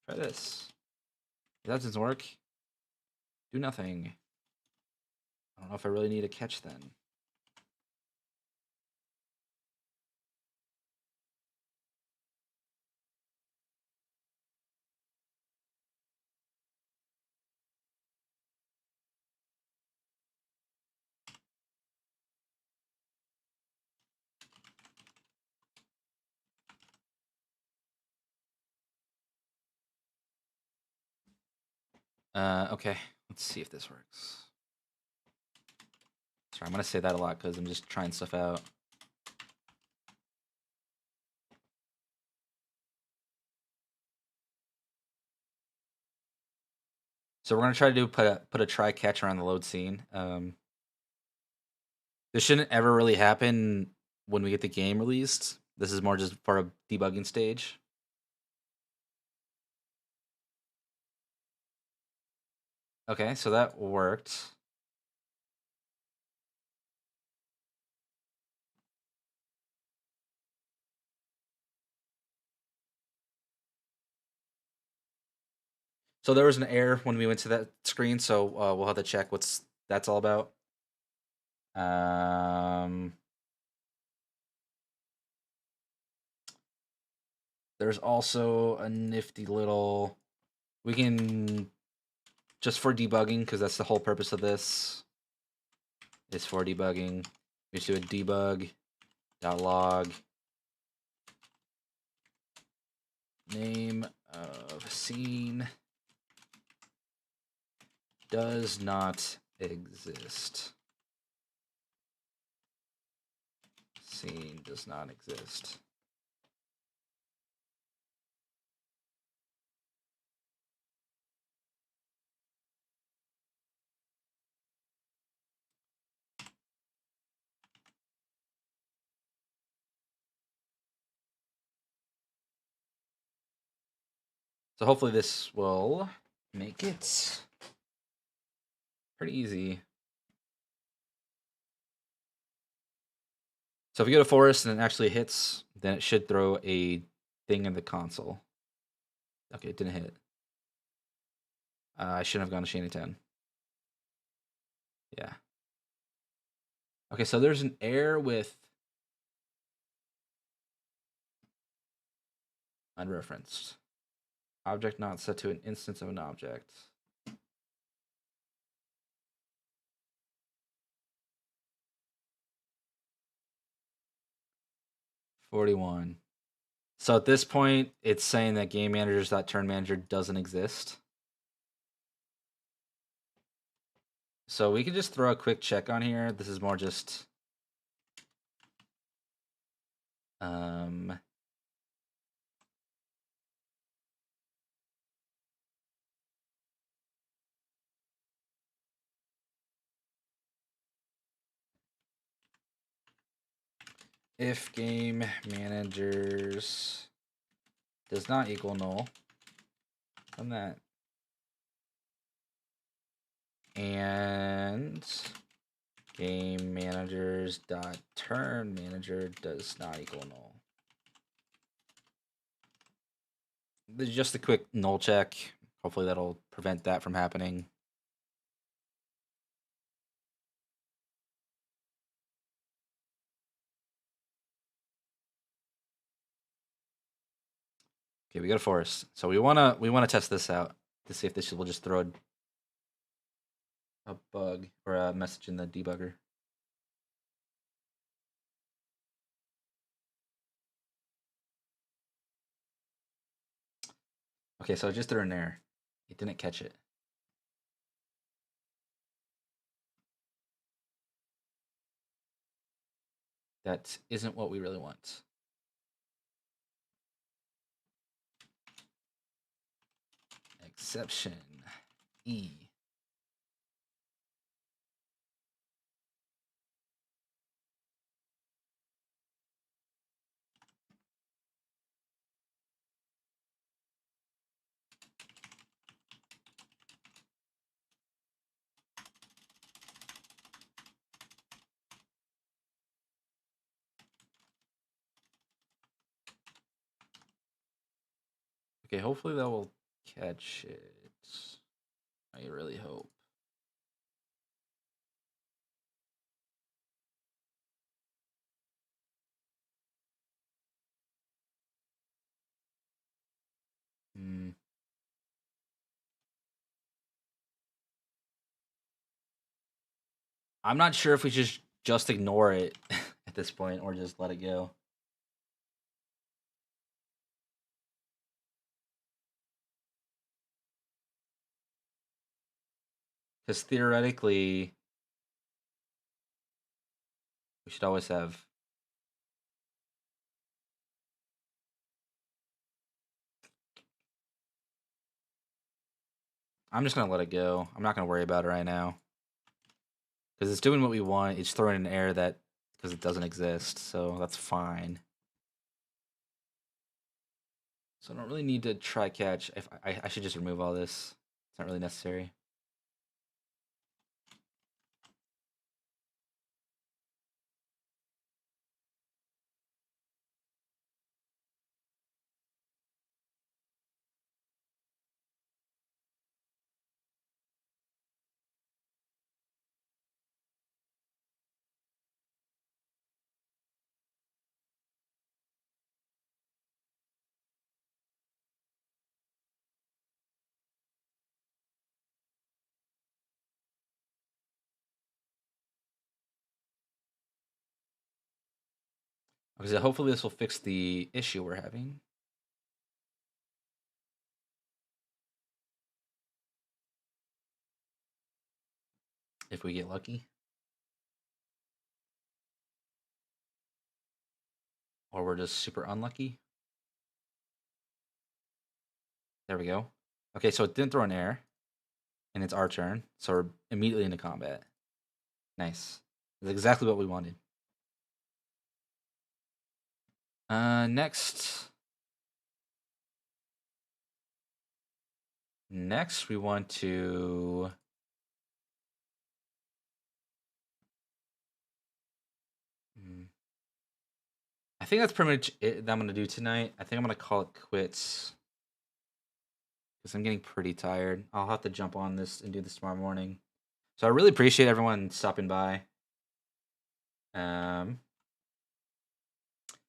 Try this. If that doesn't work, do nothing. I don't know if I really need a catch then. Okay, let's see if this works. Sorry, I'm gonna say that a lot because I'm just trying stuff out. So we're gonna try to do put a try catch around the load scene. This shouldn't ever really happen when we get the game released. This is more just for a debugging stage. Okay, so that worked. So there was an error when we went to that screen, so we'll have to check what's that's all about. There's also a nifty little. We can just for debugging because that's the whole purpose of this. Is for debugging. We just do a debug.log name of scene does not exist. Scene does not exist. So hopefully this will make it pretty easy. So if you go to forest and it actually hits, then it should throw a thing in the console. Okay, it didn't hit. I shouldn't have gone to Shanty 10. Yeah. Okay, so there's an error with unreferenced. Object not set to an instance of an object. $41. So at this point, it's saying that game managers.turn manager doesn't exist. So we can just throw a quick check on here. This is more just if game managers does not equal null on that. And game managers dot turn manager does not equal null. There's just a quick null check. Hopefully that'll prevent that from happening. Okay, we got a forest. So we wanna test this out to see if this will just throw a bug or a message in the debugger. Okay, so I just threw an error. It didn't catch it. That isn't what we really want. Exception E. Okay, hopefully that will catch it. I really hope. I'm not sure if we should just ignore it at this point or just let it go. Because theoretically, we should always have. I'm just gonna let it go. I'm not gonna worry about it right now. Because it's doing what we want. It's throwing an error that because it doesn't exist, so that's fine. So I don't really need to try catch. If I should just remove all this. It's not really necessary. Because hopefully this will fix the issue we're having. If we get lucky. Or we're just super unlucky. There we go. Okay, so it didn't throw an error. And it's our turn. So we're immediately into combat. Nice. That's exactly what we wanted. Next. Next, we want to... I think that's pretty much it that I'm going to do tonight. I think I'm going to call it quits. Because I'm getting pretty tired. I'll have to jump on this and do this tomorrow morning. So I really appreciate everyone stopping by.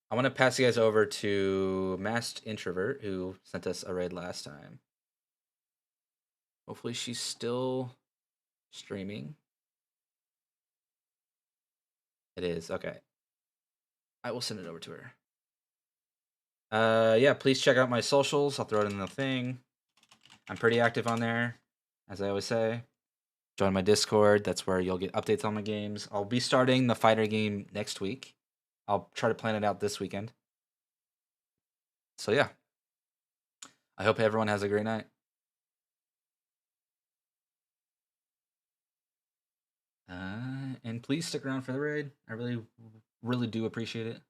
I want to pass you guys over to Masked Introvert, who sent us a raid last time. Hopefully she's still streaming. It is, okay. I will send it over to her. Yeah, please check out my socials. I'll throw it in the thing. I'm pretty active on there, as I always say. Join my Discord. That's where you'll get updates on my games. I'll be starting the fighter game next week. I'll try to plan it out this weekend. So yeah. I hope everyone has a great night. And please stick around for the raid. I really do appreciate it.